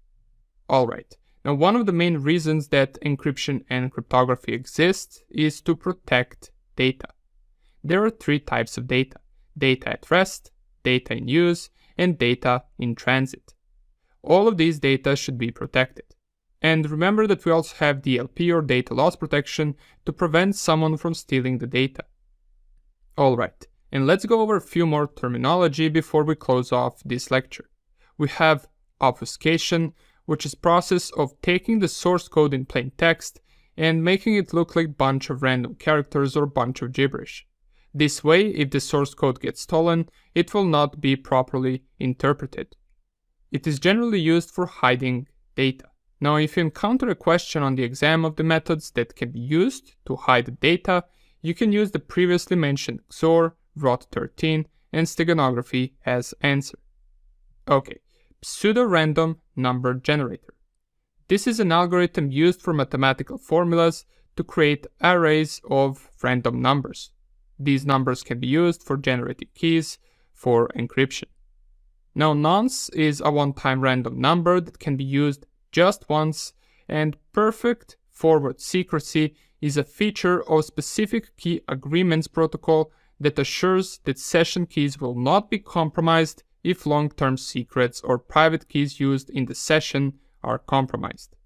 Alright, now one of the main reasons that encryption and cryptography exist is to protect data. There are three types of data: data at rest, data in use, and data in transit. All of these data should be protected. And remember that we also have DLP or data loss protection to prevent someone from stealing the data. Alright, and let's go over a few more terminology before we close off this lecture. We have obfuscation, which is process of taking the source code in plain text and making it look like a bunch of random characters or a bunch of gibberish. This way, if the source code gets stolen, it will not be properly interpreted. It is generally used for hiding data. Now, if you encounter a question on the exam of the methods that can be used to hide the data, you can use the previously mentioned XOR, ROT13, and steganography as answer. Okay, pseudo-random number generator. This is an algorithm used for mathematical formulas to create arrays of random numbers. These numbers can be used for generating keys for encryption. Now, nonce is a one-time random number that can be used just once, and perfect forward secrecy is a feature of specific key agreements protocol that assures that session keys will not be compromised if long-term secrets or private keys used in the session are compromised.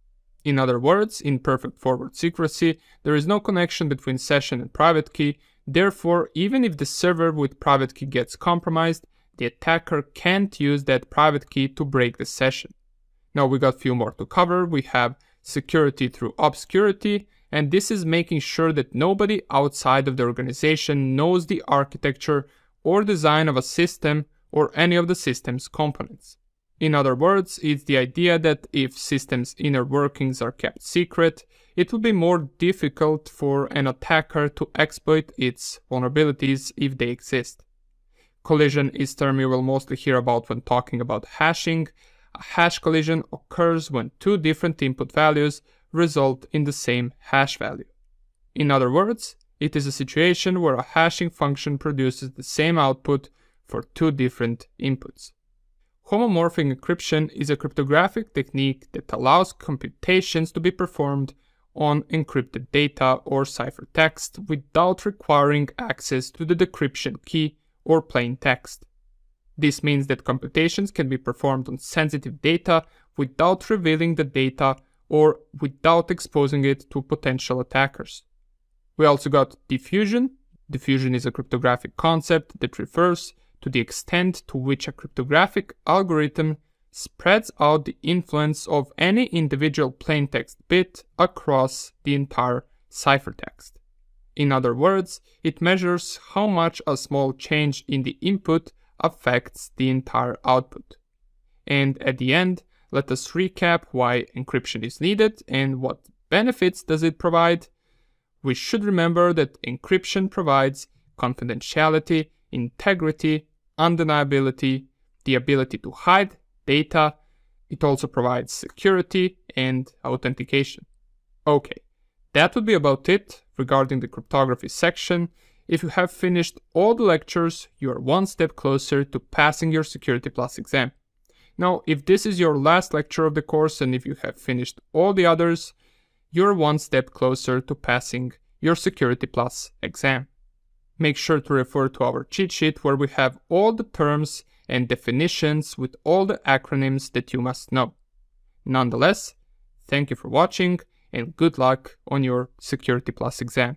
In other words, in perfect forward secrecy, there is no connection between session and private key. Therefore, even if the server with private key gets compromised, the attacker can't use that private key to break the session. Now we got a few more to cover. We have security through obscurity, and this is making sure that nobody outside of the organization knows the architecture or design of a system or any of the system's components. In other words, it's the idea that if system's inner workings are kept secret, it will be more difficult for an attacker to exploit its vulnerabilities if they exist. Collision is a term you will mostly hear about when talking about hashing. A hash collision occurs when two different input values result in the same hash value. In other words, it is a situation where a hashing function produces the same output for two different inputs. Homomorphic encryption is a cryptographic technique that allows computations to be performed on encrypted data or ciphertext without requiring access to the decryption key or plain text. This means that computations can be performed on sensitive data without revealing the data or without exposing it to potential attackers. We also got diffusion. Diffusion is a cryptographic concept that refers to the extent to which a cryptographic algorithm spreads out the influence of any individual plaintext bit across the entire ciphertext. In other words, it measures how much a small change in the input affects the entire output. And at the end, let us recap why encryption is needed and what benefits does it provide. We should remember that encryption provides confidentiality, integrity, undeniability, the ability to hide data. It also provides security and authentication. Okay, that would be about it regarding the cryptography section. If you have finished all the lectures, you are one step closer to passing your Security Plus exam. Now, if this is your last lecture of the course and if you have finished all the others, you're one step closer to passing your Security Plus exam. Make sure to refer to our cheat sheet where we have all the terms and definitions with all the acronyms that you must know. Nonetheless, Thank you for watching and good luck on your Security Plus exam.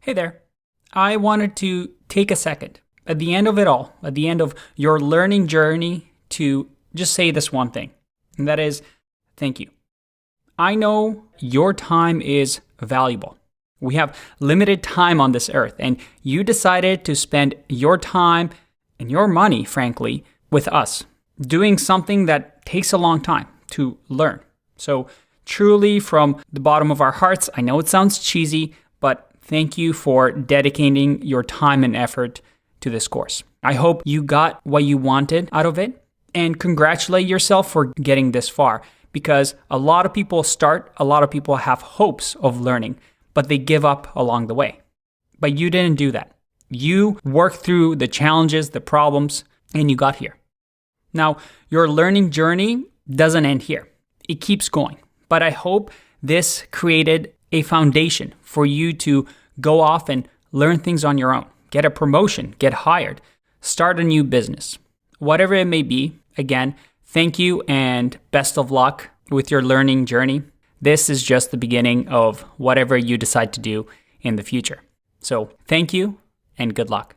Hey there. I wanted to take a second at the end of it all, at the end of your learning journey, to just say this one thing, and that is thank you. I know your time is valuable. We have limited time on this earth, and you decided to spend your time and your money, frankly, with us, doing something that takes a long time to learn. So truly, from the bottom of our hearts, I know it sounds cheesy, but thank you for dedicating your time and effort to this course. I hope you got what you wanted out of it, and congratulate yourself for getting this far, because a lot of people have hopes of learning, but they give up along the way. But you didn't do that. You worked through the challenges, the problems, and you got here. Now, your learning journey doesn't end here. It keeps going. But I hope this created a foundation for you to go off and learn things on your own, get a promotion, get hired, start a new business, whatever it may be. Again, thank you and best of luck with your learning journey. This is just the beginning of whatever you decide to do in the future. So thank you and good luck.